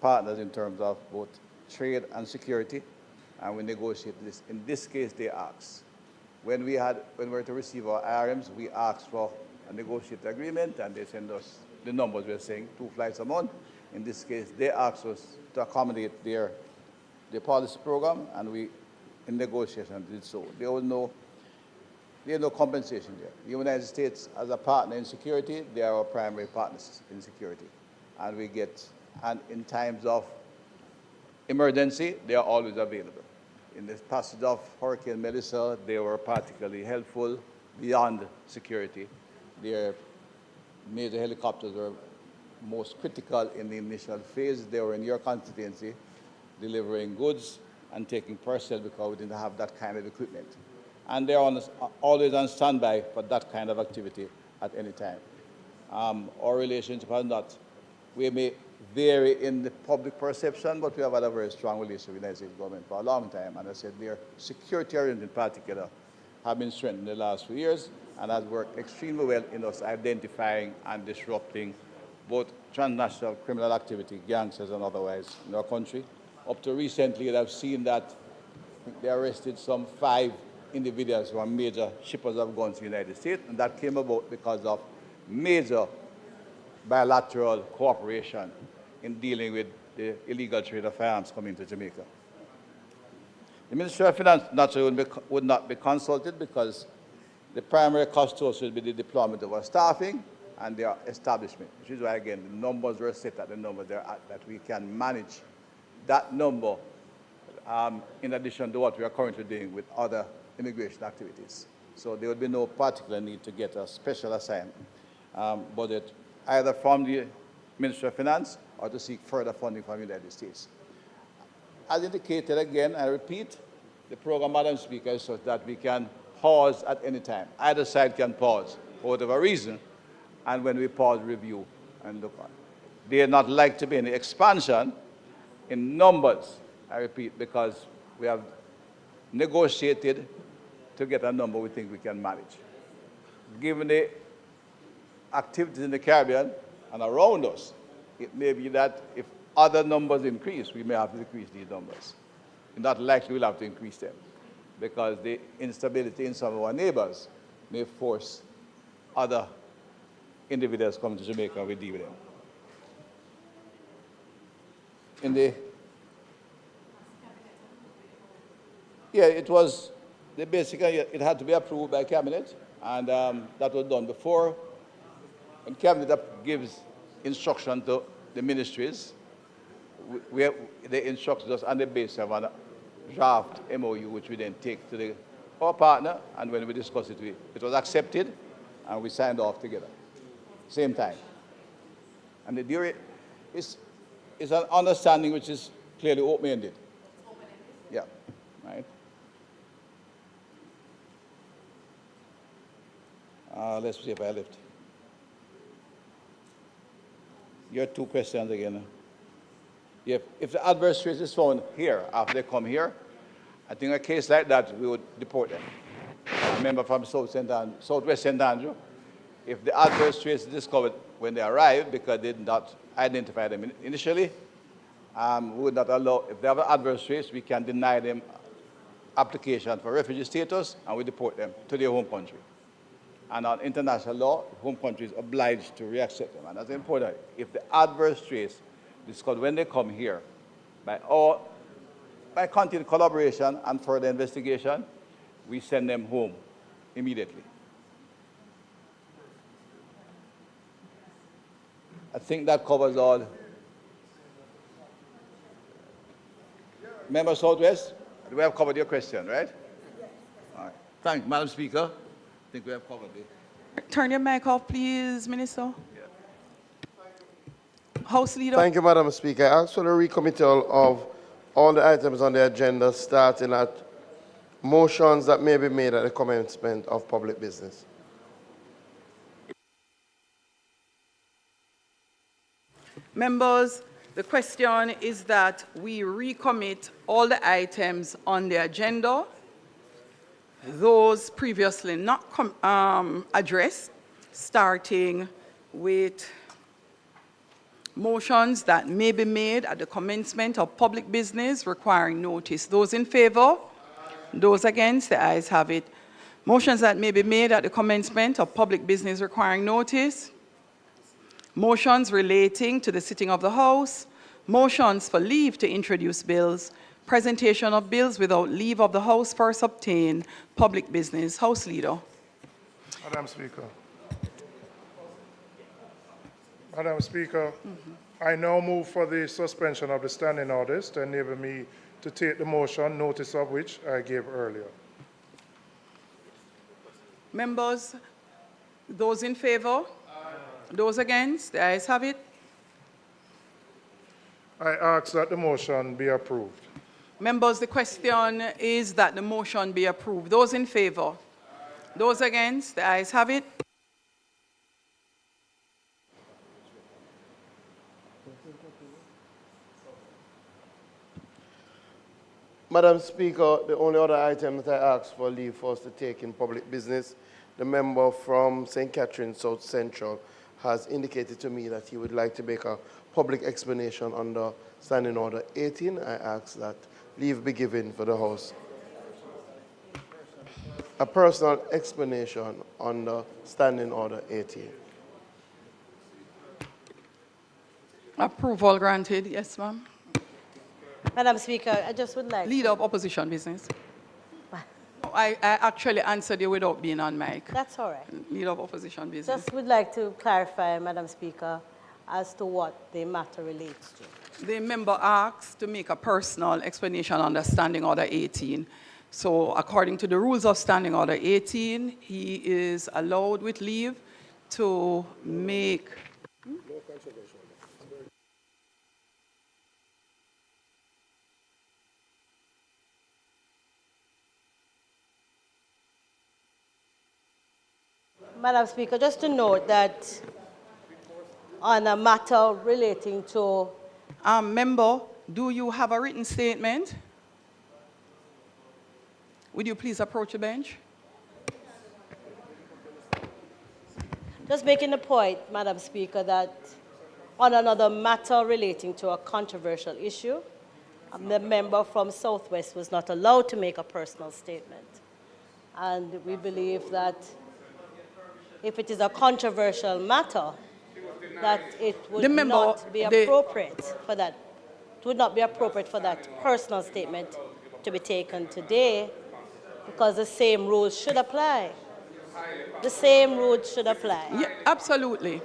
Speaker 13: partners in terms of both trade and security, and we negotiate this. In this case, they asked. When we were to receive our IRMs, we asked for a negotiated agreement, and they send us the numbers we're saying, 2 flights a month. In this case, they asked us to accommodate their policy program, and we, in negotiation, did so. There's no compensation there. The United States, as a partner in security, they are our primary partners in security. And in times of emergency, they are always available. In the passage of Hurricane Melissa, they were particularly helpful beyond security. Their major helicopters were most critical in the initial phase. They were in your constituency, delivering goods and taking personnel because we didn't have that kind of equipment. And they're always on standby for that kind of activity at any time. Our relationship has not, we may vary in the public perception, but we have had a very strong relationship with the United States government for a long time. And I said their security areas in particular have been strengthened in the last few years and has worked extremely well in us identifying and disrupting both transnational criminal activity, gangsters and otherwise in our country. Up to recently, I've seen that I think they arrested some 5 individuals who are major shippers of guns in the United States, and that came about because of major bilateral cooperation in dealing with the illegal trade of firearms coming to Jamaica. The Ministry of Finance naturally would not be consulted because the primary cost to us will be the deployment of our staffing and their establishment, which is why, again, the numbers were set at the number they're at, that we can manage that number in addition to what we are currently doing with other immigration activities. So there would be no particular need to get a special assignment budget either from the Ministry of Finance or to seek further funding from the United States. As indicated again, I repeat, the program, Madam Speaker, is such that we can pause at any time. Either side can pause for whatever reason, and when we pause, review and look on. There are not like to be any expansion in numbers, I repeat, because we have negotiated to get a number we think we can manage. Given the activities in the Caribbean and around us, it may be that if other numbers increase, we may have to decrease these numbers. Not likely we'll have to increase them because the instability in some of our neighbors may force other individuals come to Jamaica and we deal with them. It was, basically, it had to be approved by Cabinet, and that was done before. And Cabinet gives instruction to the ministries. They instruct us on the basis of a draft MOU, which we then take to our partner, and when we discuss it, it was accepted, and we signed off together, same time. And the jury is an understanding which is clearly open-ended. Yeah, right. Let's see if I left. Your 2 questions again. If the adverse trace is found here, after they come here, I think a case like that, we would deport them. A member from Southwest St. Andrew, if the adverse trace is discovered when they arrive because they did not identify them initially, we would not allow, if they have an adverse trace, we can deny them application for refugee status and we deport them to their home country. And on international law, the home country is obliged to reaccept them. And that's important. If the adverse trace discovered when they come here, by continued collaboration and further investigation, we send them home immediately. I think that covers all. Member Southwest, we have covered your question, right? All right. Thank you, Madam Speaker. I think we have covered it.
Speaker 22: Turn your mic off, please, Minister. House Leader.
Speaker 3: Thank you, Madam Speaker. I ask for the recommittal of all the items on the agenda, starting at motions that may be made at the commencement of public business.
Speaker 22: Members, the question is that we recommit all the items on the agenda, those previously not addressed, starting with motions that may be made at the commencement of public business requiring notice. Those in favor? Those against? The ayes have it. Motions that may be made at the commencement of public business requiring notice. Motions relating to the sitting of the House. Motions for leave to introduce bills. Presentation of bills without leave of the House first obtained. Public business. House Leader.
Speaker 12: Madam Speaker. Madam Speaker, I now move for the suspension of the standing orders to enable me to take the motion, notice of which I gave earlier.
Speaker 22: Members, those in favor? Those against? The ayes have it.
Speaker 12: I ask that the motion be approved.
Speaker 22: Members, the question is that the motion be approved. Those in favor? Those against? The ayes have it.
Speaker 3: Madam Speaker, the only other item that I asked for leave for us to take in public business, the member from St. Catherine South Central has indicated to me that he would like to make a public explanation under Standing Order 18. I ask that leave be given for the House. A personal explanation under Standing Order 18.
Speaker 22: Approval granted. Yes, ma'am.
Speaker 6: Madam Speaker, I just would like...
Speaker 22: Leader of Opposition Business. I actually answered you without being on mic.
Speaker 6: That's all right.
Speaker 22: Leader of Opposition Business.
Speaker 6: Just would like to clarify, Madam Speaker, as to what the matter relates to.
Speaker 22: The member asked to make a personal explanation under Standing Order 18. So according to the rules of Standing Order 18, he is allowed with leave to make...
Speaker 6: Madam Speaker, just to note that on a matter relating to...
Speaker 22: Member, do you have a written statement? Would you please approach the bench?
Speaker 6: Just making the point, Madam Speaker, that on another matter relating to a controversial issue, the member from Southwest was not allowed to make a personal statement. And we believe that if it is a controversial matter, that it would not be appropriate for that. It would not be appropriate for that personal statement to be taken today, because the same rules should apply. The same rules should apply.
Speaker 22: Yeah, absolutely.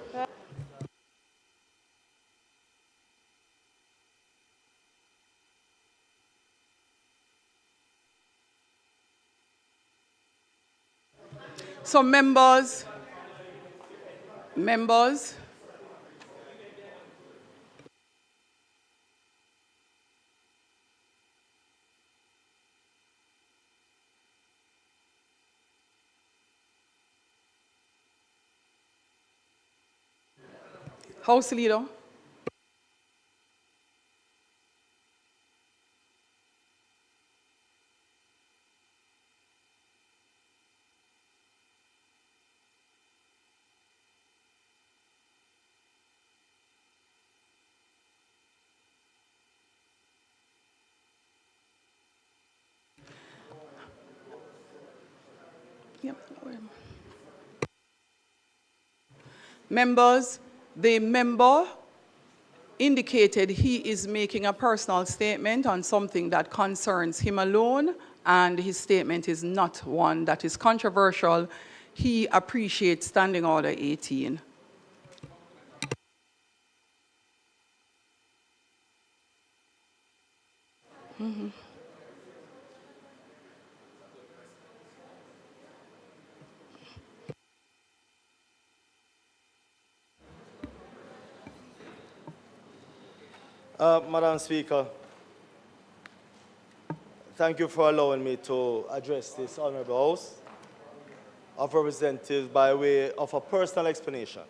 Speaker 22: So members, House Leader. Yep. Members, the member indicated he is making a personal statement on something that concerns him alone, and his statement is not one that is controversial. He appreciates Standing Order 18. Mm-hmm.
Speaker 14: Madam Speaker, thank you for allowing me to address this Honourable House of Representatives by way of a personal explanation.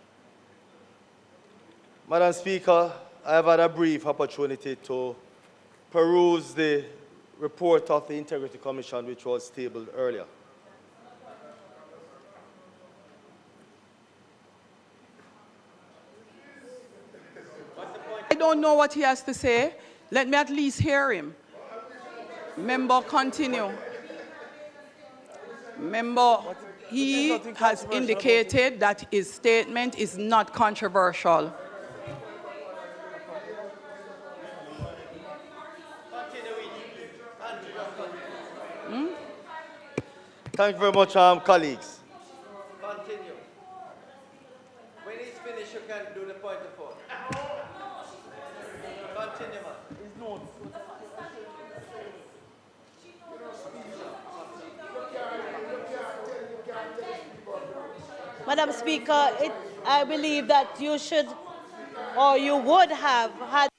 Speaker 14: Madam Speaker, I have had a brief opportunity to peruse the report of the Integrity Commission, which was tabled earlier.
Speaker 22: I don't know what he has to say. Let me at least hear him. Member, continue. Member, he has indicated that his statement is not controversial.
Speaker 14: Thank you very much, colleagues.
Speaker 15: Continue. When he's finished, you can do the point of order. Continue, man.
Speaker 6: Madam Speaker, I believe that you should, or you would have had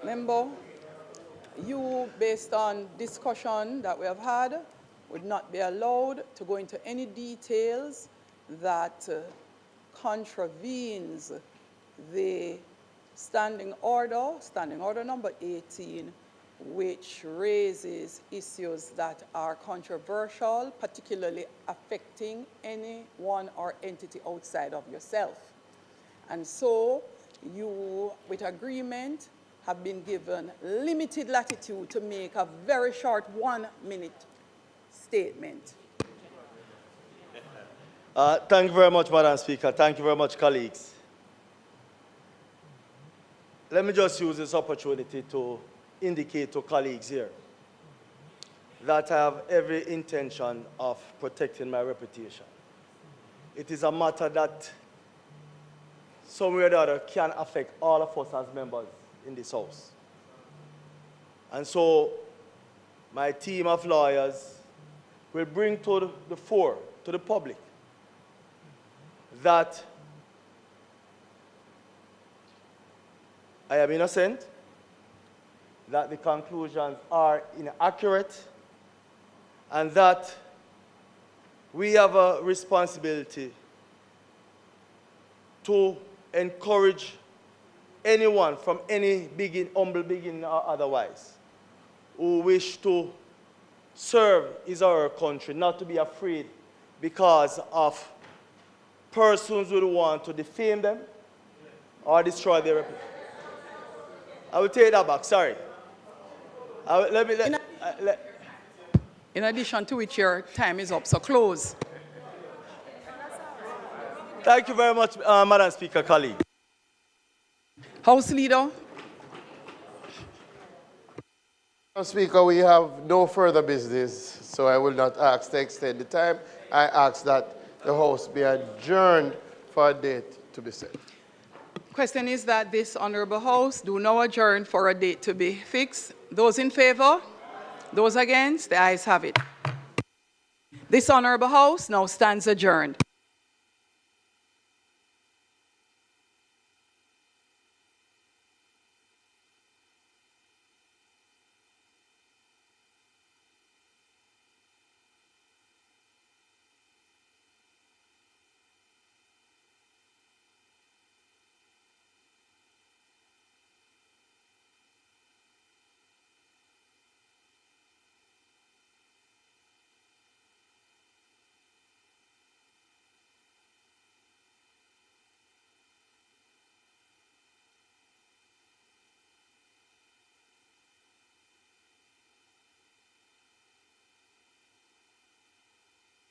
Speaker 22: Member, you, based on discussion that we have had, would not be allowed to go into any details that contravenes the standing order number 18, which raises issues that are controversial, particularly affecting anyone or entity outside of yourself. And so you, with agreement, have been given limited latitude to make a very short 1-minute statement.
Speaker 14: Thank you very much, Madam Speaker. Thank you very much, colleagues. Let me just use this opportunity to indicate to colleagues here that I have every intention of protecting my reputation. It is a matter that some way or the other can affect all of us as members in this House. And so my team of lawyers will bring to the fore, to the public, that I am innocent, that the conclusions are inaccurate, and that we have a responsibility to encourage anyone from any humble beginning or otherwise who wish to serve his or her country, not to be afraid because of persons who want to defame them or destroy their reputation. I will take that back, sorry.
Speaker 22: In addition to which your time is up, so close.
Speaker 14: Thank you very much, Madam Speaker, colleague.
Speaker 22: House Leader.
Speaker 3: Madam Speaker, we have no further business, so I will not ask to extend the time. I ask that the House be adjourned for a date to be set.
Speaker 22: Question is that this Honorable House do now adjourn for a date to be fixed. Those in favor? Those against? The ayes have it. This Honorable House now stands adjourned.